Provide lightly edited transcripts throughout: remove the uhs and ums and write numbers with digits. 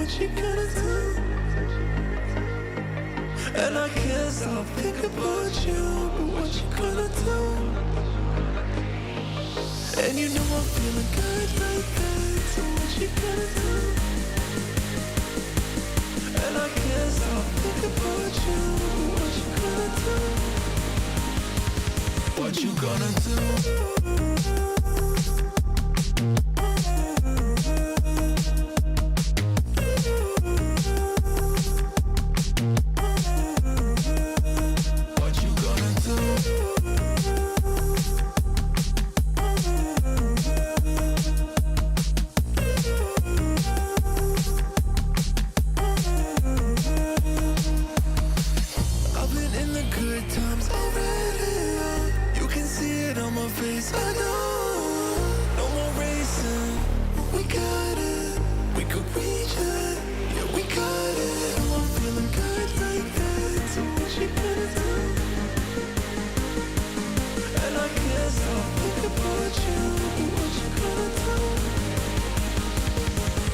what you gonna do? And I can't stop thinking about you, but what you gonna do? And you know I'm feeling good like that, so what you gonna do? And I can't stop thinking about you, but what you gonna do? What you gonna do?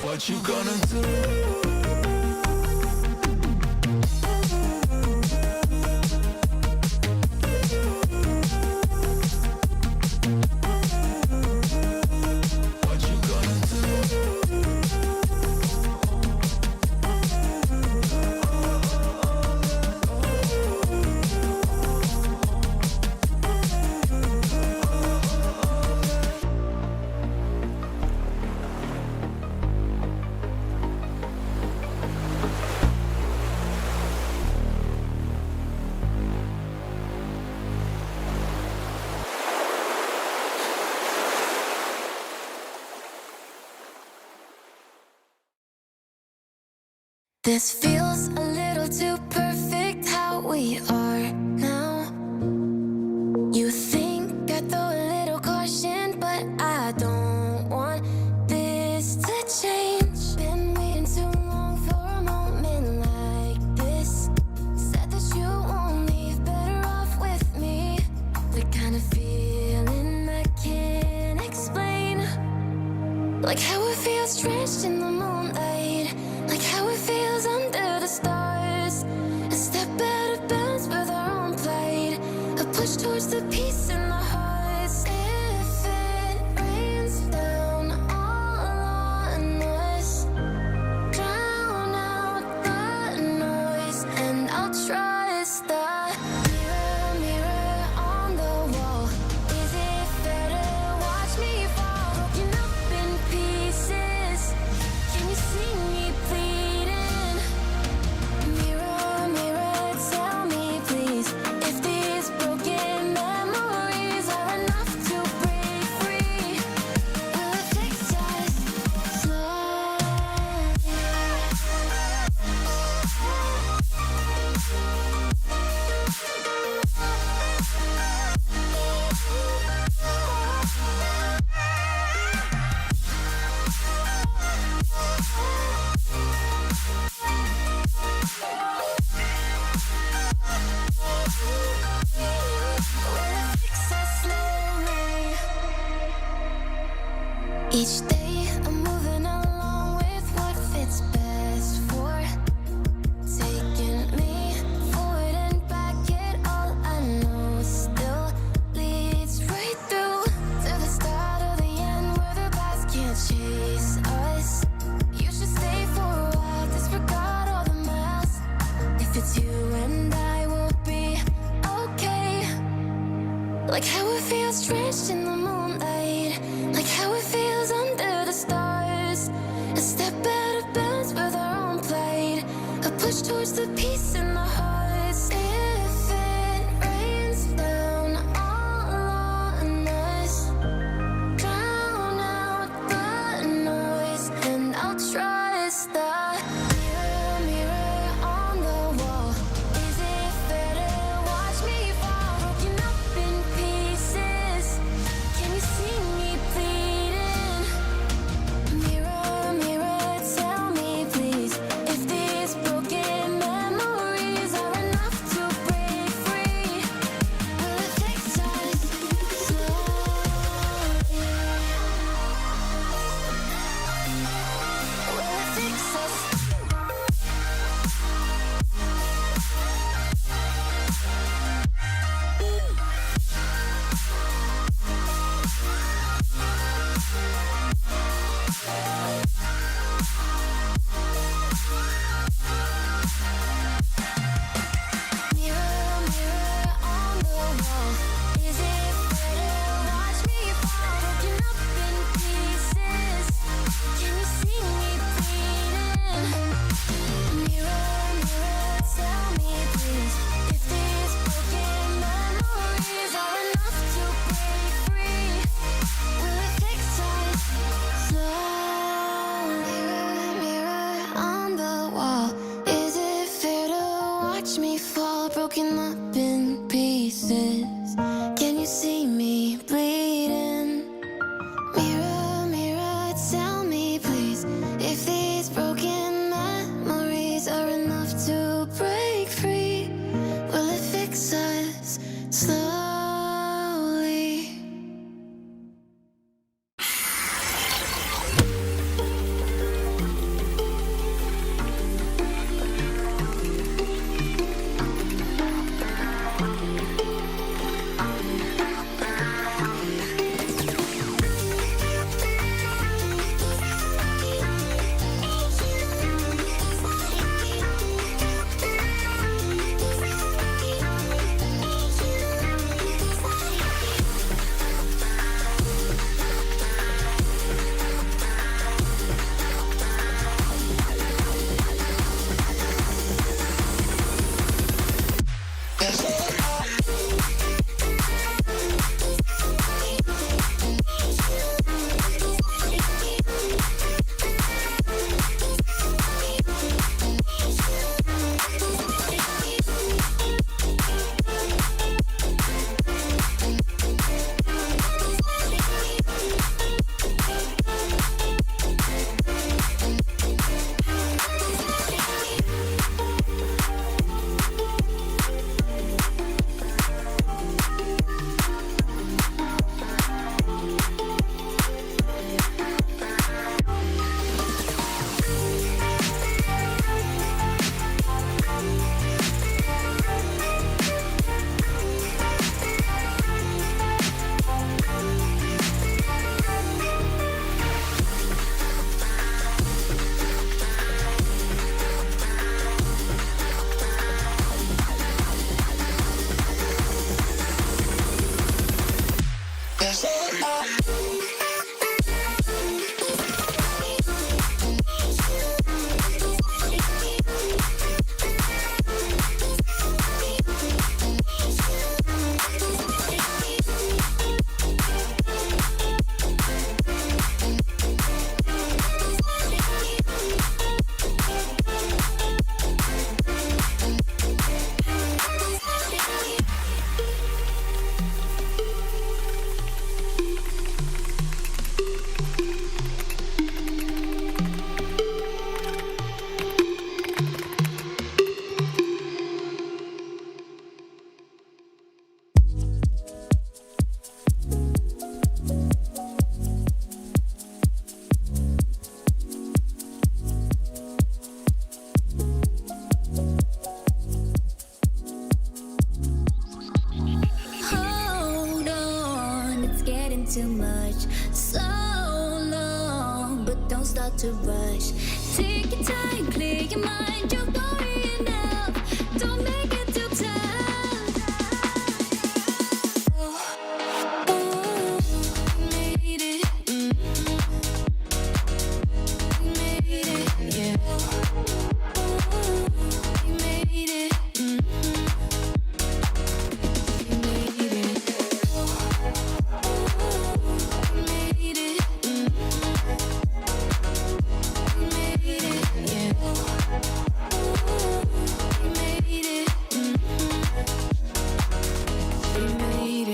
What you gonna do? This feels a little too perfect how we are now. You think I throw a little caution, but I don't want this to change. Been waiting too long for a moment like this. Said that you won't leave, better off with me. The kind of feeling I can't explain. Like how it feels drenched in the moonlight. Like how it feels under the stars. A step out of bounds with our own plight. A push towards the peace in the hearts. If it rains down all on us, drown out the noise, and I'll trust the mirror, mirror on the wall. Is it fair to watch me fall? Broken up in pieces. Can you see me bleeding? Mirror, mirror, tell me please, if these broken memories are enough to break free. Will it fix us slowly? Each day I'm moving along with what fits best for. Taking me forward and back, it all I know still leads right through to the start of the end where the past can't chase us. You should stay for a while, disregard all the miles. If it's you and I will be okay. Like how it feels drenched in the moonlight. Like how it feels under the stars. A step out of bounds with our own plight. A push towards the peace in the hearts. If it rains down all on us, drown out the noise, and I'll trust the mirror, mirror on the wall. Is it fair to watch me fall? Broken up in pieces. Can you see me bleeding? Mirror, mirror, tell me please, if these broken memories are broken up in pieces. Can you see me bleeding? Mirror, mirror, tell me please if these broken memories are enough to break free. Will it fix us slowly? Too much, so long, but don't start to rush. Take your time, clear your mind. You're worrying enough. Don't make it too tough. We made it. We made it, yeah. We made it. We made it. We made it.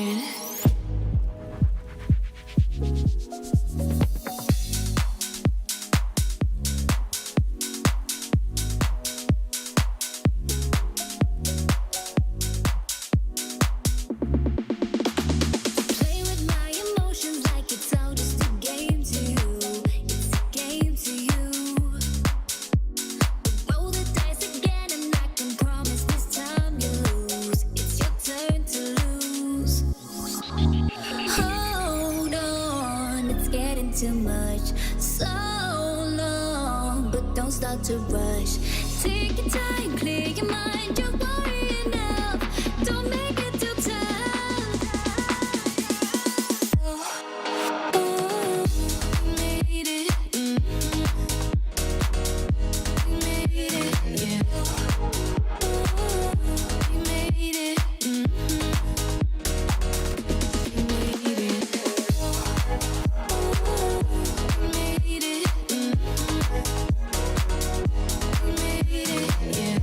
too much, so long, but don't start to rush. Take your time, clear your mind, you're worrying enough. Don't make it too tough. We made it, we made it, yeah. We made it, we made it. We made it, yeah.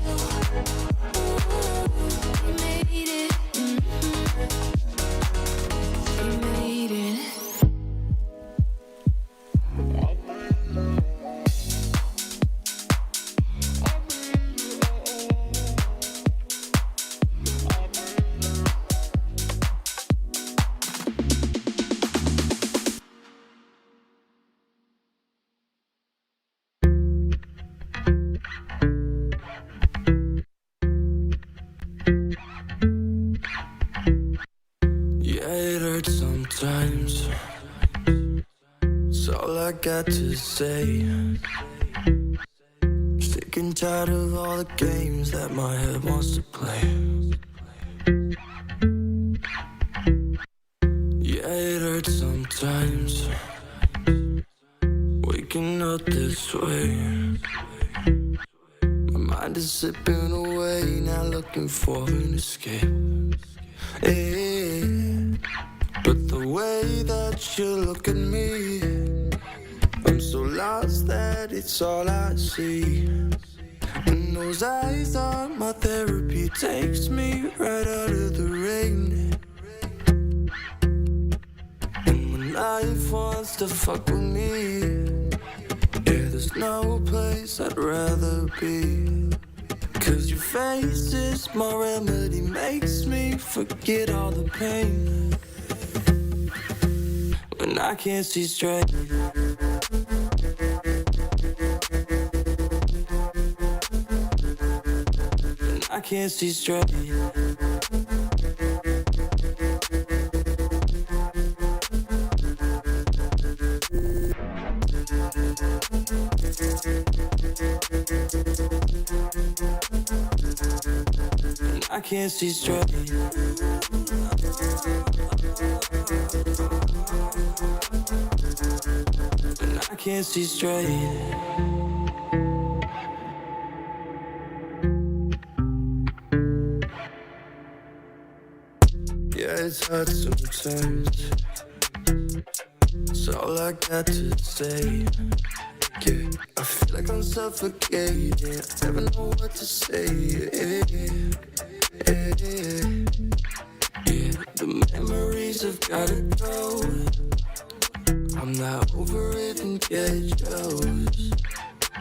got to say. Sick and tired of all the games that my head wants to play. Yeah, it hurts sometimes, waking up this way. My mind is slipping away, now looking for an escape. Yeah. But the way that you look at me, I'm so lost that it's all I see. And those eyes are my therapy, takes me right out of the rain. And when life wants to fuck with me, yeah, there's no place I'd rather be. Cause your face is my remedy, makes me forget all the pain. When I can't see straight, when I can't see straight, when I can't see straight. I can't see straight. Yeah, it's hard sometimes. It's all I got to say. Yeah, I feel like I'm suffocating. I never know what to say. Yeah, the memories have gotta go. I'm not over it and get jealous.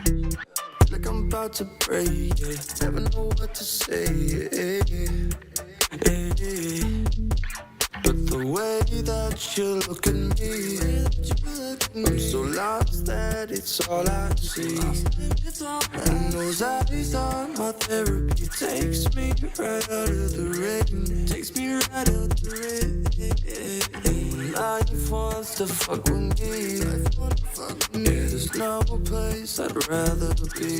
Feel like I'm about to break, yeah. Never know what to say, yeah. But the way that you look at me, I'm so lost that it's all I see. And those eyes are my therapy, takes me right out of the rain. Takes me right out of the rain. And life wants to fuck with me. Yeah, there's no place I'd rather be.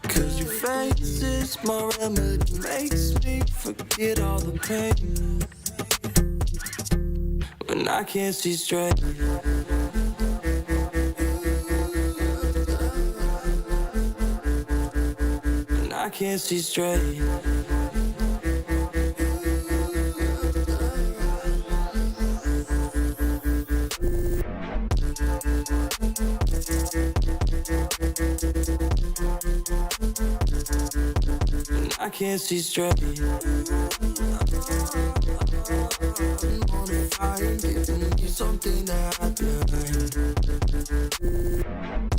Cause your face is my remedy, makes me forget all the pain. When I can't see straight, when I can't see straight, when I can't see straight. Giving me something that I blind.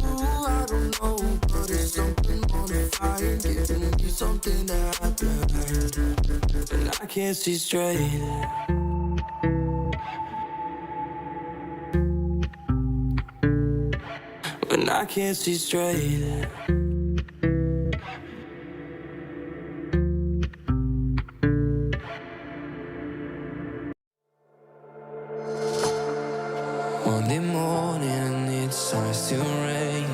Ooh, I don't know, but it's something on the fire. Giving me something that I blind. And I can't see straight. When I can't see straight. Monday morning, it starts to rain.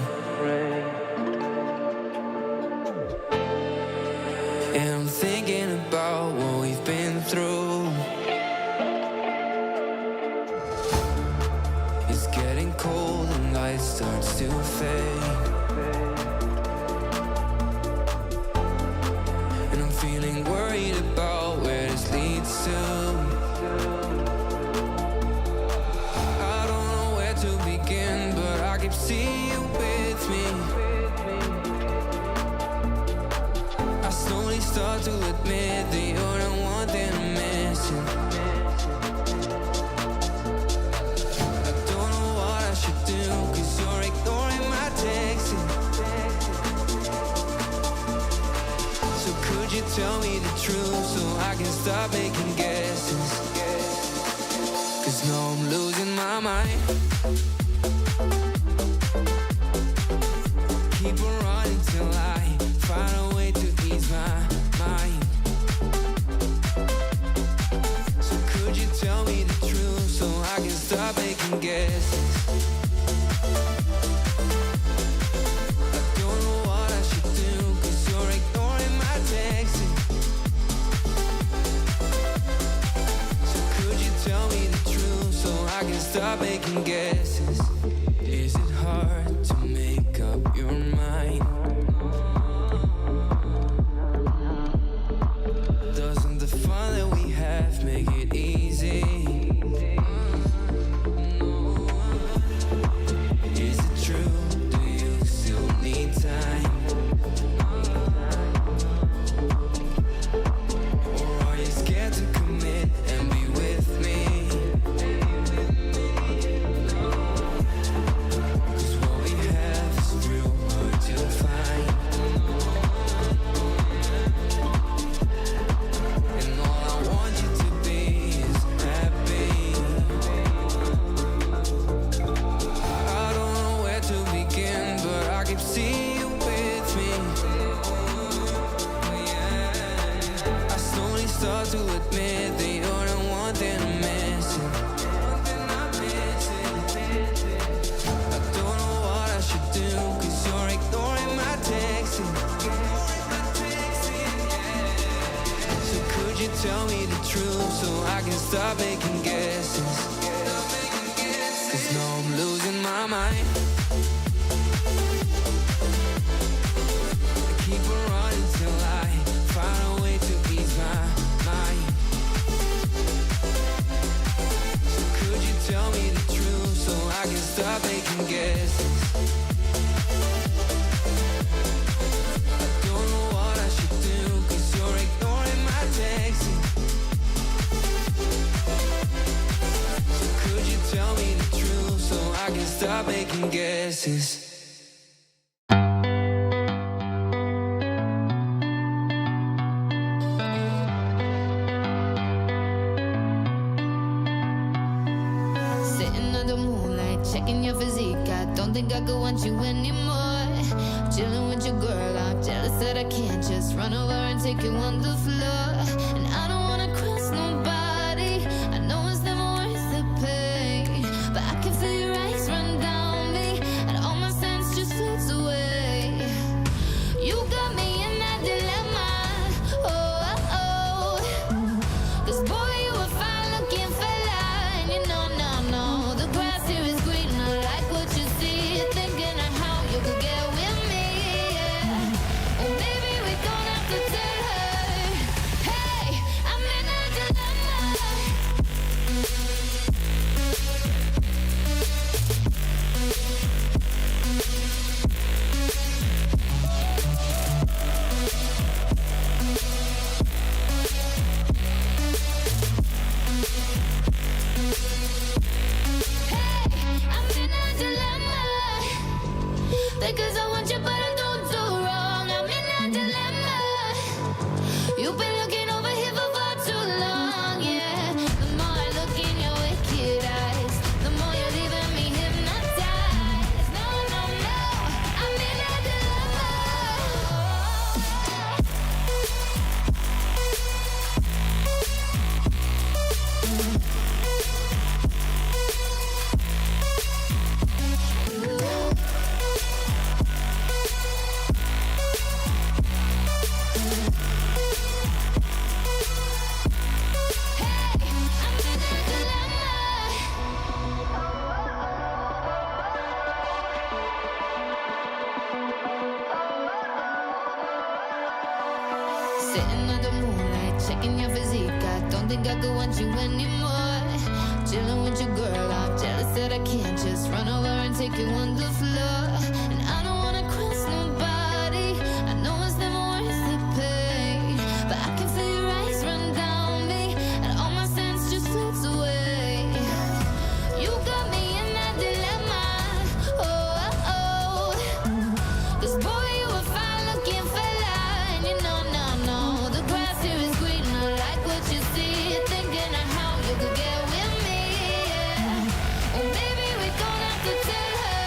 And I'm thinking about what we've been through. It's getting cold and light starts to fade. And I'm feeling worried about where this leads to. See you with me. I slowly start to admit that you're the one that I'm missing. I don't know what I should do, cause you're ignoring my texts. So could you tell me the truth so I can stop making guesses? Cause now I'm losing my mind. Keep on running till I find a way to ease my mind. So could you tell me the truth so I can stop making guesses? stop making guesses. Is it hard to make up your mind? Doesn't the fun that we have make it easy? Is it true? Do you still need time? Or are you scared to commit and be with me? 'Cause what we have is real hard to find. And all I want you to be is happy. I don't know where to begin, but I keep seeing you with me. I slowly start to admit that you're the one thing I'm missing. I don't know what I should do, 'cause you're ignoring my texting. So could you tell me the truth so I can stop making guesses? 'Cause now I'm losing my mind. I keep on running till I find a way to ease my mind. So could you tell me the truth so I can stop making guesses? I don't know what I should do, 'cause you're ignoring my texting. So could you tell me the truth so I can stop making guesses? Sitting under moonlight, checking your physique. I don't think I could want you anymore. Chilling with your girl, I'm jealous that I can't just run over and take you on the floor. And I don't wanna cross nobody. I know it's never worth the pain, but I can feel your eyes run down me, and all my sense just floats away. You got me in that dilemma. Oh, oh, oh. 'Cause boy, you were fine looking fella, and you know, no, the grass here is green. I like what you see, thinking of how you could get with me. Yeah. Or maybe we don't have to tell her. Hey, I'm in a dilemma. I'm in a dilemma. Because I want you, but I don't do wrong. I'm in a dilemma. You've been looking over here for far too long, yeah. The more I look in your wicked eyes, the more you're leaving me hypnotized. No, I'm in a dilemma. Sitting under moonlight, checking your physique. I don't think I could want you anymore. Chilling with your girl, I'm jealous that I can't just run over and take you on the floor. And I don't wanna cross nobody. I know it's never worth the pain, but I can feel your eyes run down me, and all my sense just floats away. You got me in that dilemma. Oh, oh, oh. 'Cause boy, you were fine looking fella, and you know, no, the grass here is green. I like what you see, thinking of how you could get with me. Yeah. Or maybe we don't have to tell her.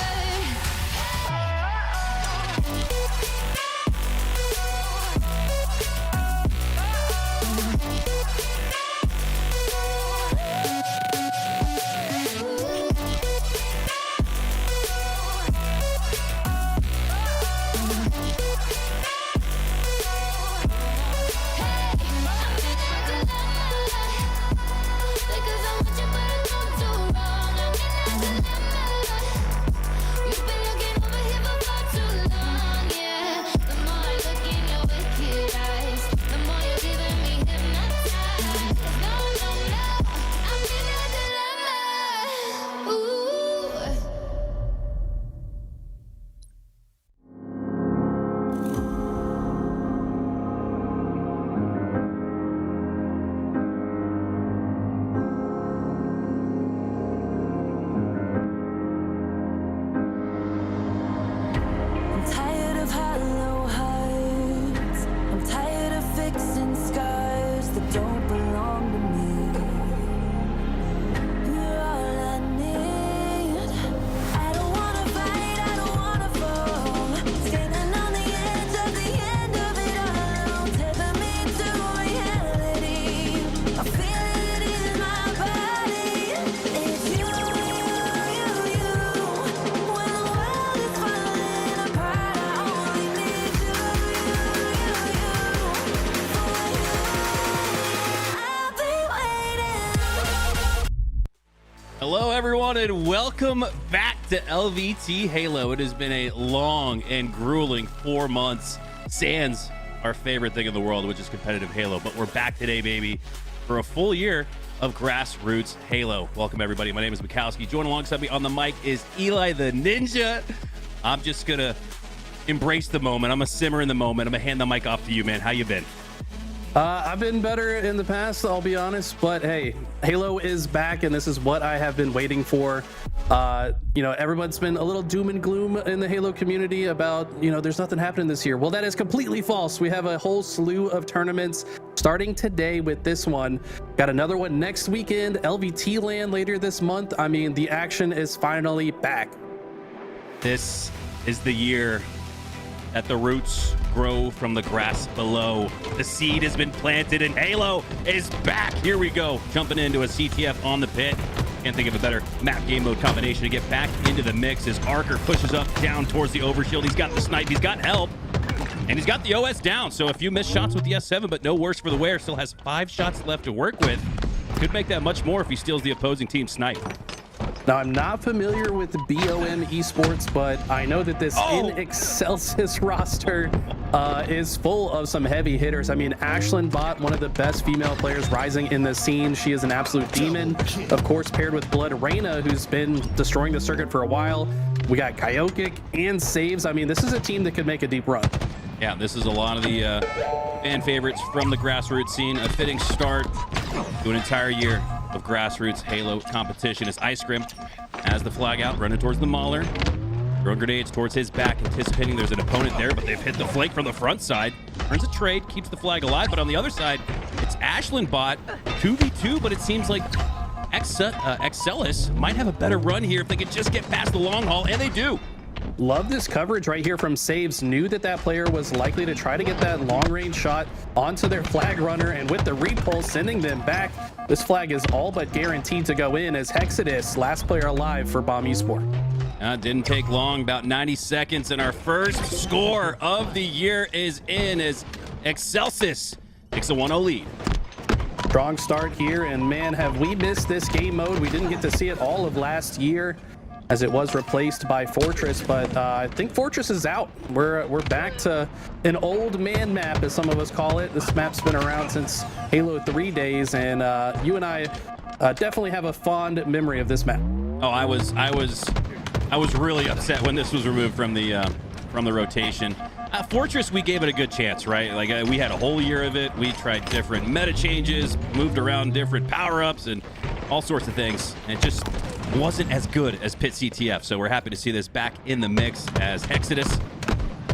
gentlemen, welcome back to LVT Halo. It has been a long and grueling 4 months, sans our favorite thing in the world, which is competitive Halo. But we're back today, baby, for a full year of Grassroots Halo. Welcome, everybody. My name is Mikowski. Joining alongside me on the mic is Eli the Ninja. I'm just going to embrace the moment. I'm going to simmer in the moment. I'm going to hand the mic off to you, man. How you been? I've been better in the past, I'll be honest, but hey, Halo is back, and this is what I have been waiting for. Everyone's been a little doom and gloom in the Halo community about, there's nothing happening this year. Well, that is completely false. We have a whole slew of tournaments starting today with this one. Got another one next weekend, LVT land later this month. I mean, the action is finally back. This is the year that the roots grow from the grass below. The seed has been planted and Halo is back. Here we go, jumping into a CTF on the pit. Can't think of a better map game mode combination to get back into the mix as Archer pushes up down towards the overshield. He's got the snipe, he's got help, and he's got the OS down. So a few missed shots with the S7, but no worse for the wear. Still has 5 shots left to work with. Could make that much more if he steals the opposing team's snipe. Now, I'm not familiar with the BOM esports, but I know that this in Excelsis roster is full of some heavy hitters. I mean, Ashlyn Bot, one of the best female players rising in the scene. She is an absolute demon. Of course, paired with Blood Reyna, who's been destroying the circuit for a while. We got Kyokic and Saves. I mean, this is a team that could make a deep run. Yeah, this is a lot of the fan favorites from the grassroots scene. A fitting start to an entire year of Grassroots Halo competition as Ice Grim has the flag out, running towards the Mauler. Throwing grenades towards his back, anticipating there's an opponent there, but they've hit the flank from the front side. Earns a trade, keeps the flag alive, but on the other side, it's Ashlyn Bot, 2v2, but it seems like Excelsis might have a better run here if they could just get past the long haul, and they do. Love this coverage right here from Saves. Knew that that player was likely to try to get that long range shot onto their flag runner, and with the repulse sending them back, this flag is all but guaranteed to go in as Hexadus, last player alive for Bomb Esport. Didn't take long, about 90 seconds, and our first score of the year is in as Excelsis takes a 1-0 lead. Strong start here, and man, have we missed this game mode. We didn't get to see it all of last year as it was replaced by Fortress, but I think Fortress is out. We're back to an old man map, as some of us call it. This map's been around since Halo 3 days, and you and I definitely have a fond memory of this map. Oh, I was really upset when this was removed from the rotation. Fortress, we gave it a good chance, right? Like we had a whole year of it. We tried different meta changes, moved around different power-ups and all sorts of things, and it just wasn't as good as Pit CTF. So we're happy to see this back in the mix as Hexadus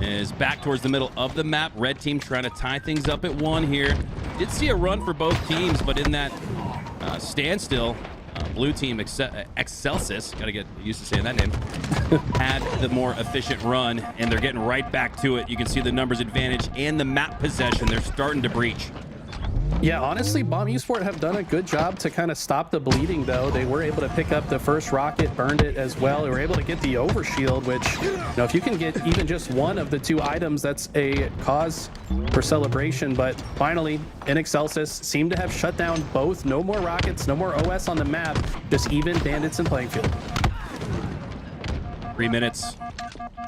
is back towards the middle of the map. Red team trying to tie things up at 1 here. Did see a run for both teams, but in that standstill, blue team Excelsis, gotta get used to saying that name, had the more efficient run, and they're getting right back to it. You can see the numbers advantage and the map possession. They're starting to breach. Yeah, honestly, Bomb Esport have done a good job to kind of stop the bleeding, though. They were able to pick up the first rocket, burned it as well. They were able to get the overshield, which, if you can get even just one of the 2 items, that's a cause for celebration. But finally, in Excelsis, seem to have shut down both. No more rockets, no more OS on the map, just even bandits and playing field. 3 minutes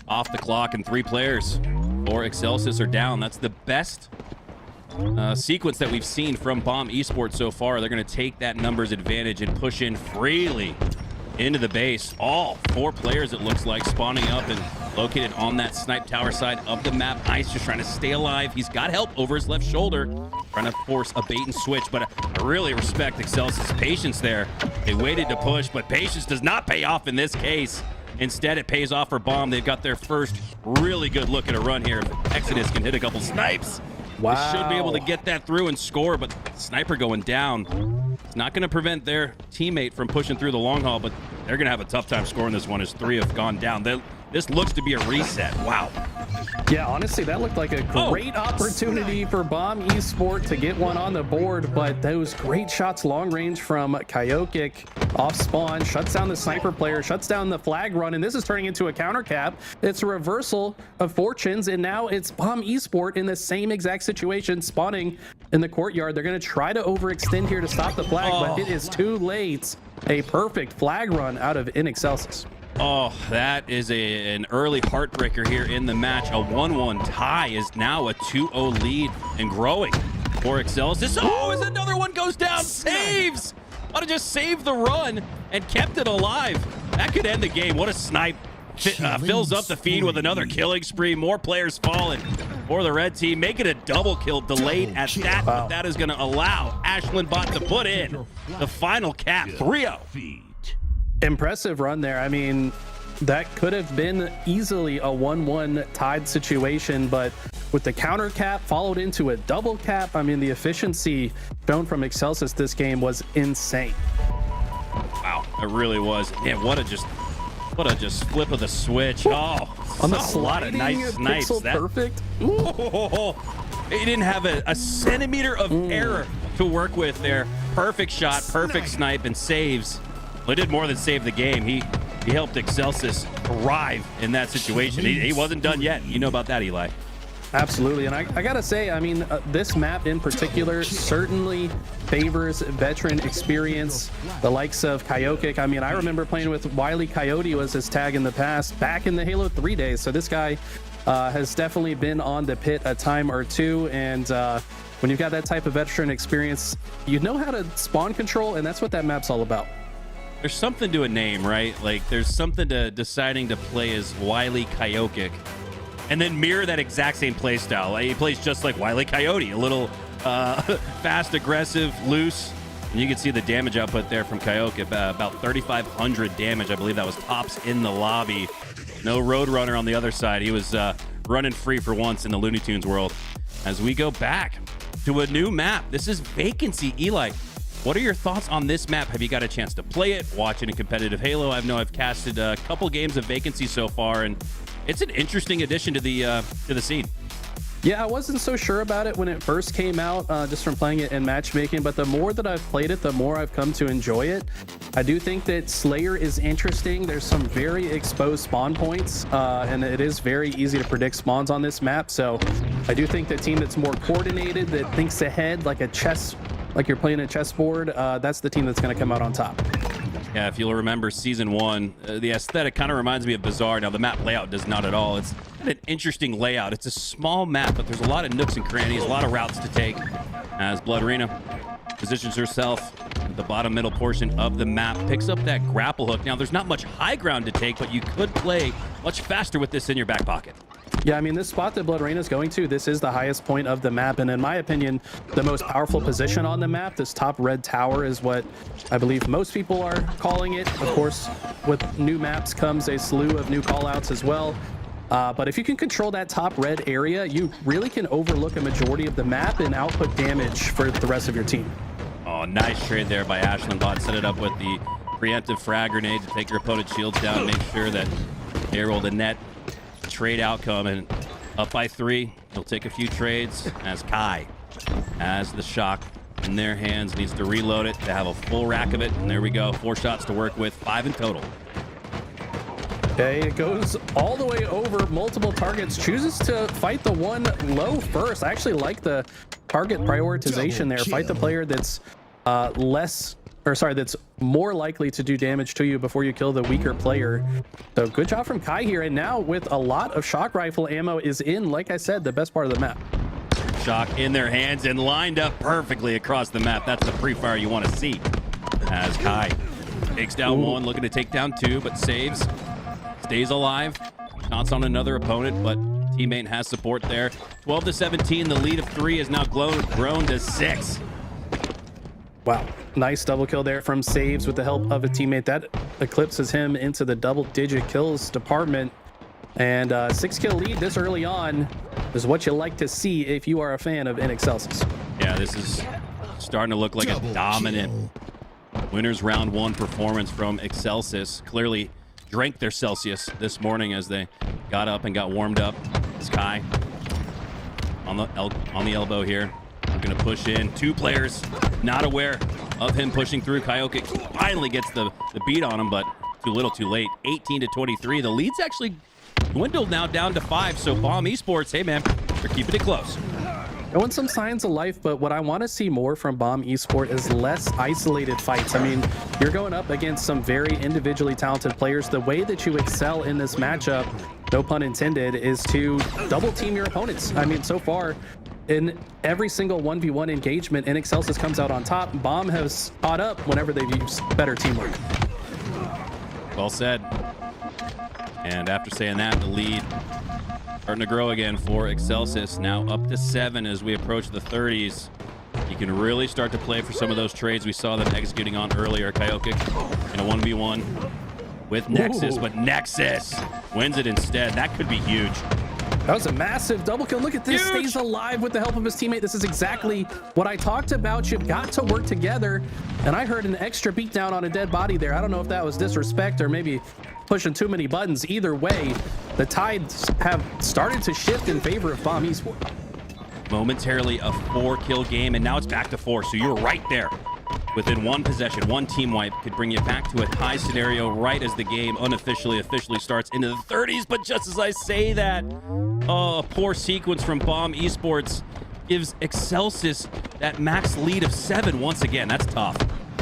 off the clock and 3 players for Excelsis are down. That's the best sequence that we've seen from Bomb Esports so far. They're going to take that numbers advantage and push in freely into the base. All 4 players, it looks like, spawning up and located on that snipe tower side of the map. Ice just trying to stay alive. He's got help over his left shoulder, trying to force a bait and switch, but I really respect Excelsis' patience there. They waited to push, but patience does not pay off in this case. Instead, it pays off for Bomb. They've got their first really good look at a run here. Exodus can hit a couple snipes. Wow. They should be able to get that through and score, but sniper going down. It's not going to prevent their teammate from pushing through the long haul, but they're going to have a tough time scoring this one as 3 have gone down. This looks to be a reset. Wow. Yeah, honestly, that looked like a great opportunity for Bomb Esport to get one on the board, but those great shots long range from Kyokic off spawn shuts down the sniper player, shuts down the flag run, and this is turning into a counter cap. It's a reversal of fortunes, and now it's Bomb Esport in the same exact situation, spawning in the courtyard. They're going to try to overextend here to stop the flag, but it is too late. A perfect flag run out of InExcelsis. Oh, that is an early heartbreaker here in the match. A 1-1 tie is now a 2-0 lead and growing for Excelsis. Oh, as another one goes down, saves! Ought to just save the run and kept it alive. That could end the game. What a snipe. Fills up the feed with another killing spree. More players falling for the red team. Make it a double kill, delayed at that, but that is going to allow Ashland Bot to put in the final cap. 3-0. Impressive run there. I mean, that could have been easily a 1-1 tied situation, but with the counter cap followed into a double cap, I mean, the efficiency shown from Excelsis this game was insane. Wow, it really was. Man, what a just flip of the switch. Oh, on the a lot of nice snipes. That perfect. He didn't have a centimeter of error to work with there. Perfect shot, perfect snipe, and saves. Well, he did more than save the game. He helped Excelsis thrive in that situation. He wasn't done yet. You know about that, Eli. Absolutely. And I gotta say, I mean, this map in particular certainly favors veteran experience, the likes of Kyokic. I mean, I remember playing with Wily Coyote was his tag in the past, back in the Halo 3 days. So this guy has definitely been on the pit a time or two. And when you've got that type of veteran experience, you know how to spawn control, and that's what that map's all about. There's something to a name, right? Like, there's something to deciding to play as Wily Coyote and then mirror that exact same play style. He plays just like Wily Coyote, a little fast, aggressive, loose. And you can see the damage output there from Coyote, about 3,500 damage. I believe that was tops in the lobby. No Roadrunner on the other side. He was running free for once in the Looney Tunes world. As we go back to a new map, this is Vacancy. Eli, what are your thoughts on this map? Have you got a chance to play it, watch it in competitive Halo? I know I've casted a couple games of Vacancy so far, and it's an interesting addition to the scene. Yeah, I wasn't so sure about it when it first came out, just from playing it in matchmaking, but the more that I've played it, the more I've come to enjoy it. I do think that Slayer is interesting. There's some very exposed spawn points, and it is very easy to predict spawns on this map. So I do think the team that's more coordinated, that thinks ahead like you're playing a chessboard, that's the team that's going to come out on top. Yeah, if you'll remember Season 1, the aesthetic kind of reminds me of Bazaar. Now, the map layout does not at all. It's an interesting layout. It's a small map, but there's a lot of nooks and crannies, a lot of routes to take. As Blood Arena positions herself at the bottom middle portion of the map, picks up that grapple hook. Now, there's not much high ground to take, but you could play much faster with this in your back pocket. Yeah, I mean, this spot that Blood Rain is going to, this is the highest point of the map, and in my opinion, the most powerful position on the map. This top red tower is what I believe most people are calling it. Of course, with new maps comes a slew of new callouts as well. But if you can control that top red area, you really can overlook a majority of the map and output damage for the rest of your team. Oh, nice trade there by Ashland Bot. Set it up with the preemptive frag grenade to take your opponent's shields down, make sure that they roll the net trade outcome, and up by 3. He'll take a few trades as Kai has the shock in their hands, needs to reload it to have a full rack of it, and there we go. 4 shots to work with, 5 in total. Okay, it goes all the way over multiple targets, chooses to fight the one low first. I actually like the target prioritization there. Fight the player that's that's more likely to do damage to you before you kill the weaker player. So good job from Kai here, and now with a lot of shock rifle ammo is in, like I said, the best part of the map. Shock in their hands and lined up perfectly across the map. That's the pre-fire you want to see. As Kai takes down 1, looking to take down 2, but saves, stays alive. Shots on another opponent, but teammate has support there. 12-17, the lead of 3 is now grown to 6. Wow, nice double kill there from Saves with the help of a teammate. That eclipses him into the double-digit kills department. And 6-kill lead this early on is what you like to see if you are a fan of InExcelsis. Yeah, this is starting to look like a dominant winners round 1 performance from Excelsis. Clearly drank their Celsius this morning as they got up and got warmed up. Sky on the elbow here. We're going to push in. 2 players not aware of him pushing through. Coyote finally gets the beat on him, but too little too late. 18-23. The lead's actually dwindled now down to 5. So Bomb Esports, hey man, they're keeping it close. showing some signs of life, but what I want to see more from Bomb Esport is less isolated fights. I mean, you're going up against some very individually talented players. The way that you excel in this matchup, no pun intended, is to double team your opponents. I mean, so far in every single 1v1 engagement, Inexcelsis comes out on top. Bomb has caught up whenever they've used better teamwork. Well said. And after saying that, the lead starting to grow again for Excelsis, now up to 7 as we approach the 30s. You can really start to play for some of those trades we saw them executing on earlier. Kyokic in a 1v1 with Nexus, but Nexus wins it instead. That could be huge. That was a massive double kill. Look at this. Huge. Stays alive with the help of his teammate. This is exactly what I talked about. You've got to work together. And I heard an extra beatdown on a dead body there. I don't know if that was disrespect or maybe pushing too many buttons. Either way, the tides have started to shift in favor of Bomb Esport. Momentarily a 4-kill game, and now it's back to 4. So you're right there. Within one possession, one team wipe could bring you back to a tie scenario right as the game officially starts into the 30s. But just as I say that, a poor sequence from Bomb Esports gives Excelsis that max lead of 7 once again. That's tough.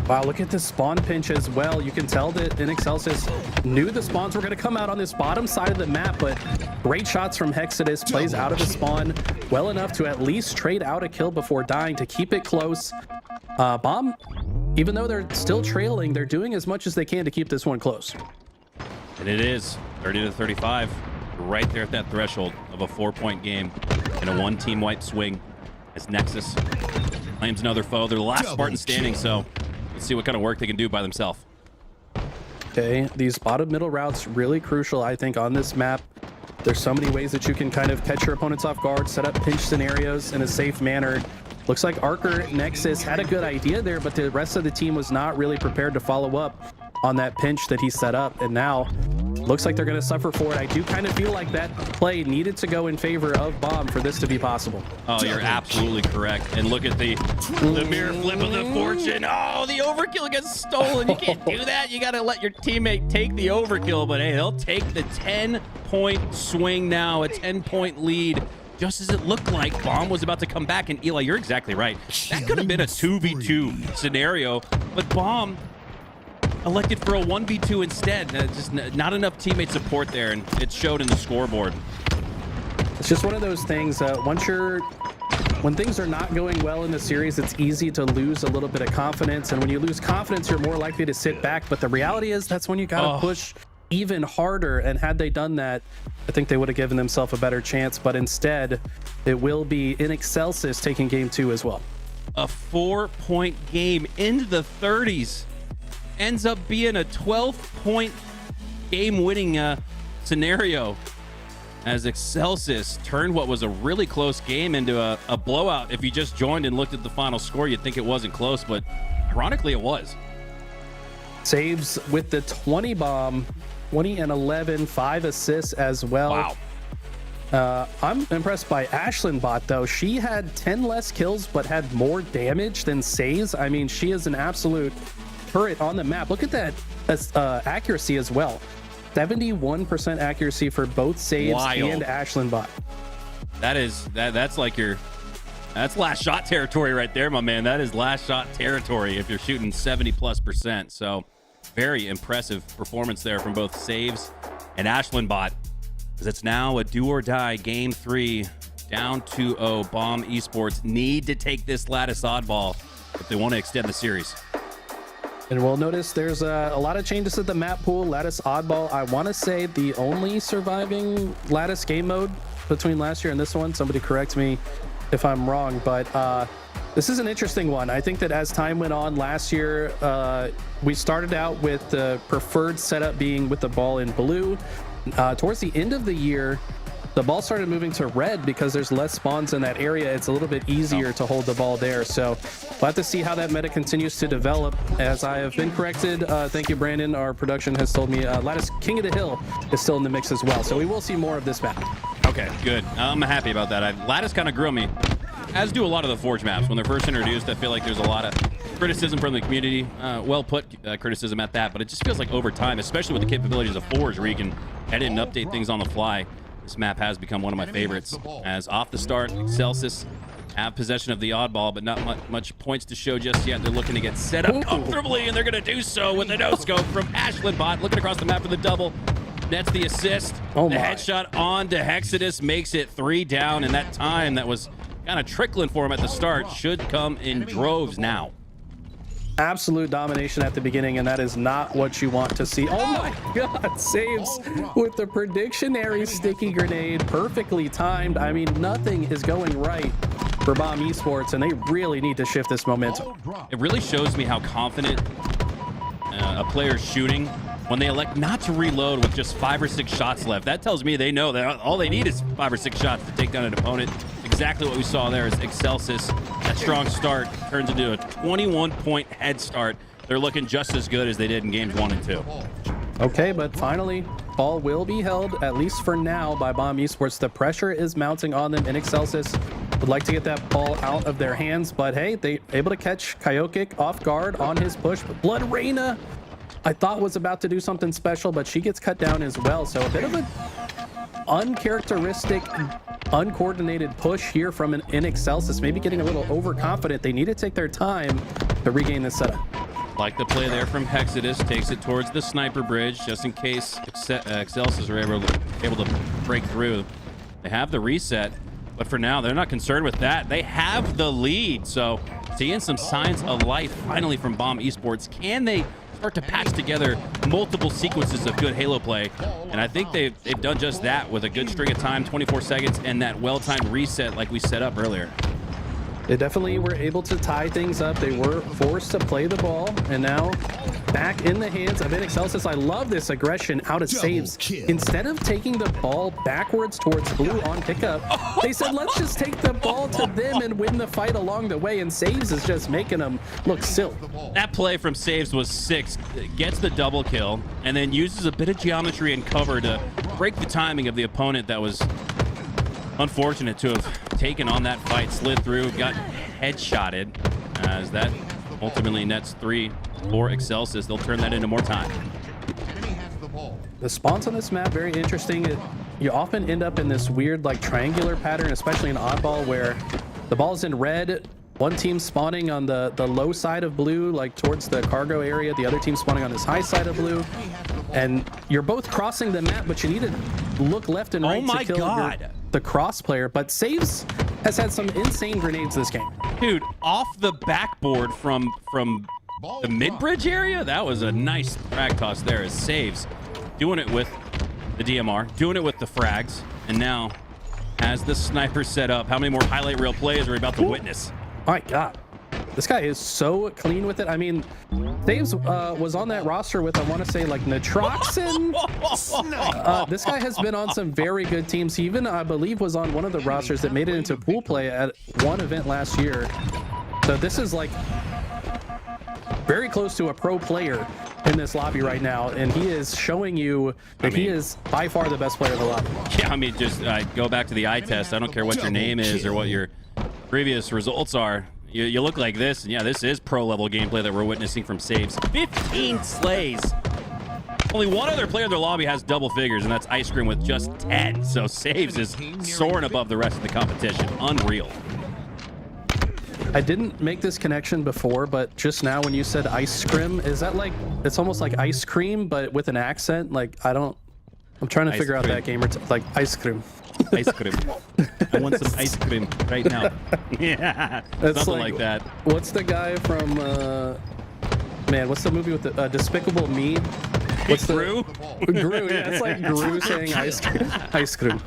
Wow, look at the spawn pinch as well. You can tell that Inexcelsis knew the spawns were going to come out on this bottom side of the map, but great shots from Hexadus. Plays out of the spawn well enough to at least trade out a kill before dying to keep it close. Bomb, even though they're still trailing, they're doing as much as they can to keep this one close. And it is 30 to 35, right there at that threshold of a 4-point game in a 1-team wipe swing as Nexus claims another foe. They're the last Spartan standing, so let's see what kind of work they can do by themselves. Okay, these bottom middle routes really crucial, I think, on this map. There's so many ways that you can kind of catch your opponents off guard, set up pinch scenarios in a safe manner. Looks like Archer Nexus had a good idea there, but the rest of the team was not really prepared to follow up on that pinch that he set up, and now looks like they're going to suffer for it. I do kind of feel like that play needed to go in favor of Bomb for this to be possible. Oh, you're absolutely correct. And look at the mirror flip of the fortune. Oh, the overkill gets stolen. You can't do that. You got to let your teammate take the overkill. But hey, they'll take the 10-point swing now, a 10-point lead. Just as it looked like Bomb was about to come back. And Eli, you're exactly right. That could have been a 2v2 scenario, but Bomb elected for a 1v2 instead. Just not enough teammate support there, and it showed in the scoreboard. It's just one of those things. When things are not going well in the series, it's easy to lose a little bit of confidence. And when you lose confidence, you're more likely to sit back. But the reality is that's when you got to push even harder. And had they done that, I think they would have given themselves a better chance. But instead, it will be Inexcelsis taking game 2 as well. A 4-point game into the 30s. Ends up being a 12-point game-winning scenario as Excelsis turned what was a really close game into a blowout. If you just joined and looked at the final score, you'd think it wasn't close, but ironically it was. Saves with the 20 bomb, 20 and 11, 5 assists as well. Wow. I'm impressed by Ashlandbot, though. She had 10 less kills, but had more damage than Says. I mean, she is an absolute turret on the map. Look at that accuracy as well. 71% accuracy for both Saves and Ashlandbot. That's last shot territory right there, my man. That is last shot territory if you're shooting 70+%. So very impressive performance there from both Saves and Ashlandbot, as it's now a do or die game 3, down 2-0. Bomb Esports need to take this Lattice oddball if they want to extend the series. And we'll notice there's a lot of changes to the map pool. Lattice oddball, I want to say the only surviving Lattice game mode between last year and this one. Somebody correct me if I'm wrong, but this is an interesting one. I think that as time went on last year, we started out with the preferred setup being with the ball in blue. Towards the end of the year, the ball started moving to red because there's less spawns in that area. It's a little bit easier to hold the ball there. So we'll have to see how that meta continues to develop. As I have been corrected, thank you, Brandon. Our production has told me Lattice King of the Hill is still in the mix as well. So we will see more of this map. Okay, good. I'm happy about that. Lattice kind of grew on me, as do a lot of the Forge maps. When they're first introduced, I feel like there's a lot of criticism from the community. Well put criticism at that, but it just feels like over time, especially with the capabilities of Forge, where you can edit and update things on the fly, this map has become one of my favorites. As off the start, Excelsis have possession of the oddball, but not much points to show just yet. They're looking to get set up comfortably, and they're going to do so with the no-scope from Ashlandbot, looking across the map for the double. Nets the assist. Oh the my. headshot on to Hexadus makes it 3 down, and that time that was kind of trickling for him at the start should come in droves now. Absolute domination at the beginning, and that is not what you want to see. Oh my god, saves with the predictionary sticky grenade, perfectly timed. I mean, nothing is going right for Bomb Esports, and they really need to shift this momentum. It really shows me how confident a player's shooting when they elect not to reload with just 5 or 6 shots left. That tells me they know that all they need is 5 or 6 shots to take down an opponent. Exactly what we saw there is Excelsis. That strong start turns into a 21-point head start. They're looking just as good as they did in games 1 and 2. Okay, but finally, ball will be held, at least for now, by Bomb Esports. The pressure is mounting on them, and Excelsis would like to get that ball out of their hands, but hey, they able to catch Kyokic off guard on his push. But Blood Reina, I thought was about to do something special, but she gets cut down as well. So a bit of an uncharacteristic, uncoordinated push here from an Excelsis, maybe getting a little overconfident. They need to take their time to regain this setup. Like the play there from Hexadus, takes it towards the sniper bridge just in case Excelsis are able to break through. They have the reset, but for now they're not concerned with that. They have the lead, so seeing some signs of life finally from Bomb Esports. Can they start to patch together multiple sequences of good Halo play? And I think they've done just that with a good string of time, 24 seconds, and that well-timed reset like we set up earlier. They definitely were able to tie things up. They were forced to play the ball, and now back in the hands of Excelsis. I love this aggression out of saves. Instead of taking the ball backwards towards blue on pickup, they said, let's just take the ball to them and win the fight along the way, and Saves is just making them look silly. That play from Saves was 6, gets the double kill, and then uses a bit of geometry and cover to break the timing of the opponent that was unfortunate to have taken on that fight, slid through, got headshotted, as that ultimately nets 3 for Excelsis. They'll turn that into more time. The spawns on this map, very interesting. You often end up in this weird like triangular pattern, especially in oddball, where the ball's in red, one team spawning on the low side of blue, like towards the cargo area, the other team spawning on this high side of blue, and you're both crossing the map, but you need to look left and right to kill the cross player. But Saves has had some insane grenades this game. Dude, off the backboard from the mid-bridge area, that was a nice frag toss there as Saves doing it with the DMR, doing it with the frags, and now has the sniper set up. How many more highlight reel plays are we about to witness? My God, this guy is so clean with it. I mean, Saves was on that roster with, I want to say, like Nitroxin. This guy has been on some very good teams. He even, I believe, was on one of the rosters that made it into pool play at one event last year. So this is like very close to a pro player in this lobby right now, and he is showing you that he is by far the best player in the lobby. Yeah, I mean, just go back to the eye test. I don't care what your name is or what your previous results are. You look like this, and yeah, this is pro-level gameplay that we're witnessing from Saves. 15 slays. Only one other player in their lobby has double figures, and that's Ice Cream with just 10. So Saves is soaring above the rest of the competition. Unreal. I didn't make this connection before, but just now when you said ice cream, is that like, it's almost like ice cream, but with an accent? Like, I'm trying to figure out that game, like ice cream. Ice cream. I want some ice cream right now. Yeah, That's something like that. What's the guy from, man, what's the movie with the Despicable Me? What's Gru? Gru, yeah, it's like Gru saying ice cream. Ice cream.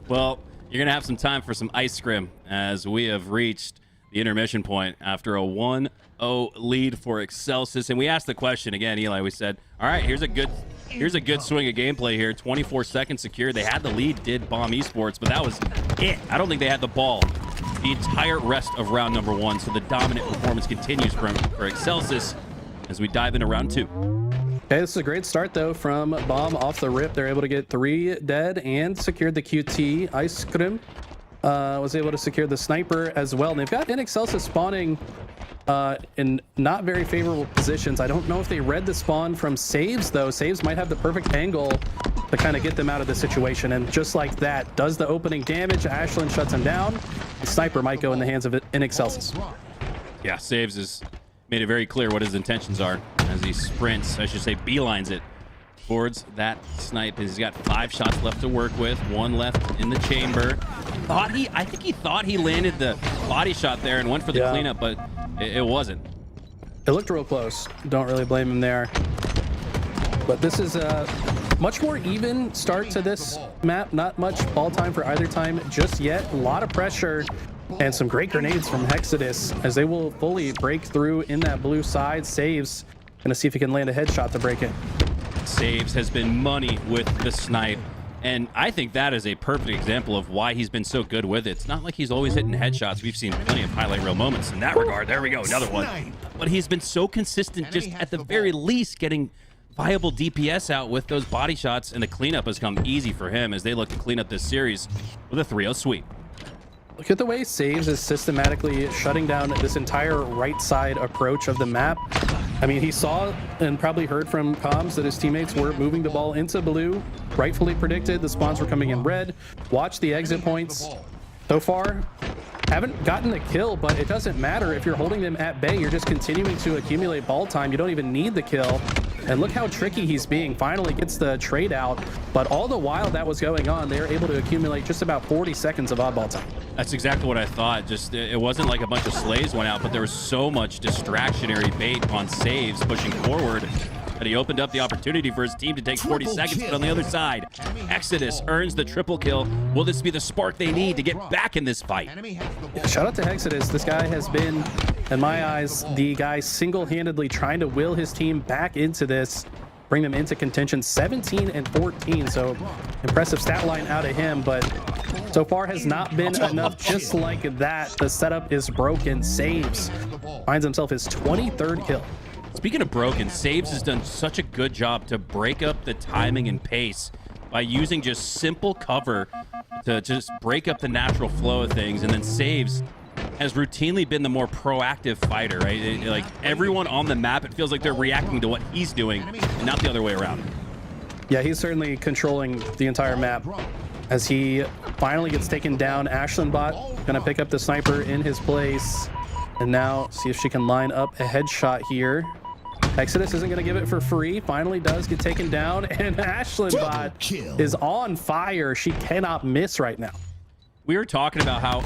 Well, you're going to have some time for some ice cream as we have reached the intermission point after a 1-0 lead for Excelsis. And we asked the question again, Eli, we said, all right, here's a good swing of gameplay here. 24 seconds secure. They had the lead, did Bomb Esports, but that was it. I don't think they had the ball the entire rest of round number 1. So the dominant performance continues for Excelsis as we dive into round 2. Okay, this is a great start, though, from Bomb off the rip. They're able to get 3 dead and secured the QT. Ice Cream was able to secure the sniper as well. And they've got Excelsis spawning in not very favorable positions. I don't know if they read the spawn from Saves, though. Saves might have the perfect angle to kind of get them out of the situation. And just like that, does the opening damage. Ashlyn shuts him down. The sniper might go in the hands of Inexcelsis. Yeah, Saves has made it very clear what his intentions are as he sprints, I should say beelines it towards that snipe. He's got 5 shots left to work with, 1 left in the chamber. I think he thought he landed the body shot there and went for the cleanup, but it wasn't. It looked real close. Don't really blame him there. But this is a much more even start to this map. Not much ball time for either time just yet. A lot of pressure and some great grenades from Hexadus as they will fully break through in that blue side. Saves. Gonna see if he can land a headshot to break it. Saves has been money with the snipe, and I think that is a perfect example of why he's been so good with it. It's not like he's always hitting headshots. We've seen plenty of highlight reel moments in that regard. There we go, another one. But he's been so consistent, just at the very least getting viable DPS out with those body shots, and the cleanup has come easy for him as they look to clean up this series with a 3-0 sweep. Look at the way Saves is systematically shutting down this entire right side approach of the map. I mean, he saw and probably heard from comms that his teammates were moving the ball into blue, rightfully predicted the spawns were coming in red. Watch the exit points. So far, haven't gotten the kill, but it doesn't matter. If you're holding them at bay, you're just continuing to accumulate ball time. You don't even need the kill. And look how tricky he's being. Finally gets the trade out, but all the while that was going on, they were able to accumulate just about 40 seconds of oddball time. That's exactly what I thought. Just it wasn't like a bunch of slaves went out, but there was so much distractionary bait on Saves pushing forward that he opened up the opportunity for his team to take 40 seconds. But on the other side, Exodus earns the triple kill. Will this be the spark they need to get back in this fight? Yeah, shout out to Exodus. This guy has been, in my eyes, the guy single-handedly trying to will his team back into this, bring them into contention. 17 and 14, so impressive stat line out of him, but so far has not been enough. Just like that, the setup is broken. Saves finds himself his 23rd kill. Speaking of broken, Saves has done such a good job to break up the timing and pace by using just simple cover to just break up the natural flow of things. And then Saves has routinely been the more proactive fighter, right? Like everyone on the map, it feels like they're reacting to what he's doing and not the other way around. Yeah, he's certainly controlling the entire map as he finally gets taken down. Ashlandbot gonna pick up the sniper in his place, and now see if she can line up a headshot here. Exodus isn't going to give it for free. Finally does get taken down, and Ashlandbot is on fire. She cannot miss right now. We were talking about how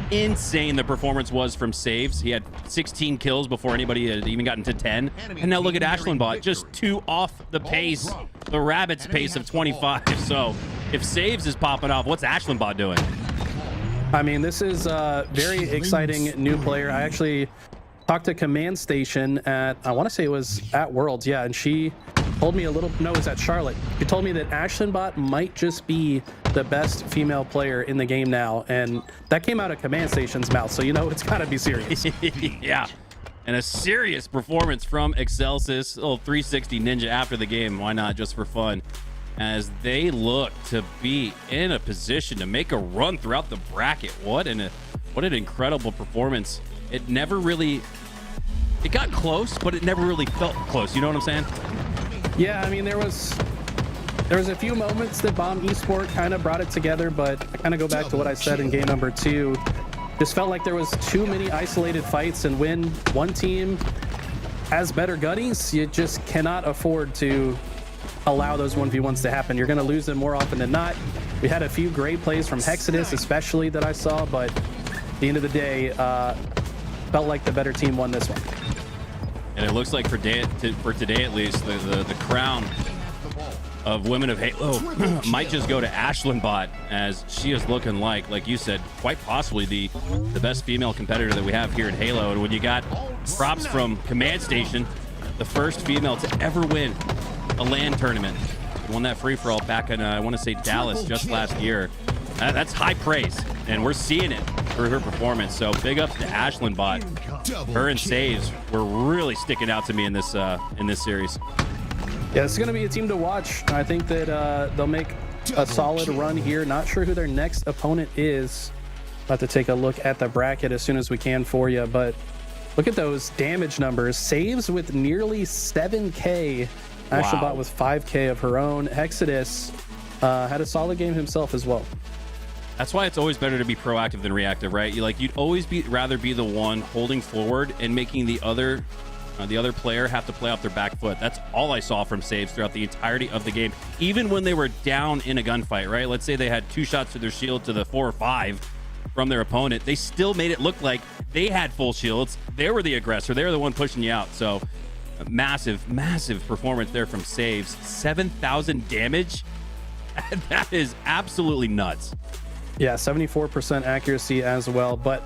insane the performance was from Saves. He had 16 kills before anybody had even gotten to 10. And now look at Ashlandbot, just 2 off the pace, the Rabbit's pace of 25. So if Saves is popping off, what's Ashlandbot doing? I mean, this is a very exciting new player. I actually talked to Command Station at, I want to say it was at Worlds, yeah, and she told me a little, no, it was at Charlotte. She told me that Ashlandbot might just be the best female player in the game now, and that came out of Command Station's mouth, so you know it's got to be serious. Yeah, and a serious performance from Excelsis, a little 360 ninja after the game, why not, just for fun, as they look to be in a position to make a run throughout the bracket. What an incredible performance. It never really, it got close, but it never really felt close. You know what I'm saying? Yeah, I mean, there was a few moments that Bomb Esport kind of brought it together, but I kind of go back to what I said in game number 2. Just felt like there was too many isolated fights, and when one team has better gunnies, you just cannot afford to allow those 1v1s to happen. You're going to lose them more often than not. We had a few great plays from Hexadus especially that I saw, but at the end of the day, felt like the better team won this one. And it looks like for today at least, the crown of Women of Halo might just go to Ashlandbot, as she is looking like you said, quite possibly the best female competitor that we have here in Halo. And when you got props from Command Station, the first female to ever win a LAN tournament, won that free-for-all back in, I want to say, Dallas just last year. That's high praise, and we're seeing it for her performance. So big ups to Ashlandbot. Her and Saves were really sticking out to me in this series. Yeah, this is going to be a team to watch. I think that they'll make a solid run here. Not sure who their next opponent is. About to take a look at the bracket as soon as we can for you, but look at those damage numbers. Saves with nearly 7K. Ashlandbot with 5K of her own. Exodus had a solid game himself as well. That's why it's always better to be proactive than reactive, right? You'd always rather be the one holding forward and making the other player have to play off their back foot. That's all I saw from saves throughout the entirety of the game. Even when they were down in a gunfight, right? Let's say they had 2 shots to their shield to the 4 or 5 from their opponent. They still made it look like they had full shields. They were the aggressor. They were the one pushing you out. So massive, massive performance there from saves. 7,000 damage. That is absolutely nuts. Yeah, 74% accuracy as well. But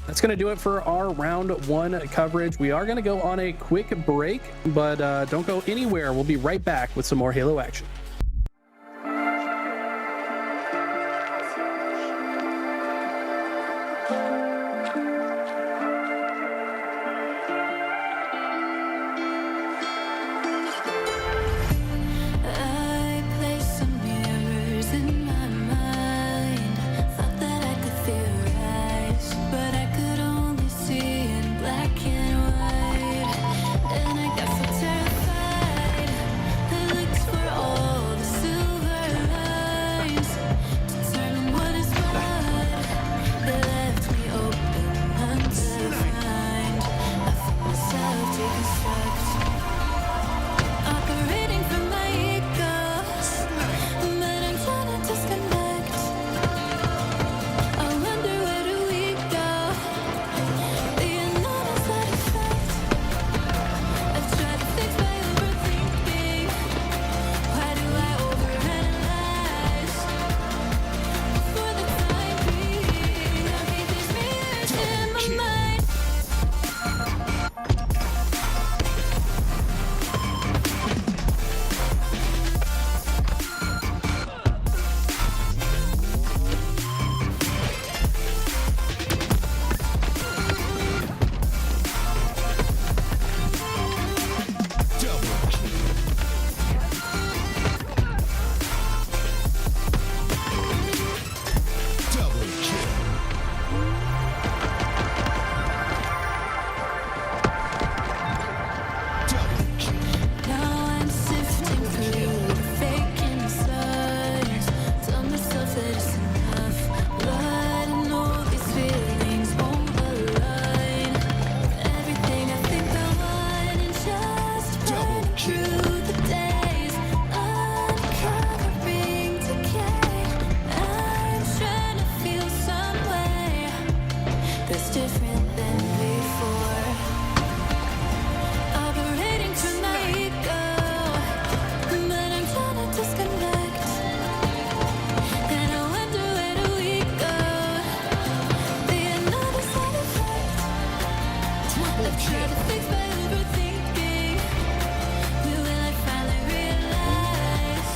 that's going to do it for our round 1 coverage. We are going to go on a quick break, but don't go anywhere. We'll be right back with some more Halo action. I placed some mirrors in my mind. Thought that I could theorize, but I could only see in black and white. And I got so terrified. I looked for all the silver lines to determine what is what. They left me open, undefined. I feel myself deconstruct. Operating from my ego, but I'm trying to disconnect. I wonder where do we go? The unknown is side effect. I've tried to fix my overthinking. Why do I overanalyze? For the time being, I keep these mirrors in my mind. Now I'm sifting through the fake insides. Tell myself that it's enough, but I know these feelings won't align. Everything I think I want and just burning through the days, uncovering decay. I'm trying to feel some way that's different than before. Operating from my ego, but I'm trying to disconnect. And I wonder where do we go? The another side effect. I've tried to fix my overthinking. When will I finally realize?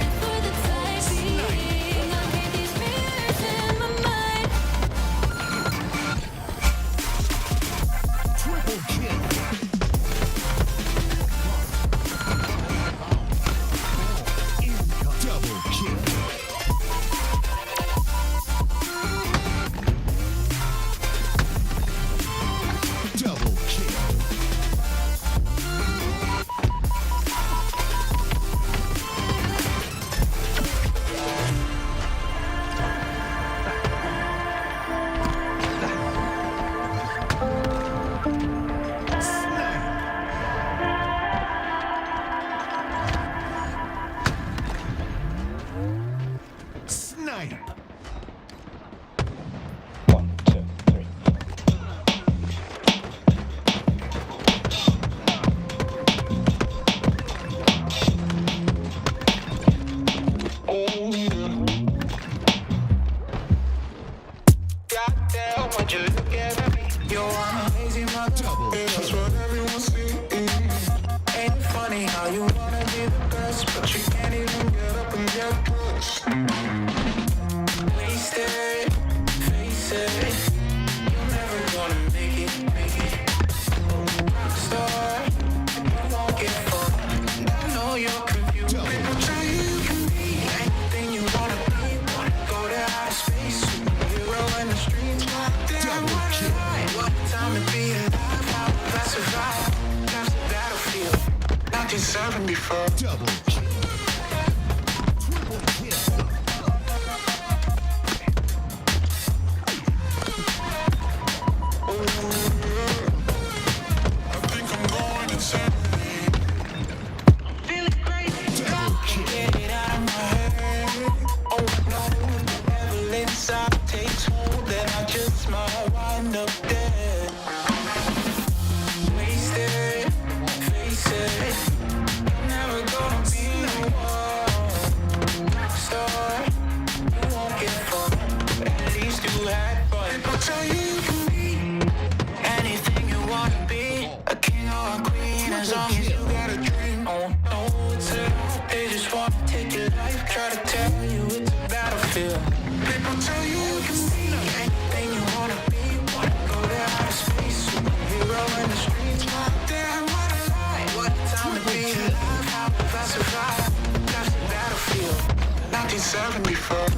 And for the time being, I'll keep these mirrors in my mind. Goddamn, would you look at me? You're amazing, my double. That's what everyone sees. Ain't it funny how you wanna be the best, but you can't even get up and get close. Wasted, face it. You're never gonna make it. Rockstar, you won't get far. I know you're confused. But try you can be anything you wanna be. Go to outer space, superhero in the streets. Damn, what time to be alive? How I survive? That's the battlefield. Not deserving before. Double. As long as you got a dream on, no hotel. They just want to take your life, try to tell you it's a battlefield. People tell you you can be anything you wanna be. Go to outer space, superhero in the streets. Damn, what a lie. What a time to be alive. How to classify. That's the battlefield. 1974.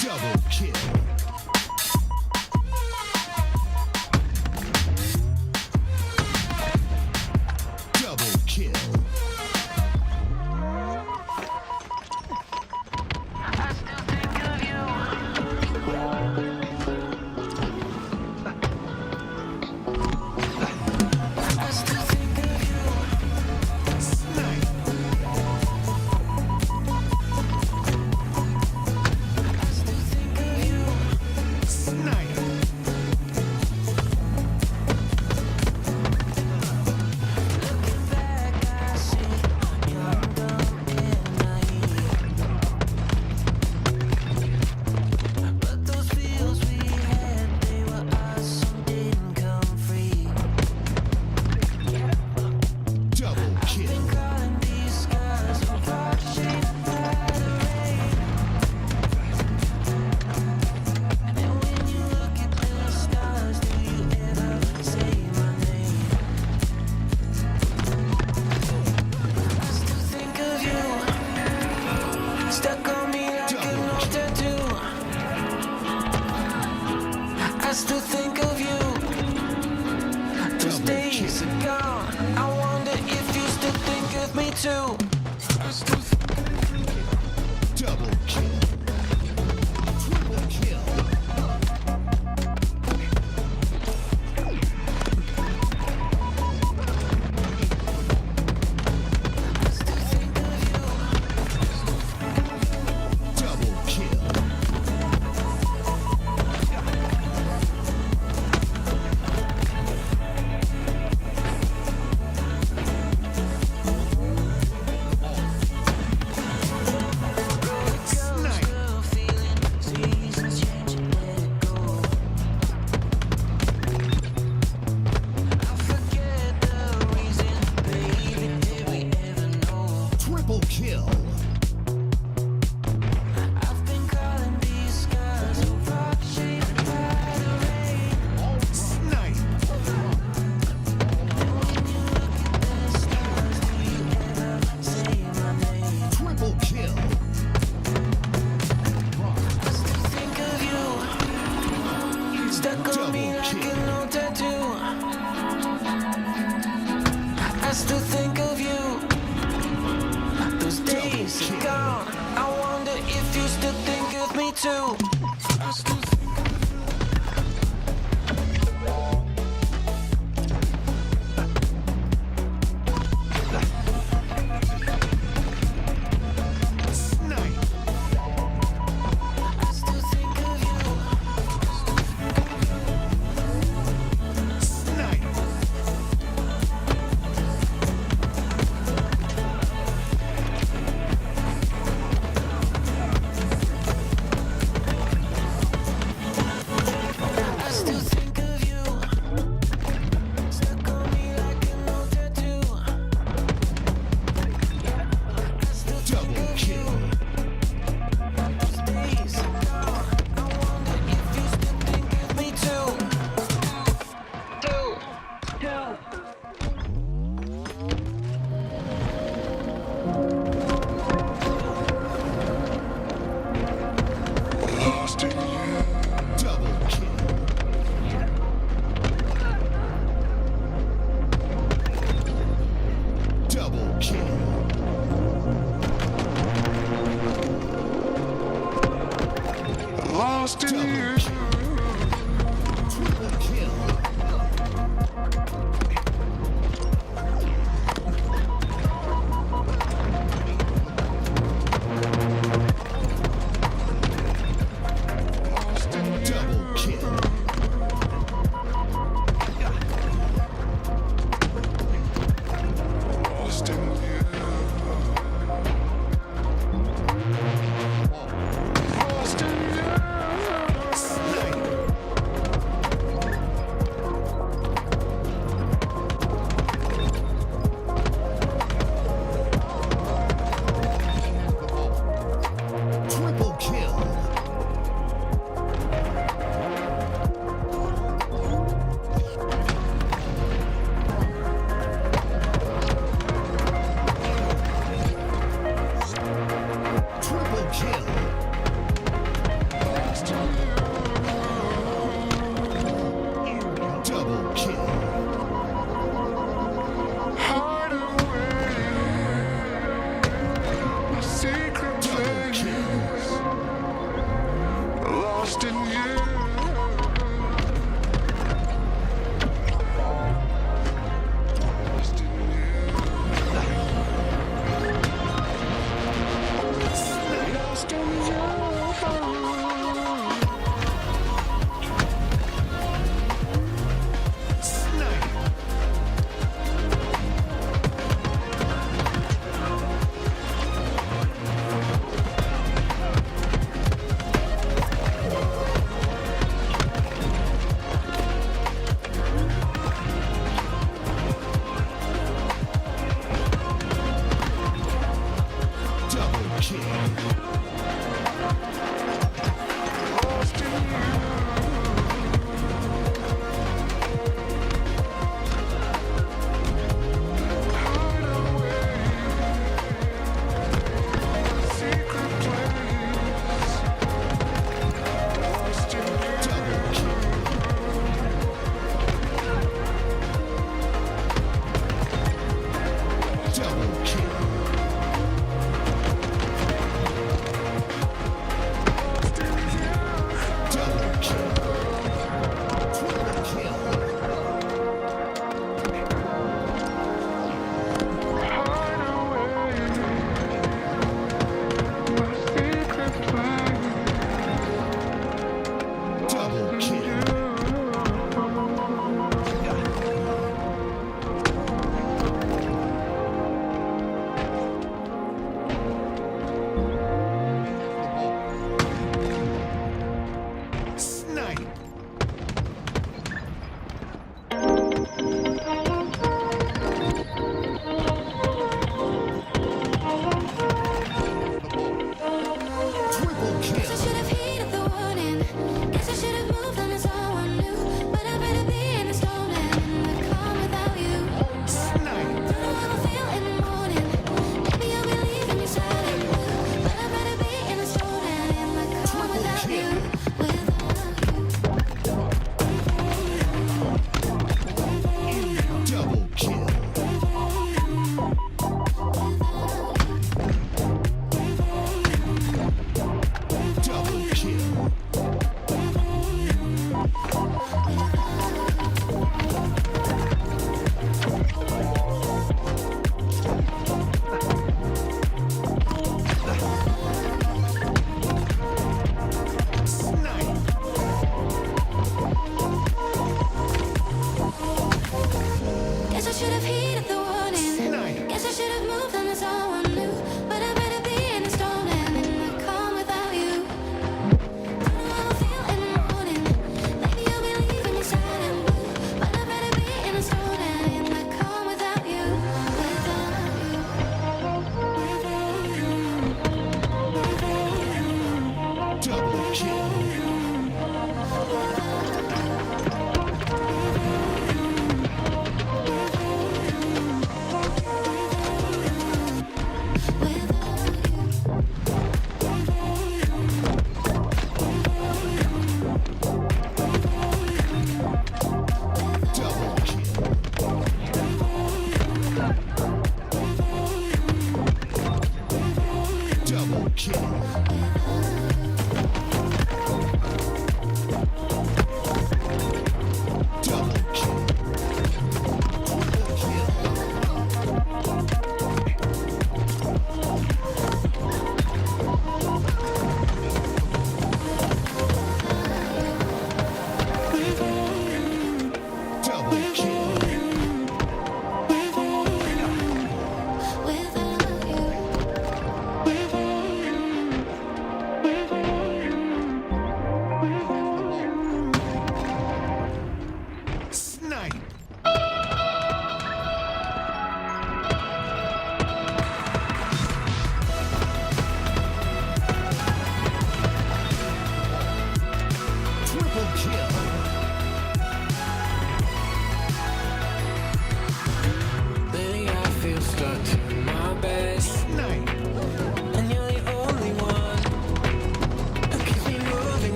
Double kill. Double kill.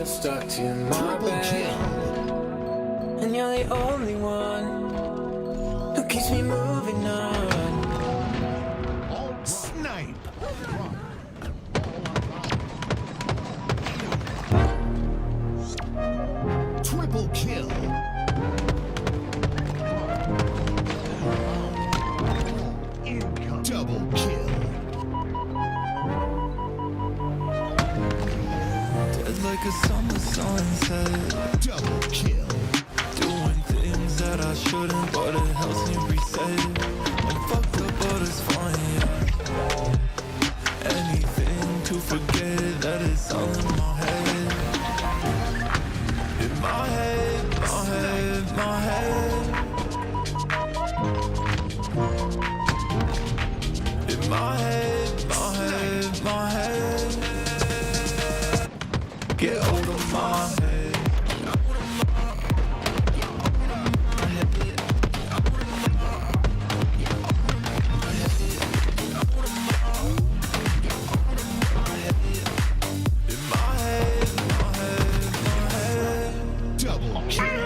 get stuck in my bed, and you're the only one who keeps me moving on. Snipe. Triple kill. Income. Double kill. Dead like a summer sunset. Double kill. Doing things that I shouldn't, but it helps me reset. I'm fucked up, but it's fine, yeah. Anything to forget that it's all in my head. In my head, my head, my head. In my head, my head, my head. Get out of my head. Double kill.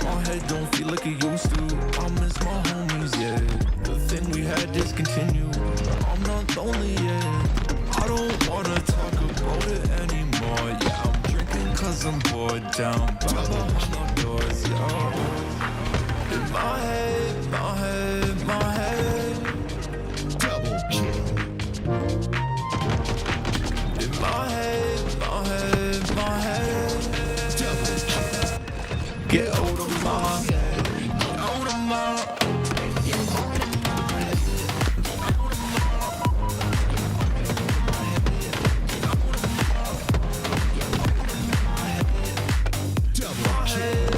My head don't feel like it used to. I miss my homies, yeah. The thing we had discontinued. I'm not lonely yet. I don't wanna talk about it anymore. Yeah, I'm drinking cause I'm bored down by behind the doors, yeah. In my head, my head, my head. Double kill. In my head, my head, my head. Double kill. Get out of my head. Out of my Double kill.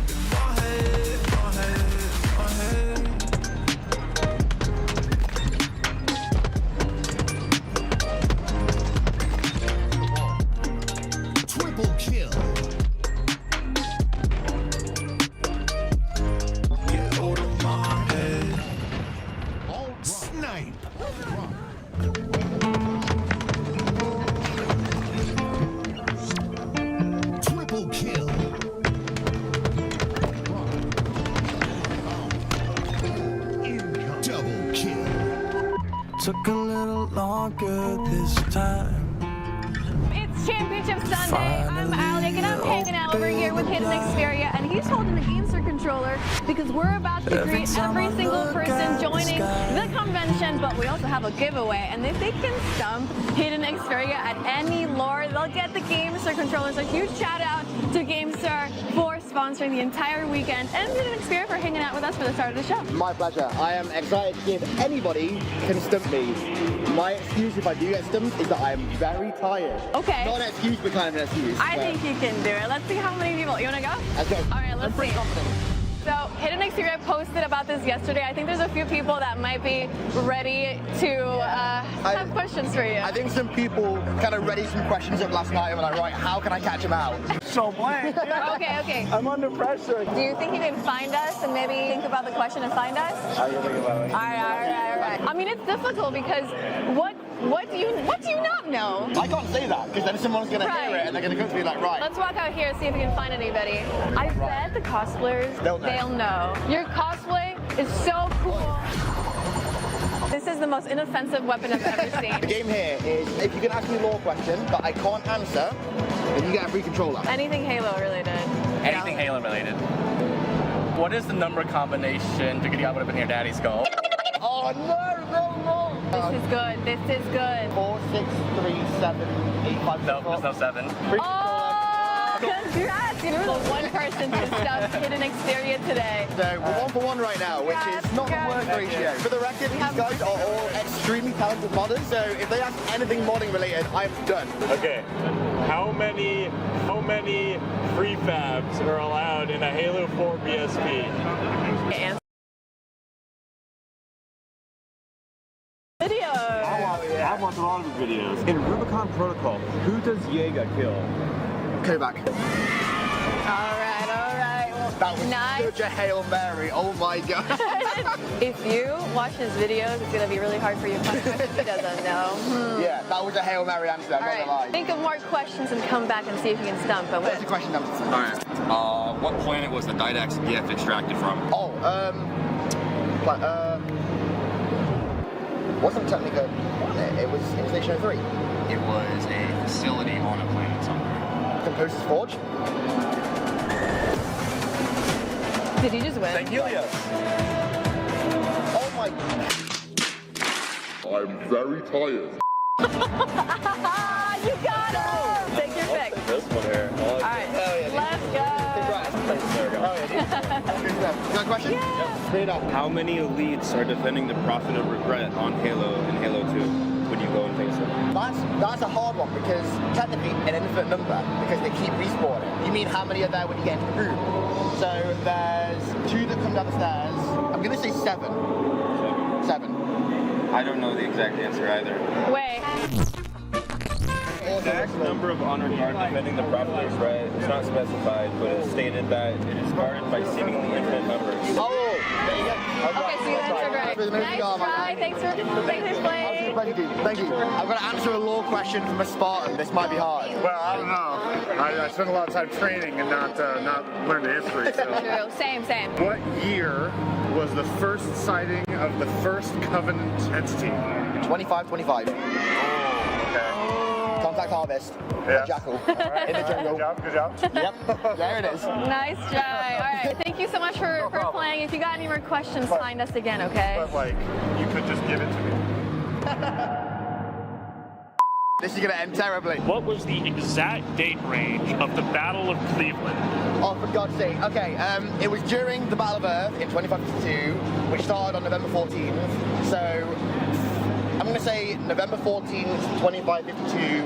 Snipe. Triple kill. Get out of my head. Snipe. Triple kill. Income. Double kill. Took a little longer this time. It's Championship Sunday. I'm Alec and I'm hanging out over here with Hidden Xperia, and he's holding the GameSir controller because we're about to greet every single person joining the convention, but we also have a giveaway, and if they can stump Hidden Xperia at any lore, they'll get the GameSir controller. So huge shout out to GameSir for sponsoring the entire weekend, and Hidden Xperia for hanging out with us for the start of the show. My pleasure. I am excited to see if anybody can stump me. My excuse if I do get stumped is that I am very tired. Okay. Not an excuse, but kind of an excuse. I think you can do it. Let's see how many people. You want to go? Let's go. All right, let's I'm pretty see. confident. So, Hidden Xperia posted about this yesterday. I think there's a few people that might be ready to have questions for you. I think some people kind of ready some questions up last night and were like, right, how can I catch them out? So blank. Okay. I'm under pressure. Do you think you can find us and maybe think about the question and find us? I will think about it. All right. I mean, it's difficult because what do you not know? I can't say that because then someone's going to hear it and they're going to come to me like, right. Let's walk out here and see if we can find anybody. I bet the cosplayers, They'll know. Your cosplay is so cool. This is the most inoffensive weapon I've ever The seen. game here is if you can ask me a lore question that I can't answer, then you get a free controller. Anything Halo related. Anything Halo related. What is the number combination to get you out of your daddy's skull? Oh no. This is good. 4, 6, 3, 7, 8, 5, No, there's no 7. Oh, congrats! You're the one person to stuff Hidden Xperia today. So we're 1 for 1 right now, which is not the work ratio. For the record, these guys are all extremely talented modders, so if they ask anything modding related, I'm done. Okay, how many prefabs are allowed in a Halo 4 BSP? Video. I've watched a lot of his videos. In Rubicon Protocol, who does Jaeger kill? Kovac. All right. Well, That was nice. such a Hail Mary. Oh my god. If you watch his videos, it's gonna be really hard for you to find questions he doesn't know. Yeah, that was a Hail Mary answer. I'm All not gonna lie. right. Think of more questions and come back and see if you can stump him. What's the question number? Alright. What planet was the Didax gift extracted from? Oh, wasn't technically it was Station 03. It was a facility on a planet somewhere. Composer's Forge. Did he just win? St. Helios. Oh my. I'm very tired. You got him! Take your pick. This one here. All right, let's go. Oh yeah. You got a question? Yeah. Bring it up. How many elites are defending the Prophet of Regret on Halo and Halo 2 when you go and face it? That's a hard one because technically an infinite number because they keep respawning. You mean how many are there when you get into the room? So there's 2 that come down the stairs. I'm gonna say 7. 7. I don't know the exact answer either. Wait. Exact number of honored guard defending the Prophet of Regret is not specified, but it's stated that it is guarded by seemingly infinite numbers. Oh, there you go. Okay, so you answered right. Nice try. Thanks for playing. Thank you. I've got to answer a law question from a Spartan. This might be hard. Well, I don't know. I spent a lot of time training and not learned the history. So. True. Same. What year was the first sighting of the first Covenant entity? 25. Okay. Contact Harvest. Yeah. Jackal. In the jungle. Good job. Yep. There it is. Nice try. All right. Thank you so much for playing. If you got any more questions, find us again, okay? But like, you could just give it to me. This is going to end terribly. What was the exact date range of the Battle of Cleveland? Oh, for God's sake. Okay, it was during the Battle of Earth in 2552, which started on November 14th. So, I'm going to say November 14th, 2552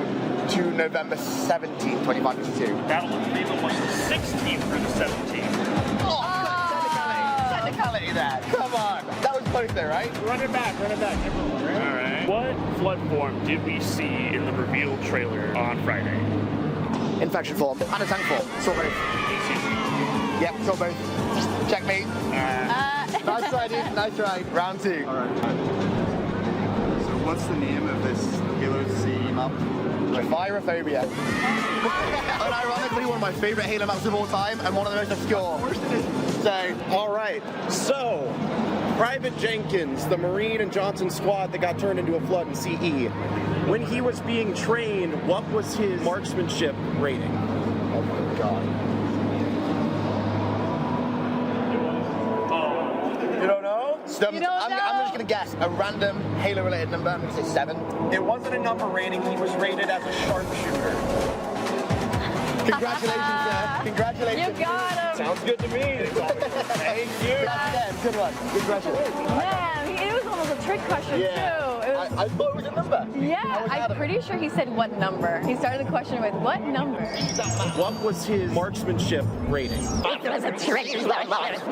to November 17th, 2552. Battle of Cleveland was the 16th through the 17th. Oh, technicality there. Come on. That was close there, right? Run it back. All right. What flood form did we see in the reveal trailer on Friday? Infection form and a tank form. Saw both. Yep, saw both. Checkmate. Nice try, dude. Nice try. Round 2. All right. So what's the name of this Halo C map? Pyrophobia. Unironically, one of my favorite Halo maps of all time and one of the most obscure. Of course it is. So, all right. So, Private Jenkins, the Marine and Johnson squad that got turned into a flood in CE, when he was being trained, what was his marksmanship rating? oh my god. You don't know? I'm just going to guess a random Halo-related number. I'm going to say 7. It wasn't a number rating. He was rated as a sharpshooter. Congratulations, sir. Congratulations. You got him. Sounds good to me. Thank you. Good one. Good question. Man, it was almost a trick question, too. It was, I thought it was a number. yeah, I'm pretty sure he said what number. He started the question with what number? What was his marksmanship rating? It was a trick. Do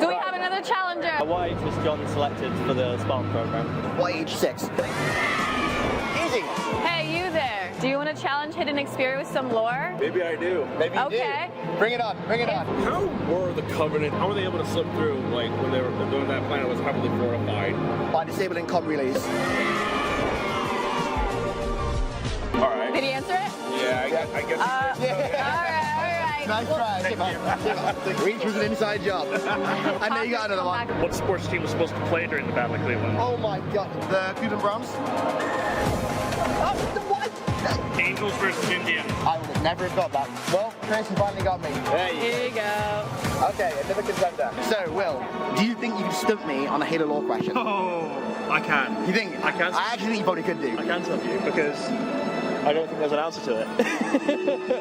we have another challenger? What age was John selected for the Spartan program? What age? 6. Easy. Hey, you there. Do you want to challenge Hidden Experia with some lore? Maybe I do. Maybe you Okay. do. Bring it on. Bring it on. How were the Covenant, how were they able to slip through, like, when they were doing that planet was heavily fortified? By disabling comm relays. Alright. Did he answer it? Yeah, I guess All right. Nice try. Reach was an inside job. I know you got another one. What sports team was supposed to play during the Battle of Cleveland? Oh my god. The Cleveland Browns? Oh, what? Angels versus Indians. I would have never have got that. Well, Tracy finally got me. Here you go. Okay, another contender. So, Will, do you think you can stump me on a Halo lore question? Oh, I can. You think? I can. I actually think you probably could do. I can tell you because I don't think there's an answer to it.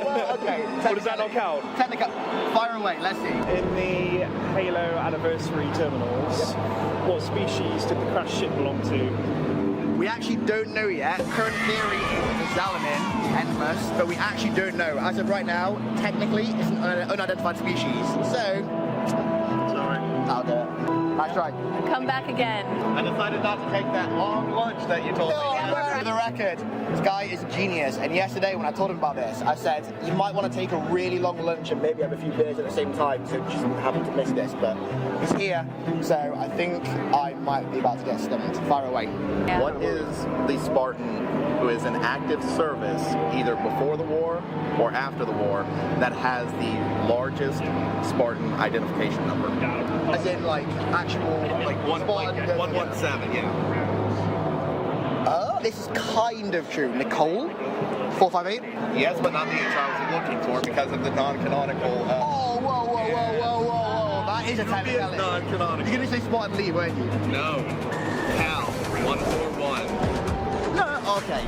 Well, okay. But does that not count? Technical. Fire away, let's see. In the Halo anniversary terminals, what species did the crash ship belong to? We actually don't know yet. Current theory is the Zalamin, Endless, but we actually don't know. As of right now, technically, it's an unidentified species. So, Sorry. I'll do it. That's right. Come back again. I decided not to take that long lunch that you told me. For the record, this guy is a genius. And yesterday when I told him about this, I said, you might want to take a really long lunch and maybe have a few beers at the same time so just happen to miss this. But he's here, so I think I might be about to get stumped. Far away. Yeah. What is the Spartan who is in active service either before the war or after the war that has the largest Spartan identification number? As in like actual Like 117, yeah. This is kind of true. Nicole? 458? Yes, but not the answer I was looking for because of the non-canonical. Whoa. That is a technicality. Non-canonical. You're going to say Spartan Lee, weren't you? No. Cal 141. No, okay.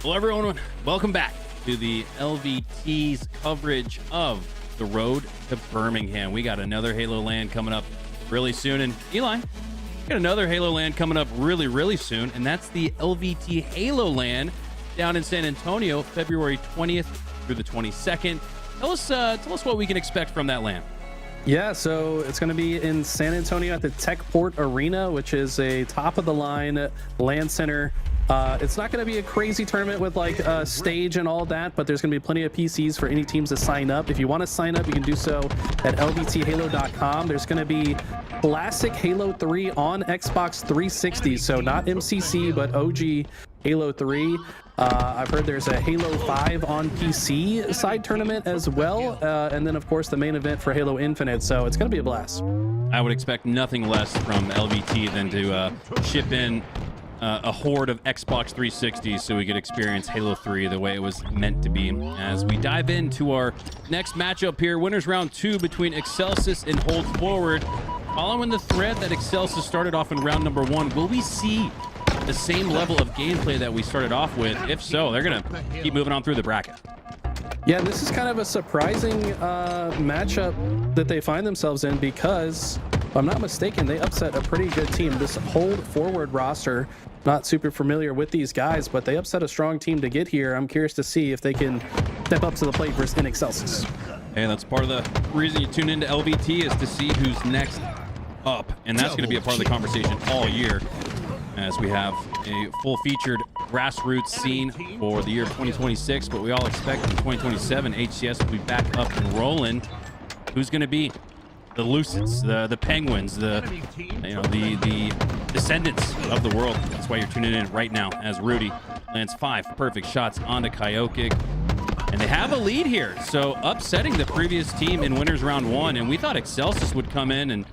Well, everyone, welcome back to the LVT's coverage of the road to Birmingham. We got another Halo LAN coming up really soon. And Eli, we got another Halo LAN coming up really soon. And that's the LVT Halo LAN down in San Antonio, February 20th through the 22nd. Tell us what we can expect from that LAN. Yeah, so it's going to be in San Antonio at the Techport Arena, which is a top-of-the-line LAN center. It's not going to be a crazy tournament with like a stage and all that, but there's going to be plenty of PCs for any teams to sign up. If you want to sign up, you can do so at lvthalo.com. There's going to be classic Halo 3 on Xbox 360, so not MCC, but OG Halo 3. I've heard there's a Halo 5 on PC side tournament as well, and then of course the main event for Halo Infinite, so it's going to be a blast. I would expect nothing less from LVT than to ship in a horde of Xbox 360s so we could experience Halo 3 the way it was meant to be. As we dive into our next matchup here, winners round 2 between Excelsis and Hold Forward. Following the thread that Excelsis started off in round number 1, will we see the same level of gameplay that we started off with? If so, they're going to keep moving on through the bracket. Yeah, this is kind of a surprising matchup that they find themselves in because, if I'm not mistaken, they upset a pretty good team. This Hold Forward roster, not super familiar with these guys, but they upset a strong team to get here. I'm curious to see if they can step up to the plate versus Excelsis. Hey, that's part of the reason you tune into LVT is to see who's next up, and that's going to be a part of the conversation all year as we have a full-featured grassroots scene for the year 2026, but we all expect in 2027 HCS will be back up and rolling. Who's going to be the Lucids, the Penguins, the descendants of the world? That's why you're tuning in right now as Rudy lands 5 perfect shots onto Kyokik. And they have a lead here, so upsetting the previous team in winners round 1. And we thought Excelsis would come in and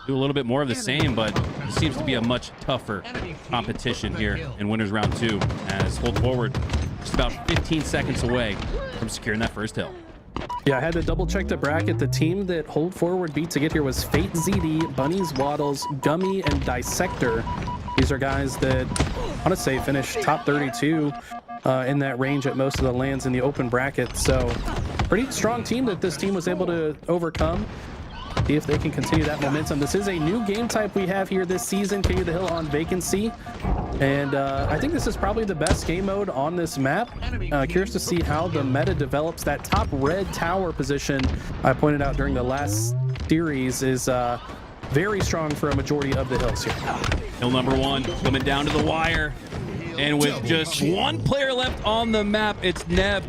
do a little bit more of the same, but it seems to be a much tougher competition here in winners round 2 as Hold Forward just about 15 seconds away from securing that first hill. Yeah, I had to double check the bracket. The team that Hold Forward beat to get here was Fate ZD, Bunnies Waddles, Gummy, and Dissector. These are guys that I want to say finished top 32 in that range at most of the lands in the open bracket. So pretty strong team that this team was able to overcome. See if they can continue that momentum. This is a new game type we have here this season, King of the Hill on Vacancy. And I think this is probably the best game mode on this map. Curious to see how the meta develops. That top red tower position I pointed out during the last series is very strong for a majority of the hills here. Hill number 1 coming down to the wire. And with just one player left on the map, it's Neb.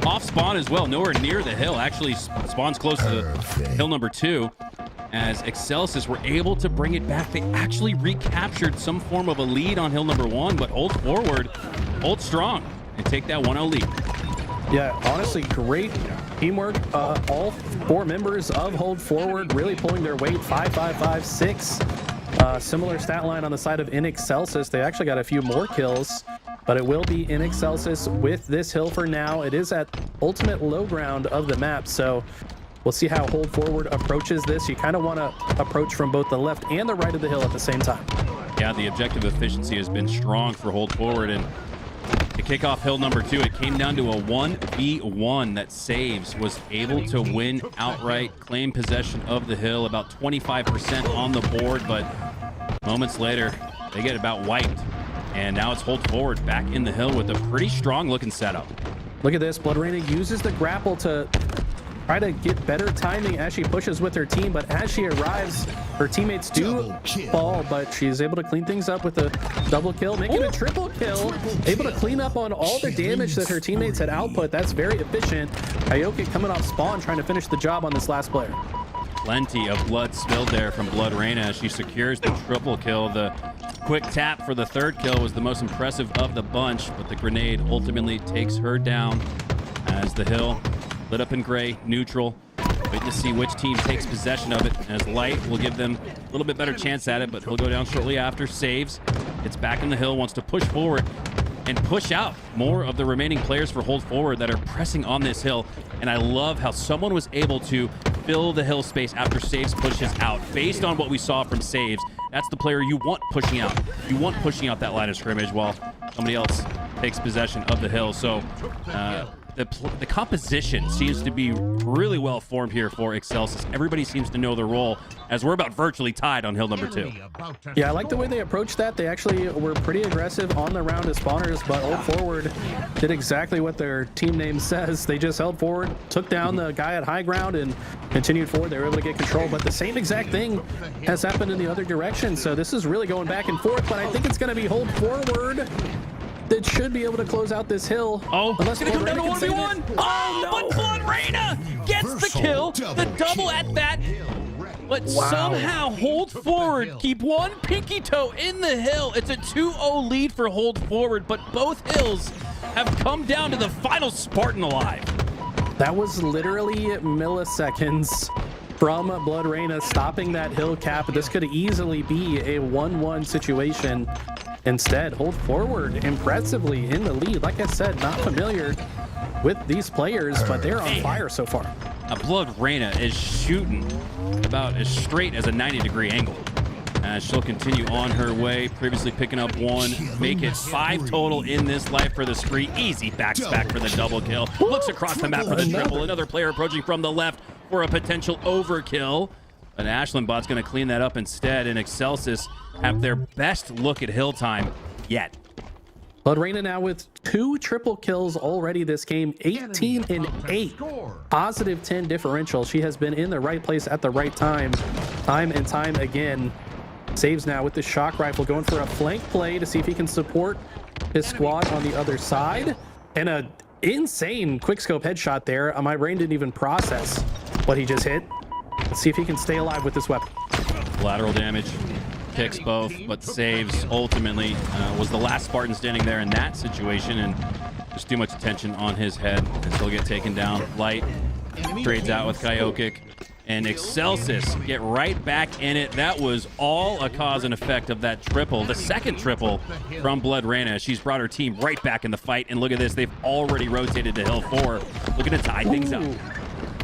Off spawn as well, nowhere near the hill. Actually spawns close to hill number 2. As Excelsis were able to bring it back. They actually recaptured some form of a lead on hill number 1, but Hold Forward, hold strong, and take that 1-0 lead. Yeah, honestly, great teamwork. All 4 members of Hold Forward really pulling their weight. 5-5-5-6. Similar stat line on the side of Excelsis. They actually got a few more kills, but it will be Excelsis with this hill for now. It is at ultimate low ground of the map, so we'll see how Hold Forward approaches this. You kind of want to approach from both the left and the right of the hill at the same time. Yeah, the objective efficiency has been strong for Hold Forward, and to kick off hill number 2, it came down to a 1v1 that Saves was able to win outright, claim possession of the hill, about 25% on the board, but moments later, they get about wiped. And now it's Hold Forward back in the hill with a pretty strong looking setup. Look at this. Blood Raina uses the grapple to try to get better timing as she pushes with her team, but as she arrives, her teammates do fall, but she's able to clean things up with a double kill, making a triple kill, able to clean up on all the damage that her teammates had output. That's very efficient. Kaioke coming off spawn, trying to finish the job on this last player. Plenty of blood spilled there from Blood Reina as she secures the triple kill. The quick tap for the third kill was the most impressive of the bunch, but the grenade ultimately takes her down as the hill lit up in gray, neutral. Wait to see which team takes possession of it, as Light will give them a little bit better chance at it, but he'll go down shortly after. Saves, gets back in the hill, wants to push forward and push out more of the remaining players for Hold Forward that are pressing on this hill. And I love how someone was able to fill the hill space after Saves pushes out. Based on what we saw from Saves, that's the player you want pushing out. You want pushing out that line of scrimmage while somebody else takes possession of the hill. So the composition seems to be really well formed here for Excelsis. Everybody seems to know their role, as we're about virtually tied on hill number 2. Yeah, I like the way they approached that. They actually were pretty aggressive on the round as spawners, but Hold Forward did exactly what their team name says. They just held forward, took down the guy at high ground, and continued forward. They were able to get control, but the same exact thing has happened in the other direction. So this is really going back and forth, but I think it's going to be Hold Forward that should be able to close out this hill. Oh, unless it's going to come down to 1v1. Oh, no. But Blood Reina gets the kill, the double at that. But somehow Hold Forward keep one pinky toe in the hill. It's a 2-0 lead for Hold Forward, but both hills have come down to the final Spartan alive. That was literally milliseconds from Blood Reina stopping that hill cap. This could easily be a 1-1 situation. Instead, Hold Forward impressively in the lead. Like I said, not familiar with these players, but they're on fire so far. Blood Reina is shooting about as straight as a 90-degree angle. She'll continue on her way, previously picking up 1, make it 5 total in this life for the spree. Easy back for the double kill. Looks across the map for the triple. Another player approaching from the left for a potential overkill. But Ashland Bot's going to clean that up instead, and Excelsis have their best look at hill time yet. Blood Reina now with 2 triple kills already this game, 18 and 8, positive 10 differential. She has been in the right place at the right time and time again. Saves now with the shock rifle, going for a flank play to see if he can support his squad on the other side. And a insane quickscope headshot there. My brain didn't even process what he just hit. Let's see if he can stay alive with this weapon. Lateral damage, picks both, but Saves ultimately was the last Spartan standing there in that situation, and just too much attention on his head, and he'll get taken down. Light trades out with Kaioke, and Excelsis get right back in it. That was all a cause and effect of that triple, the second triple from Blood Reina. She's brought her team right back in the fight, and look at this, they've already rotated to hill 4, looking to tie things up.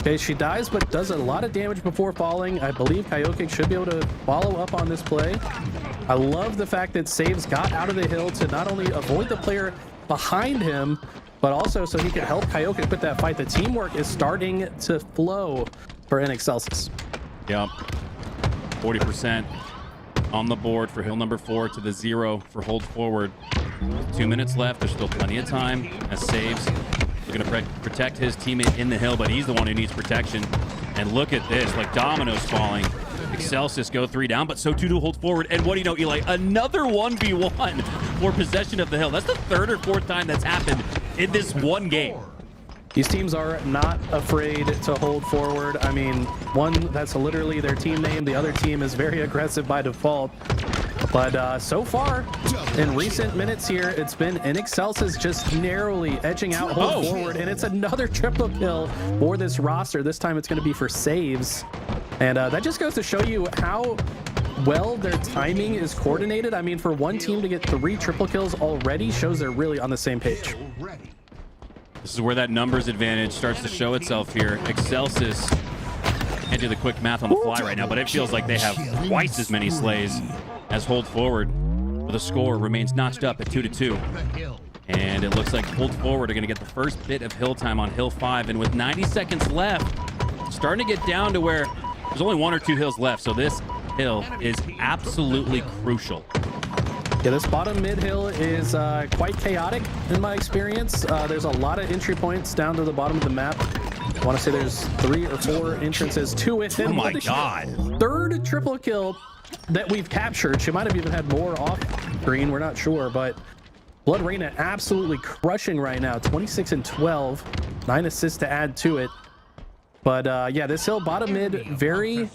Okay, she dies, but does a lot of damage before falling. I believe Kaioke should be able to follow up on this play. I love the fact that Saves got out of the hill to not only avoid the player behind him, but also so he could help Kaioke put that fight. The teamwork is starting to flow for Excelsis. Yep. 40% on the board for hill number 4 to the 0 for Hold Forward. 2 minutes left. There's still plenty of time as Saves looking to protect his teammate in the hill, but he's the one who needs protection. And look at this, like dominoes falling. Excelsis go 3 down, but so too to Hold Forward. And what do you know, Eli? Another 1v1 for possession of the hill. That's the 3rd or 4th time that's happened in this one game. These teams are not afraid to Hold Forward. I mean, one, that's literally their team name. The other team is very aggressive by default. But so far, in recent minutes here, it's been Excelsis just narrowly edging out Hold Forward, and it's another triple kill for this roster. This time it's going to be for Saves. And that just goes to show you how well their timing is coordinated. I mean, for one team to get 3 triple kills already shows they're really on the same page. This is where that numbers advantage starts to show itself here. Excelsis can't do the quick math on the fly right now, but it feels like they have twice as many slays as Hold Forward. The score remains notched up at 2-2. And it looks like Hold Forward are going to get the first bit of hill time on hill 5. And with 90 seconds left, starting to get down to where there's only 1 or 2 hills left. So this hill is absolutely crucial. Yeah, this bottom mid hill is quite chaotic in my experience. There's a lot of entry points down to the bottom of the map. I want to say there's 3 or 4 entrances to it. Oh my God. 3rd triple kill that we've captured. She might have even had more off screen. We're not sure, but Blood Reyna absolutely crushing right now. 26 and 12, 9 assists to add to it. But yeah, this hill bottom mid, very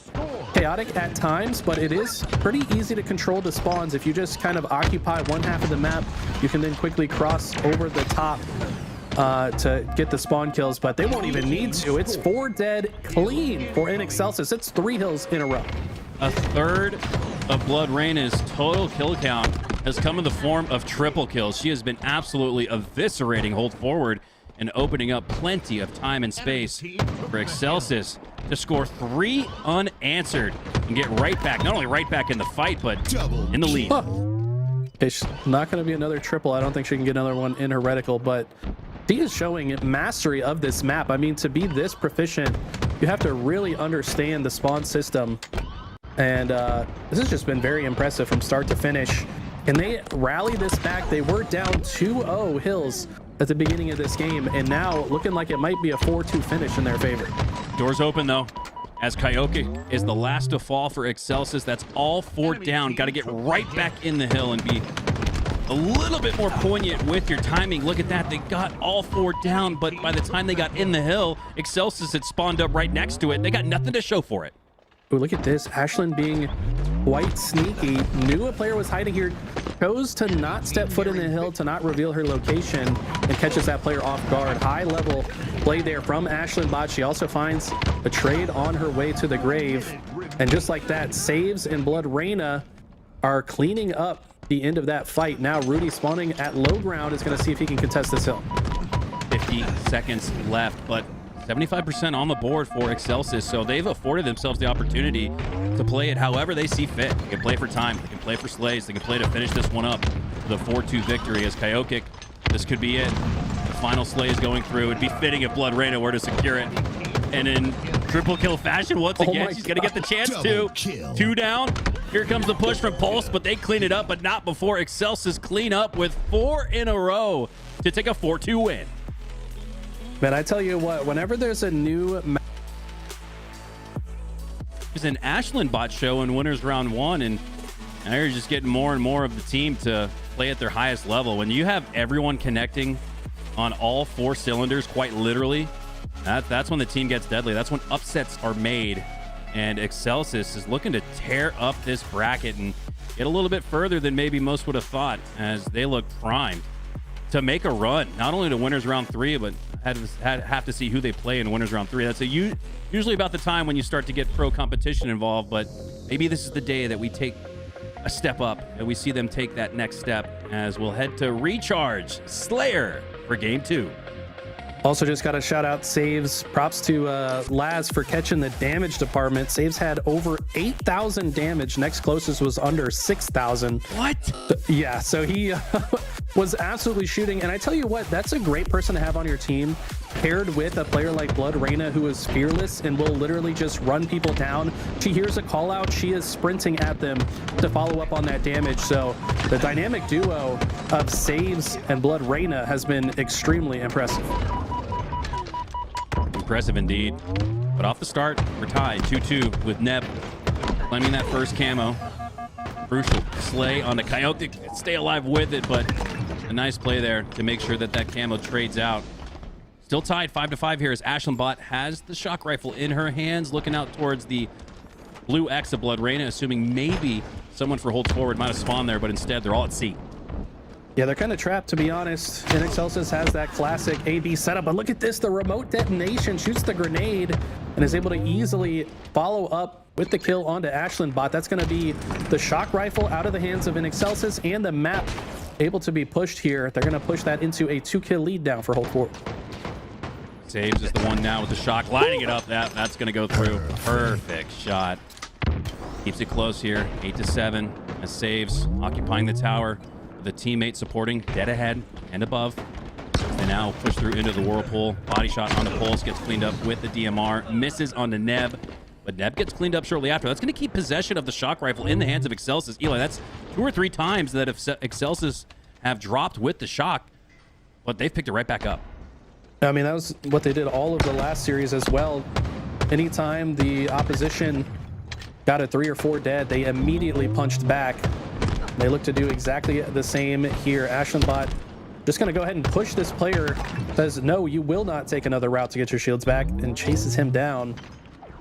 chaotic at times, but it is pretty easy to control the spawns. If you just kind of occupy one half of the map, you can then quickly cross over the top to get the spawn kills, but they won't even need to. It's 4 dead clean for Inexcelsis. It's 3 hills in a row. A third of Blood Reyna's total kill count has come in the form of triple kills. She has been absolutely eviscerating Hold Forward and opening up plenty of time and space for Excelsis to score 3 unanswered and get right back, not only right back in the fight, but in the lead. It's not going to be another triple. I don't think she can get another one in her reticle, but she is showing mastery of this map. I mean, to be this proficient, you have to really understand the spawn system. And this has just been very impressive from start to finish. And they rally this back. They were down 2-0 hills at the beginning of this game, and now looking like it might be a 4-2 finish in their favor. Doors open though, as Coyote is the last to fall for Excelsis. That's all 4 down. Got to get right back in the hill and be a little bit more poignant with your timing. Look at that. They got all 4 down, but by the time they got in the hill, Excelsis had spawned up right next to it. They got nothing to show for it. Ooh, look at this. Ashlyn being quite sneaky. Knew a player was hiding here. Chose to not step foot in the hill, to not reveal her location, and catches that player off guard. High level play there from Ashlyn Bot. She also finds a trade on her way to the grave. And just like that, Saves and Blood Reyna are cleaning up the end of that fight. Now Rudy spawning at low ground is going to see if he can contest this hill. 50 seconds left, but 75% on the board for Excelsis, so they've afforded themselves the opportunity to play it however they see fit. They can play for time, they can play for slays, they can play to finish this one up with a 4-2 victory. As Coyote, this could be it. The final slay is going through. It'd be fitting if Blood Reyna were to secure it. And in triple kill fashion, once again, she's going to get the chance to. 2 down. Here comes the push from Pulse, but they clean it up, but not before Excelsis clean up with 4 in a row to take a 4-2 win. Man, I tell you what, whenever there's a new There's an Ashlyn Bot show in winners round 1, and now you're just getting more and more of the team to play at their highest level. When you have everyone connecting on all 4 cylinders, quite literally, that's when the team gets deadly. That's when upsets are made, and Excelsis is looking to tear up this bracket and get a little bit further than maybe most would have thought, as they look primed to make a run, not only to winners round 3, but have to see who they play in winners round 3. That's usually about the time when you start to get pro competition involved, but maybe this is the day that we take a step up and we see them take that next step, as we'll head to Recharge Slayer for game 2. Also, just got to shout out Saves. Props to Laz for catching the damage department. Saves had over 8,000 damage. Next closest was under 6,000. What? Yeah, so he was absolutely shooting. And I tell you what, that's a great person to have on your team, paired with a player like Blood Reyna, who is fearless and will literally just run people down. She hears a call out, she is sprinting at them to follow up on that damage. So the dynamic duo of Saves and Blood Reyna has been extremely impressive. Impressive indeed. But off the start, we're tied 2-2 with Neb claiming that first camo. Crucial slay on the Coyote. Stay alive with it, but a nice play there to make sure that that camo trades out. Still tied 5-5 here as Ashlyn Bot has the shock rifle in her hands, looking out towards the blue X of Blood Reyna, assuming maybe someone for Hold Forward might have spawned there, but instead they're all at sea. Yeah, they're kind of trapped, to be honest. And Excelsis has that classic AB setup. But look at this, the remote detonation shoots the grenade and is able to easily follow up with the kill onto Ashlyn Bot. That's going to be the shock rifle out of the hands of Excelsis, and the map able to be pushed here. They're going to push that into a 2-kill lead down for Hold Forward. Saves is the one now with the shock, lining it up. That's going to go through. Perfect shot. Keeps it close here, 8-7, as Saves occupying the tower. The teammate supporting dead ahead and above. They now push through into the whirlpool. Body shot on the Pulse, gets cleaned up with the DMR. Misses on the Neb, but Neb gets cleaned up shortly after. That's going to keep possession of the shock rifle in the hands of Excelsis. Eli, that's 2 or 3 times that if Excelsis have dropped with the shock, but they've picked it right back up. I mean, that was what they did all of the last series as well. Anytime the opposition got a 3 or 4 dead, they immediately punched back. They look to do exactly the same here. Ashlandbot just going to go ahead and push this player. Says, no, you will not take another route to get your shields back, and chases him down.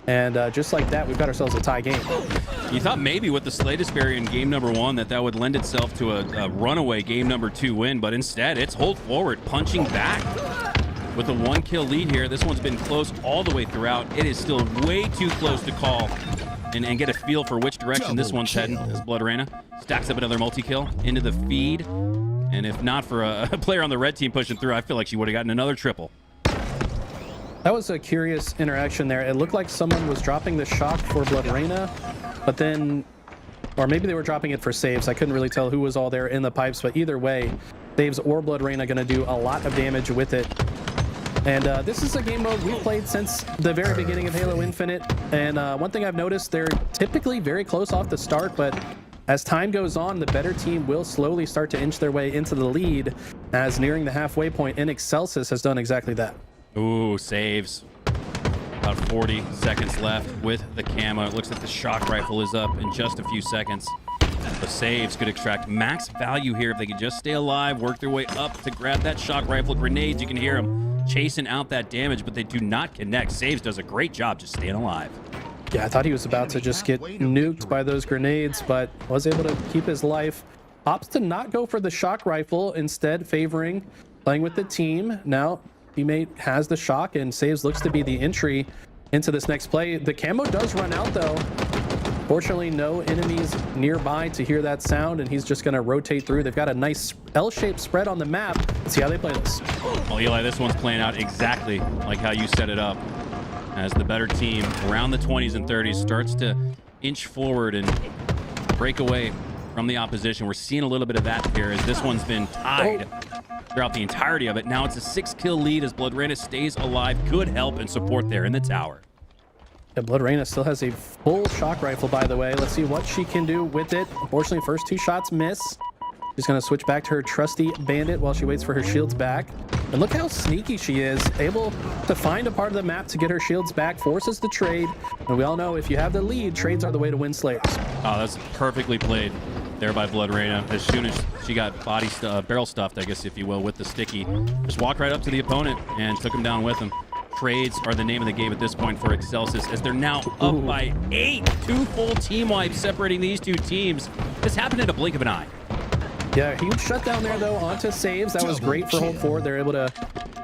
And just like that, we've got ourselves a tie game. You thought maybe with the Lattice barrier in game number 1 that would lend itself to a runaway game number 2 win, but instead it's hold forward, punching back with a 1-kill lead here. This one's been close all the way throughout. It is still way too close to call and get a feel for which direction this one's heading as BloodRayna stacks up another multi-kill into the feed. And if not for a player on the red team pushing through, I feel like she would have gotten another triple. That was a curious interaction there. It looked like someone was dropping the shock for BloodRayna, but then, or maybe they were dropping it for saves. I couldn't really tell who was all there in the pipes, but either way, saves or BloodRayna going to do a lot of damage with it. And this is a game mode we've played since the very beginning of Halo Infinite. And one thing I've noticed, they're typically very close off the start, but as time goes on, the better team will slowly start to inch their way into the lead, as nearing the halfway point, and Excelsis has done exactly that. Ooh, saves. About 40 seconds left with the camo. It looks like the shock rifle is up in just a few seconds. The saves could extract max value here if they could just stay alive, work their way up to grab that shock rifle. Grenades, you can hear them chasing out that damage, but they do not connect. Saves does a great job just staying alive. Yeah, I thought he was about to just get nuked by those grenades, but was able to keep his life. Opts to not go for the shock rifle, instead favoring playing with the team. Now, teammate has the shock, and saves looks to be the entry into this next play. The camo does run out, though. Fortunately, no enemies nearby to hear that sound, and he's just going to rotate through. They've got a nice L-shaped spread on the map. Let's see how they play this. Well, Eli, this one's playing out exactly like how you set it up, as the better team around the 20s and 30s starts to inch forward and break away from the opposition. We're seeing a little bit of that here as this one's been tied throughout the entirety of it. Now it's a 6-kill lead as BloodRayna stays alive. Good help and support there in the tower. Yeah, BloodRayna still has a full shock rifle, by the way. Let's see what she can do with it. Unfortunately, first 2 shots miss. She's going to switch back to her trusty bandit while she waits for her shields back. And look how sneaky she is, able to find a part of the map to get her shields back, forces the trade. And we all know if you have the lead, trades are the way to win Slayers. Oh, that's perfectly played there by BloodRayna. As soon as she got barrel stuffed, I guess, if you will, with the sticky, just walked right up to the opponent and took him down with him. Trades are the name of the game at this point for Excelsis, as they're now up by 8. 2 full team wipes separating these 2 teams. This happened in a blink of an eye. Yeah, huge shutdown there, though, onto saves. That was great for hold forward. They're able to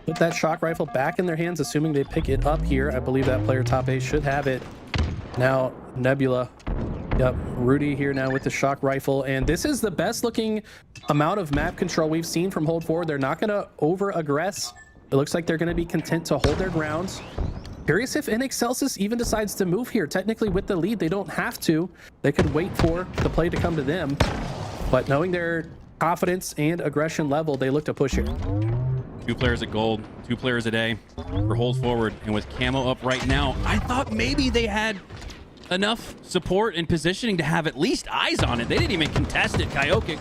put that shock rifle back in their hands, assuming they pick it up here. I believe that player top 8 should have it. Now, Nebula. Yep, Rudy here now with the shock rifle. And this is the best looking amount of map control we've seen from hold forward. They're not going to over-aggress. It looks like they're going to be content to hold their grounds. Curious if Excelsis even decides to move here. Technically, with the lead, they don't have to. They could wait for the play to come to them. But knowing their confidence and aggression level, they look to push here. 2 players at gold, 2 players a day for hold forward. And with camo up right now, I thought maybe they had enough support and positioning to have at least eyes on it. They didn't even contest it. Kyokic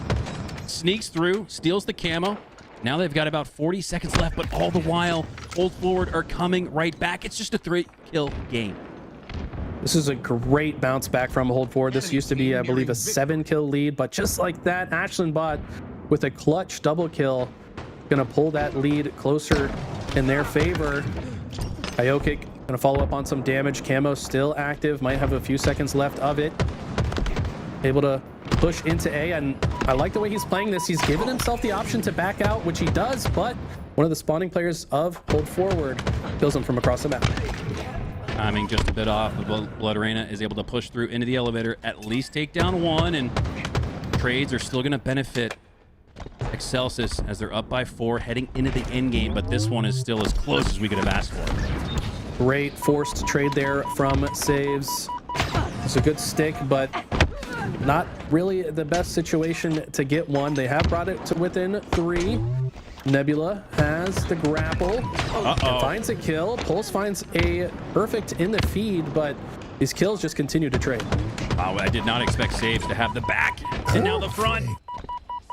sneaks through, steals the camo. Now they've got about 40 seconds left, but all the while, hold forward are coming right back. It's just a 3-kill game. This is a great bounce back from hold forward. This used to be, I believe, a 7-kill lead, but just like that, Ashlandbot with a clutch double kill, gonna pull that lead closer in their favor. Kyokic gonna follow up on some damage. Camo still active, might have a few seconds left of it. Able to push into A, and I like the way he's playing this. He's given himself the option to back out, which he does, but one of the spawning players of hold forward kills him from across the map. Timing just a bit off. BloodRayna is able to push through into the elevator, at least take down 1, and trades are still going to benefit Excelsis as they're up by 4 heading into the end game, but this one is still as close as we could have asked for. Great forced trade there from saves. It's a good stick, but not really the best situation to get one. They have brought it to within 3. Nebula has the grapple and finds a kill. Pulse finds a perfect in the feed, but these kills just continue to trade. Wow, I did not expect saves to have the back and now the front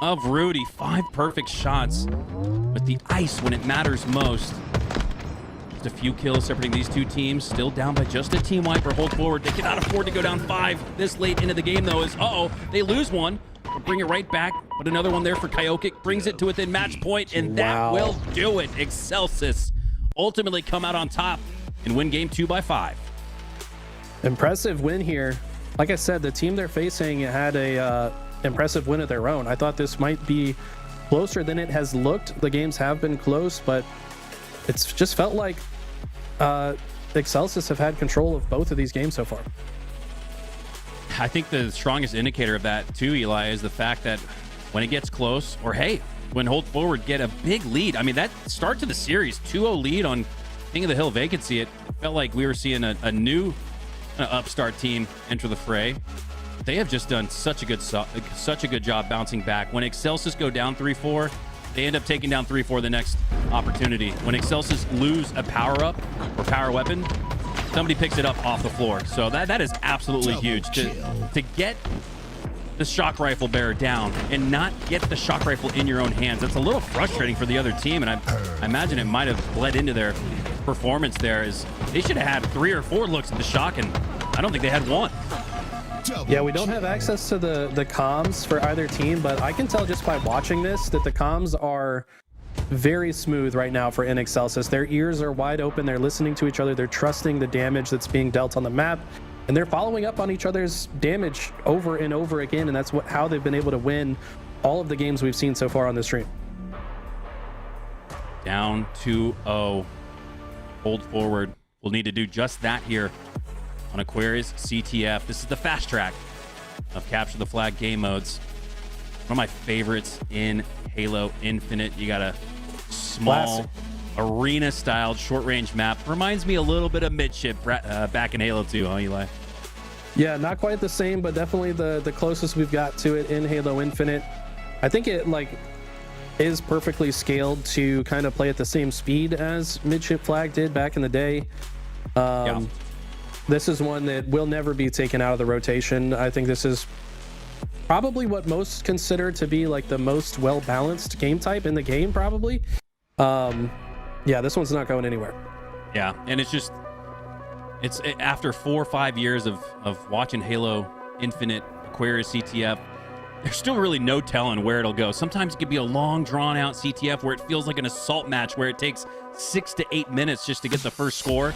of Rudy. 5 perfect shots with the ice when it matters most. Just a few kills separating these two teams. Still down by just a team wipe or hold forward. They cannot afford to go down 5 this late into the game, though, as, they lose one. We'll bring it right back, but another one there for Kyokic. Brings it to within match point, and that will do it. Excelsis ultimately come out on top and win game 2 by 5. Impressive win here. Like I said, the team they're facing had a impressive win of their own. I thought this might be closer than it has looked. The games have been close, but it's just felt like Excelsis have had control of both of these games so far. I think the strongest indicator of that too, Eli, is the fact that when it gets close, or hey, when Hold Forward get a big lead. I mean, that start to the series, 2-0 lead on King of the Hill Vacancy. It felt like we were seeing a new upstart team enter the fray. They have just done such a good job bouncing back. When Excelsis go down 3-4, they end up taking down 3-4 the next opportunity. When Excelsis lose a power-up or power weapon, somebody picks it up off the floor. So that is absolutely huge. To get the shock rifle bearer down and not get the shock rifle in your own hands, that's a little frustrating for the other team, and I imagine it might have bled into their performance there. As they should have had 3 or 4 looks at the shock, and I don't think they had one. Yeah, we don't have access to the comms for either team, but I can tell just by watching this that the comms are very smooth right now for Excelsis. Their ears are wide open. They're listening to each other. They're trusting the damage that's being dealt on the map, and they're following up on each other's damage over and over again, and that's how they've been able to win all of the games we've seen so far on this stream. Down 2-0. Hold Forward will need to do just that here on Aquarius CTF. This is the fast track of Capture the Flag game modes. One of my favorites in Halo Infinite. You got a small arena-styled short-range map. Reminds me a little bit of Midship back in Halo 2, huh, Eli? Yeah, not quite the same, but definitely the closest we've got to it in Halo Infinite. I think it is perfectly scaled to kind of play at the same speed as Midship Flag did back in the day. This is one that will never be taken out of the rotation. I think this is probably what most consider to be like the most well-balanced game type in the game, probably. Yeah, this one's not going anywhere. Yeah, and it's after 4 or 5 years of watching Halo Infinite, Aquarius CTF, there's still really no telling where it'll go. Sometimes it could be a long, drawn-out CTF where it feels like an assault match where it takes 6 to 8 minutes just to get the first score.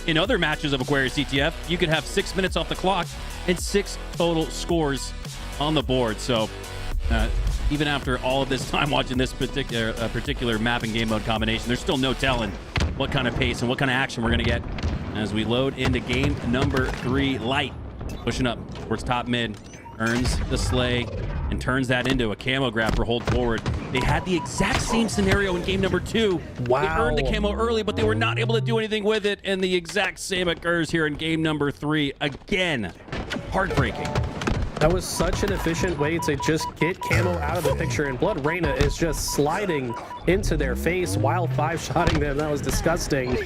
In other matches of Aquarius CTF, you could have 6 minutes off the clock and 6 total scores on the board. So even after all of this time watching this particular map and game mode combination, there's still no telling what kind of pace and what kind of action we're going to get as we load into game number 3. Light pushing up towards top mid, earns the slay and turns that into a camo grab for Hold Forward. They had the exact same scenario in game number 2. Wow. They earned the camo early, but they were not able to do anything with it, and the exact same occurs here in game number 3. Again, heartbreaking. That was such an efficient way to just get camo out of the picture, and Blood Reyna is just sliding into their face while 5-shotting them. That was disgusting.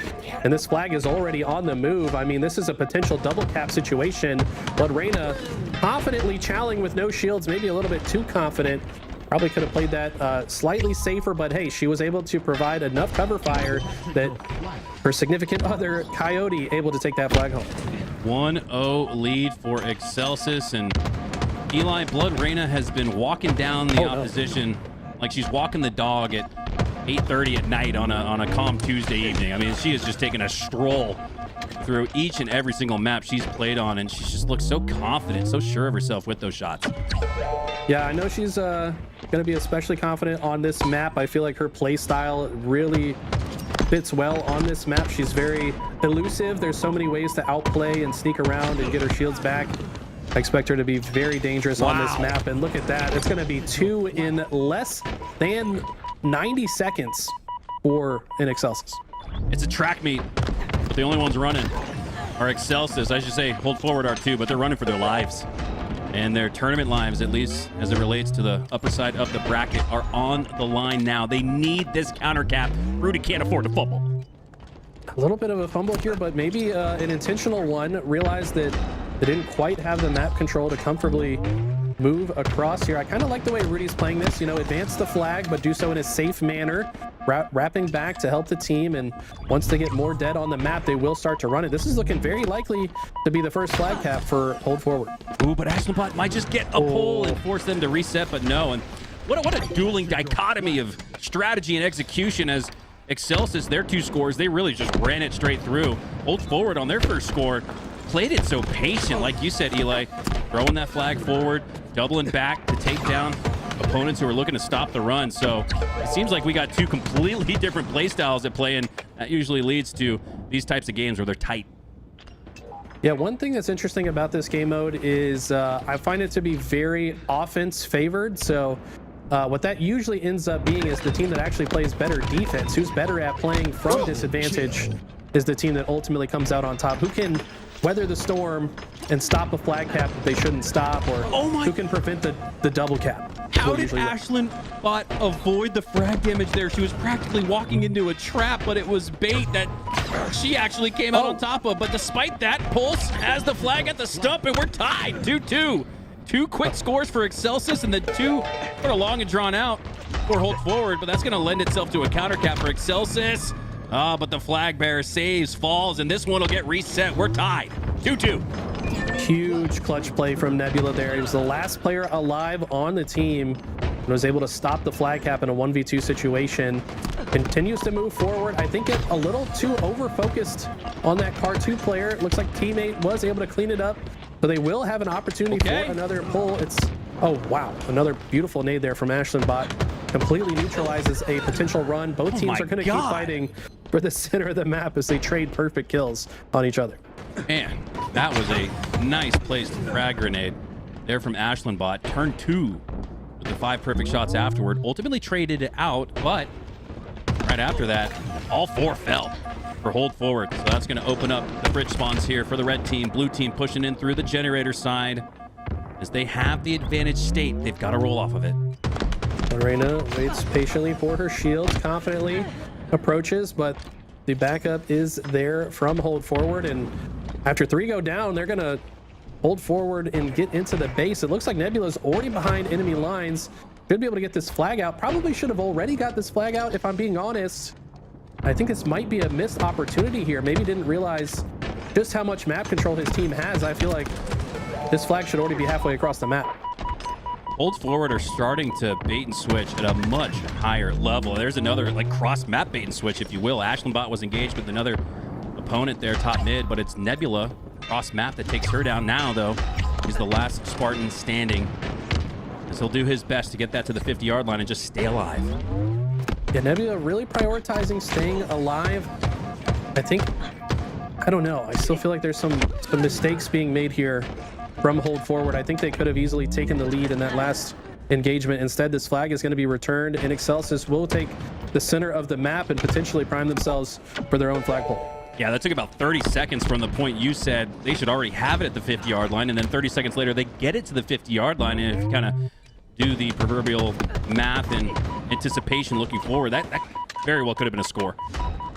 And this flag is already on the move. I mean, this is a potential double cap situation. Blood Reyna confidently chowing with no shields, maybe a little bit too confident. Probably could have played that slightly safer, but hey, she was able to provide enough cover fire that her significant other, Coyote, able to take that flag home. 1-0 lead for Excelsis, and Eli, Blood Reyna has been walking down the opposition like she's walking the dog at 8:30 at night on a calm Tuesday evening. I mean, she is just taking a stroll through each and every single map she's played on, and she just looks so confident, so sure of herself with those shots. Yeah, I know she's going to be especially confident on this map. I feel like her play style really fits well on this map. She's very elusive. There's so many ways to outplay and sneak around and get her shields back. I expect her to be very dangerous on this map, and look at that. It's going to be 2 in less than 90 seconds for Excelsis. It's a track meet, but the only ones running are Excelsis. I should say Hold Forward are too, but they're running for their lives. And their tournament lives, at least as it relates to the upper side of the bracket, are on the line now. They need this counter cap. Rudy can't afford to fumble. A little bit of a fumble here, but maybe an intentional one. Realized that they didn't quite have the map control to comfortably move across here. I kind of like the way Rudy's playing this, you know, advance the flag, but do so in a safe manner, wrapping back to help the team. And once they get more dead on the map, they will start to run it. This is looking very likely to be the first flag cap for Hold Forward. Ooh, but Ashlandbot might just get a pull and force them to reset, but no. And what a dueling dichotomy of strategy and execution as Excelsis, their 2 scores, they really just ran it straight through. Hold Forward on their first score played it so patient, like you said, Eli, throwing that flag forward, doubling back to take down opponents who are looking to stop the run. So it seems like we got 2 completely different play styles at play, and that usually leads to these types of games where they're tight. Yeah, one thing that's interesting about this game mode is I find it to be very offense favored. So what that usually ends up being is the team that actually plays better defense, who's better at playing from disadvantage, is the team that ultimately comes out on top, who can weather the storm and stop a flag cap that they shouldn't stop, or who can prevent the double cap. How did Ashlandbot avoid the frag damage there? She was practically walking into a trap, but it was bait that she actually came out on top of. But despite that, Pulse has the flag at the stump, and we're tied 2-2. 2 quick scores for Excelsis, and the 2 sort of long and drawn out for Hold Forward, but that's going to lend itself to a counter cap for Excelsis. But the flag bearer saves, falls, and this one will get reset. We're tied 2-2. Huge clutch play from Nebula there. He was the last player alive on the team and was able to stop the flag cap in a 1v2 situation. Continues to move forward. I think a little too over-focused on that Car 2 player. It looks like teammate was able to clean it up, so they will have an opportunity for another pull. Oh, wow. Another beautiful nade there from Ashlandbot. Completely neutralizes a potential run. Both teams are going to keep fighting for the center of the map as they trade perfect kills on each other. Man, that was a nice placed frag grenade there from Ashlandbot. Turn 2 with the 5 perfect shots afterward. Ultimately traded it out, but right after that, all 4 fell for Hold Forward. So that's going to open up the bridge spawns here for the red team. Blue team pushing in through the generator side. As they have the advantage state, they've got to roll off of it. Lorena waits patiently for her shields, confidently approaches, but the backup is there from Hold Forward. And after 3 go down, they're going to hold forward and get into the base. It looks like Nebula's already behind enemy lines. Should be able to get this flag out. Probably should have already got this flag out, if I'm being honest. I think this might be a missed opportunity here. Maybe didn't realize just how much map control his team has. I feel like this flag should already be halfway across the map. Hold Forward are starting to bait and switch at a much higher level. There's another like cross map bait and switch, if you will. Ashlandbot was engaged with another opponent there top mid, but it's Nebula cross map that takes her down. Now though, he's the last Spartan standing, as he'll do his best to get that to the 50-yard line and just stay alive. Yeah, Nebula really prioritizing staying alive. I don't know. I still feel like there's some mistakes being made here from Hold Forward. I think they could have easily taken the lead in that last engagement. Instead, this flag is going to be returned, and Excelsis will take the center of the map and potentially prime themselves for their own flagpole. Yeah, that took about 30 seconds from the point you said they should already have it at the 50-yard line, and then 30 seconds later, they get it to the 50-yard line. And if you kind of do the proverbial math and anticipation looking forward, that very well could have been a score.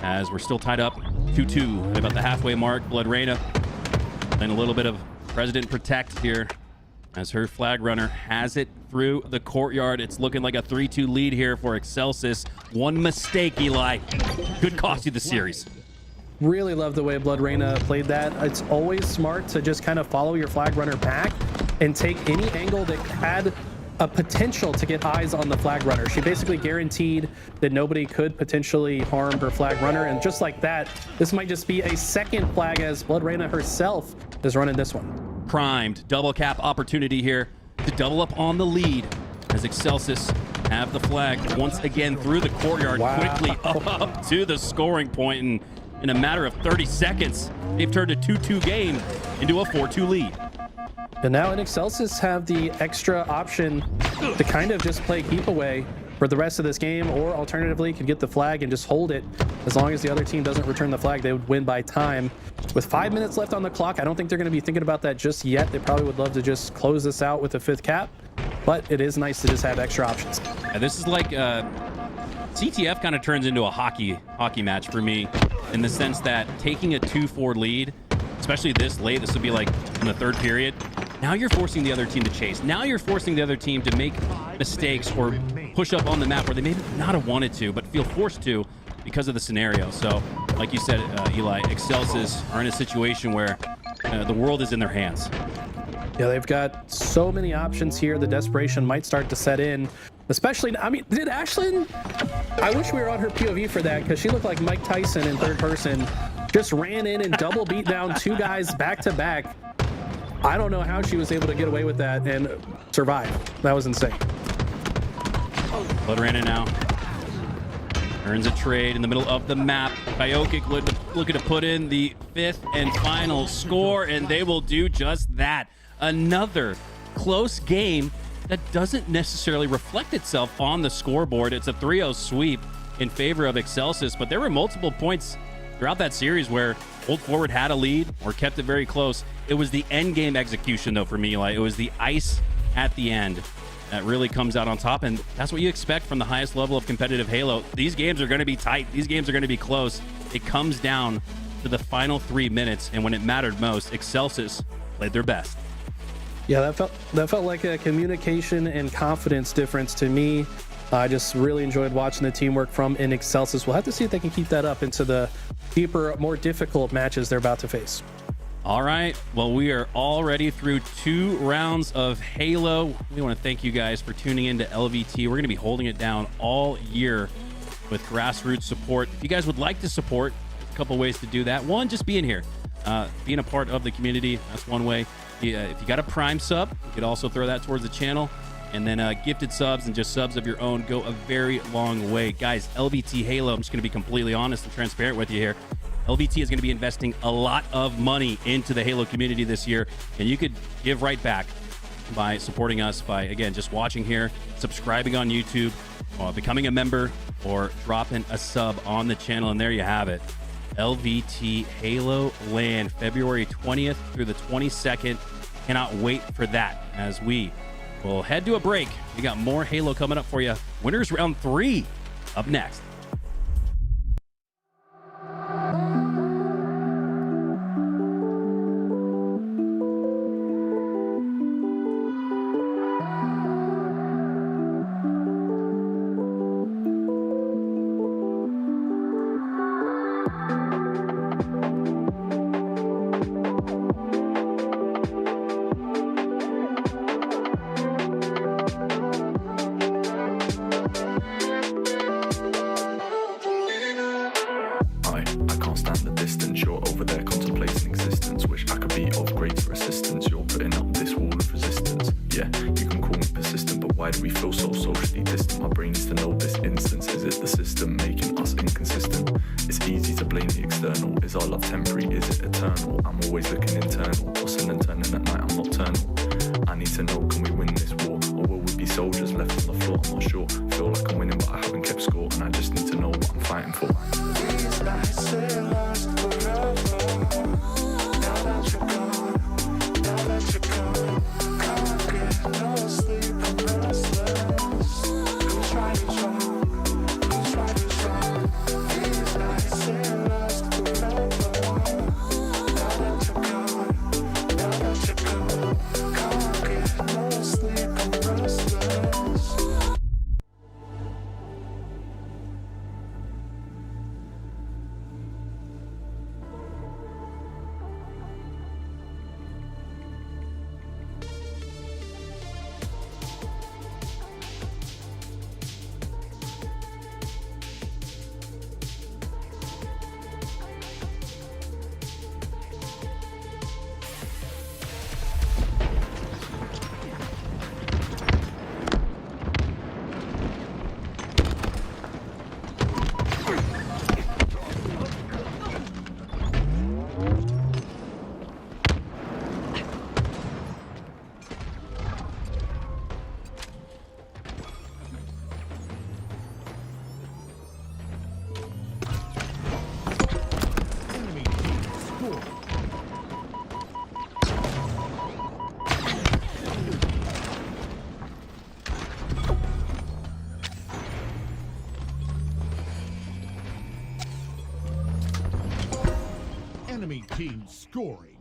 As we're still tied up 2-2 at about the halfway mark. Blood Reyna and a little bit of President Protect here as her flag runner has it through the courtyard. It's looking like a 3-2 lead here for Excelsis. One mistake, Eli, could cost you the series. Really love the way Blood Reyna played that. It's always smart to just kind of follow your flag runner back and take any angle that had a potential to get eyes on the flag runner. She basically guaranteed that nobody could potentially harm her flag runner, and just like that, this might just be a second flag as Blood Reyna herself is running this one. Primed double cap opportunity here to double up on the lead as Excelsis have the flag once again through the courtyard. Quickly up to the scoring point, and in a matter of 30 seconds, they've turned a 2-2 game into a 4-2 lead. And now Excelsis have the extra option to kind of just play keep away for the rest of this game, or alternatively could get the flag and just hold it. As long as the other team doesn't return the flag, they would win by time. With 5 minutes left on the clock, I don't think they're going to be thinking about that just yet. They probably would love to just close this out with a 5th cap, but it is nice to just have extra options. Yeah, this is like CTF kind of turns into a hockey match for me, in the sense that taking a 2-4 lead, especially this late, this would be like in the 3rd period, Now you're forcing the other team to chase. Now you're forcing the other team to make mistakes or push up on the map where they may not have wanted to, but feel forced to because of the scenario. So, like you said, Eli, Excelsis are in a situation where the world is in their hands. Yeah, they've got so many options here. The desperation might start to set in. Especially, I mean, did Ashlyn... I wish we were on her POV for that, because she looked like Mike Tyson in third person. Just ran in and double beat down 2 guys back to back. I don't know how she was able to get away with that and survive. That was insane. Blood ran in now. Earns a trade in the middle of the map. Biokic looking to put in the 5th and final score, and they will do just that. Another close game that doesn't necessarily reflect itself on the scoreboard. It's a 3-0 sweep in favor of Excelsis, but there were multiple points throughout that series where Old Forward had a lead or kept it very close. It was the end game execution, though, for me. It was the ice at the end that really comes out on top, and that's what you expect from the highest level of competitive Halo. These games are going to be tight. These games are going to be close. It comes down to the final 3 minutes, and when it mattered most, Excelsis played their best. Yeah, that felt like a communication and confidence difference to me. I just really enjoyed watching the teamwork from in Excelsis. We'll have to see if they can keep that up into the deeper, more difficult matches they're about to face. All right. Well, we are already through 2 rounds of Halo. We want to thank you guys for tuning in to LVT. We're going to be holding it down all year with grassroots support. If you guys would like to support, a couple ways to do that. One, just being here, being a part of the community. That's one way. If you got a Prime sub, you could also throw that towards the channel. And then gifted subs and just subs of your own go a very long way. Guys, LVT Halo, I'm just going to be completely honest and transparent with you here. LVT is going to be investing a lot of money into the Halo community this year, and you could give right back by supporting us by, again, just watching here, subscribing on YouTube, becoming a member, or dropping a sub on the channel, and there you have it. LVT Halo Land, February 20th through the 22nd. Cannot wait for that as we will head to a break. We got more Halo coming up for you. Winners round 3 up next. Enemy team scoring.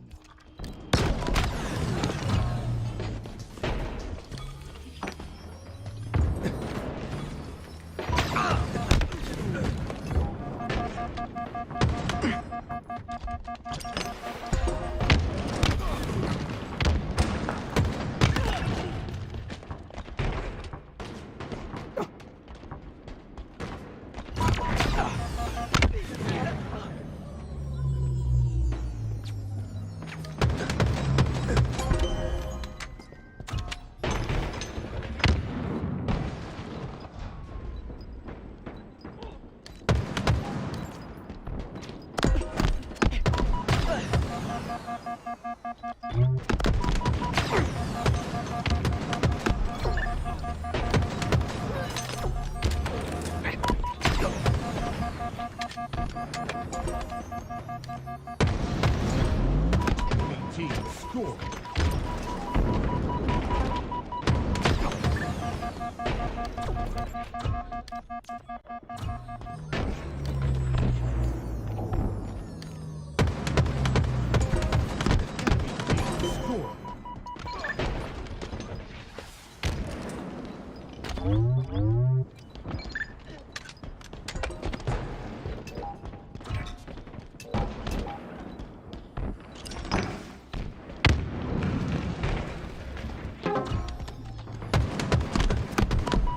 Score.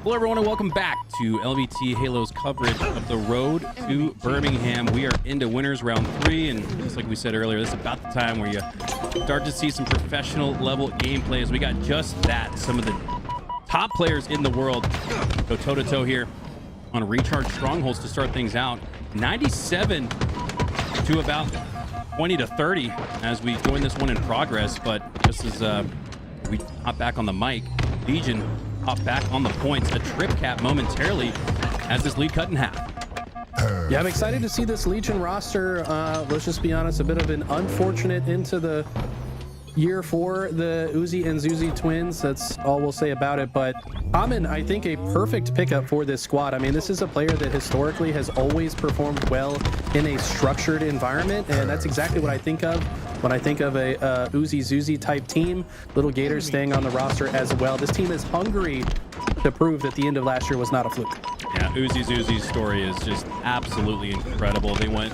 Hello, everyone, and welcome back to LVT Halo's coverage of the road to Birmingham. We are into winners round 3, and just like we said earlier, this is about the time where you start to see some professional level gameplay. As we got just that, some of the top players in the world go toe-to-toe here on Recharge Strongholds to start things out. 97 to about 20 to 30 as we join this one in progress. But just as we hop back on the mic, Legion hop back on the points. A trip cap momentarily as this lead cut in half. Yeah, I'm excited to see this Legion roster. Let's just be honest, a bit of an unfortunate into the year for the Uzi and Zuzi twins. That's all we'll say about it. But Amin, I think a perfect pickup for this squad. I mean, this is a player that historically has always performed well in a structured environment, and that's exactly what I think of when I think of a Uzi Zuzi type team. Little Gators staying on the roster as well. This team is hungry to prove that the end of last year was not a fluke. Yeah, Uzi Zuzi's story is just absolutely incredible. They went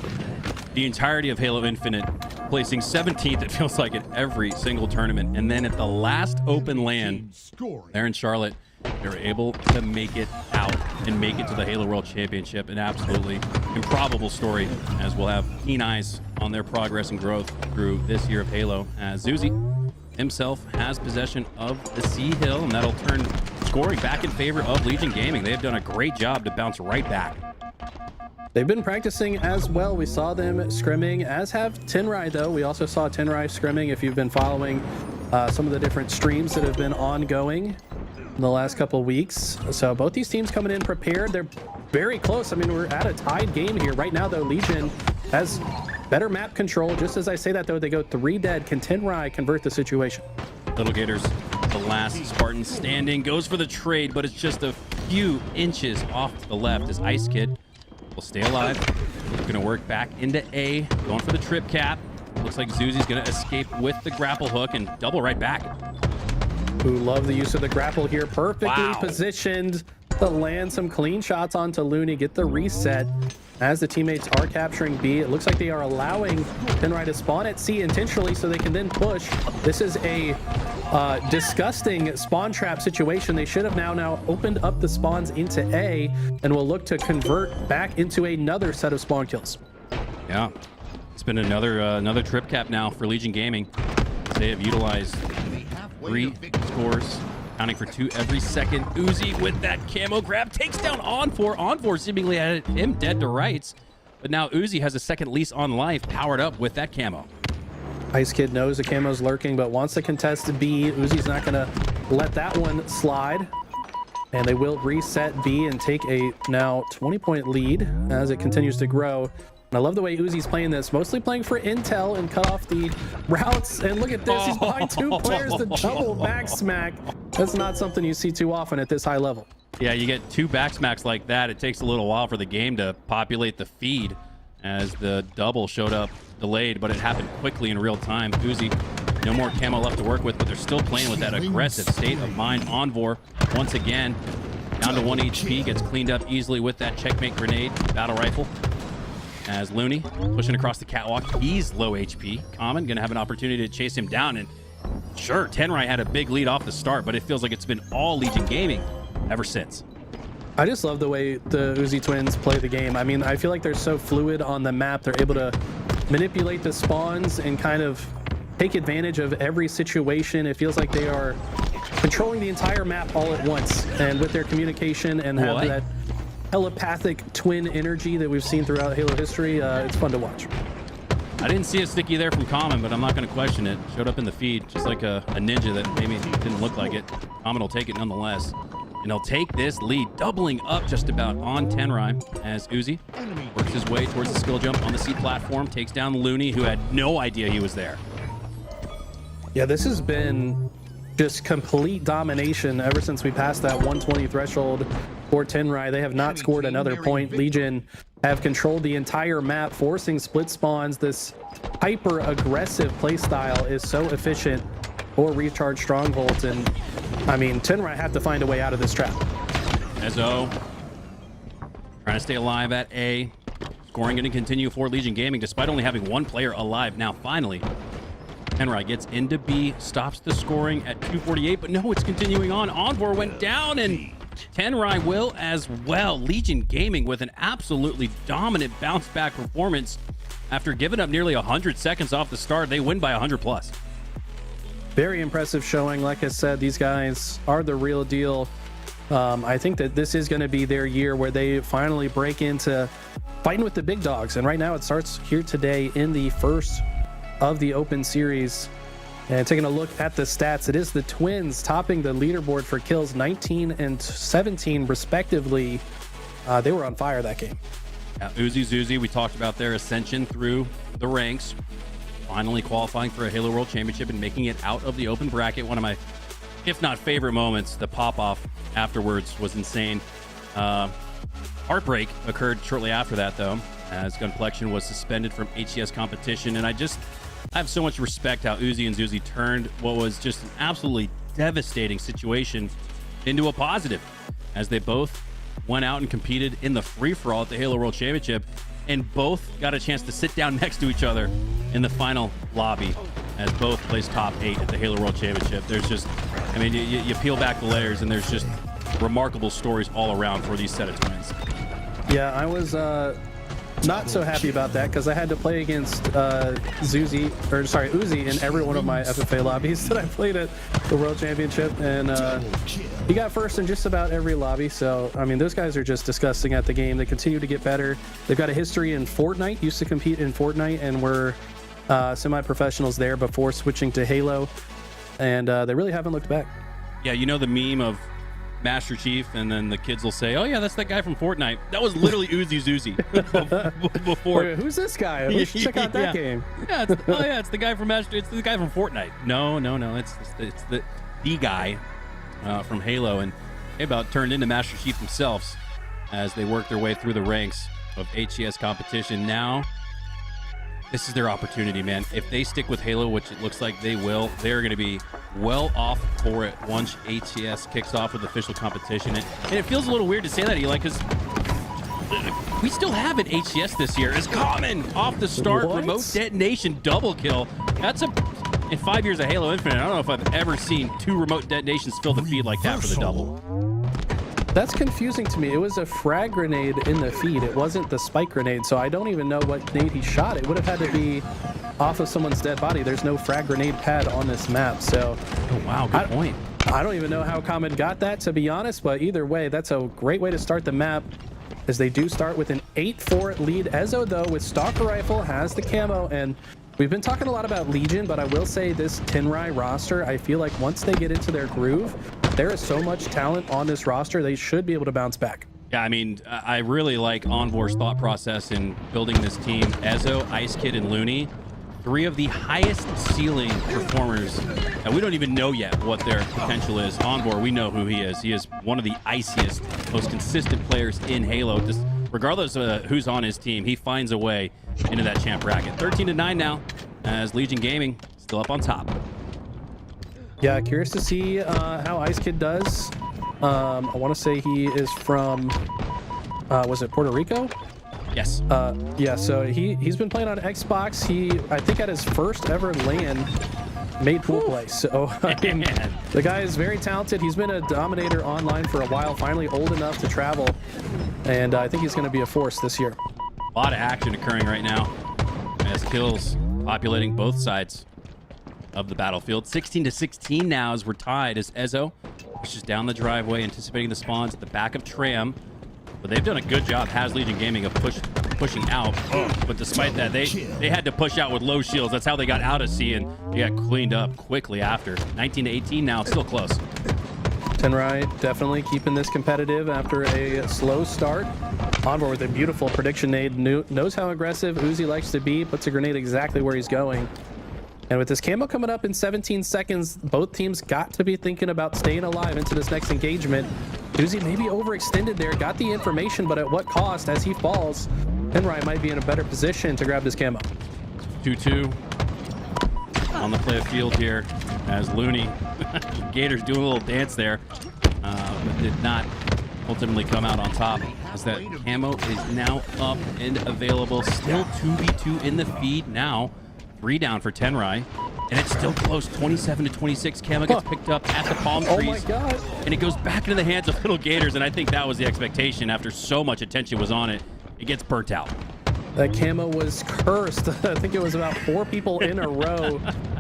the entirety of Halo Infinite, placing 17th, it feels like, in every single tournament. And then at the last open LAN there in Charlotte, they were able to make it out and make it to the Halo World Championship. An absolutely improbable story, as we'll have keen eyes on their progress and growth through this year of Halo, as Zuzi himself has possession of the C Hill, and that'll turn scoring back in favor of Legion Gaming. They have done a great job to bounce right back. They've been practicing as well. We saw them scrimming, as have Tenrai, though. We also saw Tenrai scrimming if you've been following some of the different streams that have been ongoing in the last couple of weeks. So both these teams coming in prepared. They're very close. I mean, we're at a tied game here. Right now, though, Legion has better map control. Just as I say that, though, they go 3 dead. Can Tenrai convert the situation? Little Gators, the last Spartan standing, goes for the trade, but it's just a few inches off to the left as Ice Kid will stay alive. Gonna work back into A, going for the trip cap. Looks like Zuzi's gonna escape with the grapple hook and double right back. Who love the use of the grapple here. Perfectly positioned to land some clean shots onto Looney, get the reset as the teammates are capturing B. It looks like they are allowing Tenrai to spawn at C intentionally so they can then push. This is a disgusting spawn trap situation. They should have now opened up the spawns into A and will look to convert back into another set of spawn kills. Yeah, it's been another trip cap now for Legion Gaming. They have utilized 3 scores, counting for 2 every second. Uzi with that camo grab takes down On4. On4 seemingly had him dead to rights, but now Uzi has a second lease on life, powered up with that camo. Ice Kid knows the camo's lurking, but wants to contest B. Uzi's not going to let that one slide. And they will reset B and take a now 20-point lead as it continues to grow. And I love the way Uzi's playing this, mostly playing for intel and cut off the routes. And look at this, he's behind 2 players to double back smack. That's not something you see too often at this high level. Yeah, you get 2 back smacks like that. It takes a little while for the game to populate the feed, as the double showed up delayed, but it happened quickly in real time. Uzi, no more camo left to work with, but they're still playing with that aggressive state of mind. Onvor, once again, down to 1 HP, gets cleaned up easily with that checkmate grenade battle rifle. As Looney pushing across the catwalk, he's low HP. Common gonna have an opportunity to chase him down, and sure, Tenrai had a big lead off the start, but it feels like it's been all Legion Gaming ever since. I just love the way the Uzi twins play the game. I mean, I feel like they're so fluid on the map. They're able to manipulate the spawns and kind of take advantage of every situation. It feels like they are controlling the entire map all at once, and with their communication and have that telepathic twin energy that we've seen throughout Halo history, it's fun to watch. I didn't see a sticky there from Common, but I'm not going to question it. Showed up in the feed just like a ninja that maybe didn't look like it. Common will take it nonetheless. And he'll take this lead, doubling up just about on Tenrai, as Uzi works his way towards the skill jump on the C platform, takes down Looney, who had no idea he was there. Yeah, this has been just complete domination ever since we passed that 120 threshold for Tenrai. They have not scored another point. Legion have controlled the entire map, forcing split spawns. This hyper aggressive playstyle is so efficient for recharge strongholds, and I mean, Tenrai have to find a way out of this trap. Ezo trying to stay alive at A. Scoring going to continue for Legion Gaming despite only having one player alive now. Finally, Tenrai gets into B, stops the scoring at 248, but no, it's continuing on. Envor went down, and Tenrai will as well. Legion Gaming with an absolutely dominant bounce back performance after giving up nearly 100 seconds off the start. They win by 100 plus. Very impressive showing. Like I said, these guys are the real deal. I think that this is going to be their year where they finally break into fighting with the big dogs. And right now it starts here today in the first of the Open Series. And taking a look at the stats, it is the Twins topping the leaderboard for kills, 19 and 17 respectively. They were on fire that game. Yeah, Uzi Zuzi, we talked about their ascension through the ranks, finally qualifying for a Halo World Championship and making it out of the open bracket. One of my, if not favorite moments, the pop-off afterwards was insane. Heartbreak occurred shortly after that, though, as Gunplexion was suspended from HCS competition. And I have so much respect how Uzi and Zuzi turned what was just an absolutely devastating situation into a positive, as they both went out and competed in the free-for-all at the Halo World Championship, and both got a chance to sit down next to each other in the final lobby as both placed top 8 at the Halo World Championship. There's just, I mean, you peel back the layers and there's just remarkable stories all around for these set of twins. Yeah, I was not so happy about that because I had to play against Uzi in every one of my FFA lobbies that I played at the World Championship, and he got first in just about every lobby. So I mean, those guys are just disgusting at the game. They continue to get better. They've got a history in Fortnite, used to compete in Fortnite, and were semi-professionals there before switching to Halo, and they really haven't looked back. Yeah, you know the meme of Master Chief, and then the kids will say, "Oh yeah, that's that guy from Fortnite." That was literally Uzi Zuzi before. Wait, who's this guy? We should check out that game. Yeah, it's the guy from It's the guy from Fortnite. No, it's the guy from Halo, and they about turned into Master Chief themselves as they work their way through the ranks of HCS competition. Now, this is their opportunity, man. If they stick with Halo, which it looks like they will, they're going to be well off for it once HCS kicks off with official competition. And it feels a little weird to say that, Eli, because we still have an HCS this year. It's common off the start. What? Remote detonation double kill. In 5 years of Halo Infinite, I don't know if I've ever seen 2 remote detonations fill the feed like that for the double. That's confusing to me. It was a frag grenade in the feed. It wasn't the spike grenade, so I don't even know what grenade he shot. It would have had to be off of someone's dead body. There's no frag grenade pad on this map, so... Oh, wow, good point. I don't even know how Common got that, to be honest, but either way, that's a great way to start the map, as they do start with an 8-4 lead. Ezo, though, with Stalker Rifle, has the camo, and we've been talking a lot about Legion, but I will say this Tenrai roster, I feel like once they get into their groove, there is so much talent on this roster, they should be able to bounce back. Yeah, I mean, I really like Envor's thought process in building this team. Ezo, Ice Kid, and Looney, 3 of the highest ceiling performers. And we don't even know yet what their potential is. Envor, we know who he is. He is one of the iciest, most consistent players in Halo. Just regardless of who's on his team, he finds a way into that champ bracket. 13-9 now, as Legion Gaming still up on top. Yeah, curious to see how Ice Kid does. I want to say he is from, was it Puerto Rico? Yes. Yeah, so he's been playing on Xbox. He, I think, at his first ever LAN made pool play. So I mean, the guy is very talented. He's been a dominator online for a while, finally old enough to travel. And I think he's going to be a force this year. A lot of action occurring right now as kills populating both sides of the battlefield. 16-16 now as we're tied, as Ezo pushes down the driveway, anticipating the spawns at the back of Tram. But they've done a good job, has Legion Gaming, of pushing out. But despite that, they had to push out with low shields. That's how they got out of C, and they got cleaned up quickly after. 19-18 now, still close. Tenrai definitely keeping this competitive after a slow start. Envor with a beautiful prediction nade, knows how aggressive Uzi likes to be, puts a grenade exactly where he's going. And with this camo coming up in 17 seconds, both teams got to be thinking about staying alive into this next engagement. Uzi maybe overextended there, got the information, but at what cost? As he falls, Henry might be in a better position to grab this camo. 2-2 on the play of field here as Looney. Gators doing a little dance there, but did not ultimately come out on top, as that camo is now up and available. Still 2v2 in the feed now. 3 down for Tenrai, and it's still close. 27-26. Camo gets picked up at the palm trees. Oh my god. And it goes back into the hands of Little Gators, and I think that was the expectation after so much attention was on it. It gets burnt out. That camo was cursed. I think it was about 4 people in a row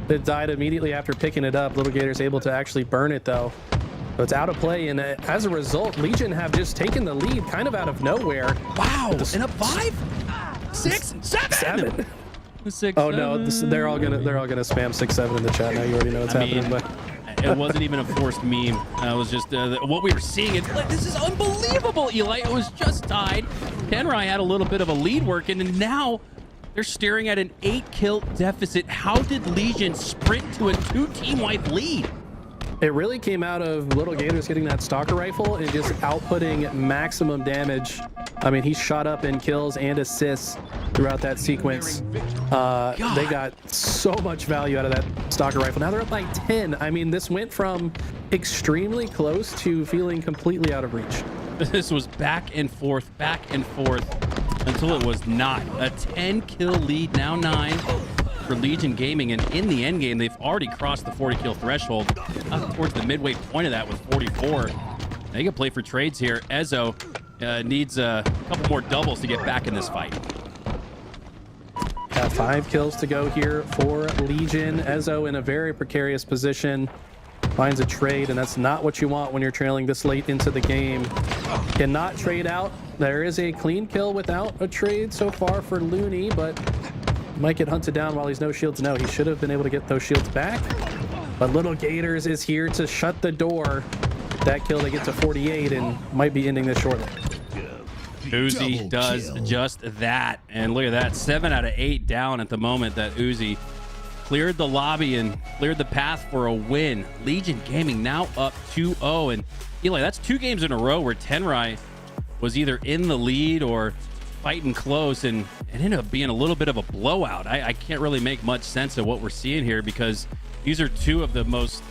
that died immediately after picking it up. Little Gators able to actually burn it though. So it's out of play, and as a result, Legion have just taken the lead kind of out of nowhere. Wow, and up 5, 6, 7. 6, oh no, they're all gonna spam 6-7 in the chat now. You already know what's happening. But it wasn't even a forced meme. It was just what we were seeing. It's like, this is unbelievable, Eli. It was just tied. Tenrai had a little bit of a lead working, and now they're staring at an 8-kill deficit. How did Legion sprint to a 2-team-wide lead? It really came out of Little Gators getting that stalker rifle and just outputting maximum damage. I mean, he shot up in kills and assists throughout that sequence. They got so much value out of that stalker rifle. Now they're up by 10. I mean, this went from extremely close to feeling completely out of reach. This was back and forth until it was not. A 10-kill lead, now 9 for Legion Gaming, and in the end game, they've already crossed the 40-kill threshold, up towards the midway point of that with 44. They can play for trades here. Ezzo needs a couple more doubles to get back in this fight. Got 5 kills to go here for Legion. Ezzo in a very precarious position. Finds a trade, and that's not what you want when you're trailing this late into the game. Cannot trade out. There is a clean kill without a trade so far for Looney, but might get hunted down while he's no shields. No, he should have been able to get those shields back. But Little Gators is here to shut the door. That kill, they get to 48 and might be ending this shortly. Uzi does just that. And look at that, 7 out of 8 down at the moment that Uzi cleared the lobby and cleared the path for a win. Legion Gaming now up 2-0. And Eli, that's 2 games in a row where Tenrai was either in the lead or fighting close, and it ended up being a little bit of a blowout. I can't really make much sense of what we're seeing here, because these are 2 of the most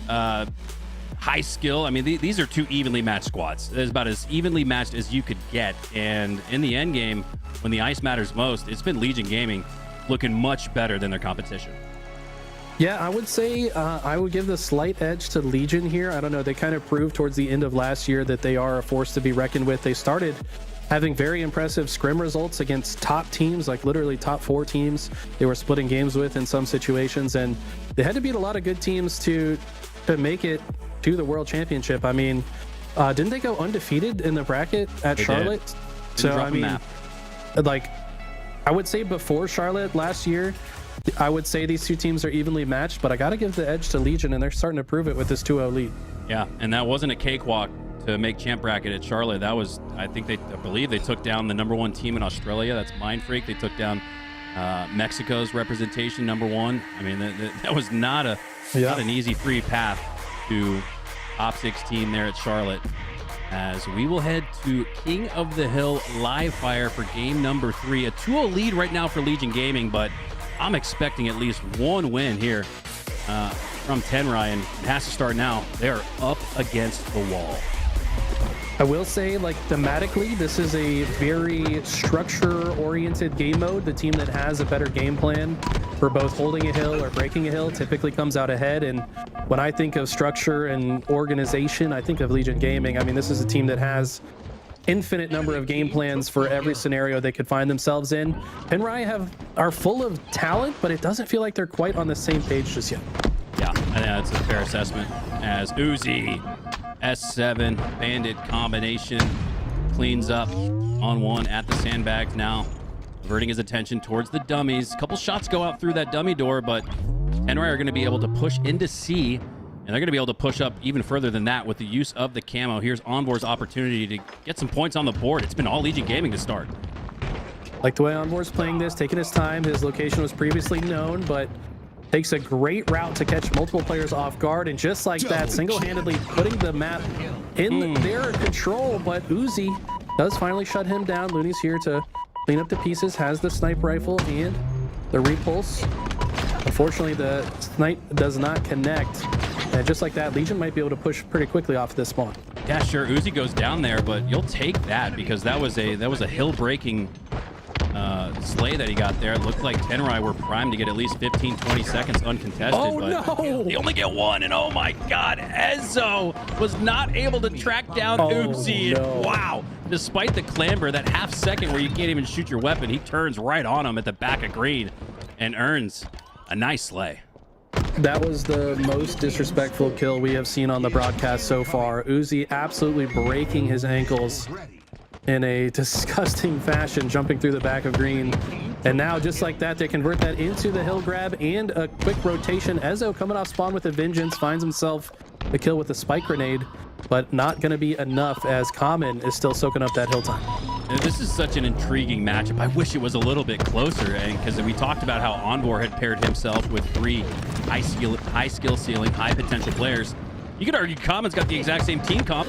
high skill. I mean, these are 2 evenly matched squads. It's about as evenly matched as you could get. And in the end game, when the ice matters most, it's been Legion Gaming looking much better than their competition. Yeah, I would say I would give the slight edge to Legion here. I don't know. They kind of proved towards the end of last year that they are a force to be reckoned with. They started having very impressive scrim results against top teams, like literally top 4 teams they were splitting games with in some situations, and they had to beat a lot of good teams to make it to the World Championship. I mean, didn't they go undefeated in the bracket at Charlotte? So I mean, like, I would say before Charlotte last year, I would say these 2 teams are evenly matched, but I got to give the edge to Legion, and they're starting to prove it with this 2-0 lead. Yeah, and that wasn't a cakewalk to make champ bracket at Charlotte. That was, I believe they took down the #1 team in Australia. That's Mind Freak. They took down Mexico's representation, #1. I mean, that was not an easy free path to Optic's team there at Charlotte. As we will head to King of the Hill live fire for game number 3. A 2-0 lead right now for Legion Gaming, but I'm expecting at least 1 win here from Tenrai, and it has to start now. They're up against the wall. I will say, like, thematically, this is a very structure-oriented game mode. The team that has a better game plan for both holding a hill or breaking a hill typically comes out ahead. And when I think of structure and organization, I think of Legion Gaming. I mean, this is a team that has infinite number of game plans for every scenario they could find themselves in. Tenrai are full of talent, but it doesn't feel like they're quite on the same page just yet. Yeah, I think that's a fair assessment. As Uzi S7 bandit combination cleans up on 1 at the sandbags now, averting his attention towards the dummies. A couple shots go out through that dummy door, but Tenrai are going to be able to push into C, and they're going to be able to push up even further than that with the use of the camo. Here's Envor's opportunity to get some points on the board. It's been all Legion Gaming to start. Like the way Envor's playing this, taking his time. His location was previously known, but takes a great route to catch multiple players off guard, and just like that, single-handedly putting the map in their control. But Uzi does finally shut him down. Looney's here to clean up the pieces, has the sniper rifle and the repulse. Unfortunately, the snipe does not connect, and just like that, Legion might be able to push pretty quickly off this spawn. Yeah, sure. Uzi goes down there, but you'll take that because that was a hill breaking slay that he got there. It looked like Tenrai were primed to get at least 15-20 seconds uncontested. Oh, but no! They only get one, and oh my god, Ezo was not able to track down Uzi. no. And wow, despite the clamber, that half second where you can't even shoot your weapon, he turns right on him at the back of green and earns a nice slay. That was the most disrespectful kill we have seen on the broadcast so far. Uzi absolutely breaking his ankles in a disgusting fashion, jumping through the back of green. And now, just like that, they convert that into the hill grab and a quick rotation. Ezo coming off spawn with a vengeance, finds himself a kill with a spike grenade, but not going to be enough as Common is still soaking up that hill time. This is such an intriguing matchup. I wish it was a little bit closer, because we talked about how Envor had paired himself with 3 high skill ceiling, high potential players. You could argue Common's got the exact same team comp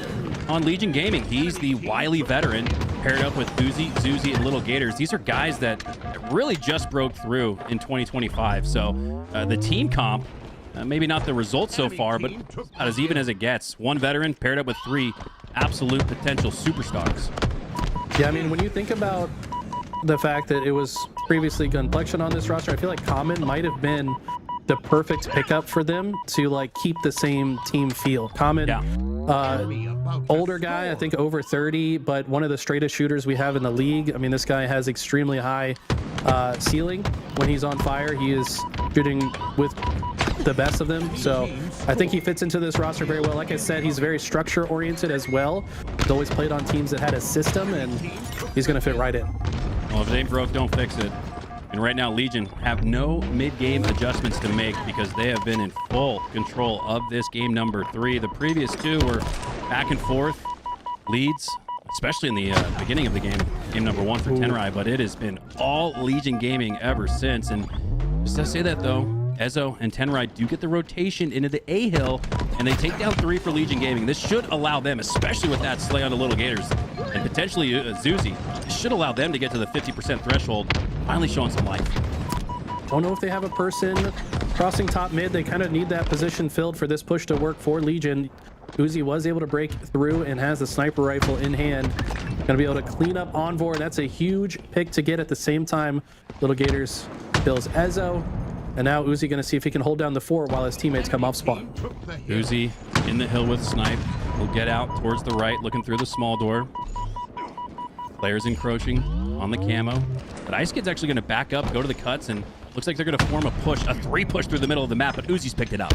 on Legion Gaming. He's the wily veteran paired up with Uzi, Zuzi, and Little Gators. These are guys that really just broke through in 2025. So the team comp, maybe not the results so far, but about as even as it gets. 1 veteran paired up with 3 absolute potential superstars. Yeah, I mean, when you think about the fact that it was previously Gunplexion on this roster, I feel like Common might have been the perfect pickup for them to like keep the same team feel. Common, older guy, I think over 30, but one of the straightest shooters we have in the league. I mean, this guy has extremely high ceiling. When he's on fire, he is shooting with the best of them. So I think he fits into this roster very well. Like I said, he's very structure oriented as well. He's always played on teams that had a system, and he's going to fit right in. Well, if it ain't broke, don't fix it. And right now, Legion have no mid-game adjustments to make because they have been in full control of this game number 3. The previous 2 were back and forth leads, especially in the beginning of the game number 1 for Tenrai, but it has been all Legion Gaming ever since. And just to say that, though, Ezo and Tenrai do get the rotation into the A hill, and they take down 3 for Legion Gaming. This should allow them, especially with that slay on the Little Gators, and potentially Zuzi, this should allow them to get to the 50% threshold, finally showing some life. Don't know if they have a person crossing top mid. They kind of need that position filled for this push to work for Legion. Uzi was able to break through and has the sniper rifle in hand. Going to be able to clean up Envor. That's a huge pick to get at the same time. Little Gators kills Ezo. And now Uzi going to see if he can hold down the 4 while his teammates come off spawn. Uzi in the hill with snipe. Will get out towards the right, looking through the small door. Players encroaching on the camo. But Ice Kid's actually going to back up, go to the cuts, and looks like they're going to form a push, a 3 push through the middle of the map, but Uzi's picked it up.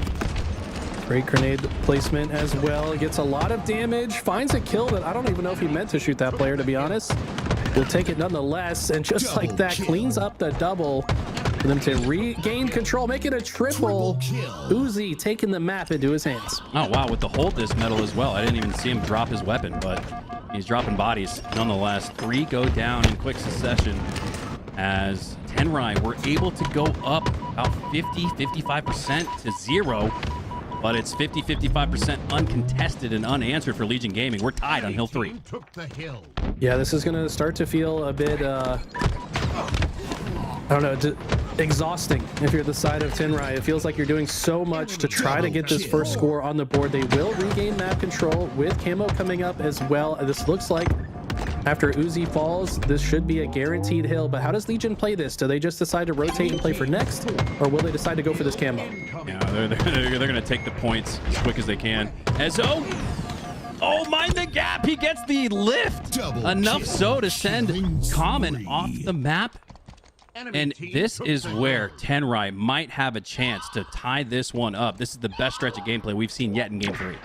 Great grenade placement as well. Gets a lot of damage. Finds a kill that I don't even know if he meant to shoot that player, to be honest. Will take it nonetheless, and just like that, cleans up the double for them to regain control, make it a triple. Uzi taking the map into his hands. Oh, wow, with the hold this metal as well. I didn't even see him drop his weapon, but he's dropping bodies nonetheless. 3 go down in quick succession as Tenrai were able to go up about 50-55% to 0, but it's 50-55% uncontested and unanswered for Legion Gaming. We're tied on hill 3. Yeah, this is going to start to feel a bit I don't know, exhausting if you're the side of Tenrai. It feels like you're doing so much to try to get this first score on the board. They will regain map control with camo coming up as well. This looks like after Uzi falls, this should be a guaranteed hill. But how does Legion play this? Do they just decide to rotate and play for next? Or will they decide to go for this camo? Yeah, they're going to take the points as quick as they can. Ezo! Oh, mind the gap! He gets the lift! Enough so to send Common off the map. And this is where Tenrai might have a chance to tie this one up. This is the best stretch of gameplay we've seen yet in game 3.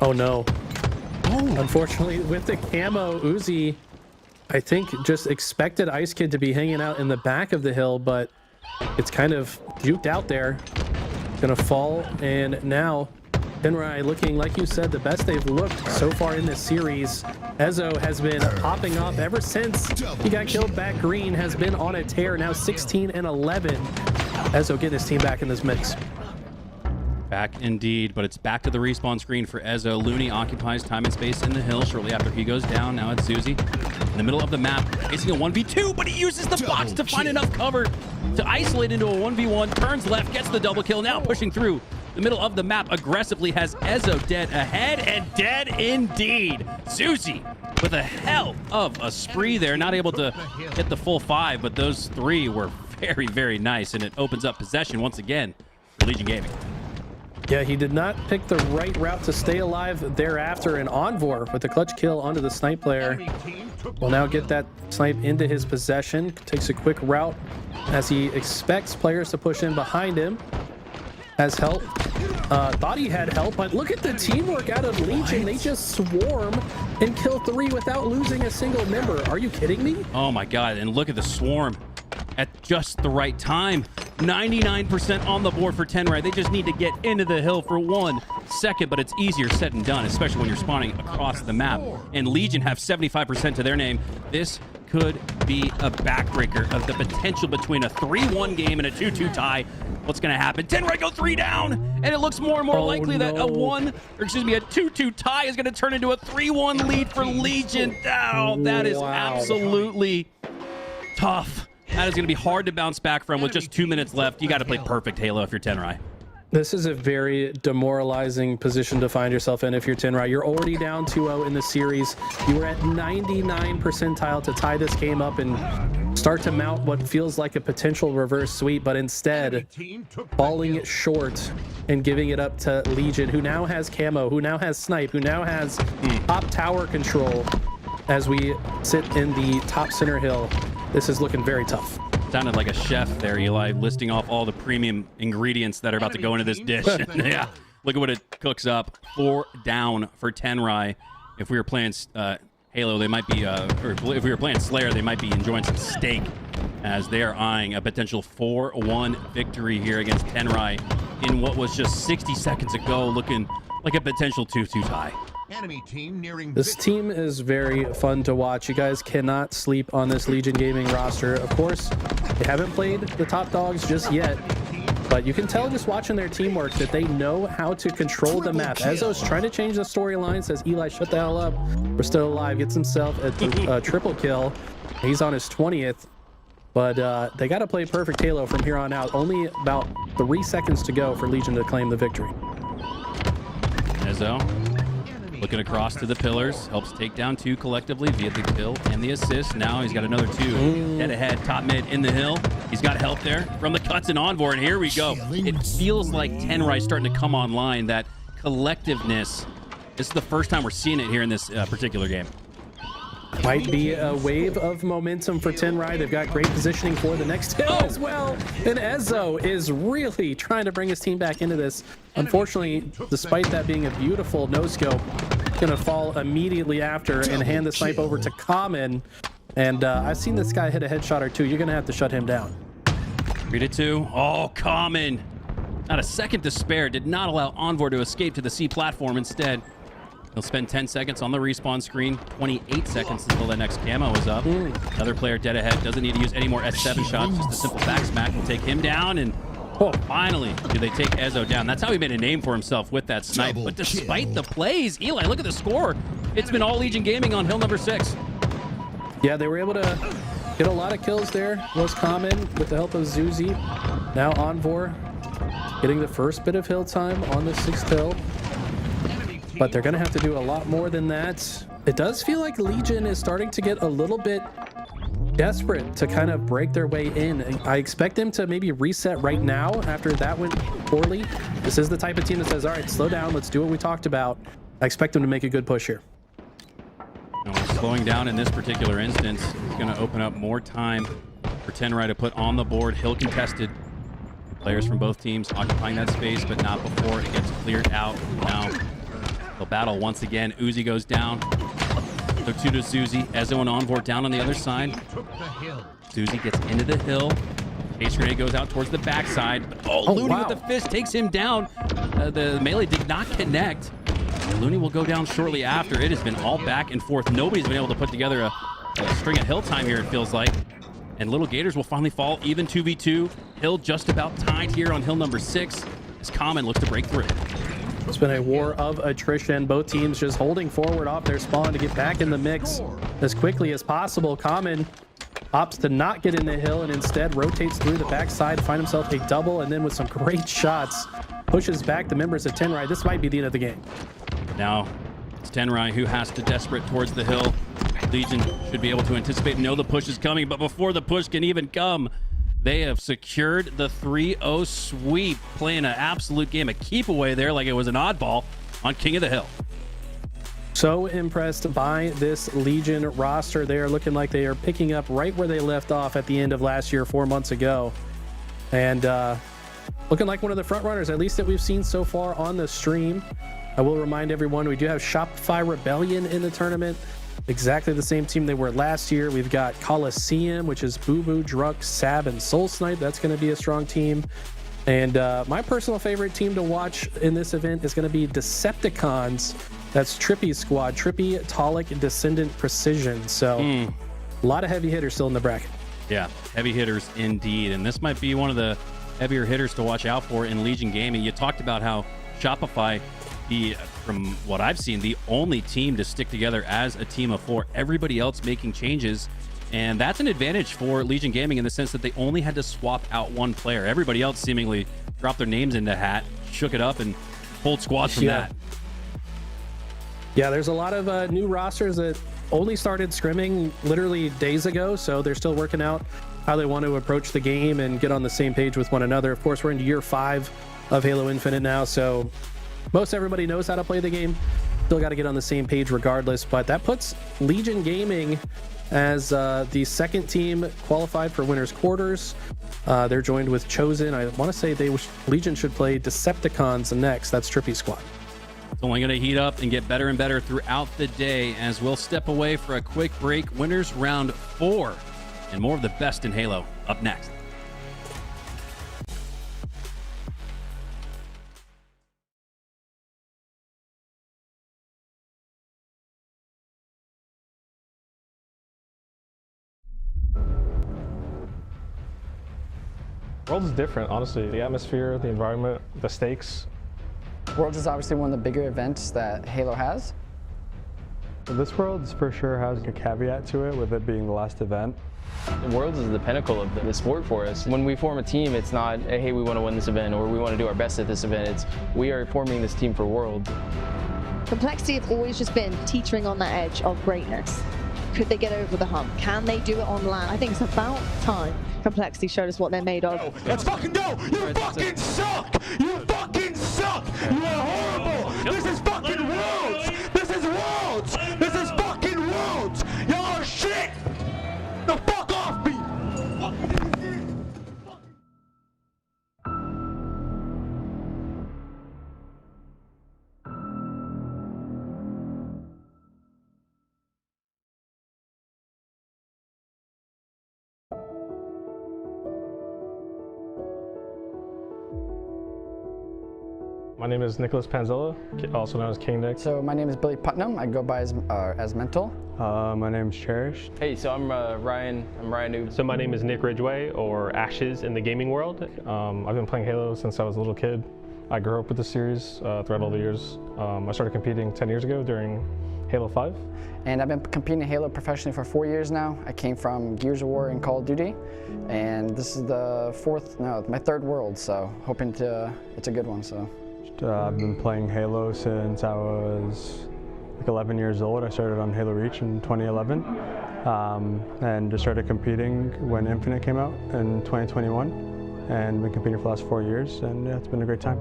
Oh no. Unfortunately, with the camo, Uzi, I think, just expected Ice Kid to be hanging out in the back of the hill, but it's kind of juked out there. Gonna fall, and now Tenrai looking, like you said, the best they've looked so far in this series. Ezo has been popping off ever since he got killed back green, has been on a tear, now 16 and 11. Ezo getting his team back in this mix. Back indeed, but it's back to the respawn screen for Ezo. Looney occupies time and space in the hill shortly after he goes down. Now it's Zuzi in the middle of the map, facing a 1v2, but he uses the box to find enough cover to isolate into a 1v1, turns left, gets the double kill, now pushing through the middle of the map aggressively, has Ezo dead ahead, and dead indeed. Zuzi with a hell of a spree there, not able to hit the full 5, but those 3 were very, very nice, and it opens up possession once again for Legion Gaming. Yeah, he did not pick the right route to stay alive thereafter, and Envor with the clutch kill onto the snipe player will now get that snipe into his possession. Takes a quick route as he expects players to push in behind him. Has help. Thought he had help, but look at the teamwork out of Legion. They just swarm and kill 3 without losing a single member. Are you kidding me? Oh my God, and look at the swarm at just the right time. 99% on the board for Tenrai. They just need to get into the hill for 1 second, but it's easier said than done, especially when you're spawning across the map. And Legion have 75% to their name. This could be a backbreaker of the potential between a 3-1 game and a 2-2 tie. What's going to happen? Tenrai go 3 down, and it looks more and more likely that a 2-2 tie is going to turn into a 3-1 lead for Legion. Oh, that is absolutely tough. That is going to be hard to bounce back from with just 2 minutes left. You got to play perfect Halo if you're Tenrai. This is a very demoralizing position to find yourself in if you're Tenrai. You're already down 2-0 in the series. You were at 99 percentile to tie this game up and start to mount what feels like a potential reverse sweep, but instead falling it short and giving it up to Legion, who now has camo, who now has snipe, who now has top tower control as we sit in the top center hill. This is looking very tough. Sounded like a chef there, Eli, listing off all the premium ingredients that are about to go into this dish. Yeah, look at what it cooks up. 4 down for Tenrai. If we were playing Halo, they might be, or if we were playing Slayer, they might be enjoying some steak, as they are eyeing a potential 4-1 victory here against Tenrai in what was just 60 seconds ago, looking like a potential 2-2 tie. Enemy team nearing this team is very fun to watch. You guys cannot sleep on this Legion Gaming roster. Of course, they haven't played the top dogs just yet, but you can tell just watching their teamwork that they know how to control the map. Ezo's trying to change the storyline, says Eli, shut the hell up. We're still alive. Gets himself a triple kill. He's on his 20th, but they got to play perfect Halo from here on out. Only about 3 seconds to go for Legion to claim the victory. Ezo looking across to the pillars, helps take down 2 collectively via the kill and the assist. Now he's got another 2 dead ahead, top mid in the hill. He's got help there from the cuts and Envor, and here we go. It feels like Tenrai starting to come online, that collectiveness. This is the first time we're seeing it here in this particular game. Might be a wave of momentum for Tenrai. They've got great positioning for the next hill as well. And Ezo is really trying to bring his team back into this. Unfortunately, despite that being a beautiful no-scope, gonna fall immediately after and hand the snipe over to Common. And I've seen this guy hit a headshot or 2. You're gonna have to shut him down. 3-2. Oh, Common. Not a second to spare. Did not allow Envor to escape to the C platform. Instead, he'll spend 10 seconds on the respawn screen, 28 seconds until the next camo is up. Another player dead ahead, doesn't need to use any more S7 shots, just a simple back smack will take him down, and finally do they take Ezo down. That's how he made a name for himself with that snipe. But despite the plays, Eli, look at the score. It's been all Legion Gaming on hill number 6. Yeah, they were able to get a lot of kills there. Was Common with the help of Zuzi. Now Envor getting the first bit of hill time on the 6th hill. But they're going to have to do a lot more than that. It does feel like Legion is starting to get a little bit desperate to kind of break their way in. I expect them to maybe reset right now after that went poorly. This is the type of team that says, all right, slow down. Let's do what we talked about. I expect them to make a good push here. And we're slowing down in this particular instance. It's going to open up more time for Tenrai to put on the board. Hill contested. Players from both teams occupying that space, but not before it gets cleared out. Now they'll battle once again. Uzi goes down. So 2 to Zuzi. Ezo and Envor down on the other side. Zuzi gets into the hill. Ace grenade goes out towards the backside. But, Looney with the fist takes him down. The melee did not connect. Looney will go down shortly after. It has been all back and forth. Nobody's been able to put together a string of hill time here, it feels like. And Little Gators will finally fall even 2v2. Hill just about tied here on hill number 6 as Common looks to break through. It's been a war of attrition. Both teams just holding forward off their spawn to get back in the mix as quickly as possible. Common opts to not get in the hill and instead rotates through the backside to find himself a double, and then with some great shots, pushes back the members of Tenrai. This might be the end of the game. Now, it's Tenrai who has to desperate towards the hill. Legion should be able to anticipate and know the push is coming, but before the push can even come, they have secured the 3-0 sweep, playing an absolute game of keep away there like it was an oddball on King of the Hill. So impressed by this Legion roster. They are looking like they are picking up right where they left off at the end of last year, 4 months ago. And looking like one of the front runners, at least that we've seen so far on the stream. I will remind everyone, we do have Shopify Rebellion in the tournament. Exactly the same team they were last year. We've got Coliseum, which is Boo Boo, Druk, Sab, and Soul Snipe. That's going to be a strong team. And my personal favorite team to watch in this event is going to be Decepticons. That's Trippy's squad. Trippy, Talik, Descendant, Precision. So a lot of heavy hitters still in the bracket. Yeah, heavy hitters indeed. And this might be one of the heavier hitters to watch out for in Legion Gaming. You talked about how Shopify, from what I've seen, the only team to stick together as a team of 4. Everybody else making changes, and that's an advantage for Legion Gaming in the sense that they only had to swap out one player. Everybody else seemingly dropped their names in the hat, shook it up, and pulled squads from that. Yeah, there's a lot of new rosters that only started scrimming literally days ago, so they're still working out how they want to approach the game and get on the same page with one another. Of course, we're into year 5 of Halo Infinite now, so most everybody knows how to play the game. Still got to get on the same page regardless, but that puts Legion Gaming as the second team qualified for winners quarters. They're joined with Chosen. I want to say Legion should play Decepticons next. That's Trippy's squad. It's only going to heat up and get better and better throughout the day as we'll step away for a quick break. Winners round 4 and more of the best in Halo up next. Worlds is different, honestly. The atmosphere, the environment, the stakes. Worlds is obviously one of the bigger events that Halo has. This Worlds for sure has a caveat to it, with it being the last event. Worlds is the pinnacle of the sport for us. When we form a team, it's not, hey, we want to win this event or we want to do our best at this event. It's, we are forming this team for Worlds. Complexity have always just been teetering on that edge of greatness. Could they get over the hump? Can they do it on land? I think it's about time Complexity showed us what they're made of. Let's fucking go! You fucking suck! You fucking suck! You are horrible! This is fucking Worlds! This is Worlds! This is fucking Worlds! Y'all are shit! The fuck off me! My name is Nicholas Panzilla, also known as King Nick. So my name is Billy Putnam. I go by as Mental. My name is Cherish. Hey, so I'm Ryan. I'm Ryan Noob. So my name is Nick Ridgway, or Ashes in the gaming world. I've been playing Halo since I was a little kid. I grew up with the series throughout all the years. I started competing 10 years ago during Halo 5. And I've been competing in Halo professionally for 4 years now. I came from Gears of War and Call of Duty. And this is my third World, so hoping it's a good one. So. I've been playing Halo since I was like 11 years old. I started on Halo Reach in 2011 and just started competing when Infinite came out in 2021 and been competing for the last 4 years, and yeah, it's been a great time.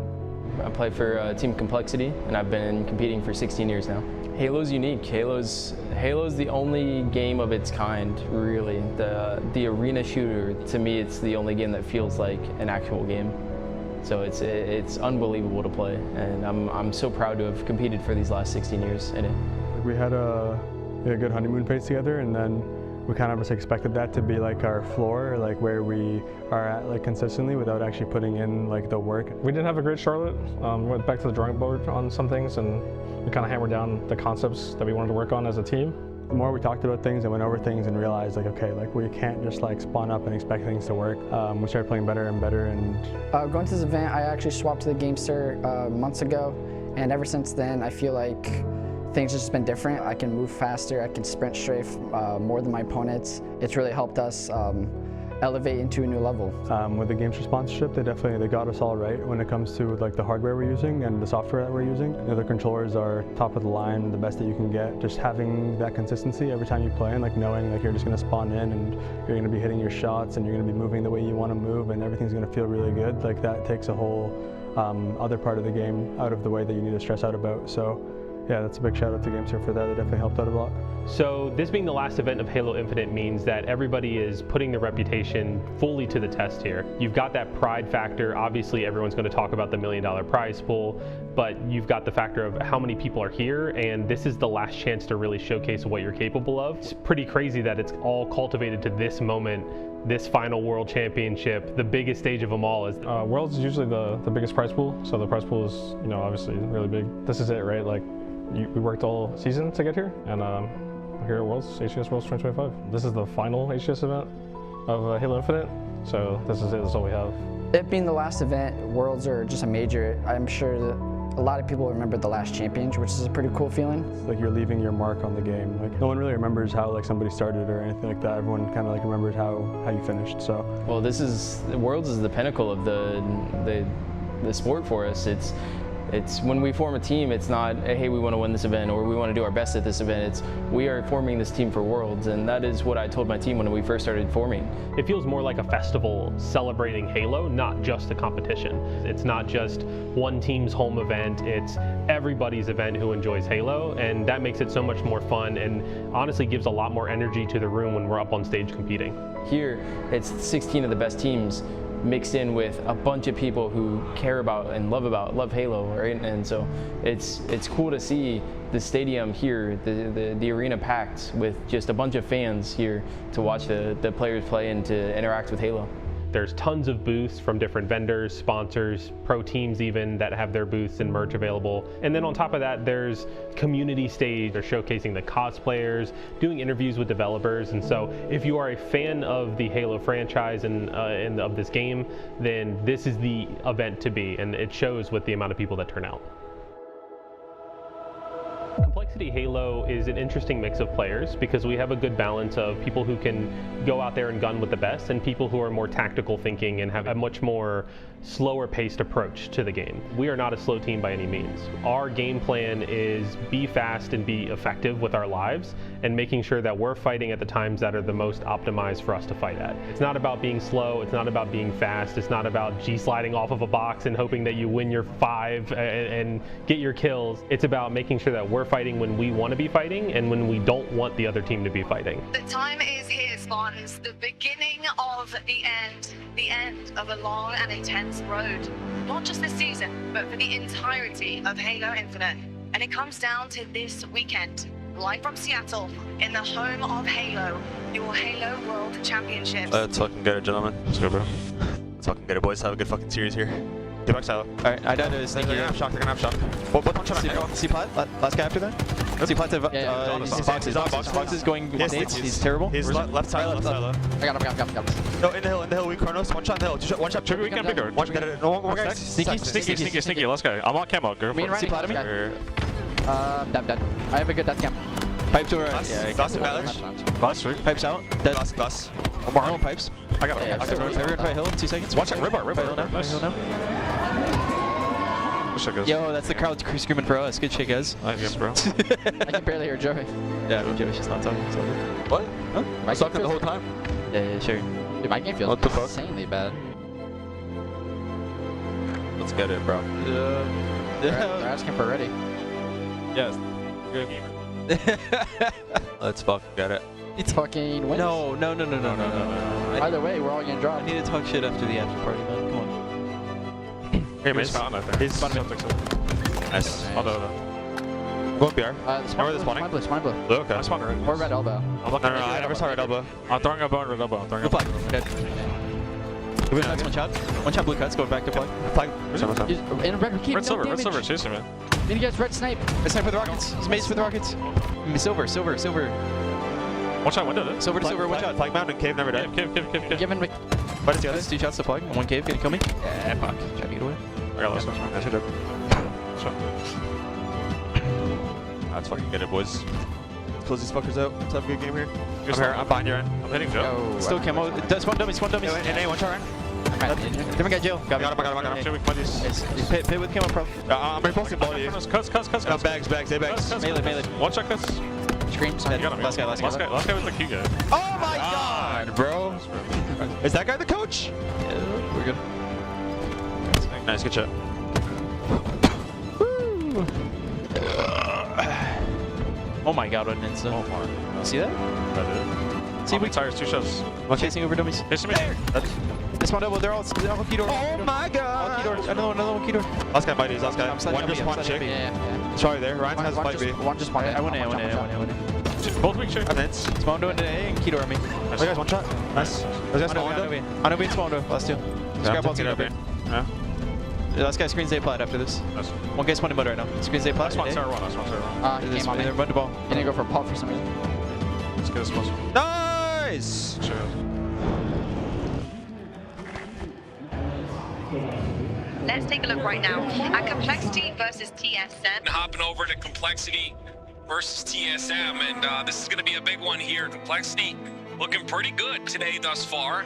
I play for Team Complexity and I've been competing for 16 years now. Halo's unique. Halo's the only game of its kind, really. The arena shooter, to me, it's the only game that feels like an actual game. So it's unbelievable to play, and I'm so proud to have competed for these last 16 years in it. We had a good honeymoon phase together, and then we kind of just expected that to be like our floor, like where we are at like consistently without actually putting in like the work. We didn't have a great Charlotte. We went back to the drawing board on some things, and we kind of hammered down the concepts that we wanted to work on as a team. The more we talked about things and went over things and realized like, okay, like we can't just like spawn up and expect things to work. We started playing better and better. And going to this event, I actually swapped to the Gamester months ago, and ever since then, I feel like things have just been different. I can move faster, I can sprint strafe more than my opponents. It's really helped us elevate into a new level. With the Gamester sponsorship, they got us all right when it comes to like the hardware we're using and the software that we're using. The controllers are top of the line, the best that you can get. Just having that consistency every time you play and like knowing like you're just going to spawn in and you're going to be hitting your shots and you're going to be moving the way you want to move and everything's going to feel really good. Like that takes a whole other part of the game out of the way that you need to stress out about. So yeah, that's a big shout out to Gamester for that. They definitely helped out a lot. So this being the last event of Halo Infinite means that everybody is putting their reputation fully to the test here. You've got that pride factor. Obviously everyone's going to talk about the $1 million prize pool, but you've got the factor of how many people are here, and this is the last chance to really showcase what you're capable of. It's pretty crazy that it's all cultivated to this moment, this final World Championship, the biggest stage of them all. Is Worlds is usually the biggest prize pool, so the prize pool is, you know, obviously really big. This is it, right? Like we worked all season to get here, and here at Worlds, HGS Worlds 2025. This is the final HGS event of Halo Infinite, so this is it, that's all we have. It being the last event, Worlds are just a major. I'm sure that a lot of people remember the last championship, which is a pretty cool feeling. Like you're leaving your mark on the game. Like no one really remembers how like somebody started or anything like that. Everyone kind of like remembers how you finished. So well, Worlds is the pinnacle of the sport for us. It's when we form a team, it's not, hey, we want to win this event or we want to do our best at this event. It's we are forming this team for Worlds, and that is what I told my team when we first started forming. It feels more like a festival celebrating Halo, not just a competition. It's not just one team's home event, it's everybody's event who enjoys Halo, and that makes it so much more fun and honestly gives a lot more energy to the room when we're up on stage competing. Here, it's 16 of the best teams mixed in with a bunch of people who care about and love Halo, right? And so it's cool to see the stadium here, the arena packed with just a bunch of fans here to watch the players play and to interact with Halo. There's tons of booths from different vendors, sponsors, pro teams even that have their booths and merch available. And then on top of that, there's community stage. They're showcasing the cosplayers, doing interviews with developers. And so if you are a fan of the Halo franchise and of this game, then this is the event to be. And it shows with the amount of people that turn out. Complexity Halo is an interesting mix of players because we have a good balance of people who can go out there and gun with the best and people who are more tactical thinking and have a much more slower paced approach to the game. We are not a slow team by any means. Our game plan is be fast and be effective with our lives and making sure that we're fighting at the times that are the most optimized for us to fight at. It's not about being slow, it's not about being fast, it's not about G-sliding off of a box and hoping that you win your 5 and get your kills. It's about making sure that we're fighting when we want to be fighting and when we don't want the other team to be fighting. The time is here, Spartans, the beginning of the end of a long and intense road. Not just this season, but for the entirety of Halo Infinite. And it comes down to this weekend, live from Seattle, in the home of Halo, your Halo World Championship. Let's fucking get it, gentlemen. Let's go, bro. Let's fucking get it, boys. Have a good fucking series here. Get back, Silo. Alright, I died to sneak here. They're gonna have shock. What one shot? C-Plat? Last guy after that? C-Plat to boxes going nades. He's terrible. He's left side, left silo. I got him. No, in the hill, we Chronos. One shot in the hill. One shot. We can bigger. One shot. No one guys. Sneaky. Let's go. I'm on camo. Go for it. C-Plat me. Dead. I have a good death camp. Pipe to right. Glass and Glass. Pipes out. Dead. Glass. One more pipes. I got it. Everyone try hill. 2 seconds. Watch that. Ribbar. Nice. Yo, that's the crowd screaming for us. Good shit, guys. Nice, bro. I can barely hear Joey. Yeah, Joey's just not talking. So. What? Huh? I was talking the whole time. Yeah, sure. Dude, my game feels insanely bad. Let's get it, bro. They're asking for ready. Yes. Good. Let's fucking get it. It's fucking wins. No. Either way, we're all gonna draw. I need to talk shit after the after party, man. Come on. Hey, man. He's spawning. Nice. Hold on. Go BR. Where the spawning? Spine blue. Okay. I spawned red. Or red elbow. No, I never saw red elbow. I'm throwing a bone, red elbow. Blue flag. Dead. One shot blue cuts, going back to flag. Flag. In red, keep Red silver chasing, man. Mini gets red snipe. Red snipe for the Rockets. It's Maze for the Rockets. Silver. Watch out, window. Silver to silver, watch out. Flag mountain, cave never died. Cave. Giving me. But it's the others. 2 shots to plug. 1 cave, gonna kill me. Yeah, fuck. Try to get away. I got lost. I should have. That's fucking good, boys. Close these fuckers out. Let's have a good game here. I'm here. I'm behind you, Ryan. I'm hitting Joe. Still camo. Spawn dummies. And one shot, Ryan. Different guy, Jill. Got him. Should we play these? Pit with camo, pro. I'm repulsing ball to you. Cuts. Bags. Melee. One shot cuts. Screams. You got him. Last guy. Last guy was the Q guy. Oh my god, bro. Is that guy the coach? Yeah, we're good. Nice, good shot. Woo. Oh my god, what an instant. Oh my. See that? See, we tires, 2 shots. One chasing over dummies. Chasing me. This one double, they're all key door. Oh my god. All key door. Another one key door. Last guy mighty, last guy. One just one chick. Yeah. Sorry there. Ryan has fight B. One just one. I win it. Both weak chick. And it's. Spawn door into A and key door on me. Oh, guys, one shot. Nice. Those guys spawn window. I know we spawn door. Last 2. Scrap ball together. Yeah. The last guy screens A plat after this. Nice. One guy's spawning mud right now. Screens A plat. Last one's R1. He came on me. They're mud to ball. He didn't go for a pop for some reason. Let's get this close. Nice! Cheers. Let's take a look right now at Complexity versus TSM. Hopping over to Complexity versus TSM, and this is going to be a big one here. Complexity looking pretty good today thus far.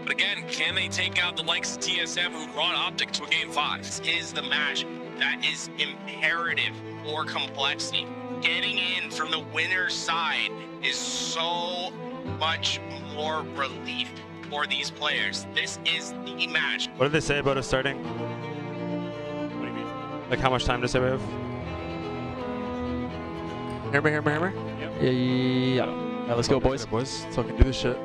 But again, can they take out the likes of TSM who brought Optic to a Game 5? This is the match that is imperative for Complexity. Getting in from the winner's side is so much more relief for these players. This is the match. What did they say about us starting? What do you mean? Like how much time to say we have? Hammer? Yeah. Alright, let's go, boys. Let's fucking do this shit.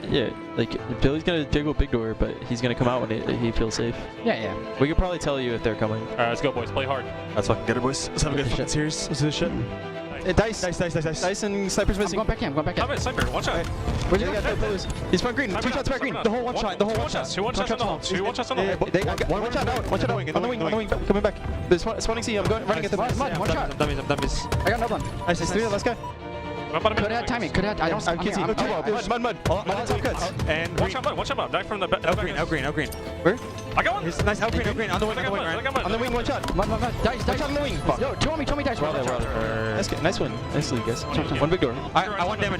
Yeah, like Billy's gonna jiggle big door, but he's gonna come out when he feels safe. Yeah. We could probably tell you if they're coming. Alright, let's go, boys. Play hard. Let's fucking get it, boys. Let's have a good fucking series. Let's do this shit. Dice and sniper's missing. I'm going back in. Come in, sniper. One shot. Where'd you go? He's front green. 2 shots back green. The whole one shot. Two one shots on the hole. 2 1 shots on the hole. One shot out. One shot out. On the wing. Coming back. There's spawning C. I'm running at the Mud. One shot. I'm dummies. I got another one. Nice. 3. Let's go. Could have had timing. I don't. I can't see. Mud. And One shot mud. Die from the back. out green. Where? I got one. Nice out green. On the wing, On the wing, one shot. Mud. Dice. On the wing. Yo, two on me, dice. That's good. Nice one. Nicely, guys. One big door. I want damage.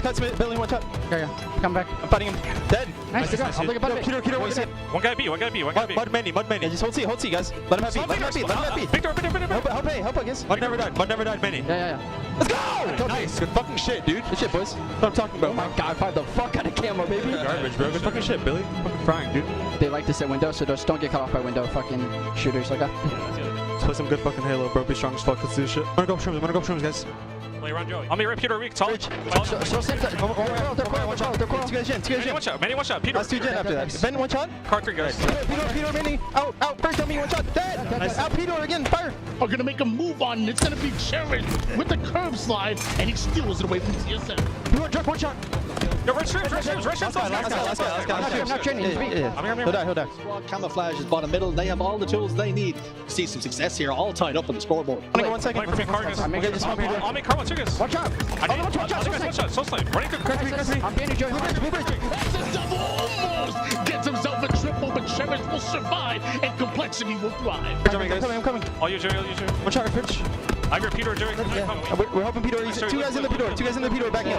Cuts, Billy, one shot. Yeah. Come back. I'm fighting him. Dead. Nice. Good job. I'll take a butt. Peter, wait. One guy B. Mud many. Yeah, just hold C, guys. Let him have B. Big door. Help, I guess. Mud never died, many. Yeah. Let's go! Nice. Good fucking shit, dude. Good shit, boys. That's what I'm talking about. Oh my god, find the fuck out of camo, baby. Garbage, bro. Good fucking shit, Billy. Fucking frying, dude. They like to set windows, so just don't get caught off by window fucking shooters like that. Let's play some good fucking Halo, bro. Be strong as fuck. Let's do this shit. I'm gonna go shrooms, guys. Play around Joey. On me, right, Peter, weak. Tall. So center. They're coil. 2 guys, Gen. Many one shot. Peter. Last 2 Gen after that. Ben, one shot. Card 3 guys. Peter, mini. Out. First on me, one shot. Dead. Nice. Out, Peter again. Fire. Are gonna make a move on, and it's gonna be Cherished with the curve slide, and he steals it away from TSM. You want drop one shot? Yo, red streams. Last guy. I'm not training. He'll die. Squad camouflage is bottom middle. They have all the tools they need to see some success here, all tied up on the scoreboard. Only 1 second. Play for me, Cargus. On me, Carl, 2 guys. Watch out. One shot. So slave. Running through. I'm being you, Joey. That's a double almost! Gets himself a triple, but Cherished will survive, and Complexity will thrive. I'm coming. All you, Jerry. One shot, pitch. I hear Peter, Jerry. We're helping Peter. 2 guys in the Peter. Back in.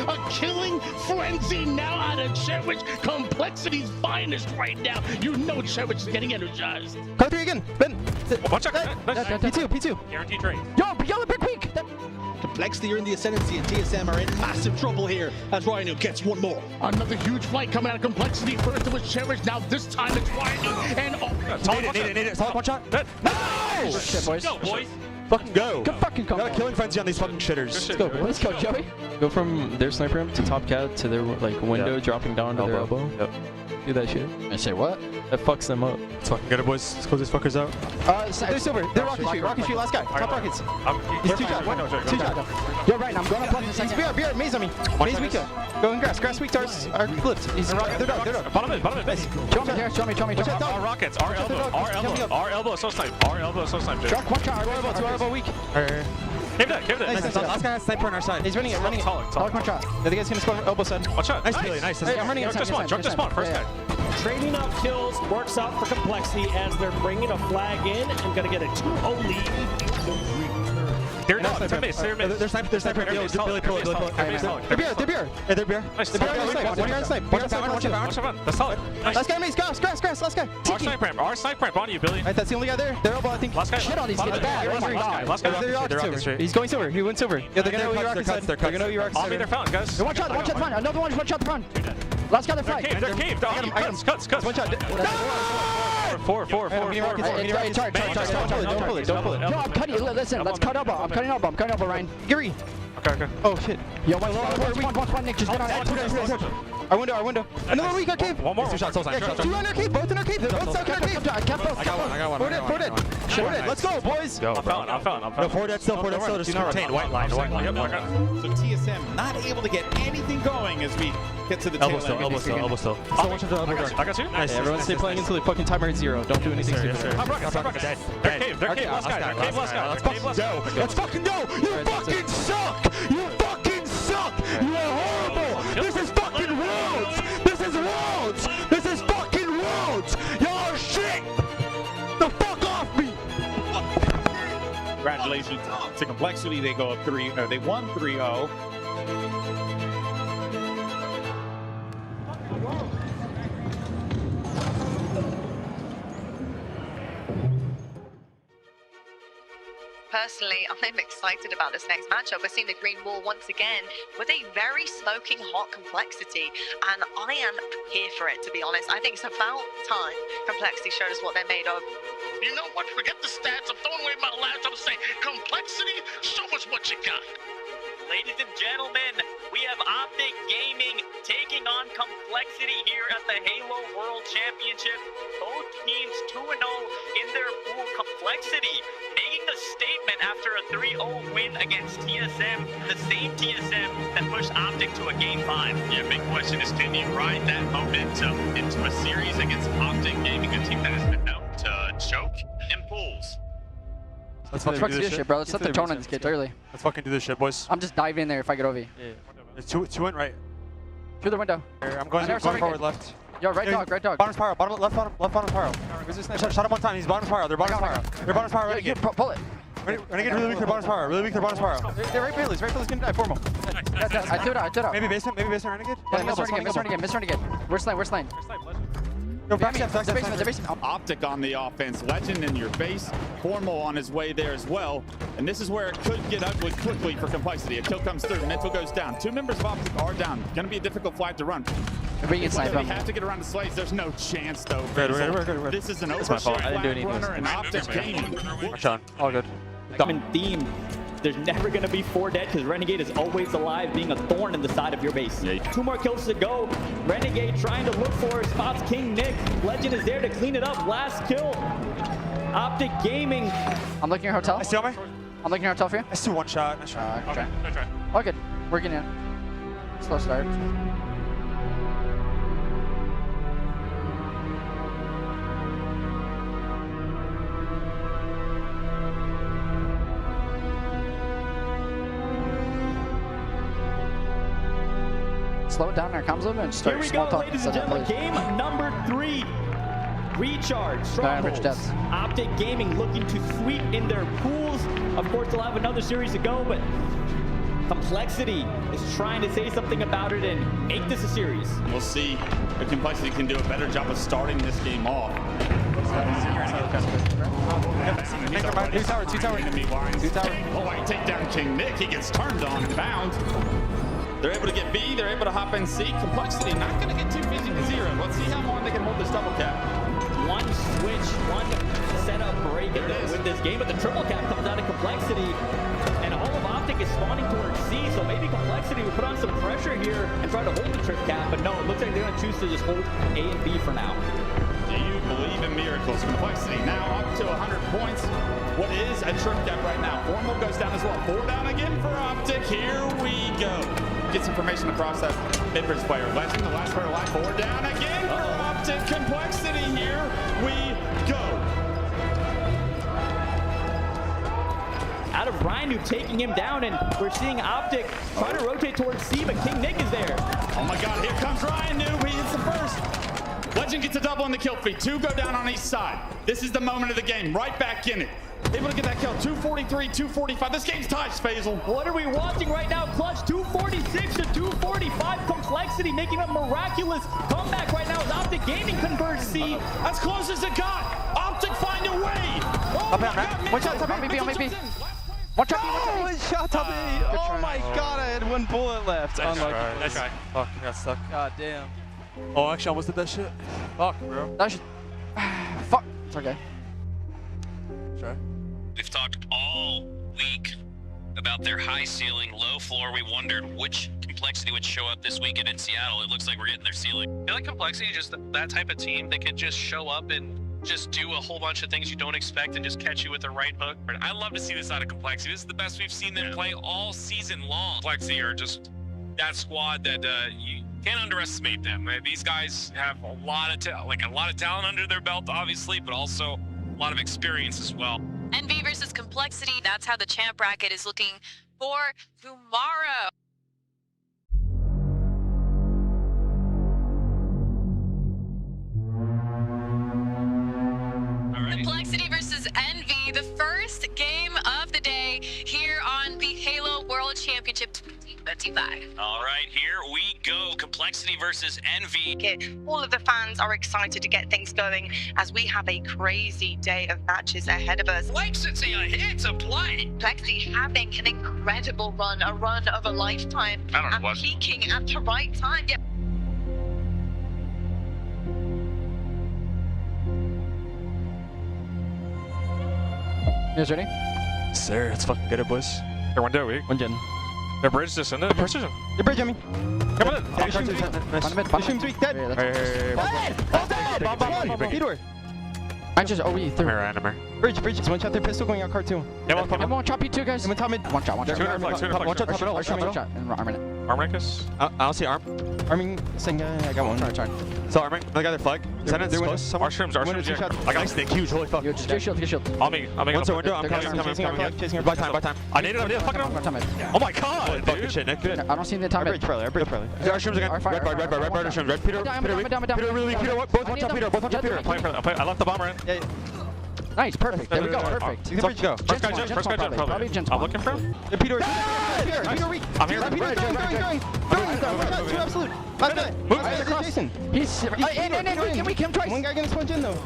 A killing frenzy now out of Cherished. Complexity's finest right now. You know Cherished is getting energized. Card 3 again. Ben. One shot. P2. Guaranteed trade. Yellow big peak. Complexity are in the ascendancy, and TSM are in massive trouble here as Rhino gets one more. Another huge fight coming out of Complexity. First it was Cherished, now this time it's Rhino. And Need it. Solid one shot. Nice! Shit, boys. Go, boys. Fucking go. Good fucking come. Got a killing frenzy on these fucking shitters. Let's go, Joey. Go from their sniper ramp to top cat to their like window dropping down to their elbow. Yep. do that shit. I say what? That fucks them up. Let's fucking get it, boys. Let's close these fuckers out. They're silver. They're rocket shoot. Rocket shoot. Last guy. Top rockets. He's two shot. Two shot. You're right. I'm going up on the second. Beer. Maze on me. Maze weaker. Go in grass. Grass weak to our flipped. He's they're done. Bottom mid, base. Show me. Our rockets, our elbow, so snipe. Our elbow, so snipe. Shark, one shot. Two elbow weak. Cave that. Nice. Last guy has sniper on our side. He's running it. Solid. One shot. The other guy's gonna score elbow side. One shot. Nice, Billy. Nice. I'm running Drunk to spawn. First guy. Trading up kills works out for Complexity as they're bringing a flag in and going to get a 2-0 lead. They're not. They're sniper. Billy, pull it. They're beer. They're beer. Nice. They're on snipe. That's solid. Last guy, Maze. Grass. Last guy. Our snipe ramp on you, Billy. Right, that's the only guy there. They're elbow, I think. Last guy. Shit on these kids. Bad. Last guy. He's going silver. He went silver. Yeah, they're gonna know you rocket side. They're gonna know you rocket side. I'll be their fountain, guys. One shot the front. Another one shot the front. Last guy, the flag. They're caved. I got him. Cuts. One shot. Four. Don't pull it. Yo, I'm cutting. Listen, let's cut elbow. I'm cutting elbow, Ryan. Gary. Okay. Oh shit. Yo, one, Nick. Just get on it. Our window. Another weak, our cave. One more. Two shots. Two on our cave. Both in our cave. Both stuck in our cave. I got one. Four dead. Let's go, boys. I'm found. No, 4 dead still. Just contain. White line. Yep, So TSM not able to get anything going as we get to the tail end. Elbow still. I got you. Nice. Everyone stay playing until the fucking timer hits 0. Don't do anything stupid. I'm rockets. They're cave. Last guy. Let's fucking go. You fucking suck. You are horrible. This is fucking worlds. This is fucking worlds. Y'all are shit. The fuck off me. Congratulations to Complexity. They go up 3. They won 3-0. Personally, I'm excited about this next matchup. We're seeing the green wall once again with a very smoking hot Complexity, and I am here for it, to be honest. I think it's about time Complexity showed us what they're made of. You know what? Forget the stats. I'm throwing away my laptop and saying, Complexity, show us what you got. Ladies and gentlemen, we have Optic Gaming taking on Complexity here at the Halo World Championship. Both teams 2-0 in their pool. Complexity making the statement after a 3-0 win against TSM, the same TSM that pushed Optic to a Game 5. Yeah, big question is, can you ride that momentum into a series against Optic Gaming, a team that has been known to choke in pools? Let's fucking do this shit, bro. Let's set the tone on these kids early. Let's fucking do this shit, boys. I'm just diving in there if I get OV. Yeah. There's two in right. Through the window. I'm going forward left. Yo, right dog. Bottom spiral. Left bottom spiral. Shot him one time. He's bottom spiral. They're bottom spiral. Renegade. Pull it. Renegade really weak. They're bottom spiral. They're right Bailey's. gonna die. Formal. I threw it out. Maybe basement. Renegade. Yeah, miss Renegade. Where's lane? No, Optic on the offense, Legend in your face, Formal on his way there as well, and this is where it could get ugly quickly for Complexity. A kill comes through, Mental goes down. 2 members of Optic are down. Gonna be a difficult flag to run. We have to get around the slaves. There's no chance though. Good. This is an overshare flag runner and Optic Gaming. Sean, all good. Common theme. There's never going to be 4 dead because Renegade is always alive, being a thorn in the side of your base. 2 more kills to go. Renegade trying to look for spots King Nick. Legend is there to clean it up. Last kill. Optic Gaming. I'm looking at your hotel. I see me. I'm looking at your hotel for you. I see one shot. Nice try. All good. Working in. Slow start. Slow it down in our comms a little bit and start small talk. Ladies and gentlemen, game number 3. Recharge, strongholds. Optic Gaming looking to sweep in their pools. Of course, they'll have another series to go, but Complexity is trying to say something about it and make this a series. We'll see if Complexity can do a better job of starting this game off. Two tower. Oh, I take down King Nick. He gets turned on and bound. They're able to get B. They're able to hop in C. Complexity not going to get too busy to 0. Let's see how long they can hold this double cap. One switch, one setup break with this game, but the triple cap comes out of Complexity, and all of Optic Optic is spawning towards C, so maybe Complexity will put on some pressure here and try to hold the trip cap, but no, it looks like they're going to choose to just hold A and B for now. Do you believe in miracles? Complexity now up to 100 points. What is a trip cap right now? Formal goes down as well. 4 down again for Optic. Here we go. Gets information across that mid-bridge player. Legend, the last player alive. 4 down again for Optic. Complexity, here we go. Out of Rhino taking him down, and we're seeing Optic try to rotate towards C, but King Nick is there. Oh my God, here comes Ryan New. He hits the first. Legend gets a double on the kill feed. 2 go down on each side. This is the moment of the game. Right back in it. Able to get that kill. 243, 245. This game's touched, Faisal. What are we watching right now? Clutch 246 to 245. Complexity making a miraculous comeback right now as Optic Gaming converts C. As close as it got. Optic find a way. Oh my God. One shot, top on me, One shot, one shot, top me. Oh my God, I had 1 bullet left. Nice try. Fuck, I got stuck. God damn. Oh, actually, I almost did that shit. Fuck, bro. That should... Fuck. It's okay. Try. We've talked all week about their high ceiling, low floor. We wondered which Complexity would show up this weekend in Seattle. It looks like we're getting their ceiling. I feel like Complexity is just that type of team that can just show up and just do a whole bunch of things you don't expect and just catch you with the right hook. I love to see this out of Complexity. This is the best we've seen them play all season long. Complexity are just that squad that you can't underestimate them. These guys have a lot of talent under their belt, obviously, but also a lot of experience as well. NV versus Complexity. That's how the champ bracket is looking for tomorrow. Complexity versus Envy, the first game of the day here on the Halo World Championship 2025. All right, here we go. Complexity versus Envy. All of the fans are excited to get things going as we have a crazy day of matches ahead of us. Complexity are here to play. Complexity having an incredible run, a run of a lifetime, and peaking at the right time. Yeah. You guys ready? Sir, let's fucking get it, boys. Here, one day a week. One gen. The bridge just in it. Precision. The bridge on me. Come on. Shim's weak, dead. Dead. I just OE through. Animer. Bridge. One shot, their pistol going out car 2. Yeah, Everyone chop P2, guys. Top mid. One shot. One shot, top. And arming it. Arming. I don't see arm. Arming, same guy. I got one. Try. So arming. I got their flag. Send it close. Somewhere. Our shrooms. I got Snake. Huge. Holy fuck. Get your shield. On me. Once a window. I'm coming. Chasing our By time. I need it. Fucking oh my God, fucking shit, Nick. I don't see the top mid. Our shrooms again. Red bar, shrooms. Red. Peter, really weak. Peter, both one shot Peter. I left the bomber in. Nice, perfect. There we go, perfect. Let's go. First guy jet, probably. I'm looking for him. Peter, weak. I'm here. Peter's going. One shot, 2 absolute. Jason. He's in. We him twice. One guy gonna switch in though.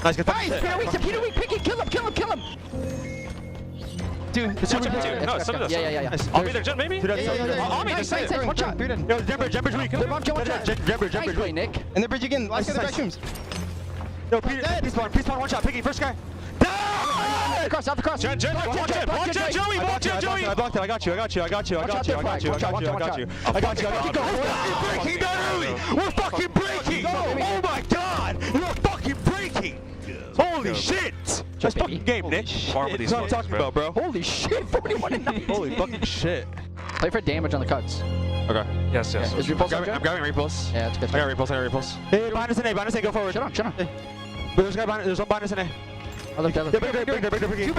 Nice, good. Nice, Peter weak. Pick it. Kill him. Dude, no, some of this. Yeah. I'll be there, jet maybe? On me, just say it. One shot. Yo, Jembridge weak. Nice play, Nick. And the bridge again. Last guy, the back rooms. Yo, Peter, peace spawn, one shot. Piggy, first guy. Out the cross. Jet, Joey. I blocked it. I got you. Breaking down early. We're fucking breaking. Oh my God. You're fucking breaking. Holy shit. That's fucking game, Nick. That's what I'm talking about, bro. Holy shit, 41-9. Holy fucking shit. Play for damage on the cuts. Okay. Yes. Is repulse I'm grabbing repulse. Yeah, it's good. I got repulse. Hey, behind us in A, go forward. Shut on. But there's one behind us in A. I looked at Big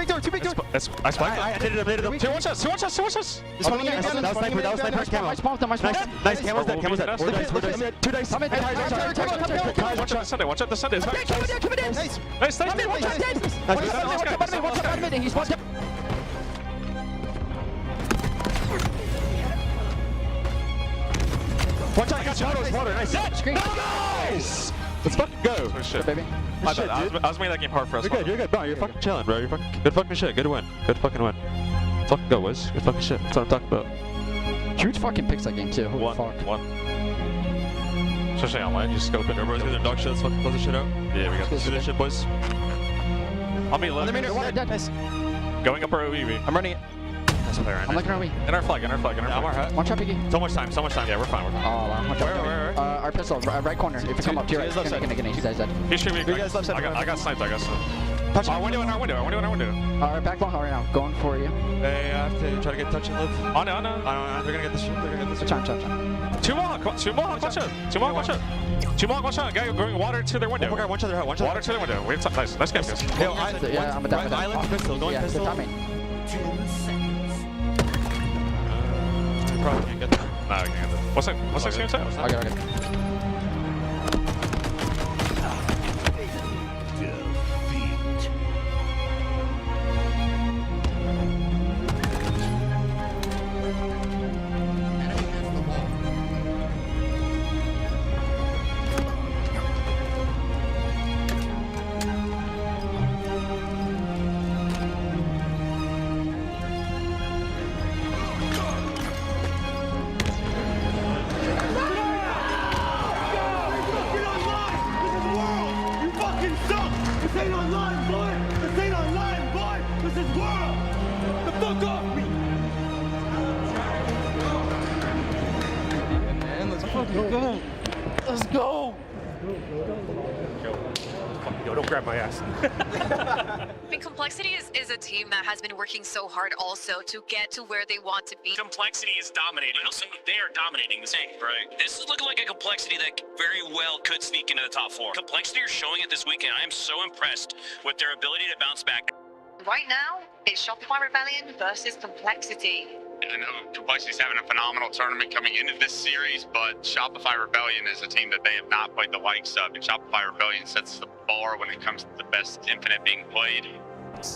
door. Two big door. I spiked I did it. Two one shots. That was sniper camo. I spawned them. Nice, camo's dead. We're 2 dice. One shot the Sunday. Nice. He spawned. One shot, I got you. Water. Nice. Nice. Let's fucking go. Good shit, baby. I was making that game hard for us. You're good, bro. You're fucking chilling, bro. You're fucking good fucking shit. Good win. Good fucking win. Let's fucking go, Wiz. Good fucking shit. That's what I'm talking about. Huge fucking picks that game too. Holy fuck. One. Especially online, you scope it. Everybody's gonna dog shit. Let's fucking close this shit out. Yeah, we got this shit, boys. I'll be low. Nice. Going up our OEV. I'm running it. Nice play, Ryan. I'm looking at me. In our flag, in our flag, in our flag. I'm hurt. One shot, Piggy. So much time, so much time. Yeah, we're fine, we're fine. Oh, wow. One shot. Where? Our pistol, right corner. If you come up to your right, he's gonna get he's dead. He's shooting me. You guys left side. I got sniped, I got sniped. Our window, in our window. Our back wall right now. Going for you. Hey, I have to try to get touch and live. Oh no. They're gonna get this shit. They're gonna get this shit. Chime. Two more, one shot. Guy going water to their window. Oh my god, one shot their head. Water to their window. Wait, nice. Let's get this. Yeah, I'm a down. Island pistol. Going pistol. Probably can't get that. No, we can't get that. What's that screen say? Okay. Let's go! Yo, don't grab my ass. I mean, Complexity is a team that has been working so hard also to get to where they want to be. Complexity is dominating. They are dominating this game. Right. This is looking like a Complexity that very well could sneak into the top 4. Complexity are showing it this weekend. I am so impressed with their ability to bounce back. Right now, it's Shopify Rebellion versus Complexity. I know Complexity's having a phenomenal tournament coming into this series, but Shopify Rebellion is a team that they have not played the likes of, and Shopify Rebellion sets the bar when it comes to the best Infinite being played.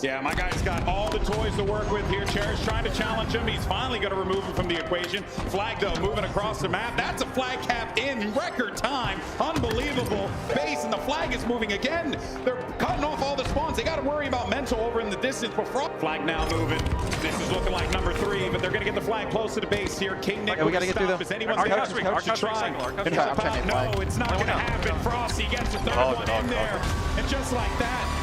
Yeah, my guy's got all the toys to work with here. Cherish trying to challenge him. He's finally going to remove him from the equation. Flag, though, moving across the map. That's a flag cap in record time. Unbelievable base, and the flag is moving again. They're cutting off all the spawns. They got to worry about mental over in the distance before. Flag now moving. This is looking like number 3, but they're going to get the flag close to the base here. King Nick, we got to get through them. Is anyone going to try? No, it's not going to happen. Frosty gets the third one in there. And just like that.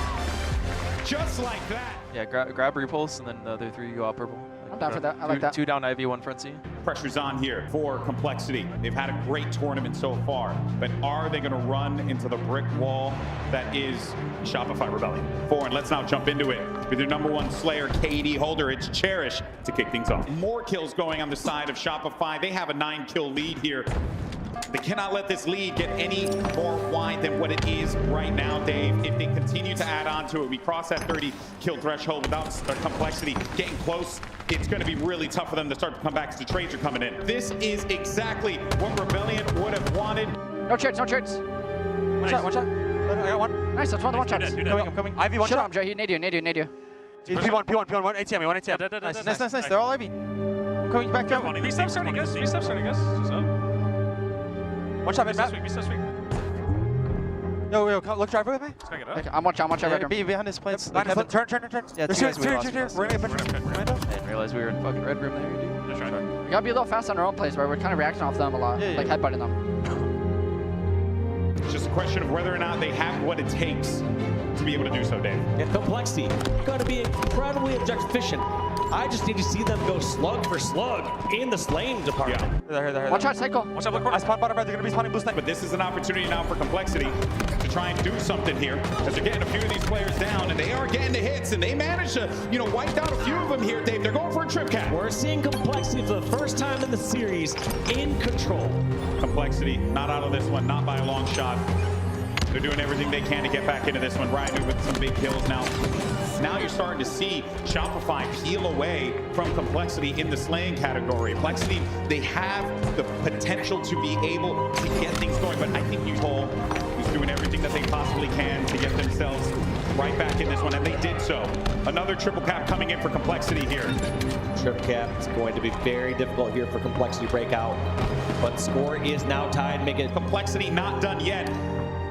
Just like that. Yeah, grab repulse, and then the other 3 go out purple. I'm down for that. I like that. 2 down Ivy, 1 front C. Pressure's on here for Complexity. They've had a great tournament so far, but are they going to run into the brick wall that is Shopify Rebellion? And let's now jump into it with your number 1 Slayer, KD Holder. It's Cherish to kick things off. More kills going on the side of Shopify. They have a 9-kill lead here. They cannot let this lead get any more wide than what it is right now, Dave. If they continue to add on to it, we cross that 30-kill threshold without their Complexity getting close. It's going to be really tough for them to start to come back as the trades are coming in. This is exactly what Rebellion would have wanted. No trades, no trades. One shot. I got 1. Nice, that's one of the 1 shots. I'm coming. Ivy, 1 shot. shot. Jay, he need you. P1, 1 ATM, 1 ATM. Nice. They're all Ivy. I'm coming back down. 3 steps starting us. 3 steps starting us. 1 shot, mid map. Be so sweet. Yo, look driver with me. I'm watching right Be behind his plates. Turn. Yeah, We're gonna get I didn't realize we were in fucking red room there, dude. That's right. We gotta be a little fast on our own plays, where we're kind of reacting off them a lot, like headbutting them. It's just a question of whether or not they have what it takes to be able to do so, Dave. Yeah, Complexity, gotta be incredibly objective efficient. I just need to see them go slug for slug in the slaying department. Yeah. Watch out, cycle. Watch out, look corner. I spawn bottom right, they're gonna be spawning blue snipe. But this is an opportunity now for Complexity to try and do something here, as they're getting a few of these players down, and they are getting the hits, and they managed to, wipe out a few of them here, Dave. They're going for a trip cap. We're seeing Complexity for the first time in the series in control. Complexity not out of this one, not by a long shot. They're doing everything they can to get back into this one. Ryan with some big kills now. Now you're starting to see Shopify peel away from Complexity in the slaying category. Complexity, they have the potential to be able to get things going, but I think Utah is doing everything that they possibly can to get themselves right back in this one, and they did so. Another triple cap coming in for Complexity here. Trip cap is going to be very difficult here for Complexity breakout, but score is now tied. Make it Complexity not done yet.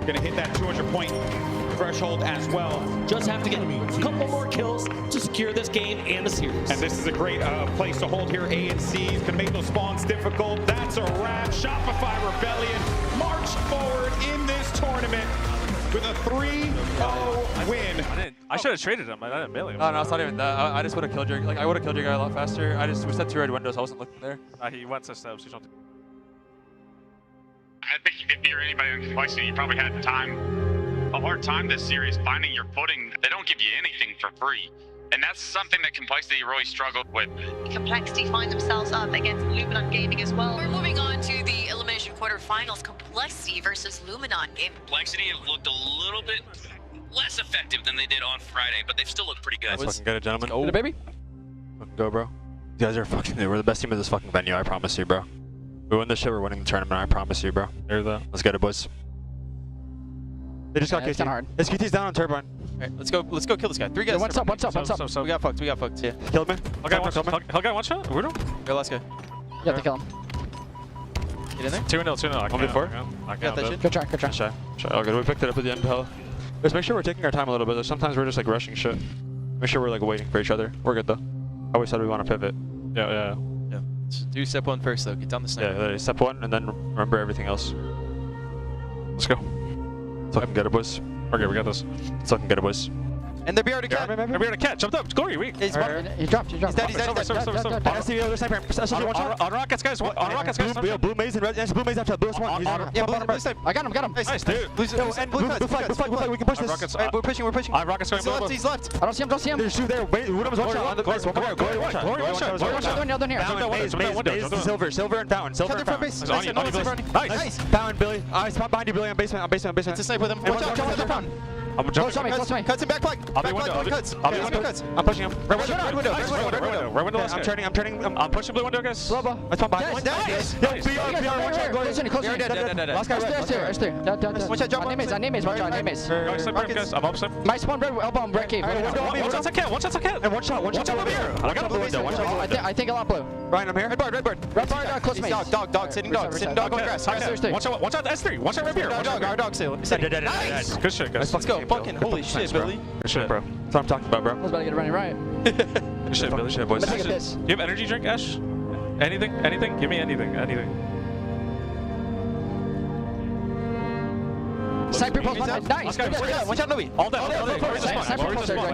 Going to hit that 200-point threshold as well. Just have to get a couple more kills to secure this game and the series. And this is a great place to hold here. A and C is going to make those spawns difficult. That's a wrap. Shopify Rebellion march forward in this tournament with a 3-0 win. I should have traded him. I didn't bail him. No, it's not even that. I just would have killed your, I would have killed your guy a lot faster. We set 2 red windows. I wasn't looking there. He went to steps. He's not. I think if you're anybody in complexity, you probably had a hard time this series finding your footing. They don't give you anything for free. And that's something that Complexity really struggled with. Complexity find themselves up against Luminon Gaming as well. We're moving on to the Elimination quarterfinals. Complexity versus Luminon game. Complexity have looked a little bit less effective than they did on Friday, but they've still looked pretty good. Let's fucking get it, gentlemen. Go, baby. Fucking go, bro. You guys are fucking. We're the best team in this fucking venue. I promise you, bro. We win this shit. We're winning the tournament. I promise you, bro. Let's get it, boys. They just got KT. It's kind of hard. His QT's down on turbine. Alright, let's go kill this guy. 3 guys. One up. We got fucked. Yeah. Killed me. Hellguy one shot? We're Go, last guy. You have to kill him. Get in there. 2-0. I can't. 1v4. I can't. Good try. Shy. All good. We picked it up at the end, Hell. Just make sure we're taking our time a little bit. Sometimes we're just like rushing shit. Make sure we're like waiting for each other. We're good though. I always said we want to pivot. Yeah. Do step 1 first though. Get down the sniper. Yeah, literally. Step 1 and then remember everything else. Let's go. Let's fucking get it, boys. Okay, we got this. Let's fucking get it, boys. And they're behind the cat. They're behind the cat. Jumped up. Glory. He dropped. He's dead. On rockets, guys. On rockets, guys. Blue maze and red. Blue maze after blue one. Yeah, blue side. I got him. Nice, dude. Blue flag. We can push this. We're pushing. On rockets going blue. He's left. I don't see him. There's 2 there. Wait, one of us one shot. Glory, one shot. Here. Silver and Fountain. Nice. Fountain, Billy. I spot behind you, Billy. On basement. It's a snipe with him. Watch out. I'm jumping. Close to me. Cuts him back flag. I'll be window. Cuts. I'll be window. I'm pushing him. Red window. I'm turning. I'm pushing blue window, guys. I spawn behind. Nice. Close to me. Last guy red. Watch out, jump. Name is. I'm up, sniper. My spawn red elbow on red cave. One shot's a cat. And one shot over here. I got a blue window. I think a lot blue. Ryan, I'm here. Red bird. Close to me. Dog. Sitting dog on grass. Watch out S3. Watch out right here. Dog. Nice. Good shit, guys. Let's go. Fucking holy shit, Billy. Good shit, bro. That's what I'm talking about, bro. I was about to get a running riot. Good shit, Billy. Shit, boys. Let's take this. Do you have energy drink, Ash? Anything? Give me anything. Sniper post. Nice. Watch out, Louis. All day.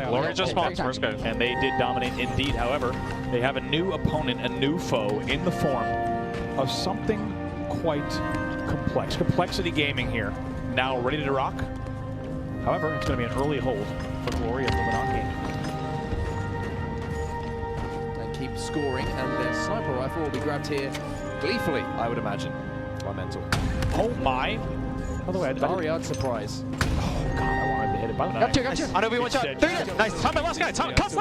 Glory just spawns. First guy. And they did dominate indeed. However, they have a new opponent, a new foe in the form of something quite complex. Complexity Gaming here, now ready to rock. However, it's going to be an early hold for Glory of Luminon Gaming. And keep scoring, and their sniper rifle will be grabbed here gleefully, I would imagine, by Mental. Oh my! By the way, Dariad surprise. Oh god, I wanted to hit it. Got two. I know we one shot. Nice. Time, last guy. Cuts.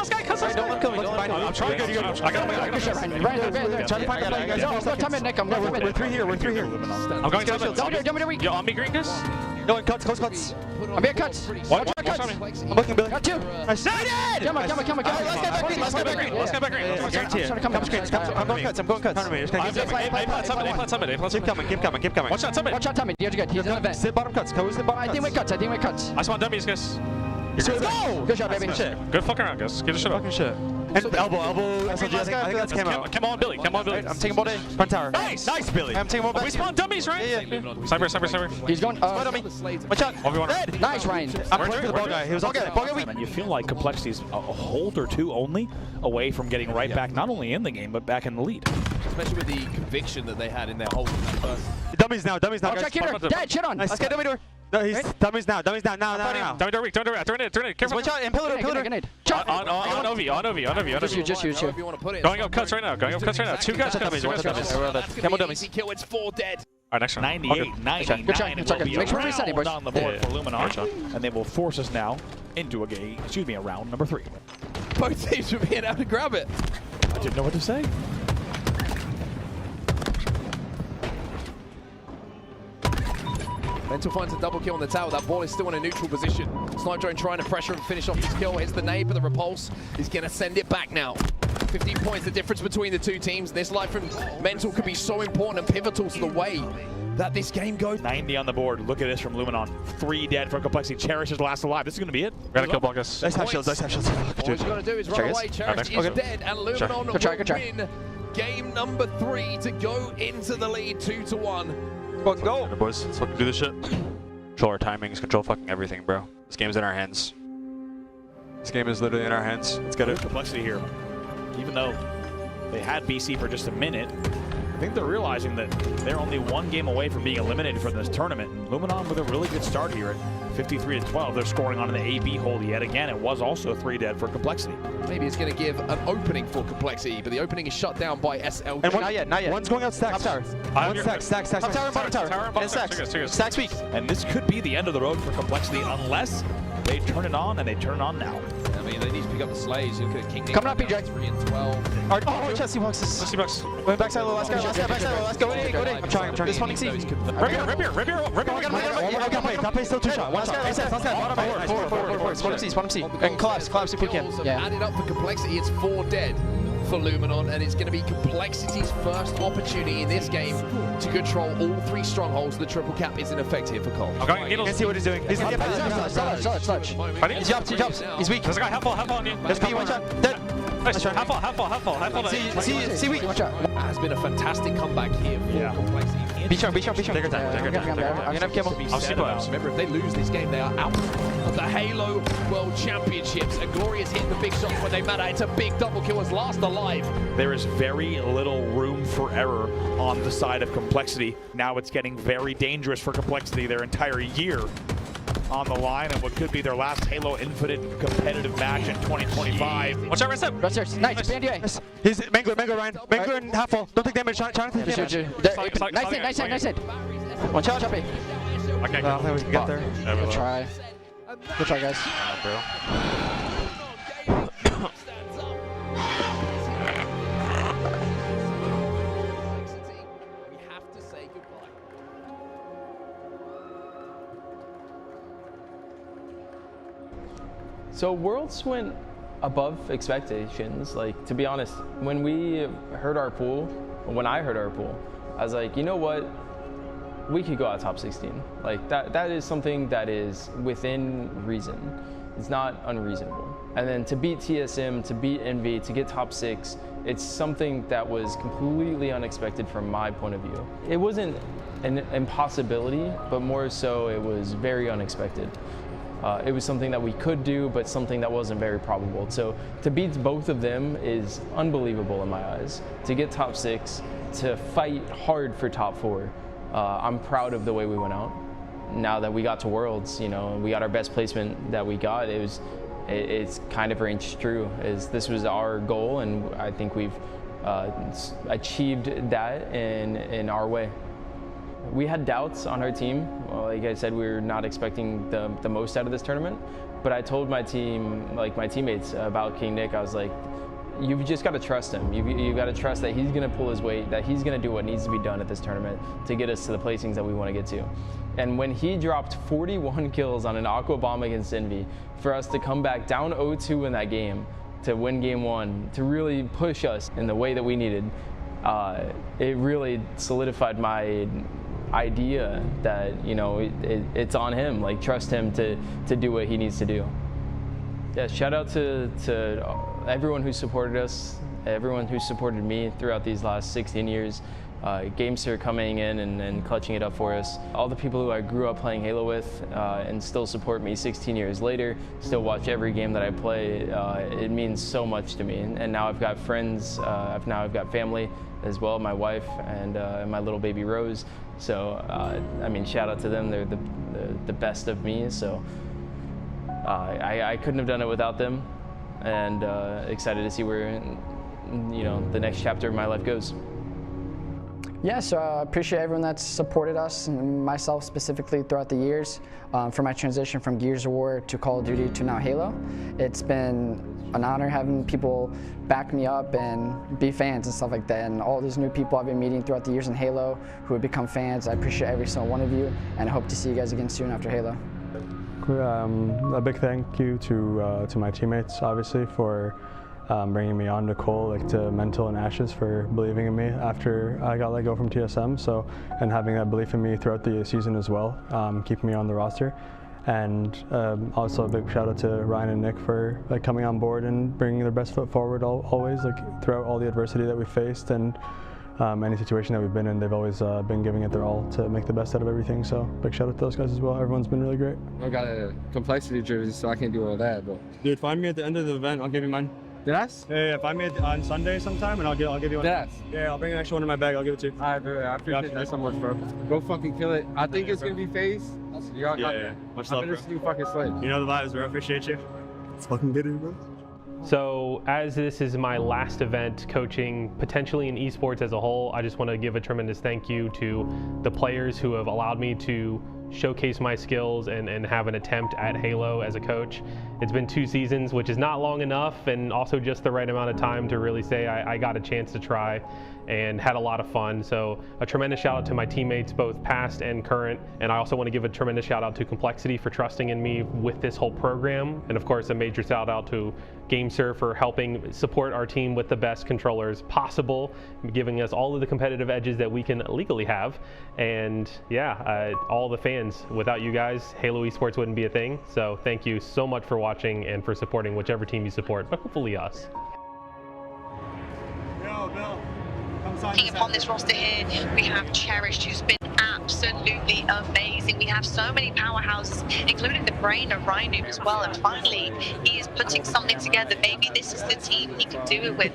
Don't kill me. I'm trying. I got him. Right. Try to find that guy. Time in, Nick. I'm going. We're 3 here. I'm going to Yo, on me, green, guys. No, cuts. I'm being cuts. Watch I'm looking, Billy. Got 2. Nice. Come on. Let's go back green. I'm going cuts. A flat summit. Keep coming. Watch out, Tommy. You're good. He's in the vent. Sit bottom cuts. I think we cuts. I spawn dummies, guys. Let's go! Good shot, baby. Good fucking around, guys. Get the shit up. Fucking shit. And elbow. SLG, I think that's came out. Come on, Billy. I'm taking ball day. Front tower. Nice, Billy. I'm taking ball back. We spawn dummies, right? Yeah. Sniper. He's going. Watch out. Red. Nice, Ryan. I'm playing for the ball guy. He was all good. Ball guy weak. And you feel like Complexity's a hold or two only away from getting right back, not only in the game, but back in the lead. Especially with the conviction that they had in their hold. Dummies now, Watch out, Kidder. Dead. Shit on. Let's get dummy door. No, he's dummies now. Now. Dummy door weak. Throw it. Careful. Watch out. And pillar. On OV. Just you. Going up cuts right now. 2 guys. Come on, dummies. Kill, it's 4 dead. Alright, next round. 98, 99. Good check. Make sure we're resetting, boys. On the board for Luminon, and they will force us now into a round number 3. Both teams were being able to grab it. I didn't know what to say. Mental finds a double kill on the tower. That ball is still in a neutral position. Snipe Drone trying to pressure and finish off his kill. Hits the nade, but the repulse is going to send it back now. 15 points, the difference between the two teams. This life from Mental could be so important and pivotal to the way that this game goes. 90 on the board. Look at this from Luminon. 3 dead for Complexity. Cherish is last alive. This is going to be it. Gotta kill Bugus. Nice half shields. All he's got to do is run away. Cherish is dead, and Luminon will win game number 3 to go into the lead 2-1. Let's go. Boys, let's fucking do this shit. Control our timings, control fucking everything, bro. This game's in our hands. This game is literally in our hands. Let's get it. Complexity here. Even though they had BC for just a minute, I think they're realizing that they're only one game away from being eliminated from this tournament. And Luminon with a really good start here at 53-12. They're scoring on the AB hold yet again. It was also 3 dead for Complexity. Maybe it's going to give an opening for Complexity, but the opening is shut down by SLG. And not yet, not yet. One's going out stacks. Top tower. One stacks. Top tower and bottom tower. And stacks. Stacks weak. And this could be the end of the road for Complexity unless they turn it on, and they turn it on now. I mean, they need to pick up the slays. Look at King Nick. Coming up, PJ. 3 and 12. Oh, chest boxes. Going backside low, last guy. Let's go. I'm trying. This one exceeds. Rip here. Top base still 2 shot. One shot. Forward. Bottom C. And collapse if we can. Yeah. Added up for Complexity, it's 4 dead for Luminon, and it's going to be Complexity's first opportunity in this game to control all 3 strongholds. The triple cap is ineffective for Cole. I'm going Can't see what he's doing. He's clutch. He jumps. He's weak. There's a guy half on you. There's P, one shot. Dead. Half fall. See weak. Watch out. Has been a fantastic comeback here for Complexity. Be strong. Take your time. I'm gonna have Kimmel. Remember, if they lose this game, they are out of the Halo World Championships. And Glorious hitting the big shots when they matter. It's a big double kill as last alive. There is very little room for error on the side of Complexity. Now it's getting very dangerous for Complexity. Their entire year on the line and what could be their last Halo Infinite competitive match in 2025. Watch out, rest up. Nice. Bandy. He's Mango, Ryan. Mango and half fall. Don't take damage. Trying to take damage. Nice hit. One shot, jump. Okay, I don't think we can get there. Good try. Good try, guys. So Worlds went above expectations. Like, to be honest, when I heard our pool, I was like, you know what? We could go out top 16. Like, that is something that is within reason. It's not unreasonable. And then to beat TSM, to beat Envy, to get top 6, it's something that was completely unexpected from my point of view. It wasn't an impossibility, but more so it was very unexpected. It was something that we could do, but something that wasn't very probable. So to beat both of them is unbelievable in my eyes. To get top 6, to fight hard for top 4, I'm proud of the way we went out. Now that we got to Worlds, you know, we got our best placement that we got. It's kind of ranged true. This was our goal, and I think we've achieved that in our way. We had doubts on our team. Like I said, we were not expecting the most out of this tournament. But I told my team, like my teammates, about King Nick. I was like, you've just got to trust him. You've got to trust that he's going to pull his weight, that he's going to do what needs to be done at this tournament to get us to the placings that we want to get to. And when he dropped 41 kills on an Aqua Bomb against Envy, for us to come back down 0-2 in that game, to win game 1, to really push us in the way that we needed, it really solidified my idea that, you know, it's on him. Like, trust him to do what he needs to do. Yeah, shout out to everyone who supported us, everyone who supported me throughout these last 16 years. Gamester coming in and clutching it up for us. All the people who I grew up playing Halo with and still support me 16 years later, still watch every game that I play. It means so much to me. And now I've got friends, now I've got family as well, my wife and my little baby Rose. So, I mean, shout out to them. They're the best of me. So I couldn't have done it without them, and excited to see where, you know, the next chapter of my life goes. Yeah, so I appreciate everyone that's supported us, and myself specifically throughout the years, for my transition from Gears of War to Call of Duty to now Halo. It's been an honor having people back me up and be fans and stuff like that, and all these new people I've been meeting throughout the years in Halo who have become fans. I appreciate every single one of you, and I hope to see you guys again soon after Halo. A big thank you to my teammates, obviously, for bringing me on to Cole, like to Mental and Ashes for believing in me after I got let go from TSM. So, and having that belief in me throughout the season as well, keeping me on the roster. And also a big shout out to Ryan and Nick for like coming on board and bringing their best foot forward always, like throughout all the adversity that we faced, and any situation that we've been in, they've always been giving it their all to make the best out of everything. So big shout out to those guys as well. Everyone's been really great. I got a complexity jersey, so I can't do all that. But Dude, find me at the end of the event. I'll give you mine. Yes? Yeah, find me on Sunday sometime, and I'll give you one. Yes. Yeah, I'll bring an extra one in my bag. I'll give it to you. All right, bro. I appreciate that so much, bro. Go fucking kill it. I think it's gonna be FaZe. Y'all got Yeah. Much I'm love, gonna bro. see fucking slay. You know the vibes, bro. Appreciate you. Let's fucking get it, bro. So as this is my last event coaching potentially in esports as a whole, I just want to give a tremendous thank you to the players who have allowed me to showcase my skills and have an attempt at Halo as a coach. It's been 2 seasons, which is not long enough, and also just the right amount of time to really say I got a chance to try and had a lot of fun. So a tremendous shout out to my teammates, both past and current. And I also want to give a tremendous shout out to Complexity for trusting in me with this whole program. And of course, a major shout out to GameSir for helping support our team with the best controllers possible, giving us all of the competitive edges that we can legally have. And yeah, all the fans, without you guys, Halo Esports wouldn't be a thing. So thank you so much for watching and for supporting whichever team you support, but hopefully us. Yo, Bill. Looking upon this roster here, we have Cherished, who's been absolutely amazing. We have so many powerhouses, including the brain of Rhino as well. And finally, he is putting something together. Maybe this is the team he can do it with.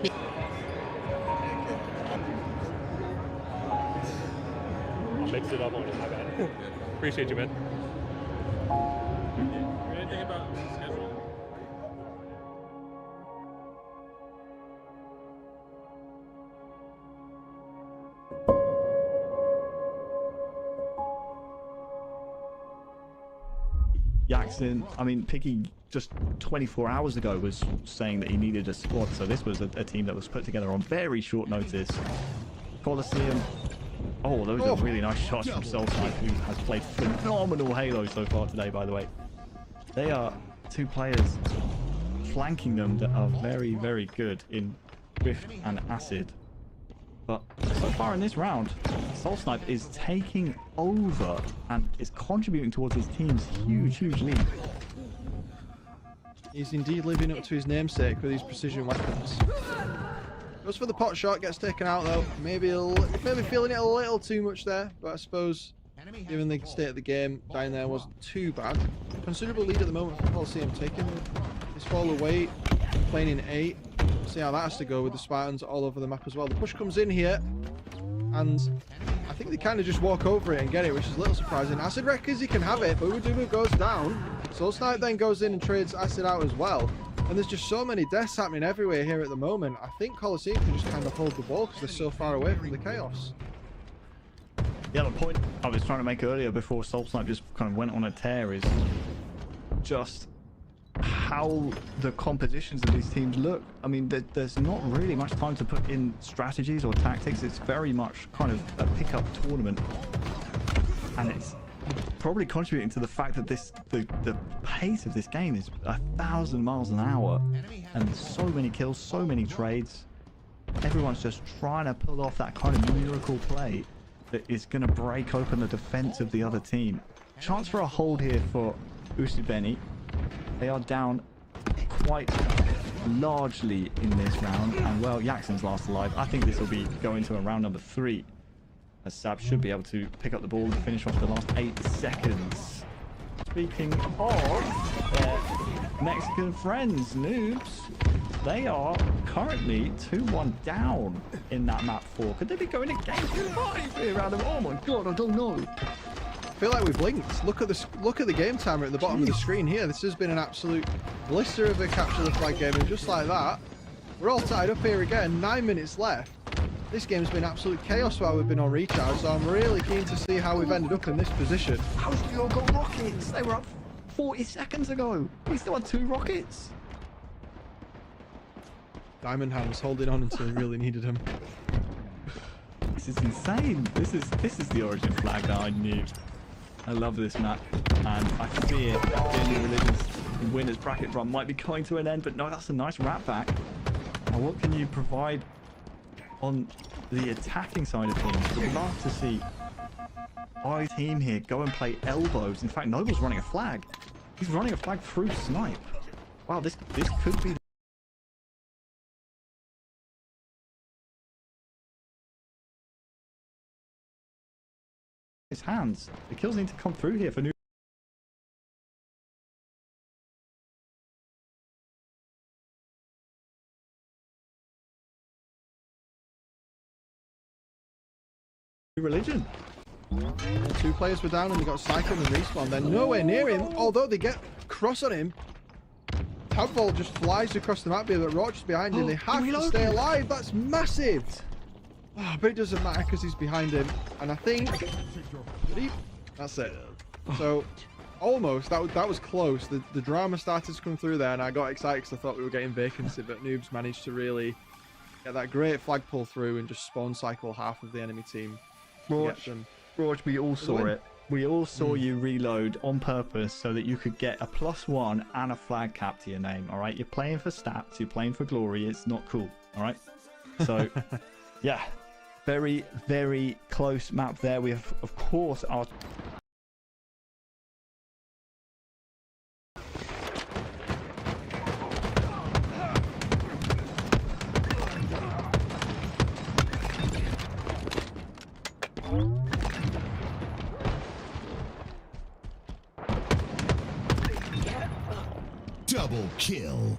I'll mix it up on it, my bad. Appreciate you, man. Anything about schedule? Jackson, I mean, Picky just 24 hours ago was saying that he needed a squad, so this was a team that was put together on very short notice. Coliseum. Oh, those are really nice shots from Soulside, who has played phenomenal Halo so far today, by the way. They are 2 players flanking them that are very, very good in Rift and Acid. But so far in this round, Soulsnipe is taking over and is contributing towards his team's huge lead. He's indeed living up to his namesake with his precision weapons. Goes for the pot shot, gets taken out though. Maybe feeling it a little too much there, but I suppose given the state of the game, dying there wasn't too bad. Considerable lead at the moment for Coliseum, taking his fall away, playing in 8. See how that has to go with the Spartans all over the map as well. The push comes in here, and I think they kind of just walk over it and get it, which is a little surprising. Acid reckons he can have it, but Udumu goes down. Soulsnipe then goes in and trades Acid out as well. And there's just so many deaths happening everywhere here at the moment. I think Coliseum can just kind of hold the ball because they're so far away from the chaos. Yeah, the point I was trying to make earlier before Soulsnipe just kind of went on a tear is just how the compositions of these teams look. I mean, there's not really much time to put in strategies or tactics. It's very much kind of a pickup tournament, and it's probably contributing to the fact that the pace of this game is 1,000 miles an hour, and so many kills, so many trades. Everyone's just trying to pull off that kind of miracle play that is going to break open the defense of the other team. Chance for a hold here for Usubeni. They are down quite largely in this round, and well, Jackson's last alive. I think this will be going to a round number 3, as Sab should be able to pick up the ball and finish off the last 8 seconds. Speaking of Mexican friends, Noobs, they are currently 2-1 down in that map 4. Could they be going to game 5 here, Adam? Oh my god, I don't know. I feel like we've linked. Look at the game timer at the bottom of the screen here. This has been an absolute blister of a capture the flag game, and just like that, we're all tied up here again. 9 minutes left. This game's been absolute chaos while we've been on recharge, so I'm really keen to see how we've ended up in this position. How's the all got rockets? They were up 40 seconds ago. We still had 2 rockets. Diamond Hands holding on until he really needed him. This is insane. This is the origin flag that I knew. I love this map, and I fear that the Religion's winners bracket run might be coming to an end, but no, that's a nice wrap back. Now, what can you provide on the attacking side of things? We'd love to see our team here go and play elbows. In fact, Noble's running a flag. He's running a flag through Snipe. Wow, this could be his hands. The kills need to come through here for new. Religion. And 2 players were down and they got cycled and respawned. They're nowhere near him, although they get cross on him. Tadpole just flies across the map here, but Roach is behind him. They have to stay alive. That's massive. Oh, but it doesn't matter because he's behind him. And I think that's it. So almost that was close. The drama started to come through there, and I got excited because I thought we were getting Vacancy, but Noobs managed to really get that great flag pull through and just spawn cycle half of the enemy team. Roach, we all saw it. We all saw you reload on purpose so that you could get a +1 and a flag cap to your name. All right, you're playing for stats, you're playing for glory. It's not cool. All right, so yeah, very, very close map there. We have, of course, our double kill.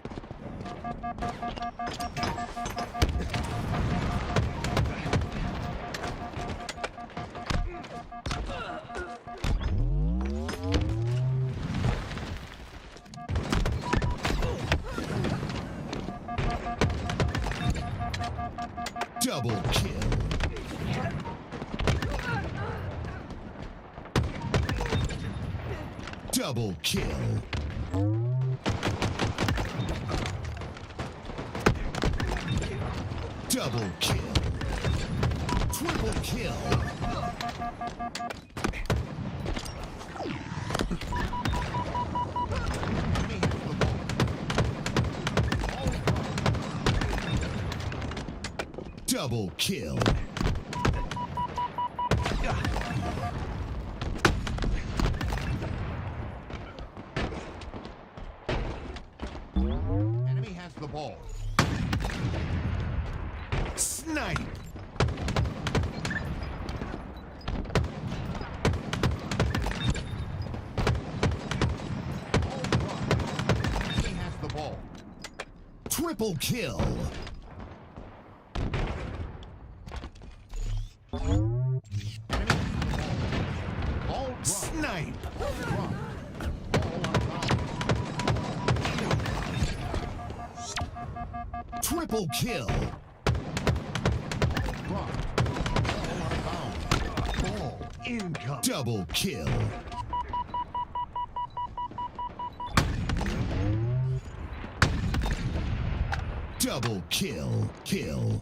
Double kill. Double kill. Double kill. Triple kill. Double kill. Enemy has the ball. Snipe. Enemy has the ball. Triple kill. Snipe. Triple kill. Ball income. Double kill. Double kill. Kill.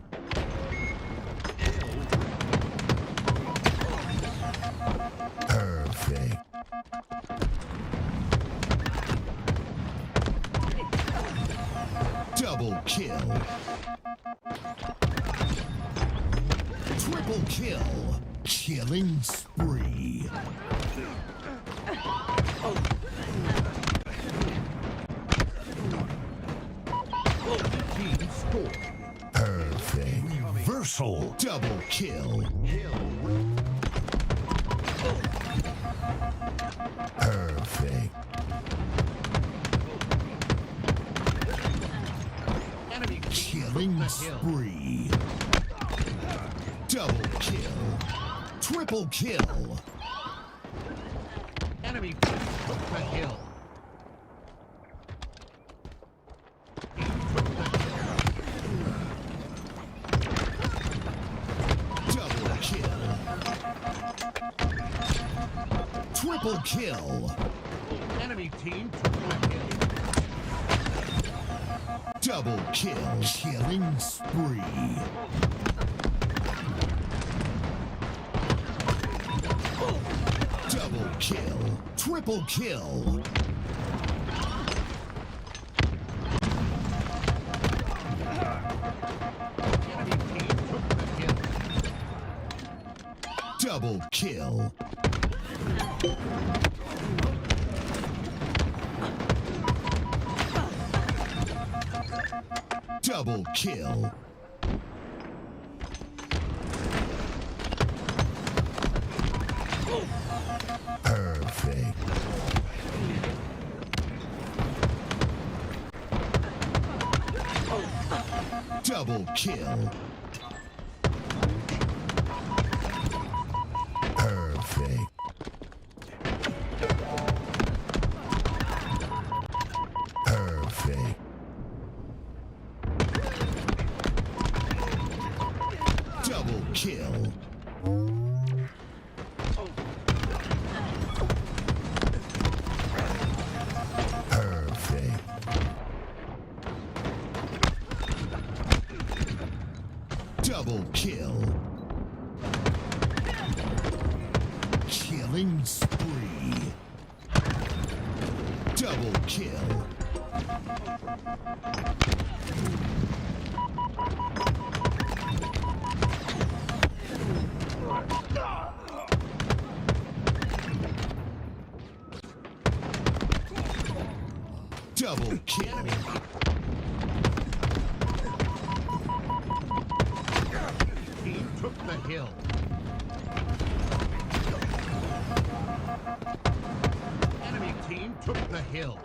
Perfect. Double kill. Triple kill. Killing spree. Team score. Perfect. Reversal. Double kill. Perfect. Enemy killing spree. Double kill. Triple kill. Enemy took the hill. Double kill. Triple kill. Enemy team took the hill. Double kill. Killing spree. Double kill. Triple kill. Enemy team took the hill. Double kill. Double kill. Perfect. Double kill. Perfect. Perfect. Double kill. Perfect. Double kill. Killing spree. Double kill. Double kill. Team took the hill. Enemy team took the hill.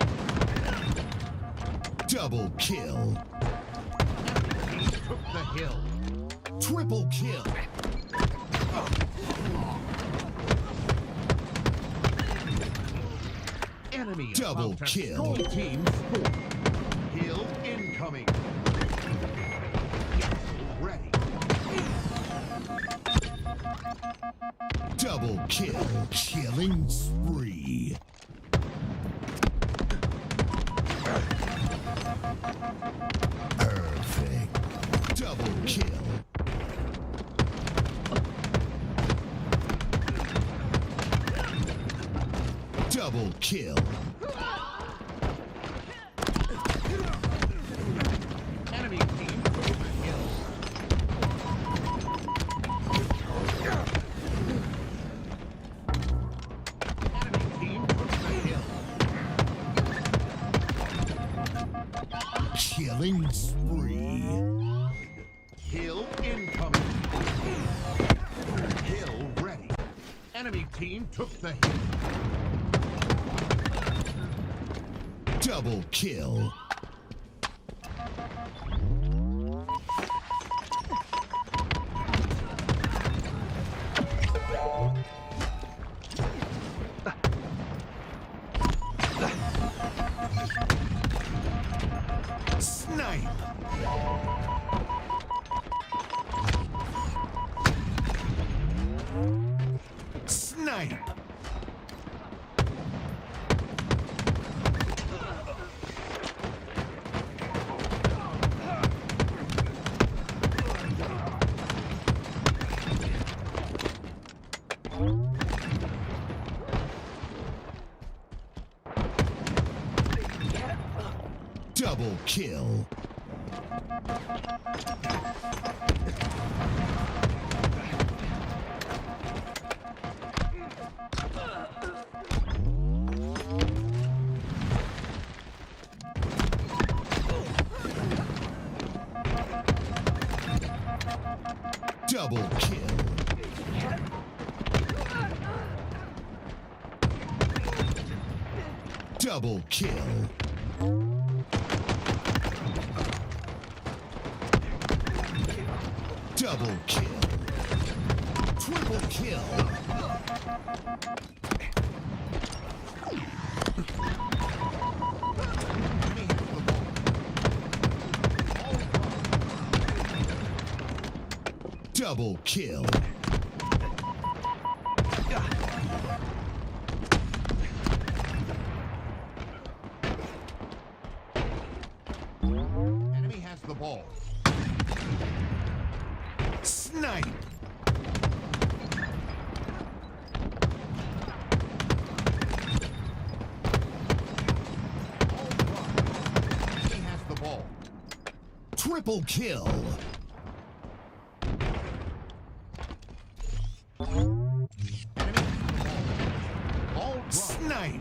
Double kill. Enemy team took the hill. Triple kill. Enemy double kill. Team score. Hill incoming. Ready. Double kill. Killing spree. Perfect. Double kill. Double kill. Enemy team took the hill. Enemy team took the hill. Killing spree. Hill incoming. Hill ready. Enemy team took the hill. Double kill. Snipe. Snipe. Double kill. Double kill. Double kill. Double kill. Triple kill. Double kill. Enemy has the ball. Snipe. He has the ball. Triple kill. Snipe.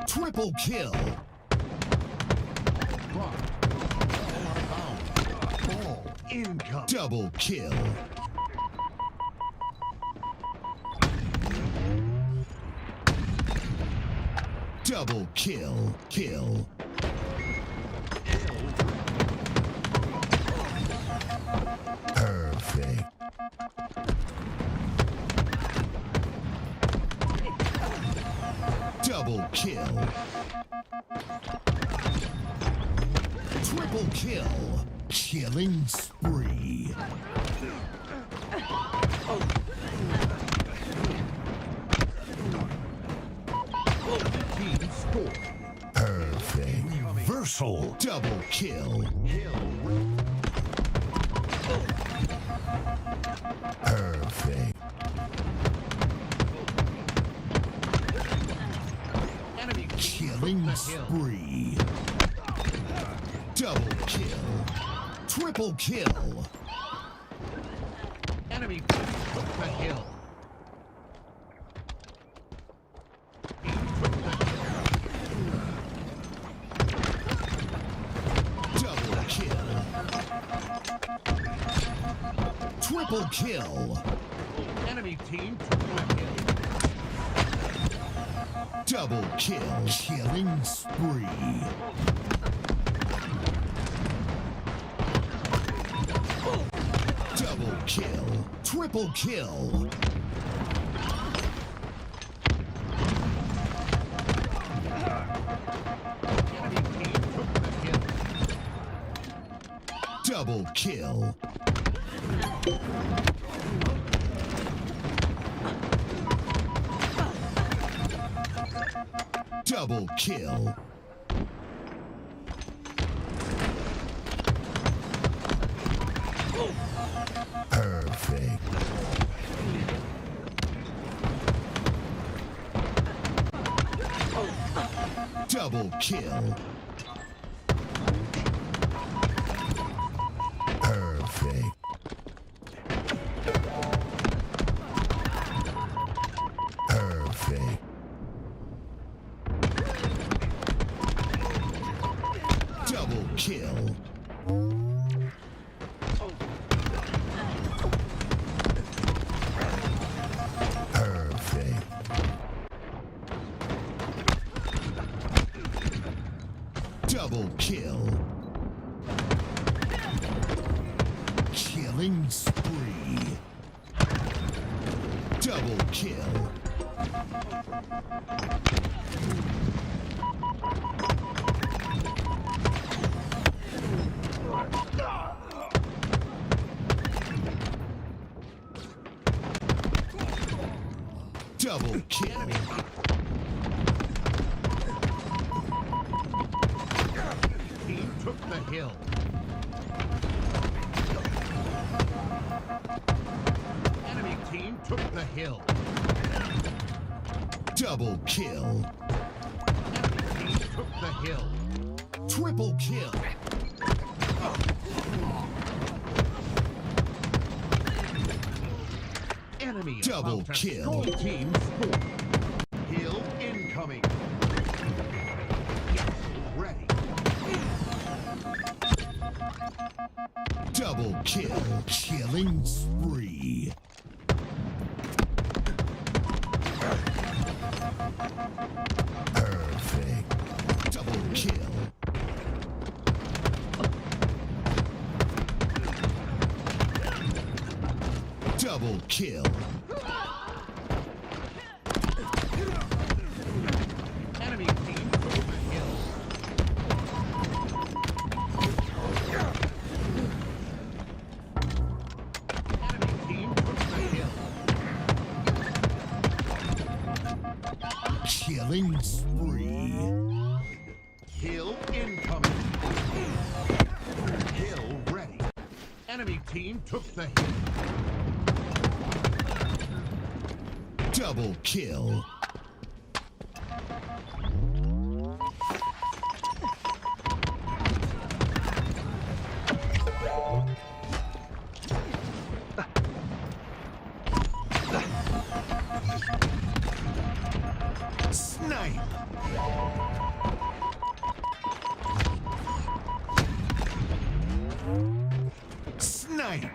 Triple kill. Ball income. Double kill. Double kill. Kill. Perfect. Double kill. Triple kill. Killing spree. Team score. Perfect. Reversal. Double kill. Perfect. Killing spree. Double kill. Triple kill. Enemy took the hill. Double kill. Triple kill. Enemy team took the hill. Double kill. Killing spree. Double kill. Triple kill. Double kill. Double kill. Perfect. Double kill. Perfect. Perfect. Double kill. Perfect. Double kill. Killing spree. Double kill. Double kill. Team took the hill. Enemy team took the hill. Double kill. Enemy team took the hill. Triple kill. Enemy double kill. Team score. Hill incoming. Ready. Double kill. Killing spree. Perfect. Double kill. Double kill. Enemy team took the hill. Enemy team took the hill. Killing spree. Hill incoming. Hill ready. Enemy team took the hill. Double kill. Snipe. Snipe. Snipe.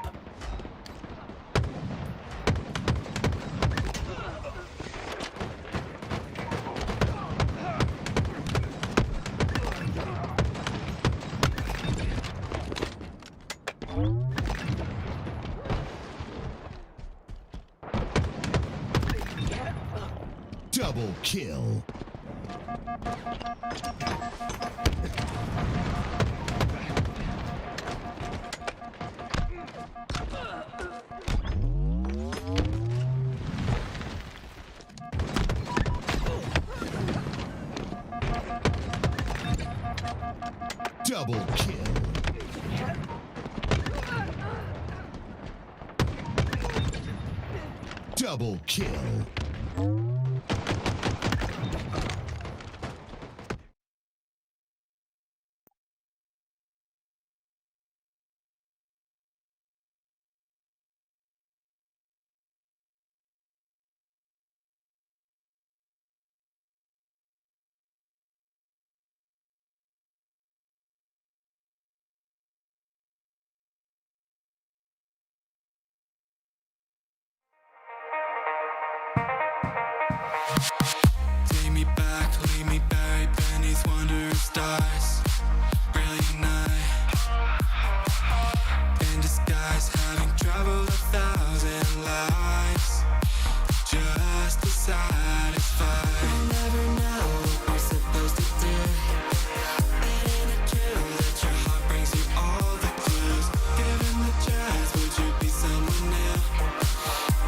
Double kill. Double kill. Double kill. Take me back, leave me buried beneath wandering stars. Brilliant night. In disguise, having traveled 1,000 lives. Just to satisfy. We'll never know what we're supposed to do. It ain't true that your heart brings you all the clues. Given the chance, would you be someone new?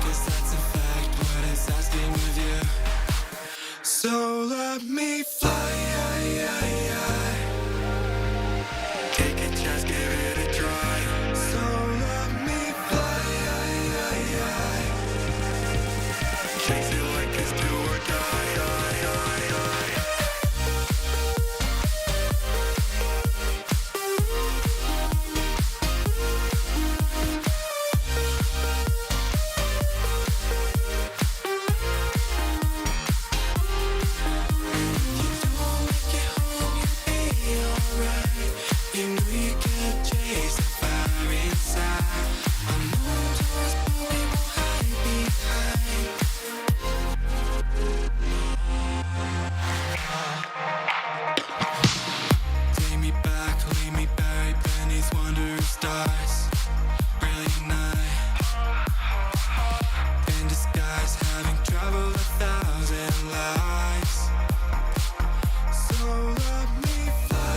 'Cause that's in fact what it's asking of you. So let me fly. Take a chance, give it a try. So let me fly. Chase it like it's do or die. You know you can't chase the fire inside. I'm moving towards, but we won't hide behind. Take me back, leave me buried beneath wandering stars. Brilliant night. In disguise, having traveled 1,000 lives. So let me fly.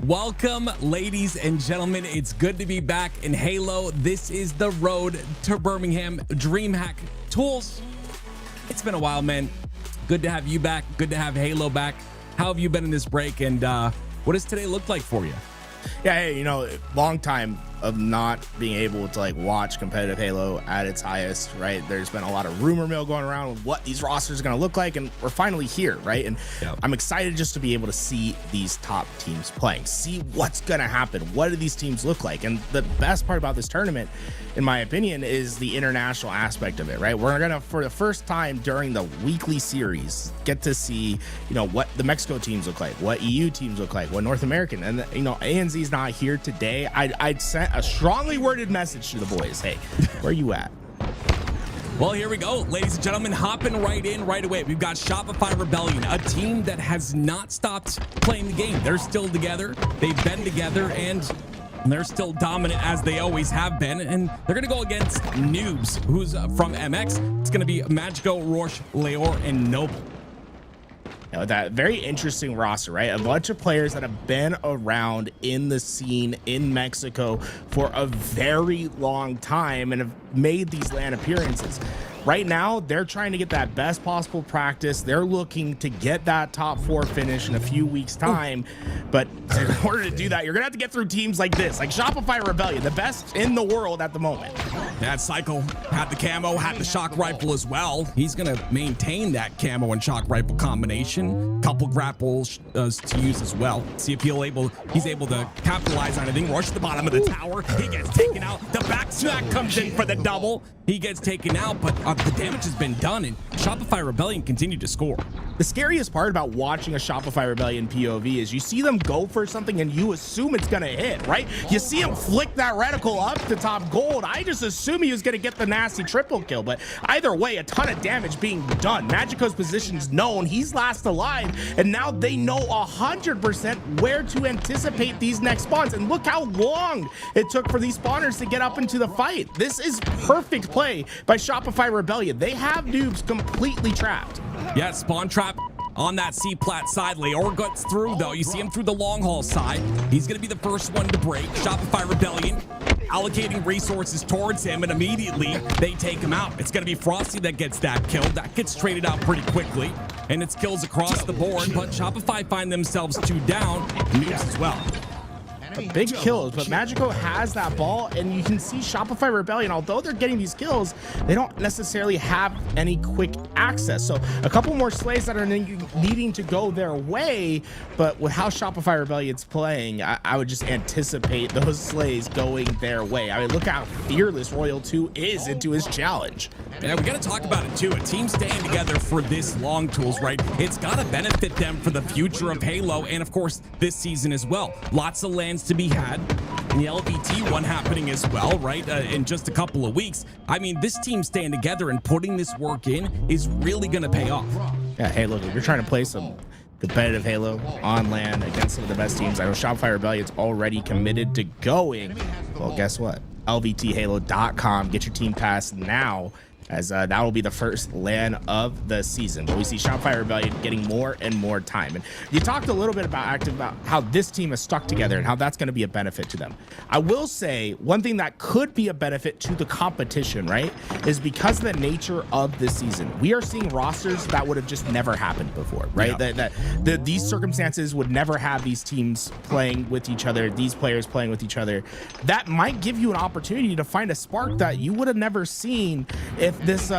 Welcome, ladies and gentlemen. It's good to be back in Halo. This is the road to Birmingham. Dreamhack tools. It's been a while, man. Good to have you back. Good to have Halo back. How have you been in this break? And what does today look like for you? Yeah, hey, you know, long time of not being able to like watch competitive Halo at its highest, right? There's been a lot of rumor mill going around with what these rosters are going to look like, and we're finally here, right? And I'm excited just to be able to see these top teams playing, see what's going to happen. What do these teams look like? And the best part about this tournament, in my opinion, is the international aspect of it, right? We're going to, for the first time during the weekly series, get to see, you know, what the Mexico teams look like, what EU teams look like, what North American, and you know, ANZ's not here today. I'd sent a strongly worded message to the boys. Hey, where you at? Well, here we go, ladies and gentlemen, hopping right in right away. We've got Shopify Rebellion, a team that has not stopped playing the game. They're still together. They've been together, and they're still dominant as they always have been. And they're going to go against Noobs, who's from MX. It's going to be Magico, Roche, Leor, and Noble. You know, that very interesting roster, right? A bunch of players that have been around in the scene in Mexico for a very long time and have made these LAN appearances. right now they're trying to get that best possible practice. They're looking to get that top 4 finish in a few weeks time. But in order to do that, you're gonna have to get through teams like this, like Shopify Rebellion, the best in the world at the moment. That Cycle had the camo, had the shock rifle as well. He's gonna maintain that camo and shock rifle combination. Couple grapples to use as well. See if he's able to capitalize on anything. Rush to the bottom of the tower. He gets taken out. The back smack comes in for the double. He gets taken out, but the damage has been done, and Shopify Rebellion continued to score. The scariest part about watching a Shopify Rebellion POV is you see them go for something and you assume it's gonna hit, right? You see him flick that reticle up to top gold. I just assume he was gonna get the nasty triple kill, but either way, a ton of damage being done. Magico's position's known, he's last alive, and now they know 100% where to anticipate these next spawns. And look how long it took for these spawners to get up into the fight. This is perfect play by Shopify Rebellion. They have noobs completely trapped. Yeah, spawn trap on that C-plat side. Leor gets through, though. You see him through the long haul side. He's going to be the first one to break. Shopify Rebellion allocating resources towards him, and immediately they take him out. It's going to be Frosty that gets that kill. That gets traded out pretty quickly, and it's kills across the board, but Shopify find themselves 2 down. Noobs as well. Big kills, but Magico has that ball, and you can see Shopify Rebellion, although they're getting these kills, they don't necessarily have any quick access. So a couple more slays that are needing to go their way, but with how Shopify Rebellion's playing, I would just anticipate those slays going their way. I mean, look how fearless Royal 2 is into his challenge. Yeah, we got to talk about it too. A team staying together for this long, Tools, right? It's got to benefit them for the future of Halo, and of course this season as well. Lots of lands to be had, and the LVT one happening as well, right? In just a couple of weeks. I mean, this team staying together and putting this work in is really going to pay off. Yeah, hey, look, if you're trying to play some competitive Halo on land against some of the best teams, I know Shopify Rebellion's already committed to going. Well, guess what? LVTHalo.com. Get your team pass now, as that will be the first LAN of the season. But we see Shopify Rebellion getting more and more time. And you talked a little bit about how this team is stuck together and how that's going to be a benefit to them. I will say one thing that could be a benefit to the competition, right, is because of the nature of this season. We are seeing rosters that would have just never happened before, right? Yeah. These circumstances would never have these teams playing with each other, these players playing with each other. That might give you an opportunity to find a spark that you would have never seen if this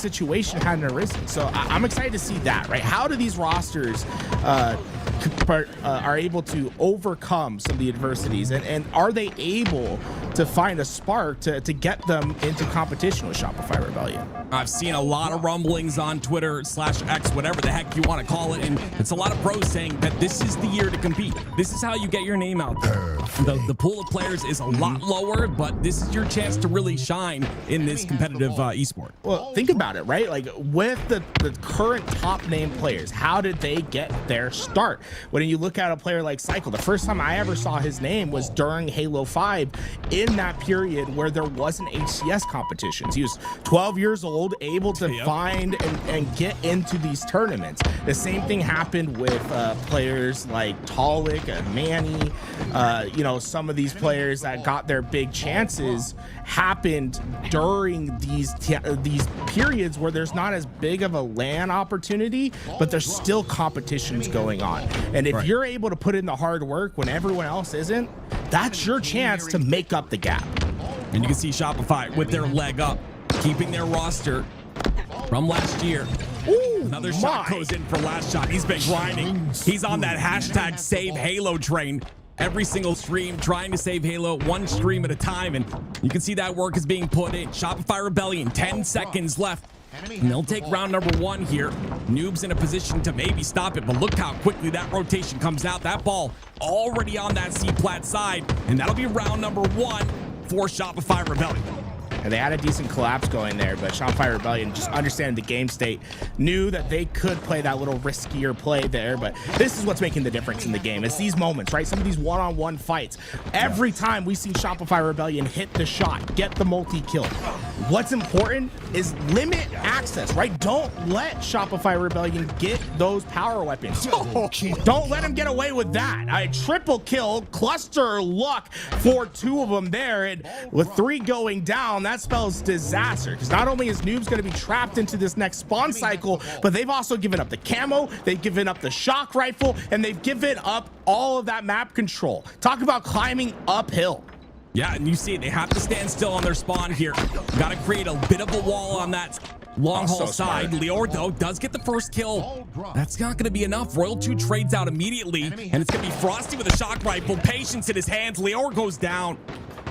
situation hadn't arisen. So I'm excited to see that, right? How do these rosters are able to overcome some of the adversities, and are they able to find a spark to get them into competition with Shopify Rebellion? I've seen a lot of rumblings on Twitter /X, whatever the heck you want to call it, and it's a lot of pros saying that this is the year to compete. This is how you get your name out there. The pool of players is a lot lower, but this is your chance to really shine in this competitive esport. Well, think about it, right? Like, with the current top name players, how did they get their start? When you look at a player like Cycle, the first time I ever saw his name was during Halo 5, in that period where there wasn't HCS competitions. He was 12 years old, able to find and get into these tournaments. The same thing happened with players like Talik and Manny. You know, some of these players that got their big chances happened during these periods where there's not as big of a LAN opportunity, but there's still competitions going on. And if you're able to put in the hard work when everyone else isn't, that's your chance to make up the gap. And you can see Shopify with their leg up, keeping their roster from last year. Ooh, another shot goes in for last shot. He's been grinding. He's on that hashtag save Halo train. Every single stream, trying to save Halo, one stream at a time, and you can see that work is being put in. Shopify Rebellion, 10 seconds left, and they'll take round number 1 here. Noob's in a position to maybe stop it, but look how quickly that rotation comes out. That ball already on that C-plat side, and that'll be round number 1 for Shopify Rebellion. And they had a decent collapse going there, but Shopify Rebellion, just understanding the game state, knew that they could play that little riskier play there. But this is what's making the difference in the game. It's these moments, right? Some of these one-on-one fights. Every time we see Shopify Rebellion hit the shot, get the multi-kill. What's important is limit access, right? Don't let Shopify Rebellion get those power weapons. Don't let him get away with that. A triple kill, cluster luck for 2 of them there, and with 3 going down, that spells disaster, because not only is Noobs going to be trapped into this next spawn cycle, but they've also given up the camo, they've given up the shock rifle, and they've given up all of that map control. Talk about climbing uphill. Yeah, and you see they have to stand still on their spawn here. Got to create a bit of a wall on that long haul side. Leor, though, does get the first kill. That's not going to be enough. Royal 2 trades out immediately, and it's going to be Frosty with a shock rifle. Patience in his hands. Leor goes down.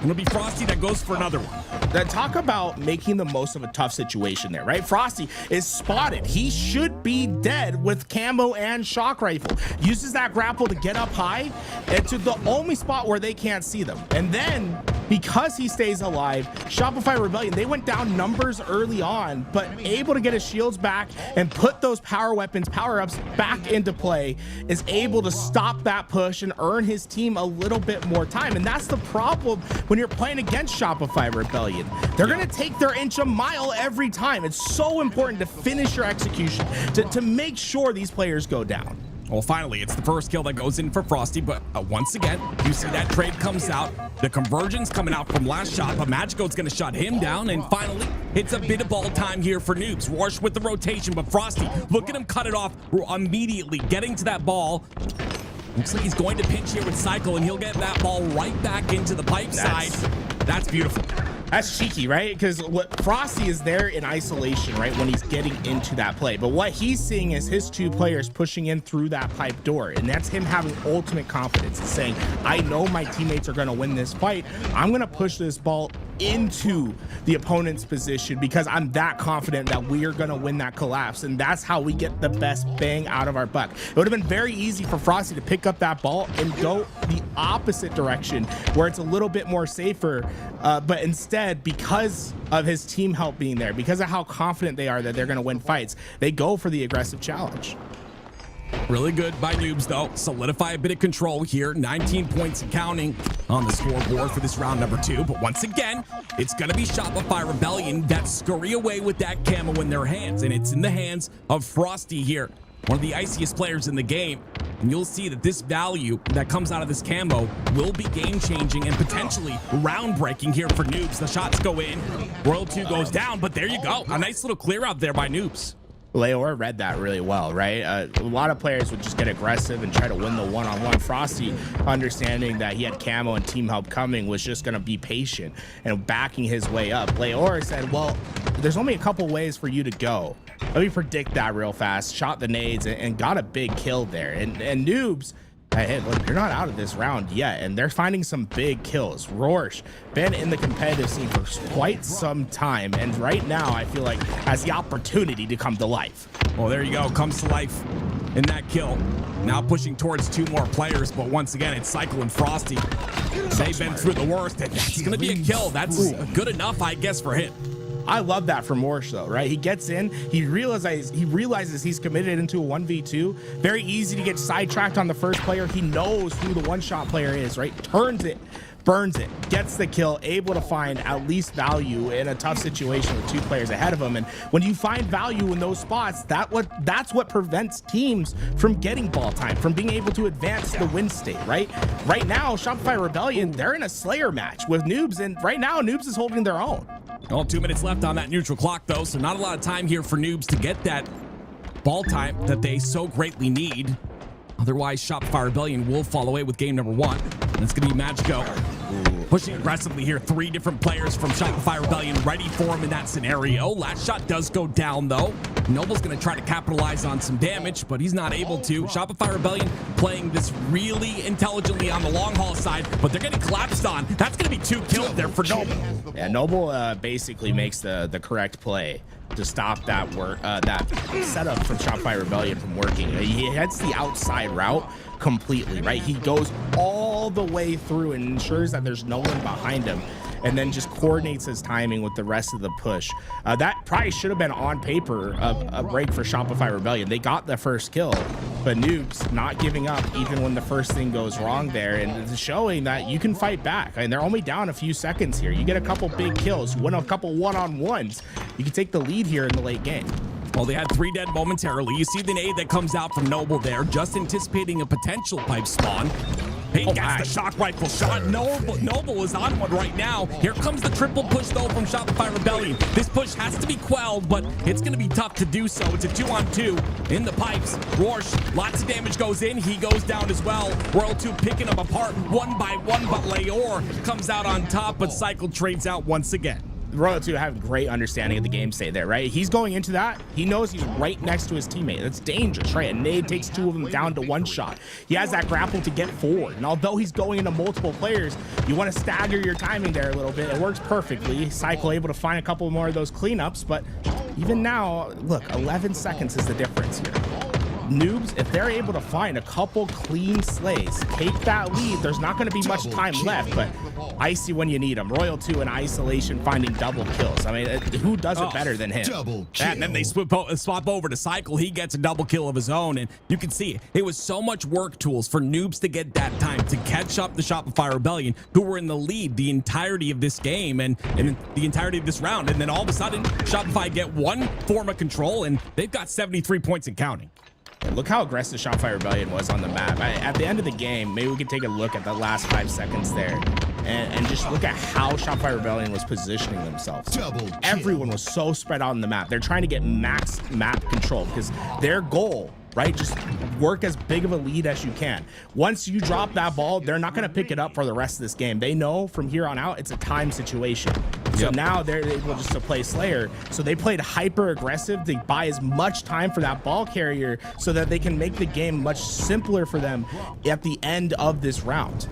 It'll be Frosty that goes for another one. That talk about making the most of a tough situation there, right? Frosty is spotted. He should be dead with camo and shock rifle. Uses that grapple to get up high and to the only spot where they can't see them. And then, because he stays alive, Shopify Rebellion, they went down numbers early on, but able to get his shields back and put those power weapons, power-ups back into play, is able to stop that push and earn his team a little bit more time. And that's the problem when you're playing against Shopify Rebellion. They're going to take their inch a mile every time. It's so important to finish your execution, to make sure these players go down. Well, finally, it's the first kill that goes in for Frosty, but once again, you see that trade comes out. The conversion's coming out from last shot, but Magico's going to shut him down, and finally, it's a bit of ball time here for Noobs. Rush with the rotation, but Frosty, look at him cut it off immediately, getting to that ball. Looks like he's going to pinch here with Cycle, and he'll get that ball right back into the pipe side. That's beautiful. That's cheeky, right? Because what Frosty is there in isolation, right, when he's getting into that play. But what he's seeing is his 2 players pushing in through that pipe door. And that's him having ultimate confidence and saying, I know my teammates are going to win this fight. I'm going to push this ball into the opponent's position because I'm that confident that we are going to win that collapse. And that's how we get the best bang out of our buck. It would have been very easy for Frosty to pick up that ball and go the opposite direction where it's a little bit more safer. But instead, because of his team help being there, because of how confident they are that they're going to win fights, they go for the aggressive challenge. Really good by Noobs, though. Solidify a bit of control here. 19 points and counting on the scoreboard for this round number 2. But once again, it's going to be Shopify Rebellion that scurry away with that camo in their hands. And it's in the hands of Frosty here, one of the iciest players in the game. And you'll see that this value that comes out of this camo will be game-changing and potentially round-breaking here for Noobs. The shots go in. Royal 2 goes down, but there you go. A nice little clear out there by Noobs. Leor read that really well, right? A lot of players would just get aggressive and try to win the one-on-one. Frosty, understanding that he had camo and team help coming, was just going to be patient and backing his way up. Leor said, well, there's only a couple ways for you to go. Let me predict that real fast. Shot the nades and got a big kill there. And Noobs, hey, look, you're not out of this round yet, and they're finding some big kills. Rorsch, been in the competitive scene for quite some time, and right now I feel like has the opportunity to come to life. Well, there you go, comes to life in that kill. Now pushing towards 2 more players, but once again, it's Cycle and Frosty. They've been through the worst, and that's going to be a kill. That's good enough, I guess, for him. I love that from Morsh, though, right? He gets in, he realizes he's committed into a 1v2. Very easy to get sidetracked on the first player. He knows who the one-shot player is, right? Turns it, burns it, gets the kill, able to find at least value in a tough situation with 2 players ahead of him. And when you find value in those spots, that's what prevents teams from getting ball time, from being able to advance the win state, right? Right now, Shopify Rebellion, they're in a Slayer match with Noobs, and right now, Noobs is holding their own. Well, 2 minutes left on that neutral clock, though, so not a lot of time here for Noobs to get that ball time that they so greatly need. Otherwise, Shopify Rebellion will fall away with game number 1. And it's going to be Magico pushing aggressively here. 3 different players from Shopify Rebellion ready for him in that scenario. Last shot does go down, though. Noble's going to try to capitalize on some damage, but he's not able to. Shopify Rebellion playing this really intelligently on the long haul side, but they're getting collapsed on. That's going to be 2 kills there for Noble. Yeah, Noble basically makes the correct play to stop that that setup from Shopify Rebellion from working. He heads the outside route completely, right? He goes all the way through and ensures that there's no one behind him, and then just coordinates his timing with the rest of the push. That probably should have been on paper a break for Shopify Rebellion. They got the first kill, but Noobs not giving up even when the first thing goes wrong there, and it's showing that you can fight back. I mean, they're only down a few seconds here. You get a couple big kills, win a couple one-on-ones, you can take the lead here in the late game. Well, they had 3 dead momentarily. You see the nade that comes out from Noble there, just anticipating a potential pipe spawn. He gets the shock rifle shot. Noble is on one right now. Here comes the triple push, though, from Shopify Rebellion. This push has to be quelled, but it's going to be tough to do so. It's a 2-on-2 in the pipes. Rorsch, lots of damage goes in. He goes down as well. Royal 2 picking them apart one by one, but Leor comes out on top, but Cycle trades out once again. Royal 2 have great understanding of the game state there, right? He's going into that. He knows he's right next to his teammate. That's dangerous, right? A nade takes 2 of them down to 1 shot. He has that grapple to get forward. And although he's going into multiple players, you want to stagger your timing there a little bit. It works perfectly. Cycle able to find a couple more of those cleanups. But even now, look, 11 seconds is the difference here. Noobs, if they're able to find a couple clean slays, take that lead, there's not going to be much time left, but Icy when you need them. Royal 2 in isolation finding double kills. I mean, who does it better than him? And then they swap over to Cycle. He gets a double kill of his own, and you can see it was so much work tools for Noobs to get that time to catch up the Shopify Rebellion, who were in the lead the entirety of this game and the entirety of this round. And then all of a sudden, Shopify get one form of control, and they've got 73 points and counting. Look how aggressive Shopify Rebellion was on the map. At the end of the game, maybe we could take a look at the last 5 seconds there and just look at how Shopify Rebellion was positioning themselves. Everyone was so spread out on the map. They're trying to get max map control because their goal, right, just work as big of a lead as you can. Once you drop that ball, they're not going to pick it up for the rest of this game. They know from here on out, it's a time situation. So now they're able just to play Slayer. So they played hyper aggressive to buy as much time for that ball carrier so that they can make the game much simpler for them at the end of this round.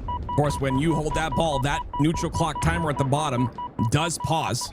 Of course, when you hold that ball, that neutral clock timer at the bottom does pause.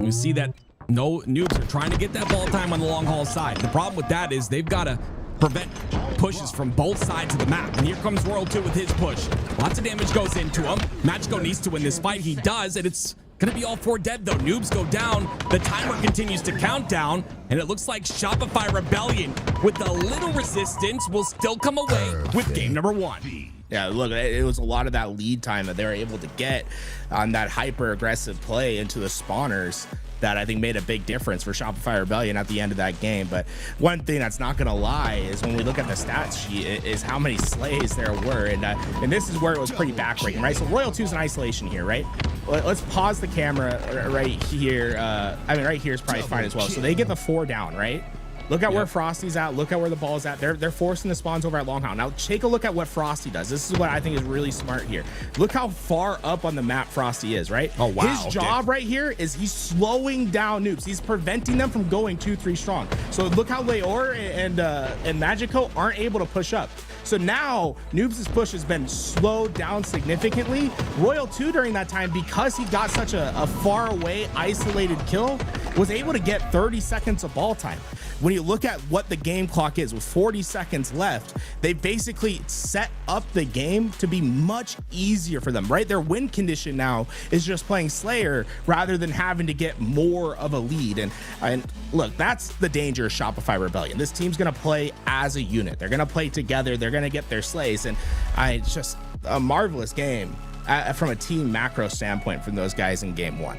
You see that no Noobs are trying to get that ball time on the long haul side. The problem with that is they've got to prevent pushes from both sides of the map. And here comes Royal 2 with his push. Lots of damage goes into him. Magico needs to win this fight. He does, and it's gonna be all 4 dead though. Noobs go down. The timer continues to count down, and it looks like Shopify Rebellion, with a little resistance, will still come away with game number 1. Yeah, look, it was a lot of that lead time that they were able to get on that hyper aggressive play into the spawners that I think made a big difference for Shopify Rebellion at the end of that game. But one thing that's not gonna lie is when we look at the stats sheet is how many slays there were, and this is where it was pretty backbreaking, right? So Royal 2's in isolation here, right? Let's pause the camera right here. I mean, right here is probably fine as well. So they get the 4 down, right? Look at where Frosty's at. Look at where the ball's at. They're forcing the spawns over at Long Hound. Now take a look at what Frosty does. This is what I think is really smart here. Look how far up on the map Frosty is, right? Oh, wow. His job right here is he's slowing down Noobs. He's preventing them from going 2-3 strong. So look how Leor and Magico aren't able to push up. So now Noobs' push has been slowed down significantly. Royal 2 during that time, because he got such a far away isolated kill, was able to get 30 seconds of ball time. When you look at what the game clock is with 40 seconds left, they basically set up the game to be much easier for them, right? Their win condition now is just playing Slayer rather than having to get more of a lead. And look, that's the danger of Shopify Rebellion. This team's gonna play as a unit. They're gonna play together. They're gonna get their slays. And it's just a marvelous game from a team macro standpoint from those guys in game 1.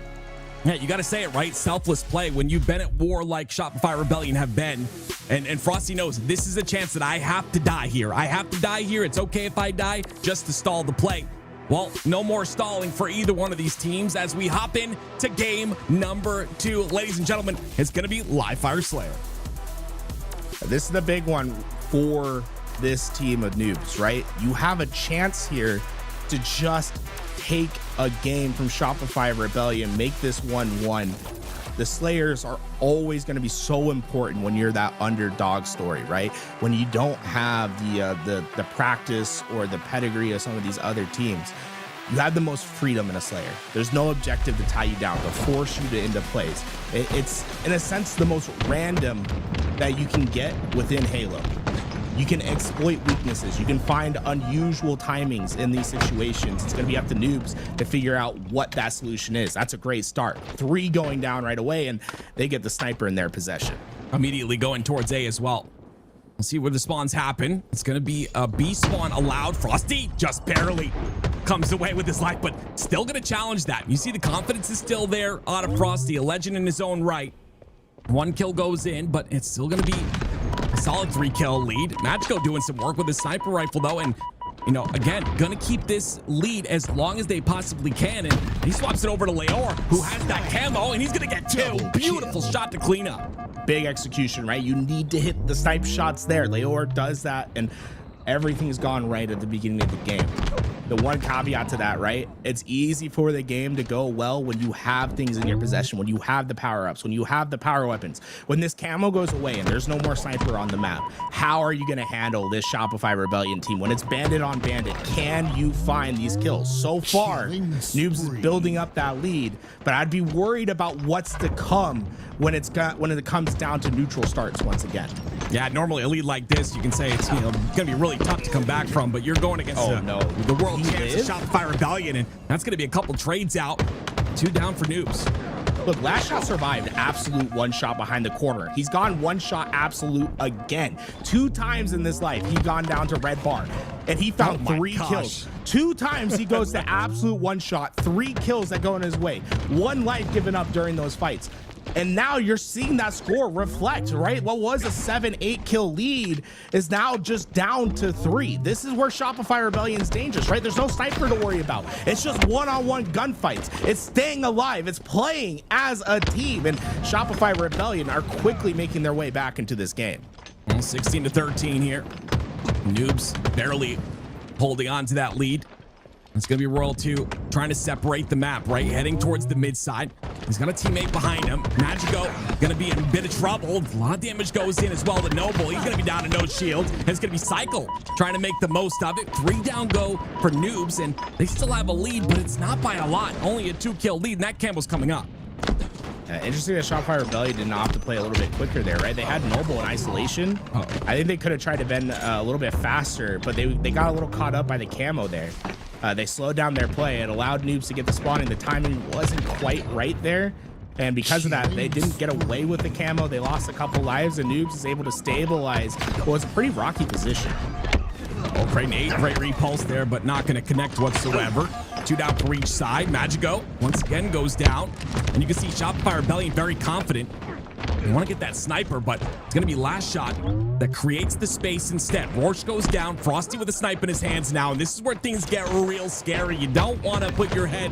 Yeah, you got to say it, right? Selfless play. When you've been at war like Shopify Rebellion have been, and Frosty knows this is a chance that I have to die here. I have to die here. It's okay if I die just to stall the play. Well, no more stalling for either one of these teams as we hop in to game number 2. Ladies and gentlemen, it's going to be Live Fire Slayer. This is the big one for this team of Noobs, right? You have a chance here to just take a game from Shopify Rebellion, make this 1-1. The Slayers are always going to be so important when you're that underdog story, right? When you don't have the practice or the pedigree of some of these other teams, you have the most freedom in a Slayer. There's no objective to tie you down, to force you to into plays. It's in a sense the most random that you can get within Halo. You can exploit weaknesses. You can find unusual timings in these situations. It's going to be up to Noobs to figure out what that solution is. That's a great start. 3 going down right away, and they get the sniper in their possession. Immediately going towards A as well. Let's see where the spawns happen. It's going to be a B spawn allowed. Frosty just barely comes away with his life, but still going to challenge that. You see the confidence is still there out of Frosty, a legend in his own right. 1 kill goes in, but it's still going to be a solid 3-kill lead. Magico doing some work with his sniper rifle, though, and, you know, again, going to keep this lead as long as they possibly can. And he swaps it over to Leor, who has that camo, and he's going to get 2. Beautiful shot to clean up. Big execution, right? You need to hit the snipe shots there. Leor does that, and everything's gone right at the beginning of the game. The one caveat to that, right? It's easy for the game to go well when you have things in your possession, when you have the power-ups, when you have the power weapons. When this camo goes away and there's no more sniper on the map, how are you going to handle this Shopify Rebellion team? When it's bandit on bandit, can you find these kills? So far, Noobs is building up that lead, but I'd be worried about what's to come when it comes down to neutral starts once again. Yeah, normally a lead like this, you can say it's, you know, gonna be really tough to come back from, but you're going against the world champs of Shopify Rebellion, and that's gonna be a couple trades out. 2 down for Noobs. Look, last shot survived absolute 1 shot behind the corner. He's gone 1 shot absolute again. 2 times in this life, he's gone down to red bar, and he found 3 kills. 2 times he goes to absolute 1 shot, 3 kills that go in his way. 1 life given up during those fights. And now you're seeing that score reflect, right? What was a 7-8 kill lead is now just down to 3. This is where Shopify Rebellion's dangerous, right? There's no sniper to worry about. It's just one-on-one gunfights. It's staying alive. It's playing as a team. And Shopify Rebellion are quickly making their way back into this game. 16-13 here. Noobs barely holding on to that lead. It's going to be Royal 2 trying to separate the map, right? Heading towards the mid side. He's got a teammate behind him. Magico going to be in a bit of trouble. A lot of damage goes in as well to Noble. He's going to be down to no shield. And it's going to be Cycle trying to make the most of it. 3 down go for Noobs, and they still have a lead, but it's not by a lot. Only a 2-kill lead, and that camel's coming up. Interesting that Shopify Rebellion did not have to play a little bit quicker there, right? They had Noble in isolation. I think they could have tried to bend a little bit faster, but they got a little caught up by the camo there. They slowed down their play. It allowed Noobs to get the spawn, and the timing wasn't quite right there. And because of that, they didn't get away with the camo. They lost a couple lives, and Noobs is able to stabilize what was a pretty rocky position. Oh, great nade, great repulse there, but not going to connect whatsoever. 2 down for each side. Magico once again goes down, and you can see Shopify Rebellion very confident. They want to get that sniper, but it's going to be last shot that creates the space instead. Rorsch goes down, Frosty with a snipe in his hands now, and this is where things get real scary. You don't want to put your head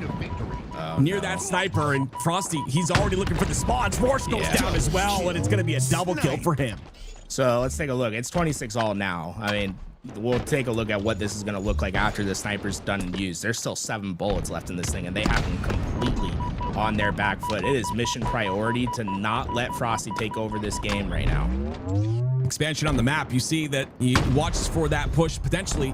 near that sniper, and Frosty, he's already looking for the spawns. Rorsch goes down as well, and it's going to be a double kill for him. So let's take a look. It's 26 all now. I mean, we'll take a look at what this is going to look like after the sniper's done and used. There's still 7 bullets left in this thing, and they have them completely on their back foot. It is mission priority to not let Frosty take over this game right now. Expansion on the map. You see that he watches for that push potentially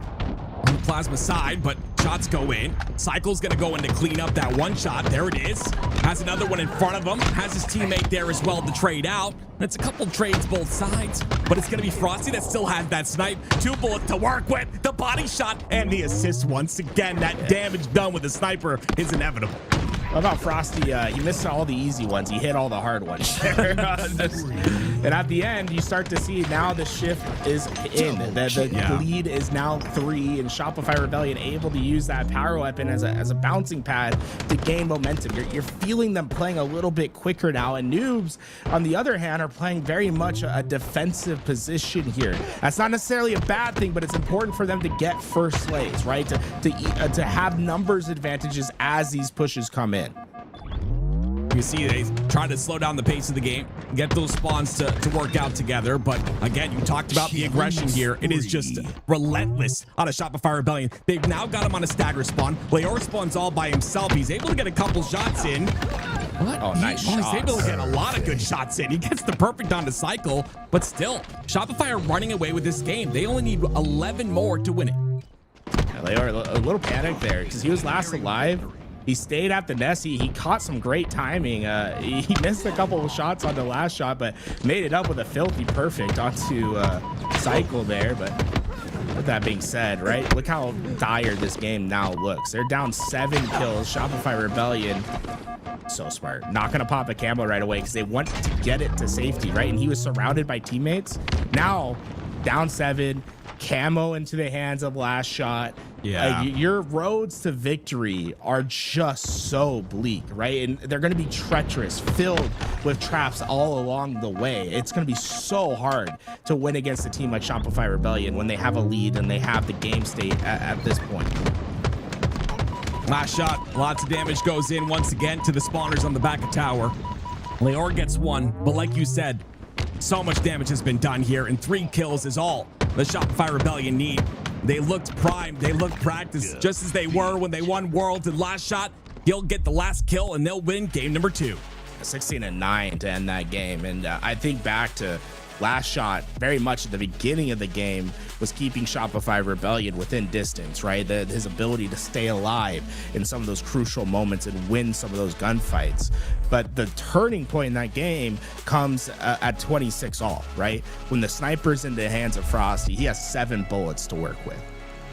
on the plasma side, but shots go in. Cycle's gonna go in to clean up that 1 shot. There it is. Has another one in front of him. Has his teammate there as well to trade out. And it's a couple trades both sides, but it's gonna be Frosty that still has that snipe. 2 bullets to work with. The body shot and the assist once again. That damage done with the sniper is inevitable. What about Frosty? He missed all the easy ones. He hit all the hard ones there. And at the end, you start to see now the shift is in. The lead is now 3, and Shopify Rebellion able to use that power weapon as a bouncing pad to gain momentum. You're feeling them playing a little bit quicker now, and Noobs, on the other hand, are playing very much a defensive position here. That's not necessarily a bad thing, but it's important for them to get first slays, right? To have numbers advantages as these pushes come in. You see they try to slow down the pace of the game, get those spawns to work out together. But again, you talked about the aggression here. It is just relentless out of Shopify Rebellion. They've now got him on a stagger spawn. Leor spawns all by himself. He's able to get a couple shots in. What? Oh, nice shots. He's able to get a lot of good shots in. He gets the perfect on the cycle, but still, Shopify are running away with this game. They only need 11 more to win it. Yeah, Leor, a little panic there because he was last alive. He stayed at the nest. He caught some great timing. He missed a couple of shots on the last shot, but made it up with a filthy perfect onto Cycle there. But with that being said, right, look how dire this game now looks. They're down 7 kills. Shopify Rebellion, so smart. Not going to pop a camo right away because they want to get it to safety, right? And he was surrounded by teammates. Now, down 7, camo into the hands of last shot. Yeah. Your roads to victory are just so bleak, right? And they're going to be treacherous, filled with traps all along the way. It's going to be so hard to win against a team like Shopify Rebellion when they have a lead and they have the game state at this point. Last shot, lots of damage goes in once again to the spawners on the back of tower. Leor gets 1, but like you said, so much damage has been done here, and 3 kills is all the Shopify Rebellion need. They looked primed, they looked practiced, just as they were when they won Worlds. And last shot, he'll get the last kill, and they'll win game number 2. 16-9 to end that game. And I think back to last shot, very much at the beginning of the game, was keeping Shopify Rebellion within distance, right? His ability to stay alive in some of those crucial moments and win some of those gunfights. But the turning point in that game comes at 26 all, right? When the sniper's in the hands of Frosty, he has 7 bullets to work with.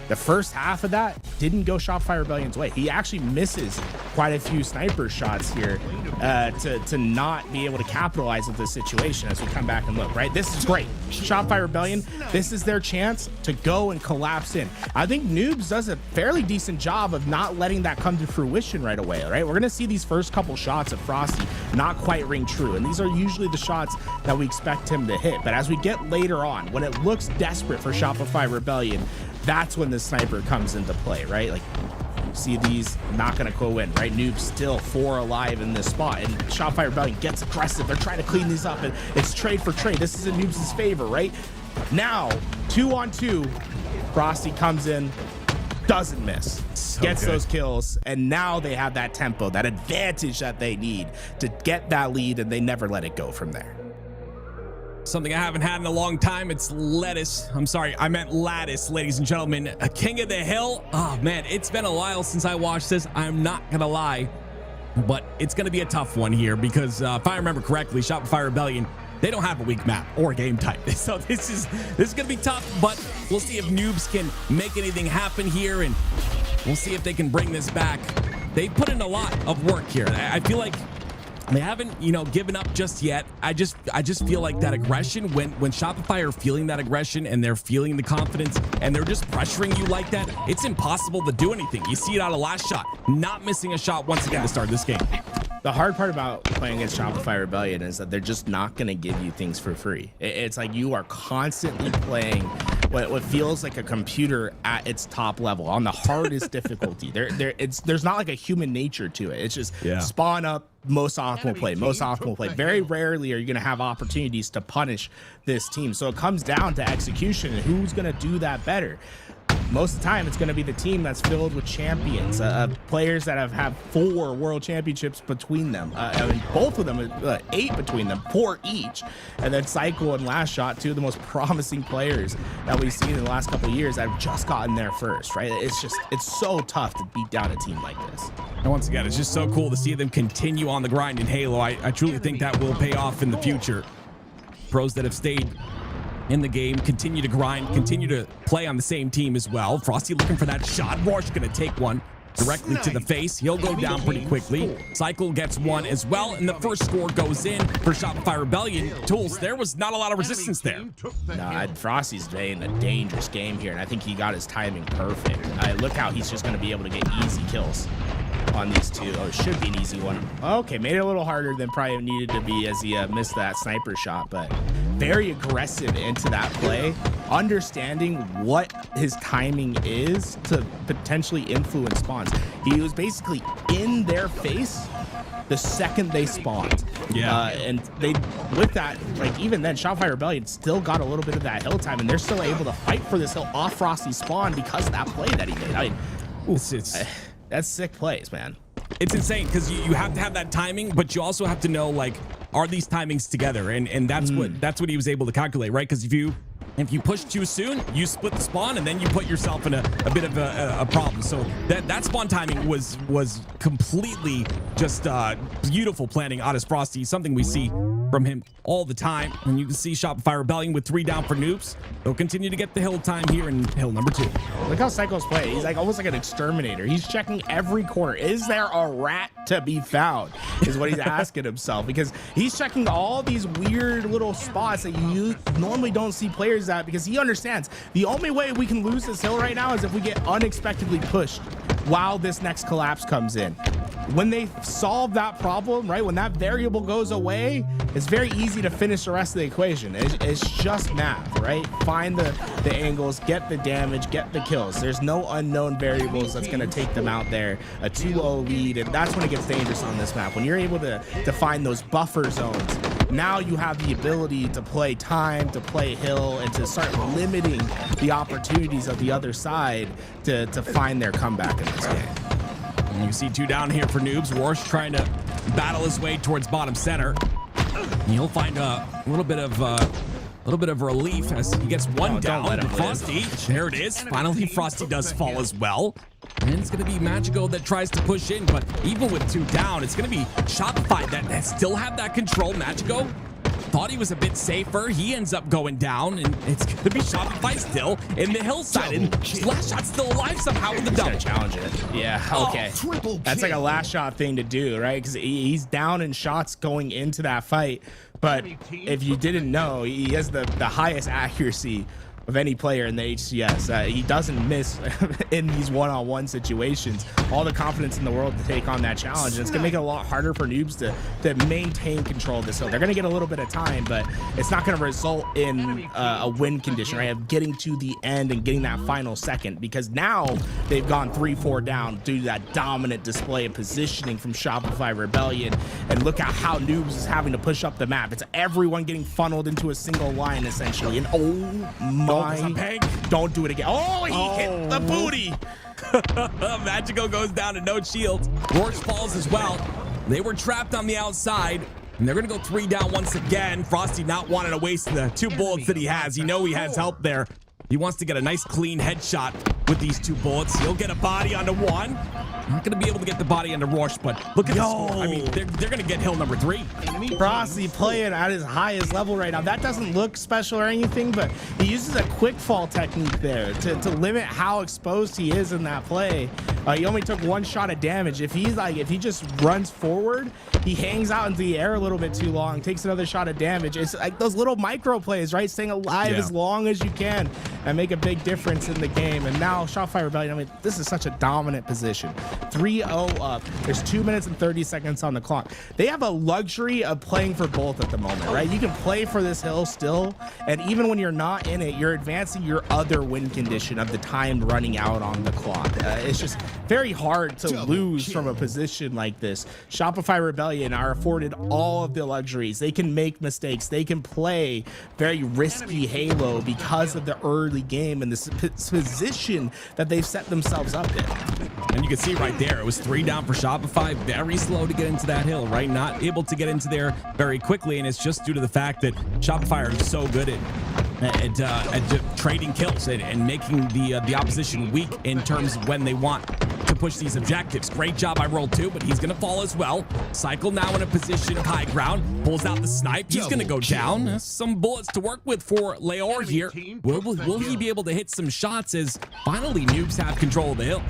The first half of that didn't go Shopify Rebellion's way. He actually misses quite a few sniper shots here to not be able to capitalize on this situation as we come back and look, right? This is great. Shopify Rebellion, this is their chance to go and collapse in. I think Noobs does a fairly decent job of not letting that come to fruition right away, right? We're going to see these first couple shots of Frosty not quite ring true, and these are usually the shots that we expect him to hit. But as we get later on, when it looks desperate for Shopify Rebellion, that's when the sniper comes into play, right? Like, see these not gonna go in, right? Noob's still 4 alive in this spot, and Shopify Rebellion gets aggressive. They're trying to clean these up, and it's trade for trade. This is in Noob's favor, right? Now, 2-on-2, Frosty comes in, doesn't miss, gets those kills, and now they have that tempo, that advantage that they need to get that lead, and they never let it go from there. Something I haven't had in a long time. It's Lattice. I'm sorry, I meant Lattice, ladies and gentlemen. A King of the Hill. Oh man, it's been a while since I watched this. I'm not gonna lie, but it's gonna be a tough one here because if I remember correctly, Shopify Rebellion, they don't have a weak map or game type. So this is gonna be tough, but we'll see if Noobs can make anything happen here, and we'll see if they can bring this back. They put in a lot of work here. I feel like they haven't, given up just yet. I just feel like that aggression, when Shopify are feeling that aggression and they're feeling the confidence and they're just pressuring you like that, it's impossible to do anything. You see it out of last shot, not missing a shot once again to start this game. The hard part about playing against Shopify Rebellion is that they're just not going to give you things for free. It's like you are constantly playing what feels like a computer at its top level on the hardest difficulty. There's not like a human nature to it. It's just spawn up, most optimal play. Very rarely are you going to have opportunities to punish this team. So it comes down to execution and who's going to do that better. Most of the time, it's going to be the team that's filled with champions, players that have had 4 world championships between them. I mean, both of them, 8 between them, 4 each. And then Cycle and Last Shot, 2 of the most promising players that we've seen in the last couple of years that have just gotten there first, right? It's so tough to beat down a team like this. And once again, it's just so cool to see them continue on the grind in Halo. I truly think that will pay off in the future. Pros that have stayed in the game continue to grind, continue to play on the same team as well. Frosty looking for that shot. Roar's gonna take one directly to the face. He'll go down pretty quickly. Cycle gets one as well, and the first score goes in for Shopify Rebellion. Tools, there was not a lot of resistance there. No, Frosty's playing a dangerous game here, and I think he got his timing perfect. Look how he's just gonna be able to get easy kills on these 2. Oh, it should be an easy one. Okay, made it a little harder than probably needed to be as he missed that sniper shot, but very aggressive into that play, understanding what his timing is to potentially influence spawns. He was basically in their face the second they spawned. And they, with that, like even then, Shopify Rebellion still got a little bit of that hill time, and they're still able to fight for this hill off Frosty's spawn because of that play that he made. I mean, that's sick plays, man. It's insane because you have to have that timing, but you also have to know, like, are these timings together? And that's what he was able to calculate, right? Because if you push too soon, you split the spawn, and then you put yourself in a bit of a problem. So that spawn timing was completely just beautiful planning out of Frosty, something we see from him all the time. And you can see Shopify Rebellion with 3 down for Noobs. They'll continue to get the hill time here in hill number 2. Look how Psycho's play. He's like almost like an exterminator. He's checking every corner. Is there a rat to be found? Is what he's asking himself, because he's checking all these weird little spots that you normally don't see players at, because he understands the only way we can lose this hill right now is if we get unexpectedly pushed while this next collapse comes in. When they solve that problem, right, when that variable goes away, it's very easy to finish the rest of the equation. It's just math, right? Find the angles, get the damage, get the kills. There's no unknown variables that's going to take them out there. A 2-0 lead, and that's when it gets dangerous on this map. When you're able to find those buffer zones, now you have the ability to play time, to play hill, and to start limiting the opportunities of the other side to find their comeback in this game. And you see 2 down here for Noobs. Warsh trying to battle his way towards bottom center. And he'll find a little bit of relief as he gets 1 down. Frosty, there it is. Finally, Frosty does fall as well. And it's going to be Magico that tries to push in, but even with 2 down, it's going to be Shopify that still have that control. Magico thought he was a bit safer. He ends up going down, and it's going to be Shopify still in the hillside. And last shot still alive somehow with the double. Challenge it. Yeah, okay. That's like a last shot thing to do, right? Because he's down in shots going into that fight. But if you didn't know, he has the highest accuracy of any player in the HCS. He doesn't miss in these one-on-one situations. All the confidence in the world to take on that challenge. And it's gonna make it a lot harder for Noobs to maintain control of this hill. They're gonna get a little bit of time, but it's not gonna result in a win condition, right? Of getting to the end and getting that final second, because now they've gone 3-4 down due to that dominant display of positioning from Shopify Rebellion. And look at how Noobs is having to push up the map. It's everyone getting funneled into a single line essentially. And oh my, don't do it again. Oh, he hit the booty. Magico goes down to no shield. Rourke falls as well. They were trapped on the outside, and they're going to go 3 down once again. Frosty not wanting to waste the 2 bullets that he has. You know he has help there. He wants to get a nice clean headshot with these 2 bullets. He'll get a body onto 1. Not going to be able to get the body onto Rourke, but look at the score. I mean, they're going to get hill number 3. Frosty playing at his highest level right now. That doesn't look special or anything, but he uses a quick fall technique there to limit how exposed he is in that play. He only took 1 shot of damage. If he just runs forward, he hangs out into the air a little bit too long, takes another shot of damage. It's like those little micro plays, right? Staying alive as long as you can and make a big difference in the game. And now Shopify Rebellion, I mean, this is such a dominant position. 3-0 up. There's 2 minutes and 30 seconds on the clock. They have a luxury of playing for both at the moment, right? You can play for this hill still, and even when you're not in it, you're advancing your other win condition of the time running out on the clock. It's just very hard to lose from a position like this. Shopify Rebellion are afforded all of the luxuries. They can make mistakes. They can play very risky Halo because of the early game and this position that they've set themselves up in. And you can see right there, it was 3 down for Shopify. Very slow to get into that hill, right? Not able to get into there very quickly, and it's just due to the fact that Shopify are so good at trading kills and making the opposition weak in terms of when they want to push these objectives. Great job by Roll 2, but he's going to fall as well. Cycle now in a position of high ground. Pulls out the snipe. He's going to go down. Some bullets to work with for Leor here. Will he be able to hit some shots as finally Noobs have control of the hill?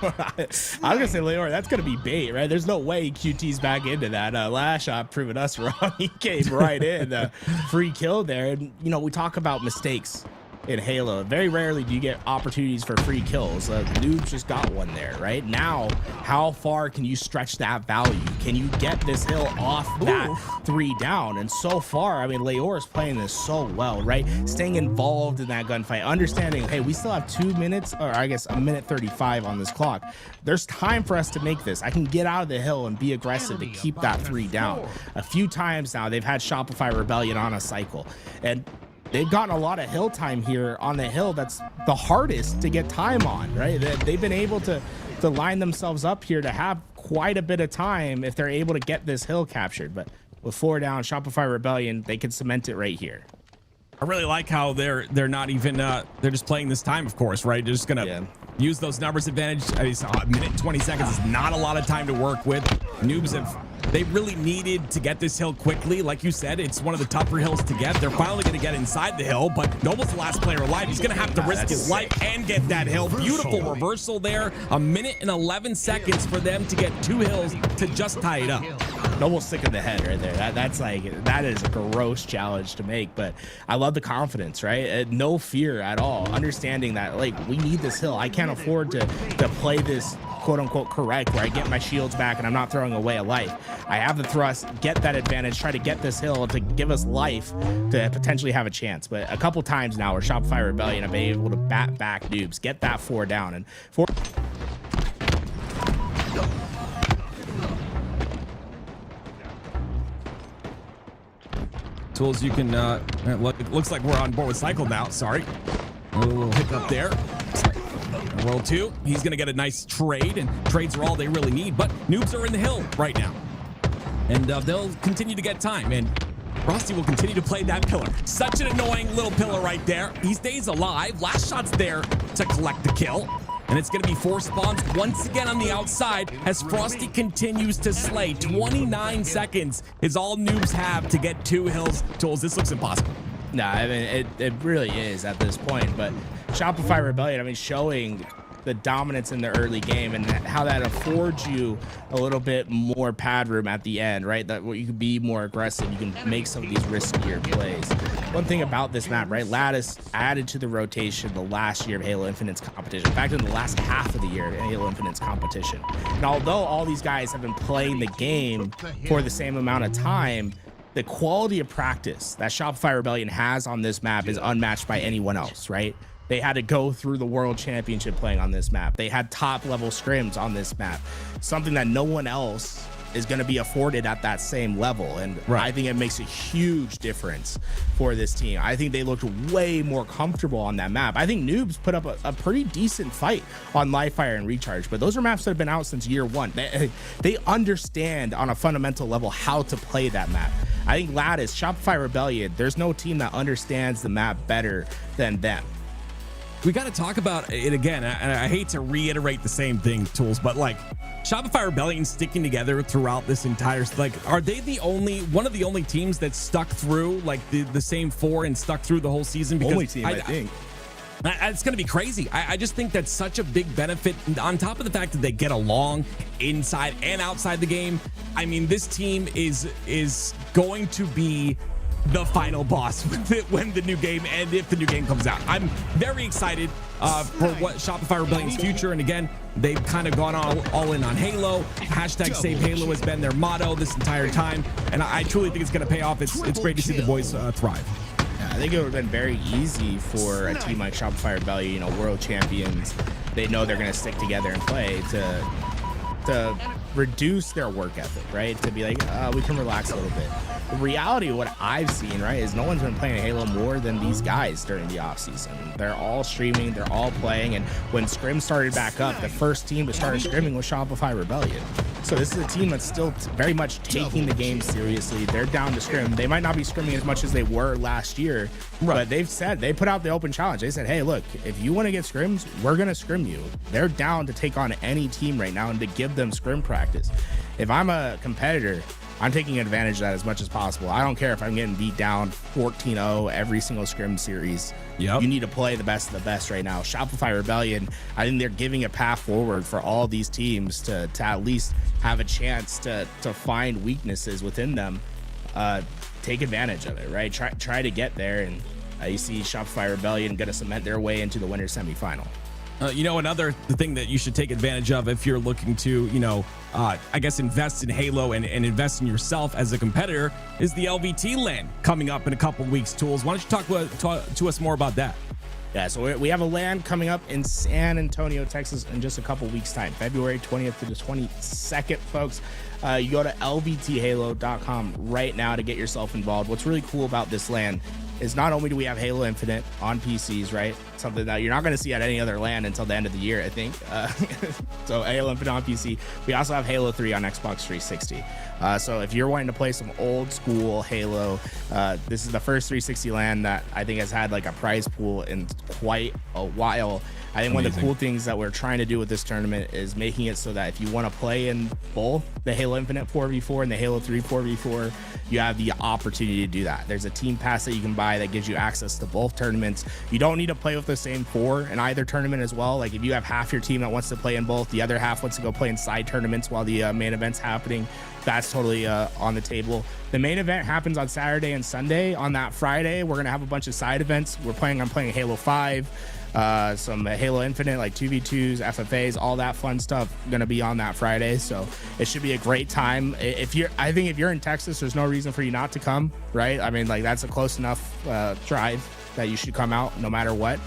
I was gonna say, Leor, that's gonna be bait, right? There's no way QT's back into that. Last shot proving us wrong. He came right in, free kill there. And you know, we talk about mistakes in Halo. Very rarely do you get opportunities for free kills. Noobs just got one there, right? Now, how far can you stretch that value? Can you get this hill off that 3 down? And so far, I mean, Leor is playing this so well, right? Staying involved in that gunfight, understanding, hey, we still have 2 minutes, or I guess 1:35 on this clock. There's time for us to make this. I can get out of the hill and be aggressive to keep that 3 down. A few times now, they've had Shopify Rebellion on a cycle. And they've gotten a lot of hill time here on the hill that's the hardest to get time on, right? They've been able to line themselves up here to have quite a bit of time if they're able to get this hill captured. But with 4 down, Shopify Rebellion, they can cement it right here. I really like how they're not even they're just playing this time, of course, right? They're just gonna use those numbers advantage. I mean, a minute 20 seconds is not a lot of time to work with. Noobs have They really needed to get this hill quickly. Like you said, it's one of the tougher hills to get. They're finally going to get inside the hill, but Noble's the last player alive. He's going to have to risk his life and get that hill. Beautiful reversal there. 1 minute and 11 seconds for them to get 2 hills to just tie it up. Noble's sick of the head right there. That is a gross challenge to make, but I love the confidence, right? No fear at all. Understanding that, like, we need this hill. I can't afford to play this quote unquote correct where I get my shields back and I'm not throwing away a life. I have the thrust, get that advantage, try to get this hill to give us life to potentially have a chance. But a couple times now where Shopify Rebellion have been able to bat back noobs, get that 4 down, and 4. Tools, you can, it looks like we're on board with Cycle now. Sorry. A little hiccup there. World 2, he's going to get a nice trade, and trades are all they really need, but noobs are in the hill right now. And they'll continue to get time, and Frosty will continue to play that pillar. Such an annoying little pillar right there. He stays alive. Last shot's there to collect the kill. And it's going to be 4 spawns once again on the outside as Frosty continues to slay. 29 seconds is all noobs have to get 2 hills. Tools, this looks impossible. Nah, I mean, it really is at this point, but Shopify Rebellion, I mean, showing the dominance in the early game and how that affords you a little bit more pad room at the end, right? That you can be more aggressive, you can make some of these riskier plays. One thing about this map, right? Lattice added to the rotation the last year of Halo Infinite's competition. In fact, in the last half of the year of Halo Infinite's competition. And although all these guys have been playing the game for the same amount of time, the quality of practice that Shopify Rebellion has on this map is unmatched by anyone else, right? They had to go through the World Championship playing on this map. They had top level scrims on this map, something that no one else is going to be afforded at that same level. And I think it makes a huge difference for this team. I think they looked way more comfortable on that map. I think noobs put up a pretty decent fight on Live Fire and Recharge, but those are maps that have been out since year 1. They understand on a fundamental level how to play that map. I think Lattice, Shopify Rebellion, there's no team that understands the map better than them. We got to talk about it again, and I hate to reiterate the same thing, Tools, but like Shopify Rebellion sticking together throughout this entire, like, are they one of the only teams that stuck through like the same 4 and stuck through the whole season? Because only team, I think. It's going to be crazy. I just think that's such a big benefit on top of the fact that they get along inside and outside the game. I mean, this team is going to be the final boss when the new game, and if the new game comes out. I'm very excited for what Shopify Rebellion's future. And again, they've kind of gone all in on Halo. Hashtag Save Halo has been their motto this entire time, and I truly think it's going to pay off. It's great to see the boys thrive. Yeah, I think it would have been very easy for a team like Shopify Rebellion, you know, world champions. They know they're going to stick together and play to reduce their work ethic, right? To be like, we can relax a little bit. The reality of what I've seen, right, is no one's been playing Halo more than these guys during the offseason. They're all streaming, they're all playing, and when Scrim started back up, the first team to start scrimming was Shopify Rebellion. So this is a team that's still very much taking the game seriously. They're down to scrim. They might not be scrimming as much as they were last year, but they've said, they put out the open challenge. They said, hey, look, if you want to get scrims, we're going to scrim you. They're down to take on any team right now and to give them scrim practice. If I'm a competitor, I'm taking advantage of that as much as possible. I don't care if I'm getting beat down 14-0 every single scrim series. You need to play the best of the best right now. Shopify Rebellion, I think they're giving a path forward for all these teams to at least have a chance to find weaknesses within them. Take advantage of it, right? Try to get there, and you see Shopify Rebellion going to cement their way into the winner's semifinal. You know, another thing that you should take advantage of if you're looking to, you know, I guess invest in Halo and invest in yourself as a competitor is the LVT LAN coming up in a couple weeks. Tools, why don't you talk to us more about that? Yeah, so we have a LAN coming up in San Antonio, Texas in just a couple weeks time, February 20th to the 22nd, folks. You go to lvthalo.com right now to get yourself involved. What's really cool about this LAN is not only do we have Halo Infinite on PCs, right? Something that you're not going to see at any other LAN until the end of the year, I think. So Halo Infinite on PC. We also have Halo 3 on Xbox 360. So if you're wanting to play some old school Halo, this is the first 360 LAN that I think has had like a prize pool in quite a while. I think one of the Amazing. cool things that we're trying to do with this tournament is making it so that if you want to play in both the Halo Infinite 4v4 and the Halo 3 4v4, you have the opportunity to do that. There's a team pass that you can buy that gives you access to both tournaments. You don't need to play with the same 4 in either tournament as well. Like if you have half your team that wants to play in both, the other half wants to go play in side tournaments while the main event's happening, that's totally on the table. The main event happens on Saturday and Sunday. On that Friday, we're gonna have a bunch of side events. I'm playing Halo 5, some Halo Infinite, like 2v2s, FFAs, all that fun stuff gonna be on that Friday. So it should be a great time. I think if you're in Texas, there's no reason for you not to come, right? I mean, like that's a close enough drive that you should come out no matter what.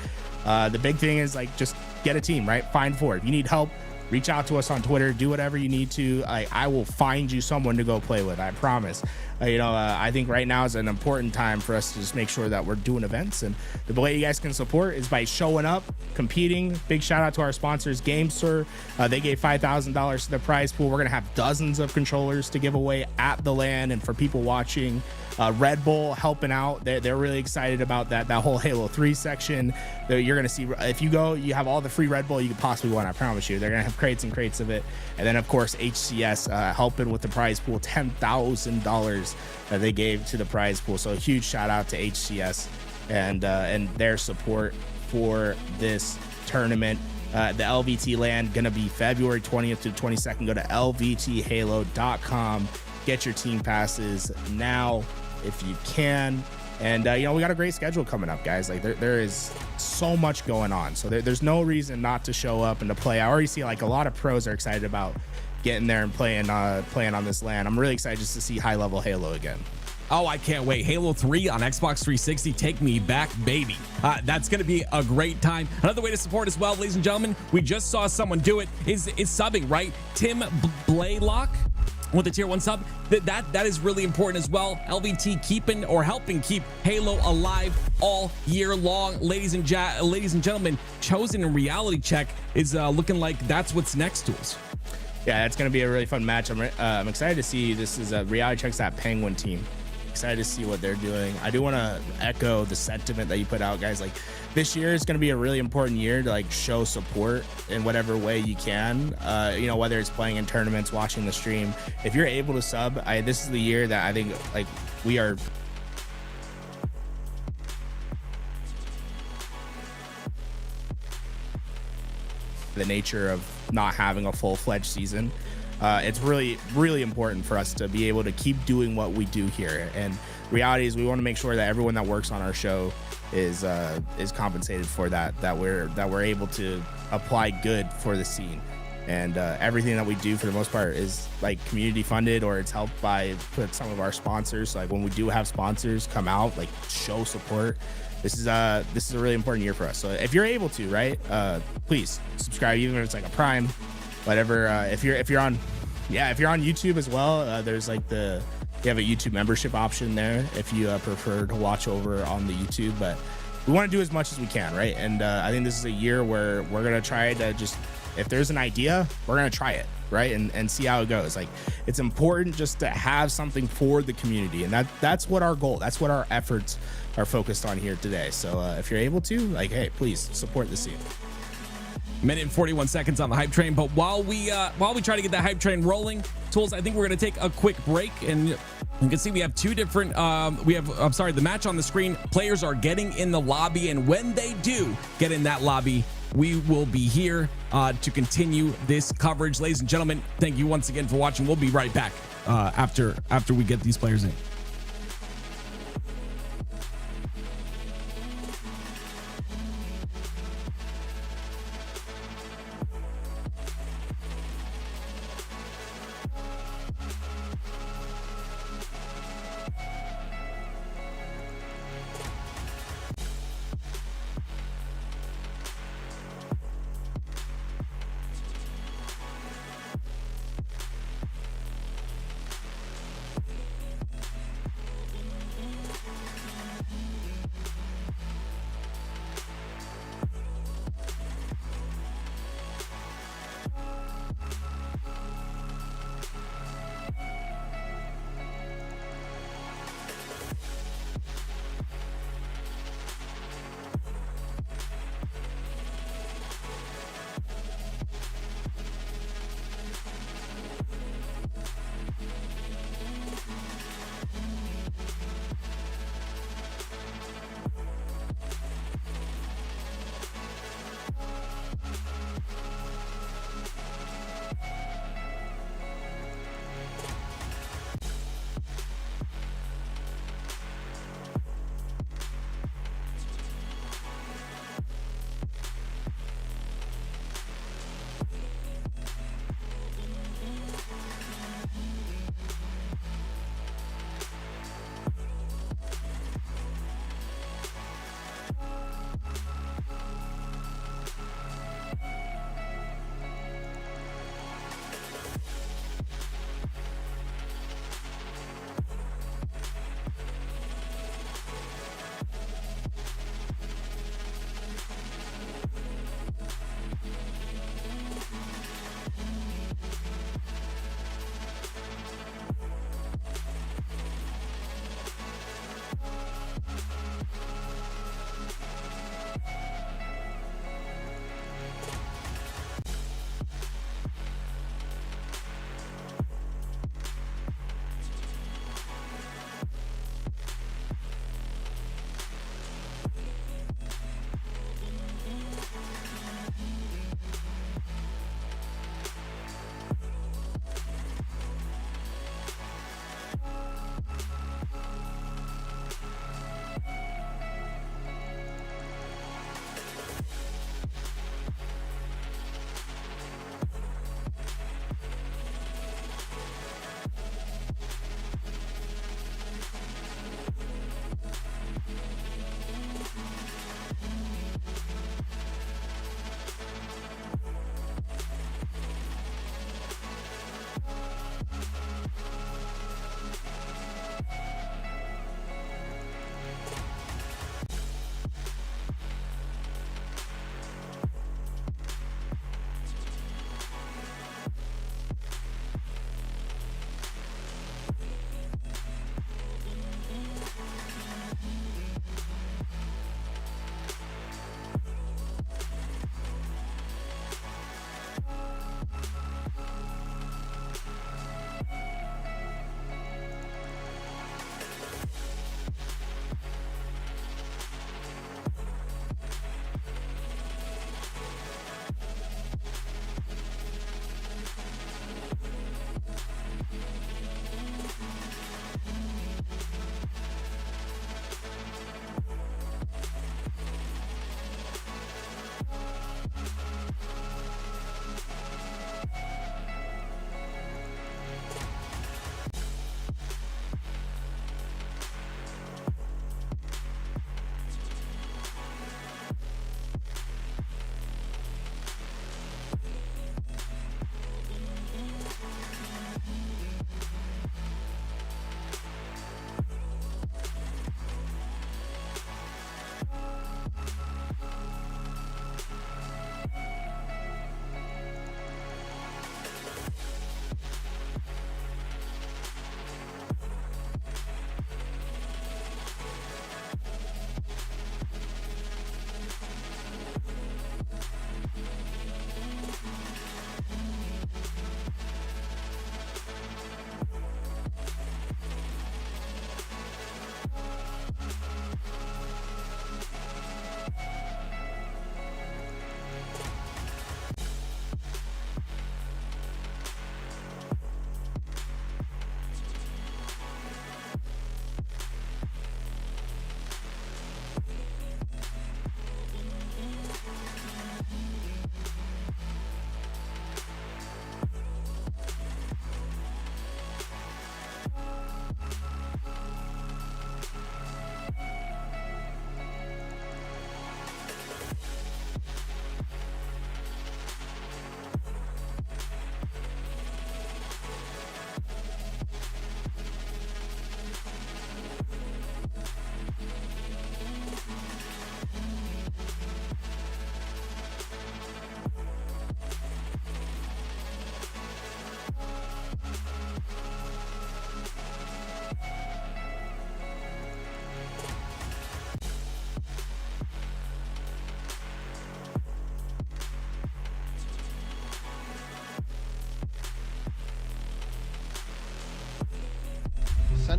The big thing is like just get a team, right? Find 4. If you need help, reach out to us on Twitter, do whatever you need to. I will find you someone to go play with, I promise. I think right now is an important time for us to just make sure that we're doing events, and the way you guys can support is by showing up, competing. Big shout out to our sponsors, GameSir. They gave $5,000 to the prize pool. We're gonna have dozens of controllers to give away at the LAN and for people watching. Red Bull helping out. They're really excited about that whole Halo 3 section. You're gonna see, if you go, you have all the free Red Bull you could possibly want, I promise you. They're gonna have crates and crates of it. And then of course HCS helping with the prize pool, $10,000 that they gave to the prize pool. So a huge shout out to HCS and their support for this tournament. The LVT LAN gonna be February 20th to 22nd. Go to lvthalo.com. Get your team passes now if you can. And we got a great schedule coming up, guys. Like there is so much going on, so there's no reason not to show up and to play. I already see like a lot of pros are excited about getting there and playing on this LAN. I'm really excited just to see high level Halo again. Oh, I can't wait. Halo 3 on Xbox 360. Take me back, baby. That's going to be a great time. Another way to support as well, ladies and gentlemen, we just saw someone do it, is subbing, right? Tim Blaylock with the tier 1 sub. That is really important as well. LVT keeping or helping keep Halo alive all year long. Ladies and gentlemen, Chosen in Reality Check is looking like that's what's next to us. Yeah, that's going to be a really fun match. I'm excited to see. This is Reality Check's that Penguin team. Excited to see what they're doing. I do want to echo the sentiment that you put out, guys. Like this year is going to be a really important year to like show support in whatever way you can. Whether it's playing in tournaments, watching the stream. If you're able to sub, this is the year that I think like we are. The nature of not having a full-fledged season. It's really, really important for us to be able to keep doing what we do here. And reality is we want to make sure that everyone that works on our show is compensated for that we're able to apply good for the scene. And everything that we do for the most part is like community funded, or it's helped by some of our sponsors. So, like when we do have sponsors come out, like show support. This is a really important year for us. So if you're able to, right, please subscribe, even if it's like a Prime, whatever. If you're on YouTube as well, there's like you have a YouTube membership option there if you prefer to watch over on the YouTube. But we want to do as much as we can, right? And I think this is a year where we're gonna try to just, if there's an idea, we're gonna try it, right, and see how it goes. Like it's important just to have something for the community, and that's what our goal, that's what our efforts are focused on here today. So if you're able to, like, hey, please support the scene. Minute and 41 seconds on the hype train, but while we try to get that hype train rolling, Tools, I think we're going to take a quick break, and you can see we have two different the match on the screen. Players are getting in the lobby, and when they do get in that lobby, we will be here to continue this coverage. Ladies and gentlemen, thank you once again for watching. We'll be right back after we get these players in.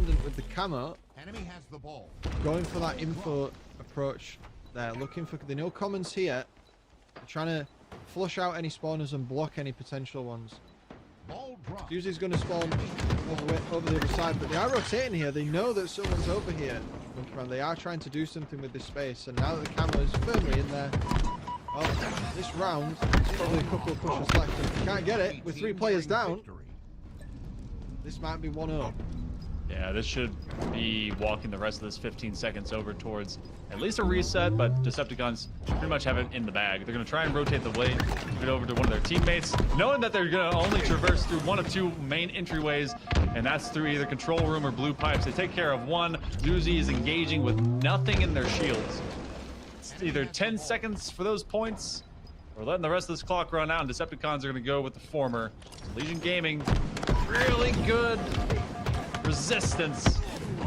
independent with the camo. Enemy has the ball. Going for that info approach there, looking for, they know commons here. They're trying to flush out any spawners and block any potential ones. Usually's going to spawn over the other side, but they are rotating here. They know that someone's over here. They are trying to do something with this space, and now that the camo is firmly in there, well, this round, there's probably a couple of pushes left. If you can't get it with 3 players down, this might be 1-0. Yeah, this should be walking the rest of this 15 seconds over towards at least a reset, but Decepticons pretty much have it in the bag. They're going to try and rotate the blade, give it over to one of their teammates, knowing that they're going to only traverse through one of 2 main entryways, and that's through either control room or blue pipes. They take care of one. Uzi is engaging with nothing in their shields. It's either 10 seconds for those points, or letting the rest of this clock run out, and Decepticons are going to go with the former. Legion Gaming, really good resistance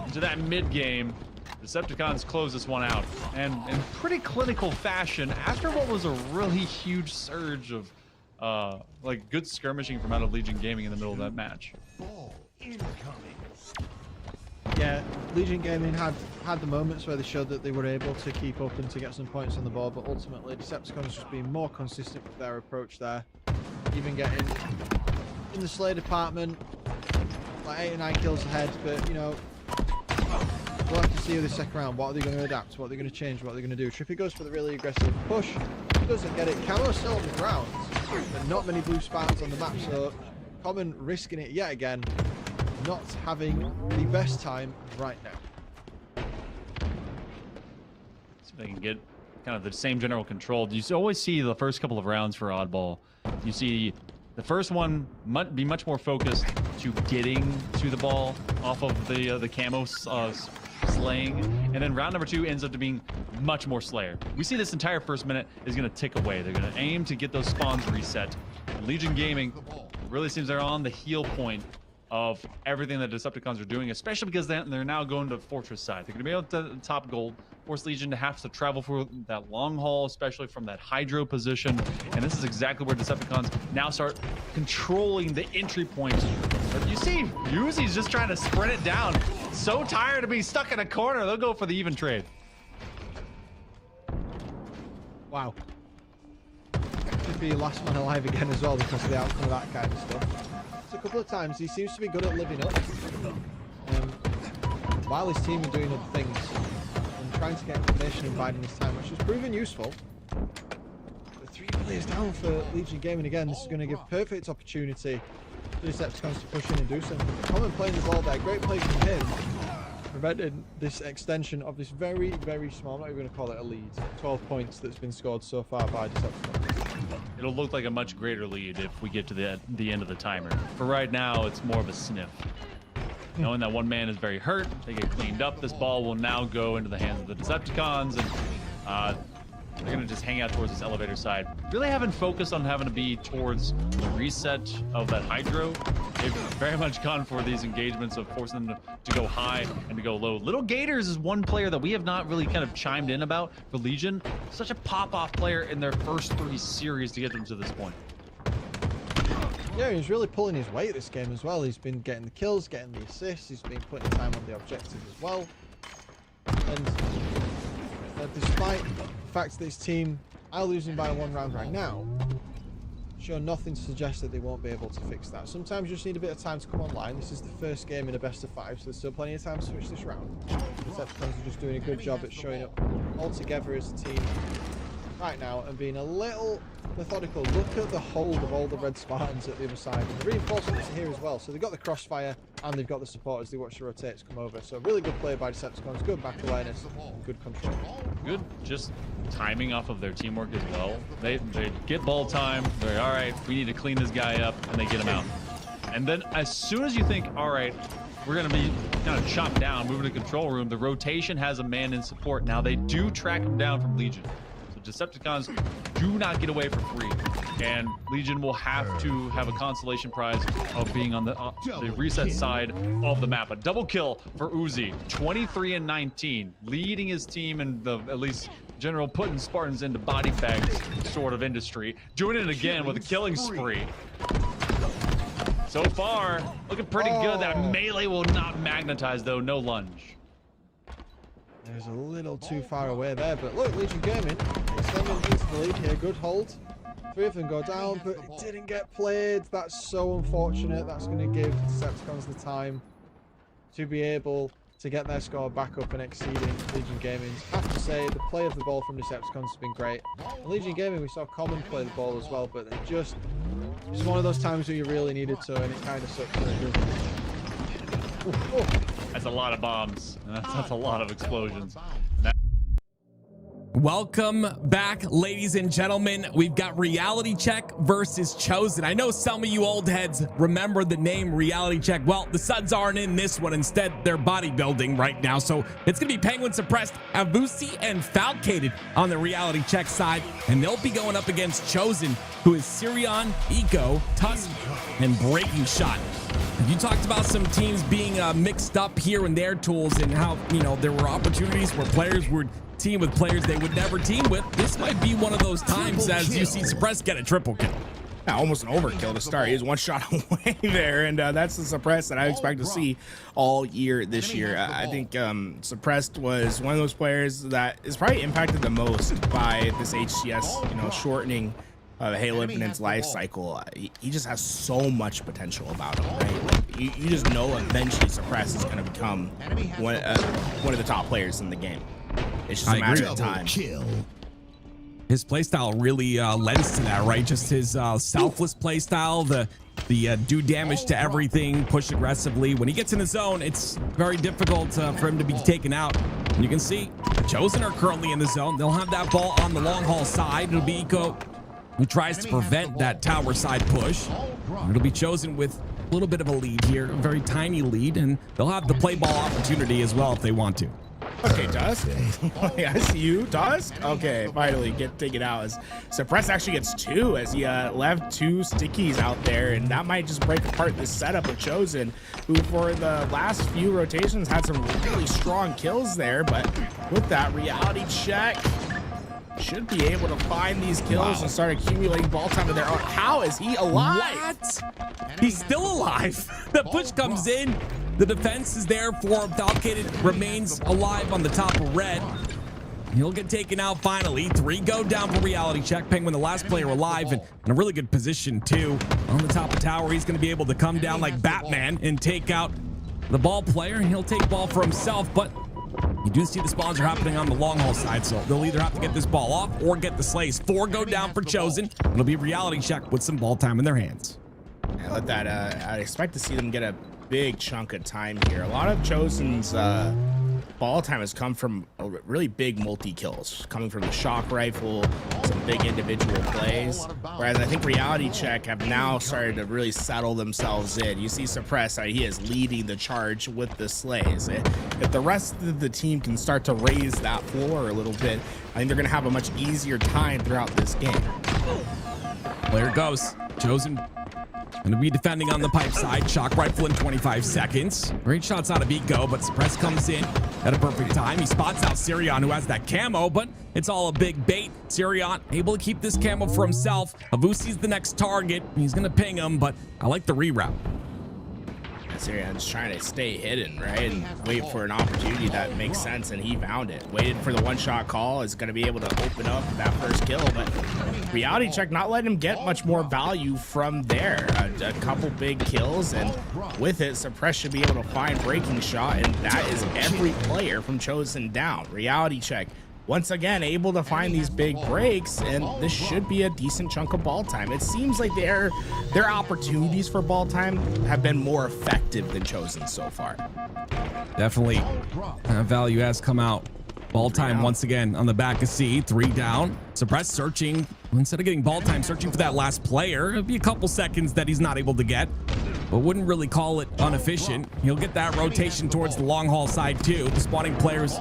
into that mid game. Decepticons close this one out, and in pretty clinical fashion after what was a really huge surge of like good skirmishing from out of Legion Gaming in the middle of that match. Yeah, Legion Gaming had the moments where they showed that they were able to keep up and to get some points on the board, but ultimately Decepticons just being more consistent with their approach there, even getting in the Slay department like 8 or 9 kills ahead. But you know, we'll have to see this second round. What are they going to adapt? What are they going to change? What are they going to do? Trippy goes for the really aggressive push, doesn't get it. Camo's still on the ground, but not many blue Spartans on the map, so Common risking it yet again, not having the best time right now. So they can get kind of the same general control. You always see the first couple of rounds for Oddball. You see the first one might be much more focused to getting to the ball off of the camo slaying, and then round number 2 ends up to being much more Slayer. We see this entire first minute is going to tick away. They're going to aim to get those spawns reset. And Legion Gaming really seems they're on the heel point of everything that Decepticons are doing, especially because they're now going to Fortress side. They're going to be able to top gold, force Legion to have to travel for that long haul, especially from that Hydro position. And this is exactly where Decepticons now start controlling the entry points. But you see, Uzi's just trying to sprint it down. So tired of being stuck in a corner, they'll go for the even trade. Wow. Should be last man alive again as well because of the outcome of that kind of stuff. A couple of times he seems to be good at living up while his team are doing other things and trying to get information and biding his time, which has proven useful. But 3 players down for Legion Gaming again. This is going to give perfect opportunity for the Decepticons to push in and do something. Common playing the ball there, great play from him, prevented this extension of this very, very small, I'm not even going to call it a lead, 12 points that's been scored so far by Decepticons. It'll look like a much greater lead if we get to the end of the timer. For right now, it's more of a sniff. Knowing that one man is very hurt, they get cleaned up. This ball will now go into the hands of the Decepticons, and they're going to just hang out towards this elevator side. Really haven't focused on having to be towards the reset of that Hydro. They've very much gone for these engagements of forcing them to go high and to go low. Little Gators is one player that we have not really kind of chimed in about for Legion. Such a pop-off player in their first 3 series to get them to this point. Yeah, he's really pulling his weight this game as well. He's been getting the kills, getting the assists, he's been putting time on the objective as well. And despite the fact that his team are losing by 1 round right now, show nothing to suggest that they won't be able to fix that. Sometimes you just need a bit of time to come online. This is the first game in a best of 5, so there's still plenty of time to switch this round. The Decepticons are just doing a good job at showing up all together as a team right now and being a little methodical. Look at the hold of all the red Spartans at the other side. And the reinforcements are here as well. So they've got the crossfire and they've got the support as they watch the rotates come over. So really good play by Decepticons, good back awareness, good control. Good just timing off of their teamwork as well. They get ball time, they're all right, we need to clean this guy up, and they get him out. And then as soon as you think, all right, we're going to be kind of chopped down, moving to control room, the rotation has a man in support. Now they do track him down from Legion. Decepticons do not get away for free, and Legion will have to have a consolation prize of being on the reset side of the map. A double kill for Uzi, 23 and 19, leading his team in the at least general putting Spartans into body bags sort of industry, doing it again with a killing spree. So far, looking pretty good. That melee will not magnetize, though. No lunge. There's a little too far away there, but look, Legion Gaming extending into the lead here. Good hold. 3 of them go down, but it didn't get played. That's so unfortunate. That's going to give Decepticons the time to be able to get their score back up and exceeding Legion Gaming's. I have to say, the play of the ball from Decepticons has been great. And Legion Gaming, we saw Common play the ball as well, but it just one of those times where you really needed to, and it kind of sucked. That's a lot of bombs. That's a lot of explosions. Welcome back, ladies and gentlemen. We've got Reality Check versus Chosen. I know some of you old heads remember the name Reality Check. Well, the Suns aren't in this one. Instead, they're bodybuilding right now. So it's going to be Penguin Suppressed, Avusi, and Falcated on the Reality Check side. And they'll be going up against Chosen, who is Sirion, Eco, Tusk, and Breaking Shot. You talked about some teams being mixed up here in their tools and how, you know, there were opportunities where players would team with players they would never team with. This might be one of those times as you see Suppressed get a triple kill. Yeah, almost an overkill to start. He was 1 shot away there, and that's the Suppressed that I expect to see all year this year. I think Suppressed was one of those players that is probably impacted the most by this HCS, you know, shortening Halo Infinite's life cycle. He just has so much potential about him, right? Like, you just know eventually Suppressed is going to become one of the top players in the game. It's just a matter of time. His playstyle really lends to that, right? Just his selfless playstyle, the do damage to everything, push aggressively. When he gets in the zone, it's very difficult for him to be taken out. And you can see Chosen are currently in the zone. They'll have that ball on the long haul side. It'll be Eco who tries to prevent that tower side push. It'll be Chosen with a little bit of a lead here, a very tiny lead, and they'll have the play ball opportunity as well if they want to. Okay, Tusk. I see you, Tusk. Okay, finally take it out. As Suppress actually gets 2 as he left 2 stickies out there, and that might just break apart the setup of Chosen, who for the last few rotations had some really strong kills there. But with that Reality Check, should be able to find these kills and start accumulating ball time of their own. How is he alive? What? He's still alive. The push comes in. The defense is there for him. Falcated remains alive on the top of red. He'll get taken out finally. 3 go down for Reality Check. Penguin, the last player alive, and in a really good position too. On the top of tower, he's going to be able to come down like Batman and take out the ball player, and he'll take ball for himself. But you do see the spawns are happening on the long haul side, so they'll either have to get this ball off or get the slays. 4 go down for Chosen. It'll be Reality Check with some ball time in their hands. I let that. I expect to see them get a big chunk of time here. A lot of Chosen's ball time has come from really big multi-kills, coming from the shock rifle, some big individual plays. Whereas I think Reality Check have now started to really settle themselves in. You see Suppress, he is leading the charge with the slays. If the rest of the team can start to raise that floor a little bit, I think they're going to have a much easier time throughout this game. There it goes. Chosen going to be defending on the pipe side. Shock rifle in 25 seconds. Great shots out of Eco, but Suppress comes in at a perfect time. He spots out Sirion, who has that camo, but it's all a big bait. Sirion able to keep this camo for himself. Avusi's the next target. He's going to ping him, but I like the reroute. Sirion's trying to stay hidden, right, and wait for an opportunity that makes sense, and he found it. Waited for the 1-shot call, is going to be able to open up that first kill, but Reality Check not letting him get much more value from there. A couple big kills, and with it, Suppress should be able to find Breaking Shot, and that is every player from Chosen down. Reality Check once again able to find these big breaks, and this should be a decent chunk of ball time. It seems like their opportunities for ball time have been more effective than Chosen so far. Definitely value has come out. Ball time once again on the back of C. 3 down. Suppress searching. Instead of getting ball time, searching for that last player. It'll be a couple seconds that he's not able to get, but wouldn't really call it inefficient. He'll get that rotation towards the long haul side too. The spawning players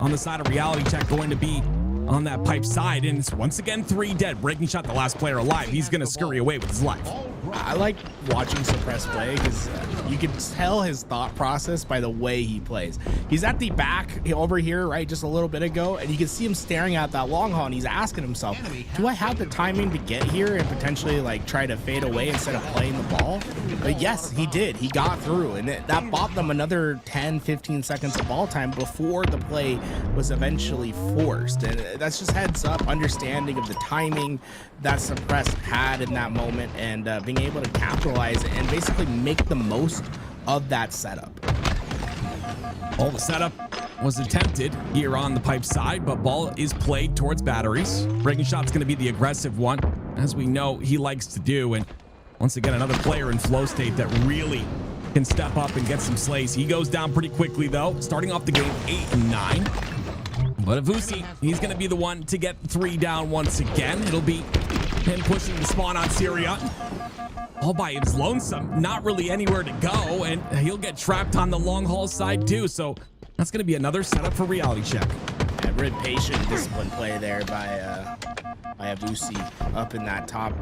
on the side of Reality Check going to be on that pipe side, and it's once again 3 dead. Breaking Shot, the last player alive. He's going to scurry away with his life. I like watching Suppress play because you can tell his thought process by the way he plays. He's at the back over here, right, just a little bit ago, and you can see him staring at that long haul, and he's asking himself, do I have the timing to get here and potentially like try to fade away instead of playing the ball? But yes, he did. He got through, and that bought them another 10-15 seconds of ball time before the play was eventually forced. And that's just heads up understanding of the timing that Suppress had in that moment, and being able to capitalize and basically make the most of that setup. Well, the setup was attempted here on the pipe side, but ball is played towards batteries. Breaking shot's going to be the aggressive one, as we know he likes to do. And once again, another player in flow state that really can step up and get some slays. He goes down pretty quickly, though, starting off the game 8 and 9. But Avusi, he's going to be the one to get 3 down once again. It'll be him pushing the spawn on Syrian. All by his lonesome, not really anywhere to go, and he'll get trapped on the long haul side too. So that's going to be another setup for reality check. Yeah, really patient, disciplined play there by Avusi up in that top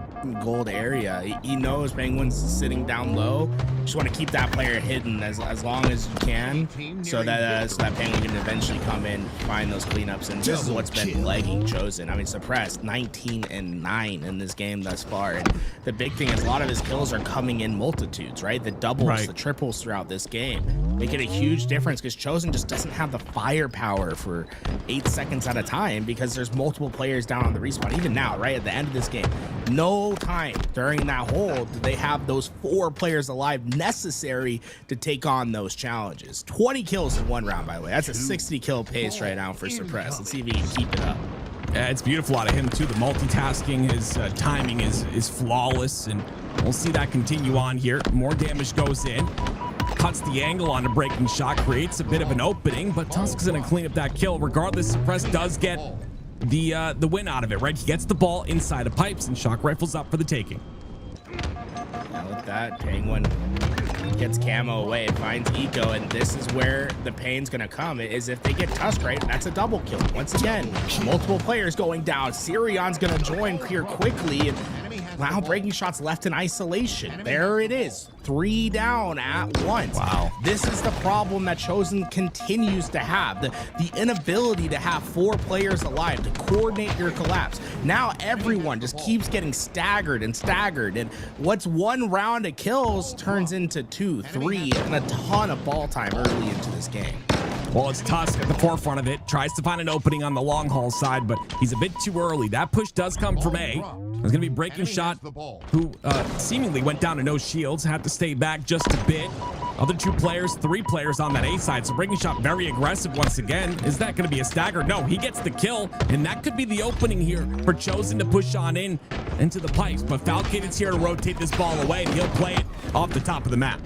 gold area. He knows Penguin's sitting down low. Just want to keep that player hidden as long as you can, so that Penguin can eventually come in, find those cleanups. And this is what's been plaguing Chosen. I mean, Suppressed 19 and 9 in this game thus far. And the big thing is a lot of his kills are coming in multitudes, right? The doubles, the triples throughout this game, making a huge difference because Chosen just doesn't have the firepower for 8 seconds at a time because there's multiple players down on the respawn. Even now, right at the end of this game, no time during that hold do they have those 4 players alive necessary to take on those challenges. 20 kills in 1 round, by the way. That's a 60 kill pace right now for Suppress. Let's see if he can keep it up. Yeah, it's beautiful out of him too. The multitasking, his timing is flawless, and we'll see that continue on here. More damage goes in. Cuts the angle on a breaking shot, creates a bit of an opening, but Tusk's gonna clean up that kill. Regardless, Suppress does get the win out of it, right? He gets the ball inside of pipes, and Shock Rifle's up for the taking. Now with that, Penguin gets camo away, finds Eco, and this is where the pain's gonna come, is if they get Tusk right, that's a double kill. Once again, multiple players going down. Sirion's gonna join here quickly, and now Breaking Shot's left in isolation. There it is, 3 down at once. Wow. This is the problem that Chosen continues to have, the inability to have 4 players alive to coordinate your collapse. Now everyone just keeps getting staggered, and what's 1 round of kills turns into 2, 3, and a ton of ball time early into this game. Well, it's Tusk at the forefront of it. Tries to find an opening on the long haul side, but he's a bit too early. That push does come from A. There's going to be Breaking Shot, who seemingly went down to no shields, had to stay back just a bit. Other 2 players, 3 players on that A side, so Breaking Shot very aggressive once again. Is that going to be a stagger? No, he gets the kill, and that could be the opening here for Chosen to push on into the pipes. But Falcated's here to rotate this ball away, and he'll play it off the top of the map.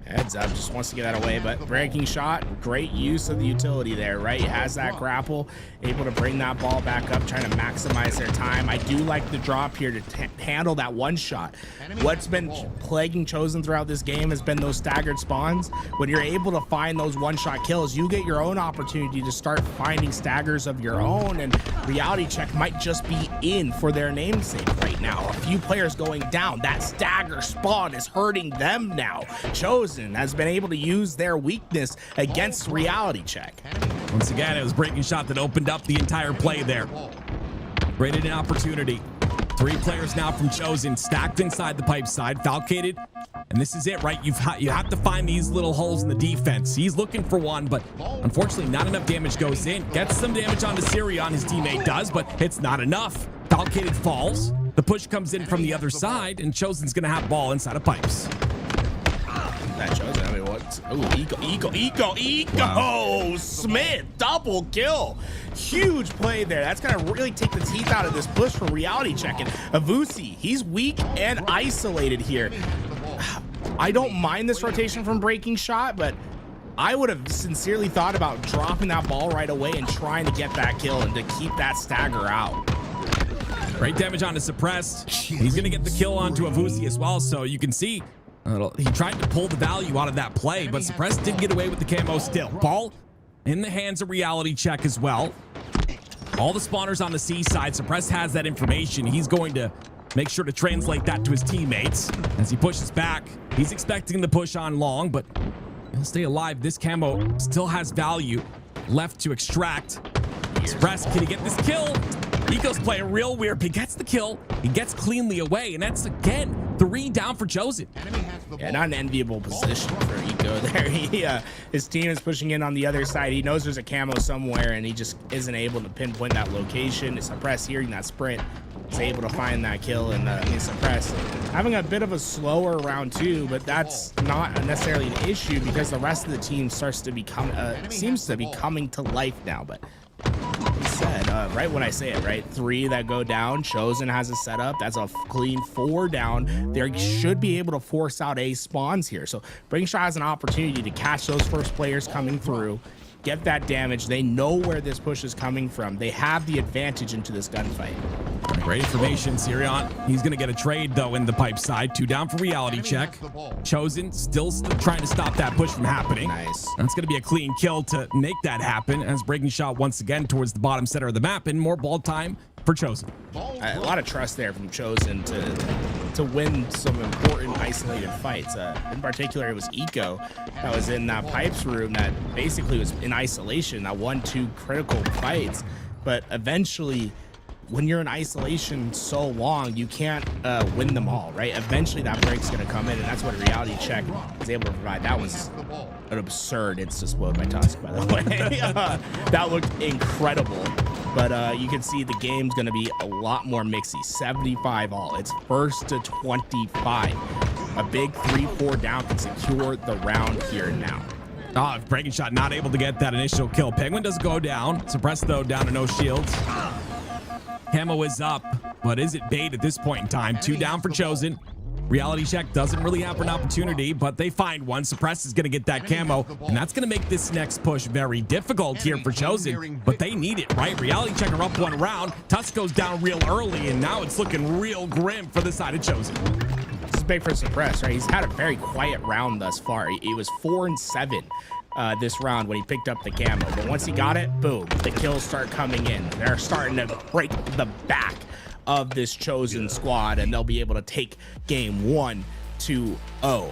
Heads up, just wants to get that away, but Breaking Shot, great use of the utility there, right? He has that grapple, able to bring that ball back up, trying to maximize their time. I do like the drop here to handle that 1 shot. What's been plaguing Chosen throughout this game has been those staggered spawns. When you're able to find those 1-shot kills, you get your own opportunity to start finding staggers of your own, and Reality Check might just be in for their namesake right now. A few players going down, that stagger spawn is hurting them now. Chosen has been able to use their weakness against Reality Check. Once again, it was Breaking Shot that opened up the entire play there. Created an opportunity. 3 players now from Chosen, stacked inside the pipe side. Falcated, and this is it, right? You have to find these little holes in the defense. He's looking for one, but unfortunately not enough damage goes in. Gets some damage onto Sirion, his teammate does, but it's not enough. Falcated falls. The push comes in from the other side, and Chosen's gonna have ball inside of pipes. That Chosen, I mean, what? Oh, Eco! Wow. Smith, double kill. Huge play there. That's gonna really take the teeth out of this push for Reality Check. And Avusi, he's weak and isolated here. I don't mind this rotation from Breaking Shot, but I would have sincerely thought about dropping that ball right away and trying to get that kill and to keep that stagger out. Great damage onto Suppressed. He's gonna get the kill onto Avusi as well, so you can see he tried to pull the value out of that play, but Suppressed did get away with the camo still. Ball in the hands of Reality Check as well. All the spawners on the C side. Suppressed has that information. He's going to Make sure to translate that to his teammates. As he pushes back, he's expecting the push on long, but he'll stay alive. This camo still has value left to extract. Suppress, can he get this kill? Eco's playing real weird, but he gets the kill. He gets cleanly away, and that's, again, 3 down for Chosen. Yeah, not an enviable position for Eco there. His team is pushing in on the other side. He knows there's a camo somewhere, and he just isn't able to pinpoint that location. Suppress hearing that sprint is able to find that kill, and Suppress having a bit of a slower round 2, but that's not necessarily an issue because the rest of the team starts to become, seems to be coming to life now. But he said, right when I say it, right? 3 that go down. Chosen has a setup. That's a clean 4 down. They should be able to force out A spawns here. So Breaking Shot has an opportunity to catch those first players coming through, get that damage. They know where this push is coming from. They have the advantage into this gunfight. Great information, Sirion. He's going to get a trade, though, in the pipe side. 2 down for reality check. Chosen still trying to stop that push from happening. Nice. That's going to be a clean kill to make that happen as Breaking Shot once again towards the bottom center of the map, and more ball time for Chosen. A lot of trust there from Chosen to win some important isolated fights. In particular, it was Eco that was in that pipes room that basically was in isolation. That won 2 critical fights, but eventually, when you're in isolation so long, you can't win them all, right? Eventually that break's gonna come in, and that's what reality check is able to provide. That was an absurd insta-explode by Tusk, by the way. That looked incredible. But you can see the game's gonna be a lot more mixy. 75 all. It's first to 25. A big 3-4 down can secure the round here now. Breaking Shot not able to get that initial kill. Penguin does go down. Suppress, though, down to no shields. Camo is up, but is it bait at this point in time? 2 down for Chosen. Reality check doesn't really have an opportunity, but they find one. Suppress is going to get that camo, and that's going to make this next push very difficult here for Chosen, but they need it, right? Reality check are up 1 round. Tusk goes down real early, and now it's looking real grim for the side of Chosen. This is big for Suppress, right? He's had a very quiet round thus far. He was 4-7. This round when he picked up the camo, but once he got it, boom, the kills start coming in. They're starting to break the back of this Chosen squad, and they'll be able to take game 1-0.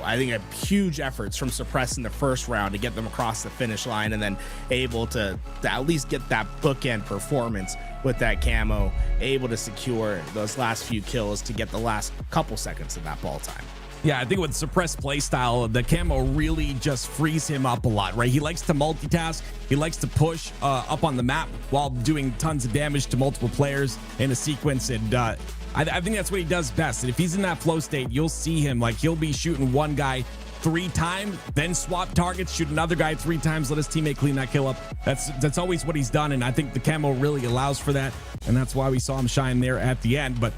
I think a huge efforts from Suppress in the first round to get them across the finish line, and then able to at least get that bookend performance with that camo, able to secure those last few kills to get the last couple seconds of that ball time. Yeah, I think with Suppress playstyle, the camo really just frees him up a lot, right? He likes to multitask. He likes to push up on the map while doing tons of damage to multiple players in a sequence. And I think that's what he does best. And if he's in that flow state, you'll see him, like, he'll be shooting one guy 3 times, then swap targets, shoot another guy 3 times, let his teammate clean that kill up. That's always what he's done, and I think the camo really allows for that, and that's why we saw him shine there at the end. But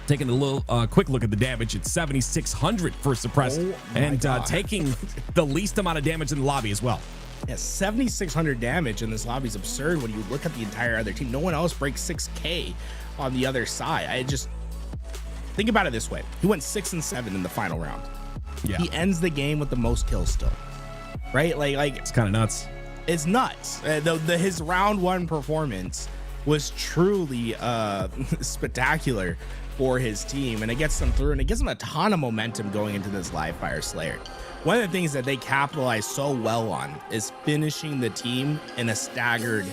taking a little quick look at the damage, it's 7,600 for Suppress, and taking the least amount of damage in the lobby as well. Yeah, 7,600 damage in this lobby is absurd when you look at the entire other team. No one else breaks 6K on the other side. I just think about it this way. He went 6-7 in the final round. Yeah. He ends the game with the most kills still, right? Like it's kind of nuts. It's nuts. His round 1 performance was truly spectacular for his team, and it gets them through, and it gives them a ton of momentum going into this live fire Slayer. One of the things that they capitalize so well on is finishing the team in a staggered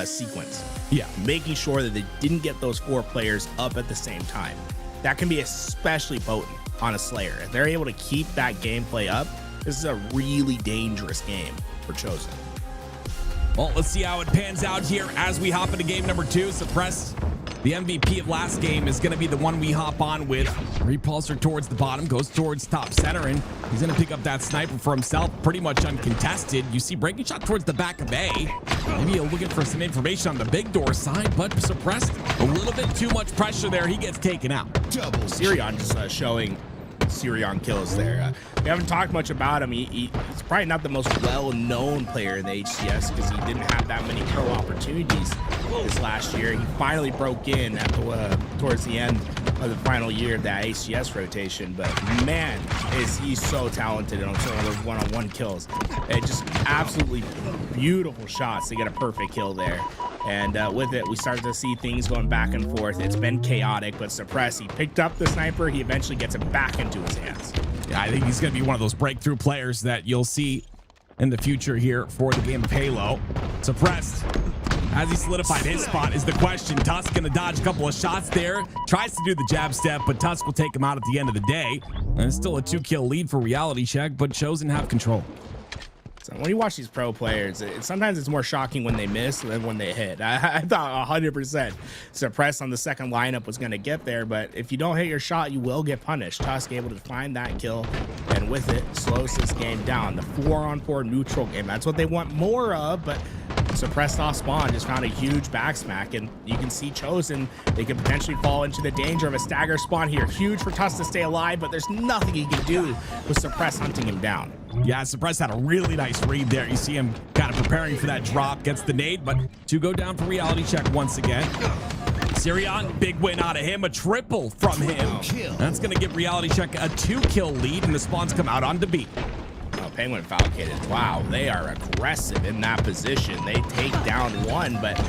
sequence. Yeah, making sure that they didn't get those 4 players up at the same time. That can be especially potent on a Slayer. If they're able to keep that gameplay up, this is a really dangerous game for Chosen. Well, let's see how it pans out here as we hop into game number 2. Suppress, the MVP of last game, is going to be the one we hop on with. Repulsor towards the bottom, goes towards top center, and he's going to pick up that sniper for himself, pretty much uncontested. You see Breaking Shot towards the back of A. Maybe you're looking for some information on the big door side, but Suppressed, a little bit too much pressure there. He gets taken out. Double Sirion just showing Sirion kills there. We haven't talked much about him. He's probably not the most well-known player in the HCS because he didn't have that many pro opportunities this last year. He finally broke in at towards the end of the final year of that HCS rotation. But man, is he so talented on some of those one-on-one kills. Just absolutely beautiful shots to get a perfect kill there. And with it, we started to see things going back and forth. It's been chaotic, but Suppress, he picked up the sniper. He eventually gets it back into his hands. Yeah, I think he's going to be one of those breakthrough players that you'll see in the future here for the game of Halo. Suppressed. Has he solidified his spot is the question. Tusk going to dodge a couple of shots there. Tries to do the jab step, but Tusk will take him out at the end of the day. And it's still a 2-kill lead for Reality Check, but Chosen have control. So when you watch these pro players, sometimes it's more shocking when they miss than when they hit. I thought 100% Suppress on the second lineup was going to get there, but if you don't hit your shot, you will get punished. Tusk able to find that kill, and with it, slows this game down. The 4-on-4 neutral game, that's what they want more of, but Suppressed off spawn just found a huge backsmack, and you can see Chosen, they could potentially fall into the danger of a stagger spawn here. Huge for Tusk to stay alive, but there's nothing he can do with Suppress hunting him down. Yeah, Suppress had a really nice read there. You see him kind of preparing for that drop, gets the nade, but 2 go down for Reality Check once again. Sirion, big win out of him, a triple from him. That's going to give Reality Check a 2-kill lead, and the spawns come out on to beat. Oh, Penguin Falcated. Wow, they are aggressive in that position. They take down 1, but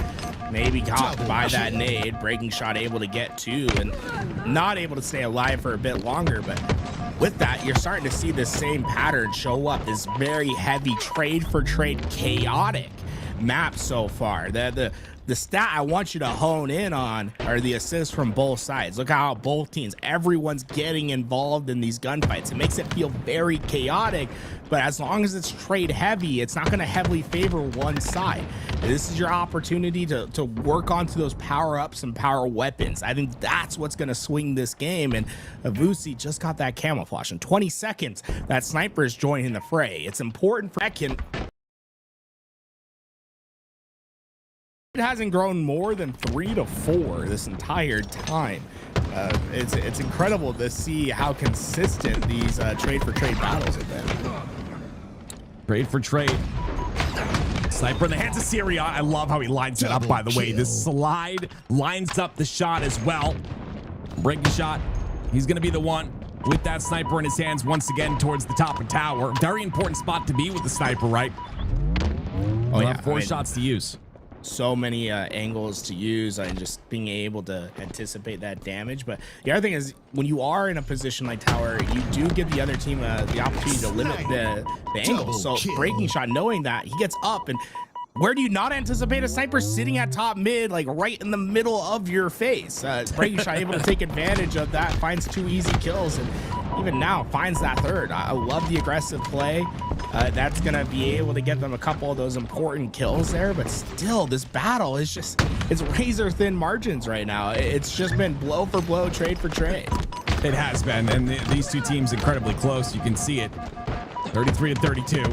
maybe caught by that nade. Breaking Shot able to get 2 and not able to stay alive for a bit longer, but with that, you're starting to see the same pattern show up. This very heavy trade for trade chaotic map so far. The stat I want you to hone in on are the assists from both sides. Look how both teams, everyone's getting involved in these gunfights. It makes it feel very chaotic, but as long as it's trade heavy, it's not going to heavily favor one side. This is your opportunity to work onto those power-ups and power weapons. I think that's what's going to swing this game, and Avusi just got that camouflage. In 20 seconds, that sniper is joining the fray. It's important for second. It hasn't grown more than 3 to 4 this entire time. It's incredible to see how consistent these trade for trade battles have been. Trade for trade. Sniper in the hands of Sirion. I love how he lines it up, by the way. This slide lines up the shot as well. Breaking Shot. He's going to be the one with that sniper in his hands once again towards the top of tower. Very important spot to be with the sniper, right? Oh, yeah. 4 shots to use. So many angles to use and just being able to anticipate that damage. But the other thing is, when you are in a position like tower, you do give the other team the opportunity to limit the angles. So Breaking Shot, knowing that, he gets up, and where do you not anticipate a sniper sitting at top mid, like right in the middle of your face? Breaking Shot able to take advantage of that, finds 2 easy kills, and even now finds that 3rd. I love the aggressive play. That's gonna be able to get them a couple of those important kills there, but still, this battle is just, it's razor thin margins right now. It's just been blow for blow, trade for trade. It has been, and these 2 teams incredibly close. You can see it. 33 to 32.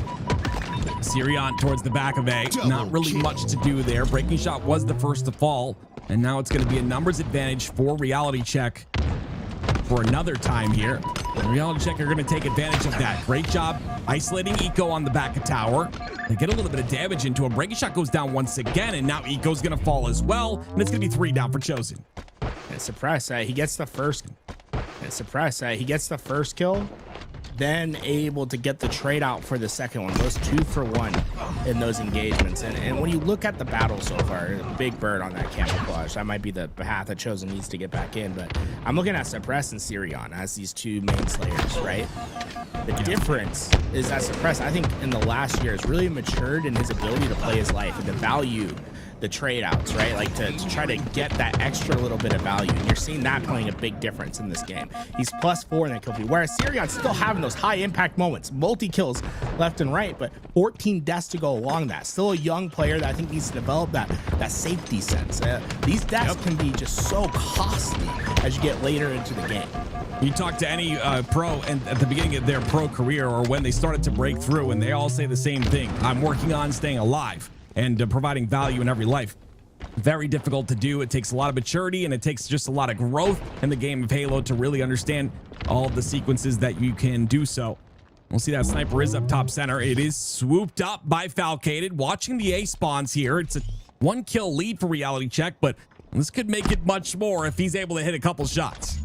Sirion towards the back of A. Not really much to do there. Breaking Shot was the first to fall, and now it's going to be a numbers advantage for Reality Check for another time here. And Reality Check are going to take advantage of that. Great job isolating Eco on the back of tower. They get a little bit of damage into him. Breaking Shot goes down once again, and now Eco's going to fall as well, and it's going to be 3 down for Chosen. And Suppress, he gets the first. And Suppress, he gets the first kill, then able to get the trade out for the second one. Those 2 for 1 in those engagements. And when you look at the battle so far, big bird on that camouflage. That might be the path that Chosen needs to get back in. But I'm looking at Suppress and Sirion as these 2 main slayers, right? The difference is that Suppress, I think in the last year, has really matured in his ability to play his life and to value the trade outs, right? Like to try to get that extra little bit of value. And you're seeing that playing a big difference in this game. He's +4 in that kill feed, whereas Sirion's still having those high impact moments, multi-kills left and right, but 14 deaths to go along that. Still a young player that I think needs to develop that safety sense. These deaths can be just so costly as you get later into the game. You talk to any pro and at the beginning of their pro career or when they started to break through, and they all say the same thing. I'm working on staying alive and providing value in every life. Very difficult to do. It takes a lot of maturity, and it takes just a lot of growth in the game of Halo to really understand all of the sequences that you can do so. We'll see that sniper is up top center. It is swooped up by Falcated. Watching the A spawns here. It's a 1-kill lead for Reality Check, but this could make it much more if he's able to hit a couple shots.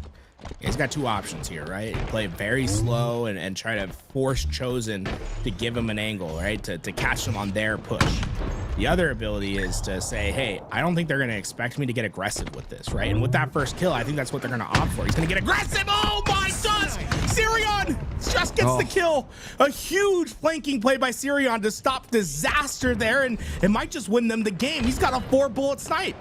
He's got 2 options here, right? Play very slow and try to force Chosen to give him an angle, right? To catch him on their push. The other ability is to say, hey, I don't think they're going to expect me to get aggressive with this, right? And with that first kill, I think that's what they're going to opt for. He's going to get aggressive. Oh my God! Sirion just gets the kill. A huge flanking play by Sirion to stop disaster there, and it might just win them the game. He's got a 4-bullet snipe.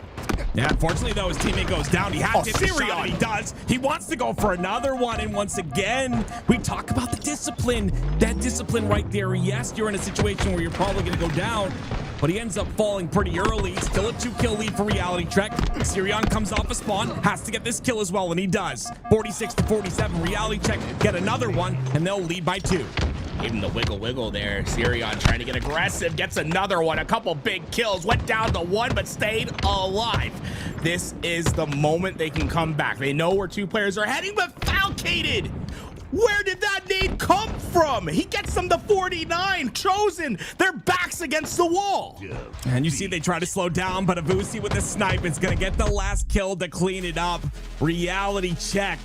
Yeah, unfortunately, though, his teammate goes down. He has to hit the shot, and he does. He wants to go for another one, and once again, we talk about the discipline. That discipline right there. Yes, you're in a situation where you're probably going to go down, but he ends up falling pretty early. Still a 2-kill lead for Reality Check. Sirion comes off a spawn, has to get this kill as well, and he does. 46-47. Reality Check get another one, and they'll lead by 2. Gave him the wiggle there. Sirion trying to get aggressive, gets another one. A couple big kills, went down to 1, but stayed alive. This is the moment they can come back. They know where 2 players are heading, but Falcated. Where did that nade come from? He gets them to 49. Chosen, their backs against the wall. And you see they try to slow down, but Avusi with the snipe is going to get the last kill to clean it up. Reality Check.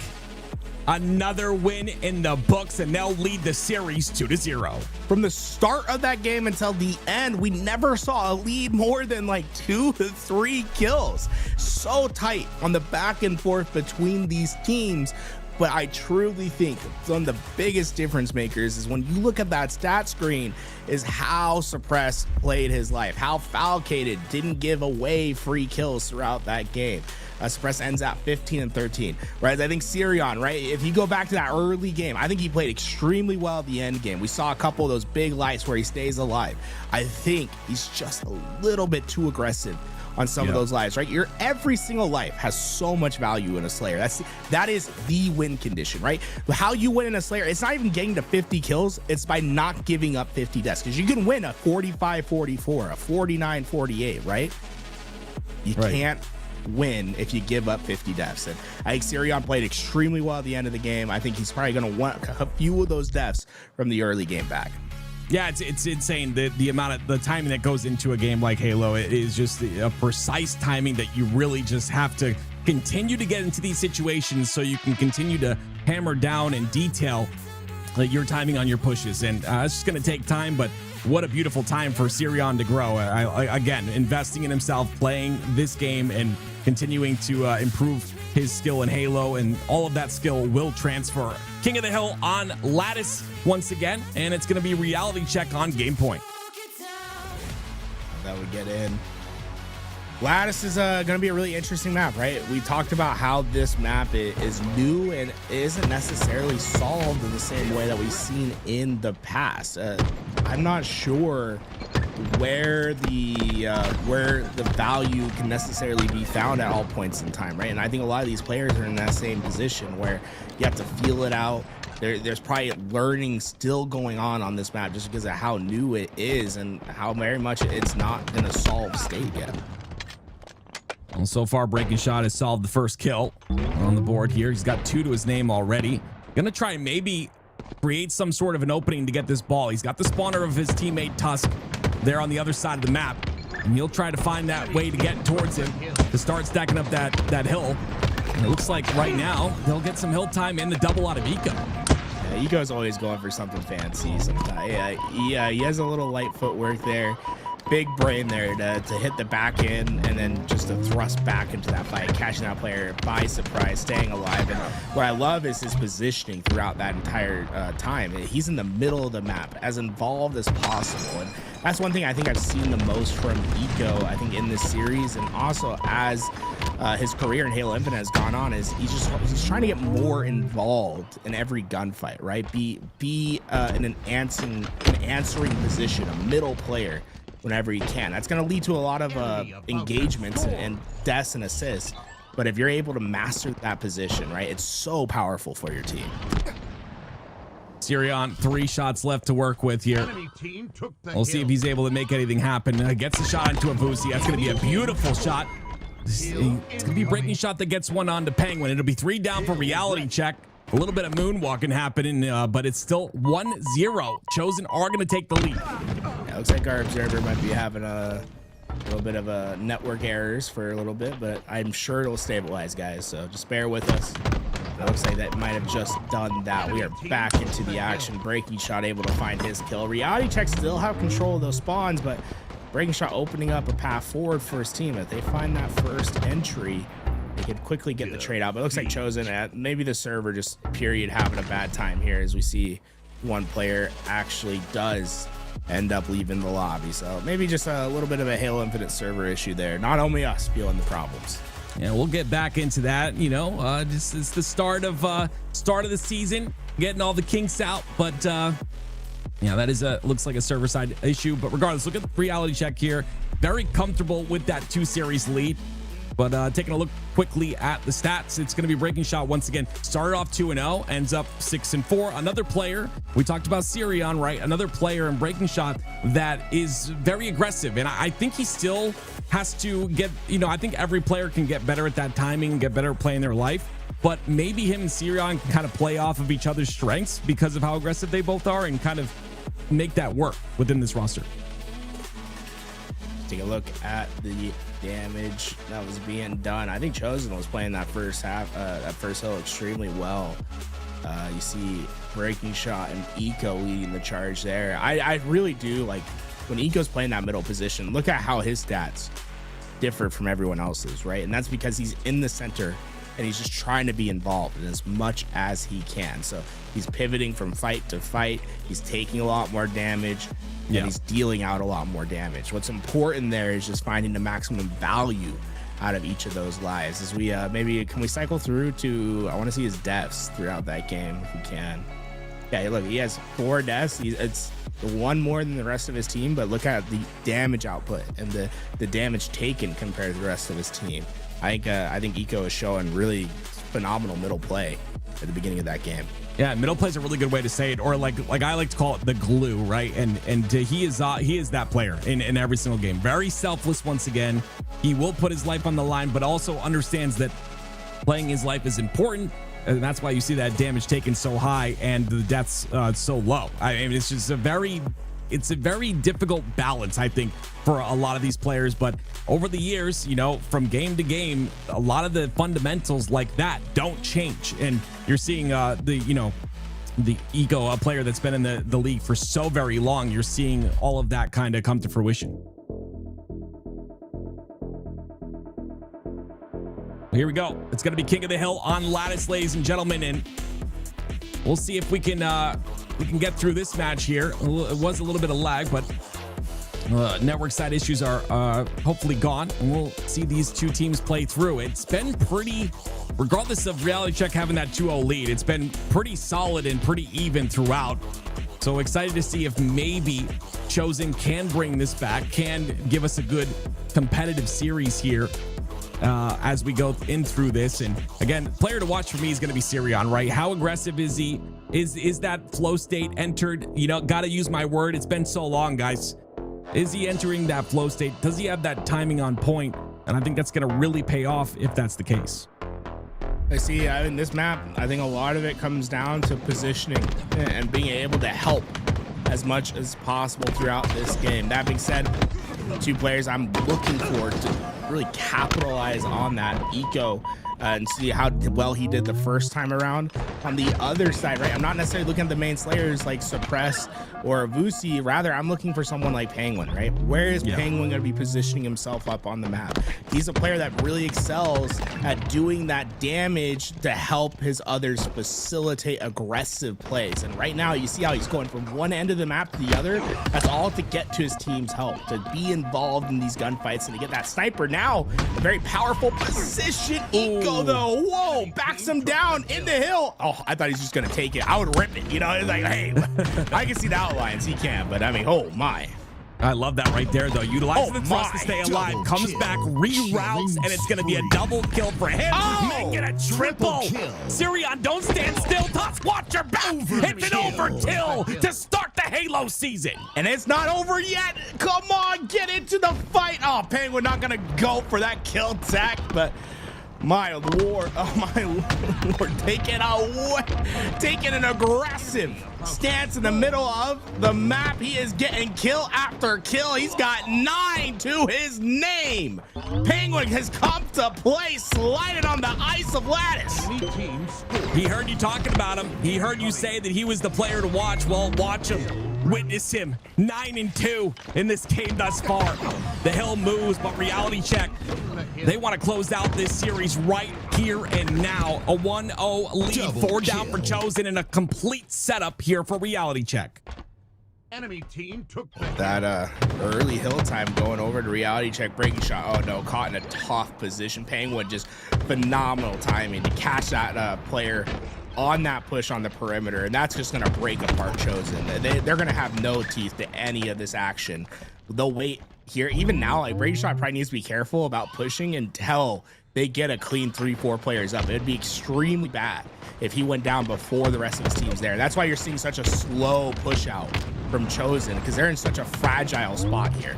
Another win in the books, and they'll lead the series 2-0. From the start of that game until the end, we never saw a lead more than like 2 to 3 kills. So tight on the back and forth between these teams. But I truly think one of the biggest difference makers is when you look at that stat screen is how Suppress played his life, how Falcated didn't give away free kills throughout that game. Suppress ends at 15-13, right? I think Sirion, right? If you go back to that early game, I think he played extremely well at the end game. We saw a couple of those big lights where he stays alive. I think he's just a little bit too aggressive on some of those lives, right? Every single life has so much value in a Slayer. That is the win condition, right? How you win in a Slayer, it's not even getting to 50 kills. It's by not giving up 50 deaths, because you can win a 45-44, a 49-48, right? You can't win if you give up 50 deaths. And I think Sirion played extremely well at the end of the game. I think he's probably going to want a few of those deaths from the early game back. Yeah, it's insane. The amount of the timing that goes into a game like Halo is just a precise timing that you really just have to continue to get into these situations so you can continue to hammer down and detail your timing on your pushes. And it's just going to take time, but what a beautiful time for Sirion to grow. Again, investing in himself, playing this game, and continuing to improve his skill in Halo, and all of that skill will transfer. King of the Hill on Lattice once again, and it's going to be Reality Check on Game Point. That would get in. Lattice is going to be a really interesting map, right? We talked about how this map is new and isn't necessarily solved in the same way that we've seen in the past. I'm not sure where the value can necessarily be found at all points in time, right? And I think a lot of these players are in that same position where you have to feel it out. There's probably learning still going on this map just because of how new it is and how very much it's not in a solved state yet. Well, so far, Breaking Shot has solved the first kill on the board here. He's got 2 to his name already. Gonna try and maybe create some sort of an opening to get this ball. He's got the spawner of his teammate Tusk there on the other side of the map, and he'll try to find that way to get towards him to start stacking up that hill. And it looks like right now they'll get some hill time and the double out of Eco. Yeah, Eco's always going for something fancy sometimes. Yeah, he has a little light footwork there. Big brain there to hit the back end and then just to thrust back into that fight, catching that player by surprise, staying alive. And what I love is his positioning throughout that entire time. He's in the middle of the map, as involved as possible. And that's one thing I think I've seen the most from Eco, I think, in this series, and also as his career in Halo Infinite has gone on, is he's trying to get more involved in every gunfight, right? Be in an answering position, a middle player, whenever he can. That's going to lead to a lot of engagements and deaths and assists. But if you're able to master that position, right, it's so powerful for your team. Sirion, 3 shots left to work with here. We'll see if he's able to make anything happen. Gets a shot into Avusi. That's going to be a beautiful shot. It's going to be Breaking Shot that gets one on to Penguin. It'll be 3 down for Reality Check. A little bit of moonwalking happening, but it's still 1-0. Chosen are going to take the lead. Yeah, looks like our observer might be having a little bit of a network errors for a little bit, but I'm sure it'll stabilize, guys. So just bear with us. It looks like that might have just done that. We are back into the action. Breaking Shot able to find his kill. Reality Check still have control of those spawns, but Breaking Shot opening up a path forward for his team. If they find that first entry, they could quickly get the trade out. But it looks like Chosen at maybe the server just period having a bad time here, as we see one player actually does end up leaving the lobby. So maybe just a little bit of a Halo Infinite server issue there. Not only us feeling the problems. Yeah, we'll get back into that. You know, just it's the start of the season, getting all the kinks out. But yeah, that is looks like a server side issue. But regardless, look at the reality check here. Very comfortable with that 2-series lead. But taking a look quickly at the stats, it's going to be Breaking Shot once again. Started off 2-0, ends up 6-4. Another player, we talked about Sirion, right? Another player in Breaking Shot that is very aggressive. And I think he still has to get, you know, I think every player can get better at that timing and get better at playing their life. But maybe him and Sirion can kind of play off of each other's strengths because of how aggressive they both are and kind of make that work within this roster. Take a look at the damage that was being done. I think Chosen was playing that first half, that first hill extremely well. You see Breaking Shot and Eco leading the charge there. I really do like when Eco's playing that middle position. Look at how his stats differ from everyone else's, right? And that's because he's in the center and he's just trying to be involved in as much as he can. So he's pivoting from fight to fight. He's taking a lot more damage. And he's dealing out a lot more damage. What's important there is just finding the maximum value out of each of those lives. As we maybe can we cycle through to, I want to see his deaths throughout that game if we can. Yeah, look, he has 4 deaths. It's one more than the rest of his team, but look at the damage output and the damage taken compared to the rest of his team. I think Eco is showing really phenomenal middle play at the beginning of that game. Yeah, middle play is a really good way to say it, or like I like to call it the glue, right? And he is that player in every single game. Very selfless once again. He will put his life on the line, but also understands that playing his life is important, and that's why you see that damage taken so high and the deaths so low. I mean, it's just a very difficult balance, I think, for a lot of these players. But over the years, you know, from game to game, a lot of the fundamentals like that don't change. And you're seeing the Eco, a player that's been in the league for so very long, you're seeing all of that kind of come to fruition. Here we go. It's going to be King of the Hill on Lattice, ladies and gentlemen, and we'll see if we can get through this match here. It was a little bit of lag, but network side issues are hopefully gone, and we'll see these two teams play through. It's been pretty, regardless of reality check having that 2-0 lead, it's been pretty solid and pretty even throughout. So excited to see if maybe Chosen can bring this back, can give us a good competitive series here as we go in through this. And again, player to watch for me is going to be Sirion, right? How aggressive is he? Is that flow state entered? You know, got to use my word. It's been so long, guys. Is he entering that flow state? Does he have that timing on point? And I think that's going to really pay off if that's the case. I see in this map, I think a lot of it comes down to positioning and being able to help as much as possible throughout this game. That being said, 2 players I'm looking forward to really capitalize on that. Eco and see how well he did the first time around. On the other side, right, I'm not necessarily looking at the main slayers like Suppress or Vusi. Rather, I'm looking for someone like Penguin, right? Where is Penguin going to be positioning himself up on the map? He's a player that really excels at doing that damage to help his others facilitate aggressive plays. And right now, you see how he's going from one end of the map to the other. That's all to get to his team's help, to be involved in these gunfights and to get that sniper. Now, a very powerful position. Eco, though, whoa, backs him down in the hill. Oh, I thought he's just gonna take it. I would rip it, you know. It's like, hey, I can see the outlines. He can, but I mean, oh my. I love that right there, though. Utilizing the thrust to stay alive. Comes back, reroutes, and it's going to be a double kill for him. Make it a triple. Sirion, don't stand still. Toss, watch your back. Hit an overkill to start the Halo season. And it's not over yet. Come on, get into the fight. Oh, Penguin not going to go for that kill tech, but my lord, oh my lord, taking an aggressive stance in the middle of the map. He is getting kill after kill. He's got 9 to his name. Penguin has come to play, sliding on the ice of Lattice. He heard you talking about him. He heard you say that he was the player to watch. Well, watch him. Witness him 9-2 in this game thus far. The hill moves, but reality check. They want to close out this series right here and now. A 1-0 lead, 4 down for Chosen, and a complete setup here for reality check. Enemy team took That early hill time going over to reality check, breaking shot. Oh no, caught in a tough position. Penguin just phenomenal timing to catch that player on that push on the perimeter, and that's just gonna break apart Chosen. They're gonna have no teeth to any of this action. They'll wait here. Even now, like breaking shot probably needs to be careful about pushing until they get a clean 3-4 players up. It'd be extremely bad if he went down before the rest of his team's there. That's why you're seeing such a slow push out from Chosen, because they're in such a fragile spot here.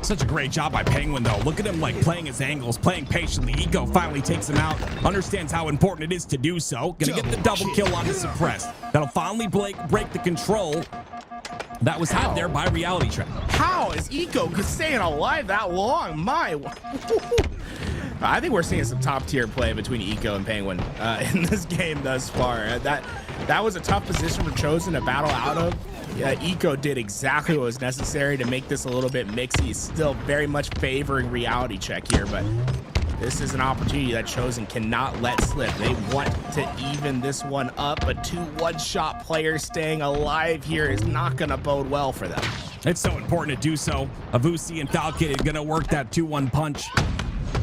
Such a great job by Penguin, though. Look at him like playing his angles, playing patiently. Eco finally takes him out, understands how important it is to do so. Gonna get the double kill on his suppressed. That'll finally break the control that was had there by reality check. How is Eco staying alive that long? My. I think we're seeing some top tier play between Eco and Penguin in this game thus far. That was a tough position for Chosen to battle out of. Eco did exactly what was necessary to make this a little bit mixy. He's still very much favoring reality check here, but this is an opportunity that Chosen cannot let slip. They want to even this one up, but 2 one-shot players staying alive here is not going to bode well for them. It's so important to do so. Avusi and Falcon are going to work that 2-1 punch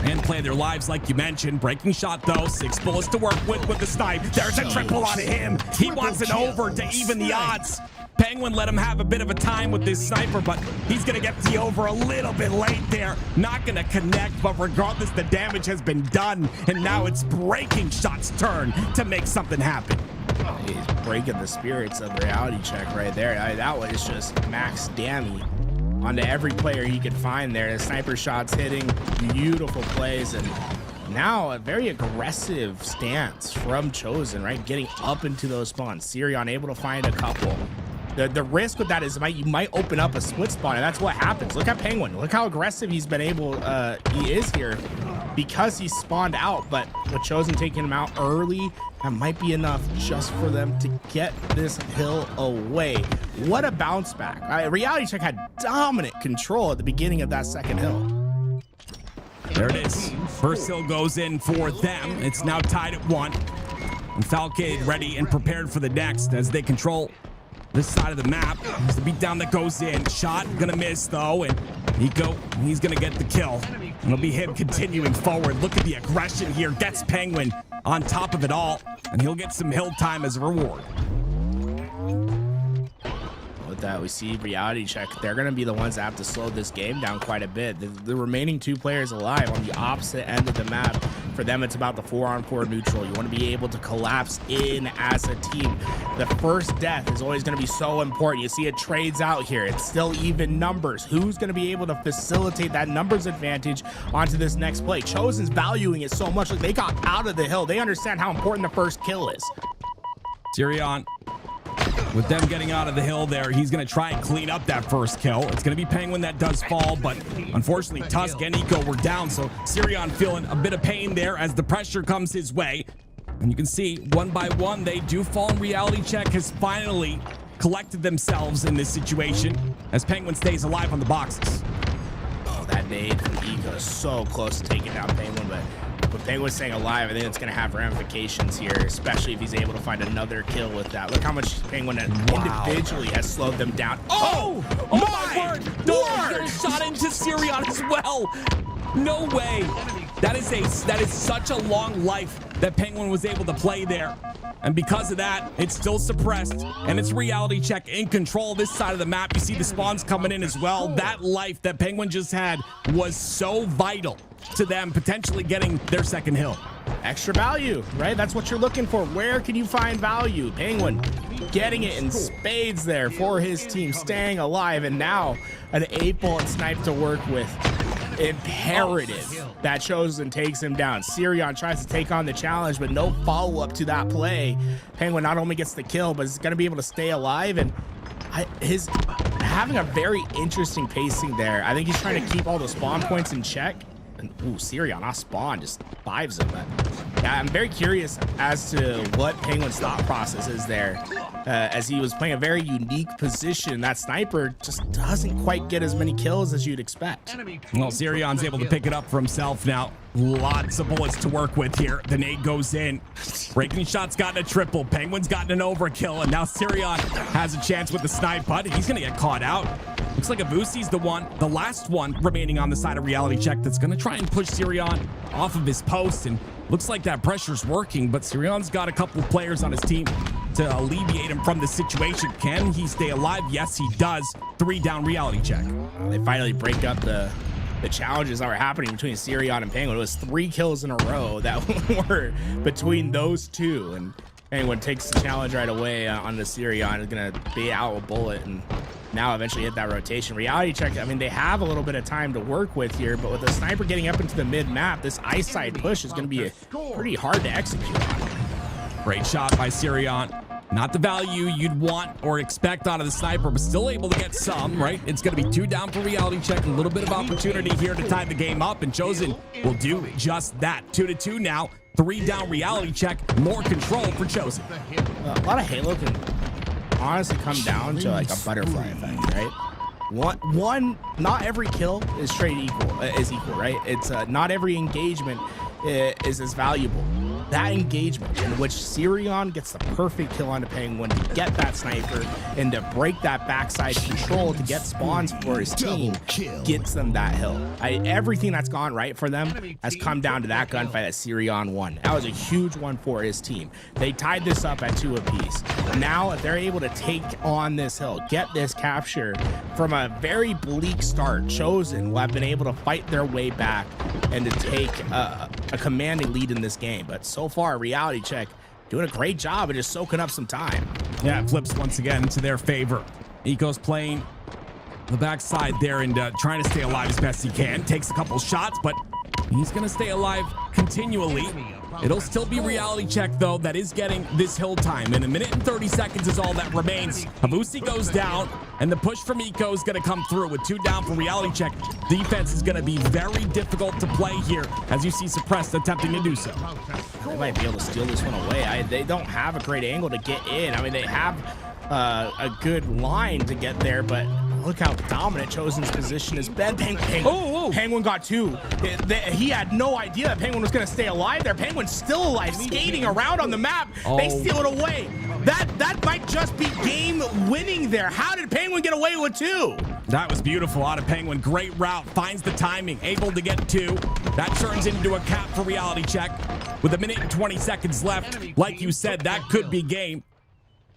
and play their lives like you mentioned. Breaking shot though, 6 bullets to work with the snipe. There's a triple on him. He wants it over to even the odds. Penguin let him have a bit of a time with this sniper, but he's gonna get the over a little bit late there. Not gonna connect, but regardless, the damage has been done, and now it's breaking shot's turn to make something happen. He's breaking the spirits of reality check right there. That was just max damage onto every player he could find there. The sniper shots hitting, beautiful plays, and now a very aggressive stance from Chosen, right? Getting up into those spawns. Sirion able to find a couple. The risk with that is you might open up a split spawn, and that's what happens. Look at Penguin. Look how aggressive he's been able, he is here because he spawned out, but with Chosen taking him out early, that might be enough just for them to get this hill away. What a bounce back. Reality check had dominant control at the beginning of that second hill. There it is. First hill goes in for them. It's now tied at 1. And Falcade ready and prepared for the next as they control this side of the map. There's the beatdown that goes in. Shot gonna miss though, and Eco, he's gonna get the kill. It'll be him continuing forward. Look at the aggression here. Gets Penguin on top of it all, and he'll get some hill time as a reward. With that, we see reality check. They're going to be the ones that have to slow this game down quite a bit. The remaining 2 players alive on the opposite end of the map. For them, it's about the 4-on-4 neutral. You want to be able to collapse in as a team. The first death is always going to be so important. You see it trades out here. It's still even numbers. Who's going to be able to facilitate that numbers advantage onto this next play? Chosen's valuing it so much. Like they got out of the hill. They understand how important the first kill is. Sirion, with them getting out of the hill there, he's going to try and clean up that first kill. It's going to be Penguin that does fall, but unfortunately, Tusk and Eco were down, so Sirion feeling a bit of pain there as the pressure comes his way. And you can see, 1 by 1, they do fall, and reality check has finally collected themselves in this situation as Penguin stays alive on the boxes. Oh, that nade from Eco is so close to taking down Penguin, but with Penguin staying alive, I think it's going to have ramifications here, especially if he's able to find another kill with that. Look how much Penguin individually has slowed them down. Oh my word! No, he's getting shot into Sirion as well. No way. That is such a long life that Penguin was able to play there. And because of that, it's still suppressed, and it's reality check in control this side of the map. You see the spawns coming in as well. That life that Penguin just had was so vital to them potentially getting their second hill. Extra value, right? That's what you're looking for. Where can you find value? Penguin getting it in spades there for his team, staying alive, and now an 8-bullet snipe to work with. Imperative that Chosen takes him down. Sirion tries to take on the challenge, but no follow-up to that play. Penguin not only gets the kill, but is going to be able to stay alive, and his having a very interesting pacing there. I think he's trying to keep all the spawn points in check. And ooh, Sirion off spawn just 5s him. But yeah, I'm very curious as to what Penguin's thought process is there. as he was playing a very unique position. That sniper just doesn't quite get as many kills as you'd expect. Well, Sirion's able to pick it up for himself now. Lots of bullets to work with here. The nade goes in. Breaking Shot's gotten a triple. Penguin's gotten an overkill, and now Sirion has a chance with the snipe, but he's gonna get caught out. Looks like Avusi's the last one remaining on the side of Reality Check that's gonna try and push Sirion off of his post, and looks like that pressure's working, but Sirion's got a couple of players on his team to alleviate him from the situation. Can he stay alive? Yes, he does. 3 down Reality Check. They finally break up the challenges that were happening between Sirion and Penguin. It was 3 kills in a row that were between those two, and Penguin takes the challenge right away on the Sirion. Is gonna bait out a bullet and now eventually hit that rotation. Reality Check, I mean, they have a little bit of time to work with here, but with the sniper getting up into the mid map, this ice side push is gonna be pretty hard to execute on. Great shot by Sirion. Not the value you'd want or expect out of the sniper, but still able to get some, right? It's going to be 2 down for Reality Check. A little bit of opportunity here to tie the game up, and Chosen will do just that. 2-2 now. 3 down Reality Check. More control for Chosen. A lot of Halo can honestly come down to like a butterfly effect, right? One, not every kill is equal, right? It's not every engagement is as valuable. That engagement in which Sirion gets the perfect kill on the Penguin to get that sniper and to break that backside control to get spawns for his team gets them that hill. Everything that's gone right for them has come down to that gunfight that Sirion won. That was a huge one for his team. They tied this up at 2 apiece. Now if they're able to take on this hill, get this capture from a very bleak start, Chosen will have been able to fight their way back and to take a commanding lead in this game. But so far, Reality Check doing a great job of just soaking up some time. Yeah, it flips once again into their favor. Eco's playing the backside there and trying to stay alive as best he can. Takes a couple shots, but he's going to stay alive continually. It'll still be Reality Check, though, that is getting this hill time. And 1 minute and 30 seconds is all that remains. Avusi goes down, and the push from Eco is going to come through with 2 down for Reality Check. Defense is going to be very difficult to play here, as you see Suppressed attempting to do so. They might be able to steal this one away. They don't have a great angle to get in. I mean, they have a good line to get there, but look how dominant Chosen's position has been. Penguin got 2. He had no idea that Penguin was going to stay alive there. Penguin's still alive, skating around on the map. They steal it away. That might just be game winning there. How did Penguin get away with 2? That was beautiful out of Penguin. Great route, finds the timing, able to get 2. That turns into a cap for Reality Check. With 1 minute and 20 seconds left, like you said, that could be game.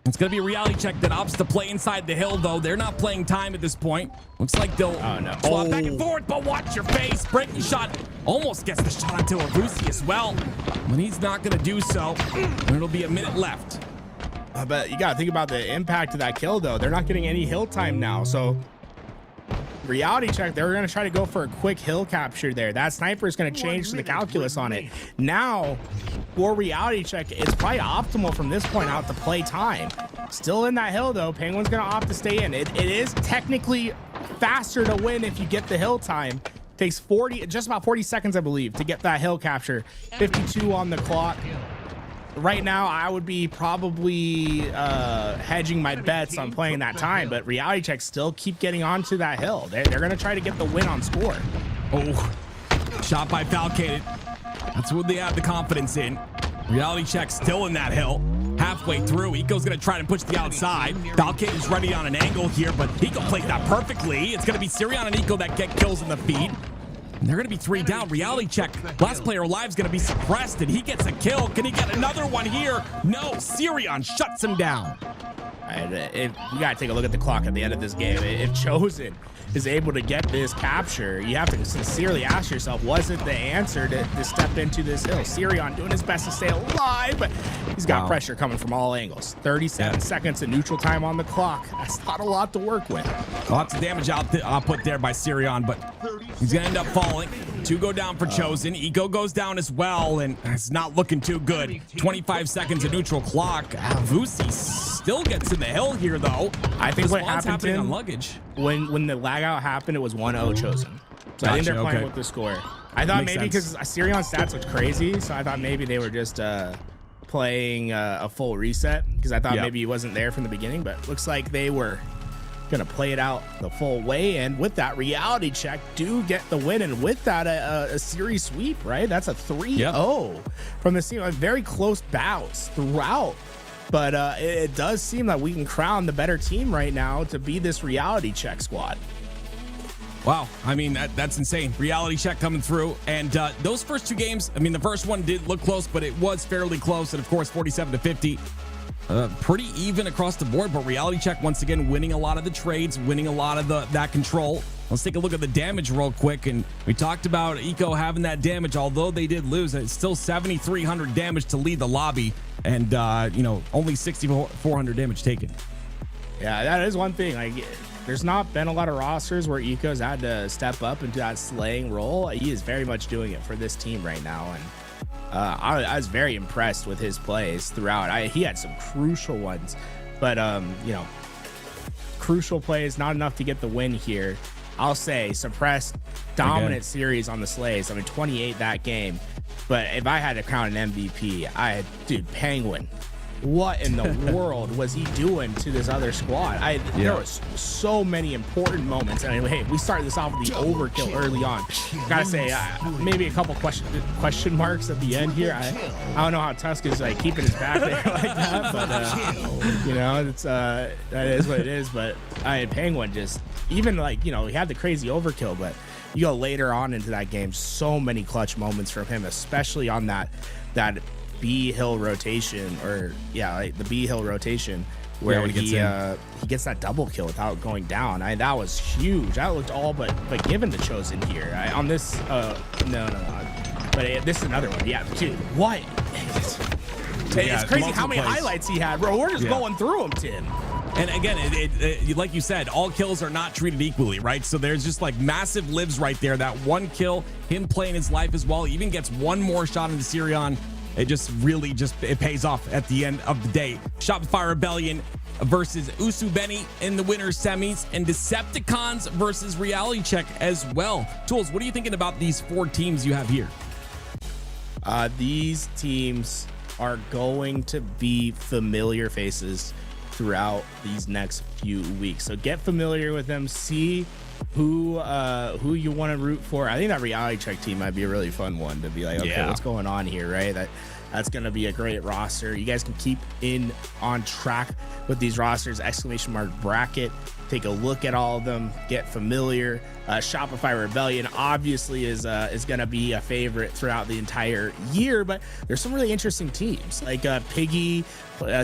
It's going to be a Reality Check that opts to play inside the hill, though. They're not playing time at this point. Looks like they'll swap back and forth, but watch your face. Breaking Shot almost gets the shot onto Avusi as well, but he's not going to do so. And it'll be 1 minute left. But you got to think about the impact of that kill, though. They're not getting any hill time now, so Reality Check, they're going to try to go for a quick hill capture there. That sniper is going to change the calculus on it. Now, for Reality Check, it's probably optimal from this point out to play time. Still in that hill, though. Penguin's going to opt to stay in. It is technically faster to win if you get the hill time. Takes just about 40 seconds, I believe, to get that hill capture. 52 on the clock. Right now, I would be probably hedging my bets on playing that time, but Reality Check still keep getting onto that hill. They're going to try to get the win on score. Oh, shot by Falcated. That's what they have the confidence in. Reality Check still in that hill. Halfway through, Eco's going to try to push the outside. Falcated's ready on an angle here, but Eco plays that perfectly. It's going to be Sirion and Eco that get kills in the feed. And they're going to be 3 down. Reality Check. Last player alive is going to be Suppressed, and he gets a kill. Can he get another one here? No. Sirion shuts him down. You got to take a look at the clock at the end of this game. If Chosen is able to get this capture, you have to sincerely ask yourself, was it the answer to step into this hill? Sirion doing his best to stay alive, but he's got pressure coming from all angles. 37 seconds of neutral time on the clock. That's not a lot to work with. Lots of damage output there by Sirion, but he's going to end up falling. 2 go down for Chosen. Eco goes down as well, and it's not looking too good. 25 seconds of neutral clock. Avusi still gets in the hill here, though. I think what happened on luggage. When the lag out happened, it was 1-0 Chosen. So I think they're playing with the score. I thought maybe because Sirion's stats looked crazy, so I thought maybe they were just playing a full reset because I thought maybe he wasn't there from the beginning, but looks like they were gonna play it out the full way. And with that, Reality Check do get the win, and with that, a series sweep, right? That's a 3-0 from the team. Very close bouts throughout, but it does seem that we can crown the better team right now to be this Reality Check squad. Wow, I mean, that's insane. Reality Check coming through. And those first two games, I mean, the first one did look close, but it was fairly close. And of course, 47-50. Pretty even across the board, but Reality Check once again winning a lot of the trades, winning a lot of that control. Let's take a look at the damage real quick. And we talked about Eco having that damage, although they did lose. It's still 7,300 damage to lead the lobby, and only 6,400 damage taken. Yeah, that is one thing. Like, there's not been a lot of rosters where Eco's had to step up into that slaying role. He is very much doing it for this team right now, and I was very impressed with his plays throughout. He had some crucial ones, but crucial plays, not enough to get the win here. I'll say suppressed dominant series on the Slays. I mean, 28 that game. But if I had to crown an MVP, dude, Penguin. What in the world was he doing to this other squad? There was so many important moments. I mean, hey, we started this off with the overkill early on. Gotta say, maybe a couple question marks at the end here. I don't know how Tusk is like keeping his back there like that, but it's that is what it is. But Penguin just even he had the crazy overkill, but you go later on into that game, so many clutch moments from him, especially on that B hill rotation, or the B hill rotation where he gets that double kill without going down. That was huge. That looked all but given to Chosen here. On this no, but this is another one. Yeah, dude, what? It's crazy how many highlights he had, bro. We're just going through them, Tim. And again, like you said, all kills are not treated equally, right? So there's just like massive lives right there. That one kill, him playing his life as well, he even gets one more shot into Sirion. It just really it pays off at the end of the day. Shopify Rebellion versus Usubeni in the winner's semis, and Decepticons versus Reality Check as well. Tools, what are you thinking about these four teams you have here? These teams are going to be familiar faces throughout these next few weeks. So get familiar with them, see who you want to root for. I think that Reality Check team might be a really fun one to be like, okay, what's going on here, right? That's going to be a great roster. You guys can keep on track with these rosters, !bracket. Take a look at all of them, get familiar. Shopify Rebellion obviously is going to be a favorite throughout the entire year, but there's some really interesting teams like Piggy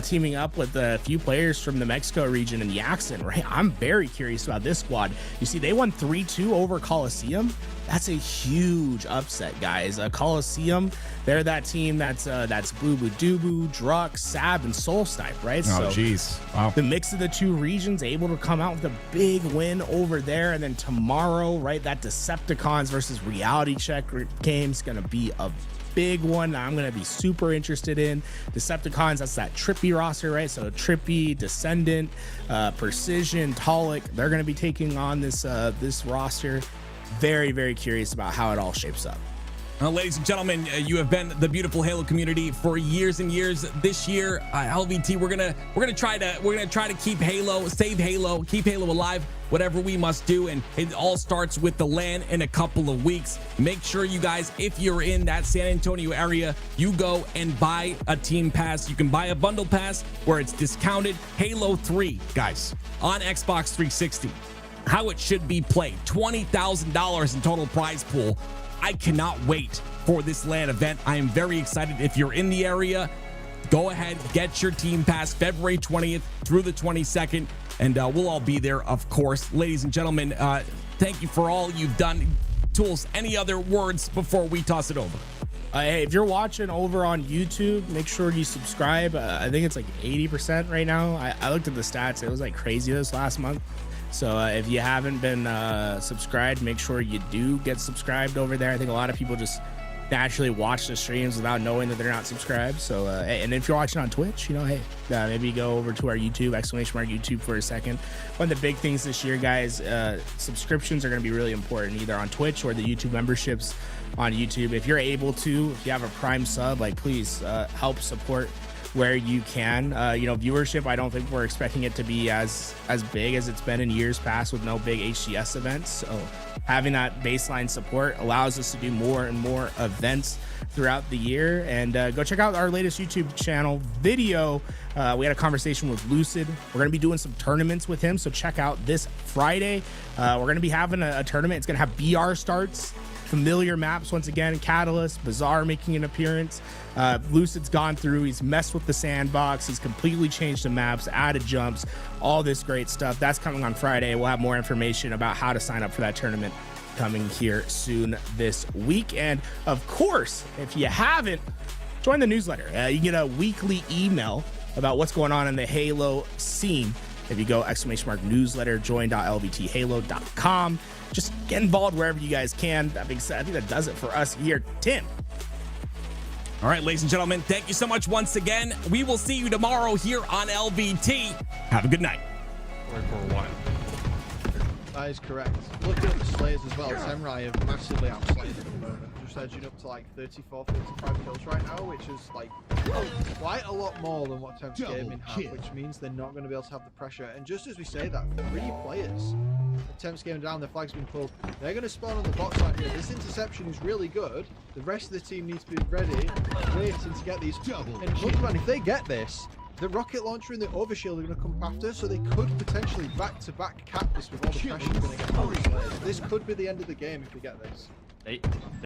teaming up with a few players from the Mexico region and Yaxon, right? I'm very curious about this squad. You see, they won 3-2 over Coliseum. That's a huge upset, guys. Coliseum, they're that team that's Boo Boo Doobu, Drux, Sab, and Soul Snipe, right? Oh, jeez. Wow. The mix of the two regions able to come out with a big win over there. And then tomorrow, right, that Decepticons versus Reality Check game's going to be a big one I'm going to be super interested in. Decepticons, that's that Trippy roster, right? So Trippy, Descendant, Precision, Tolic, they're going to be taking on this roster. Very, very curious about how it all shapes up. Ladies and gentlemen, you have been the beautiful Halo community for years and years. This year, LVT, we're gonna try to keep Halo, save Halo, keep Halo alive, whatever we must do. And it all starts with the LAN in a couple of weeks. Make sure you guys, if you're in that San Antonio area, you go and buy a team pass. You can buy a bundle pass where it's discounted. Halo 3, guys, on Xbox 360. How it should be played. $20,000 in total prize pool. I cannot wait for this LAN event. I am very excited. If you're in the area, go ahead, get your team pass February 20th through the 22nd, and we'll all be there, of course. Ladies and gentlemen, thank you for all you've done. Tools, any other words before we toss it over? Hey, if you're watching over on YouTube, make sure you subscribe. I think it's like 80% right now. I looked at the stats. It was like crazy this last month. So if you haven't been subscribed, make sure you do get subscribed over there. I think a lot of people just naturally watch the streams without knowing that they're not subscribed. So, and if you're watching on Twitch, you know, hey, maybe go over to our YouTube, !YouTube for a second. One of the big things this year, guys, subscriptions are going to be really important, either on Twitch or the YouTube memberships on YouTube. If you're able to, if you have a Prime sub, like, please help support where you can. You know, viewership, I don't think we're expecting it to be as big as it's been in years past with no big HGS events. So having that baseline support allows us to do more and more events throughout the year. And go check out our latest YouTube channel video. We had a conversation with Lucid. We're going to be doing some tournaments with him, so check out this Friday. We're going to be having a tournament. It's going to have BR starts, familiar maps once again, Catalyst, Bazaar making an appearance. Lucid's gone through, he's messed with the sandbox, he's completely changed the maps, added jumps, all this great stuff. That's coming on Friday. We'll have more information about how to sign up for that tournament coming here soon this week. And of course, if you haven't, join the newsletter. You get a weekly email about what's going on in the Halo scene. If you go !newsletter, join.lvthalo.com. Just get involved wherever you guys can. That being said, I think that does it for us here. Tim. All right, ladies and gentlemen, thank you so much once again. We will see you tomorrow here on LVT. Have a good night. For a while. That is correct. Looking at the Slayers as well, Samurai have massively outslayed at the moment. Just edging up to like 34, 35 kills right now, which is like quite a lot more than what Temps Gaming have, which means they're not going to be able to have the pressure. And just as we say that, 3 players, Temps Gaming down, their flag's been pulled. They're going to spawn on the bot side here. This interception is really good. The rest of the team needs to be ready, waiting to get these. And look, man, if they get this, the rocket launcher and the overshield are going to come after, so they could potentially back-to-back cap this with all the pressure going to get on the Slayers. This could be the end of the game if we get this.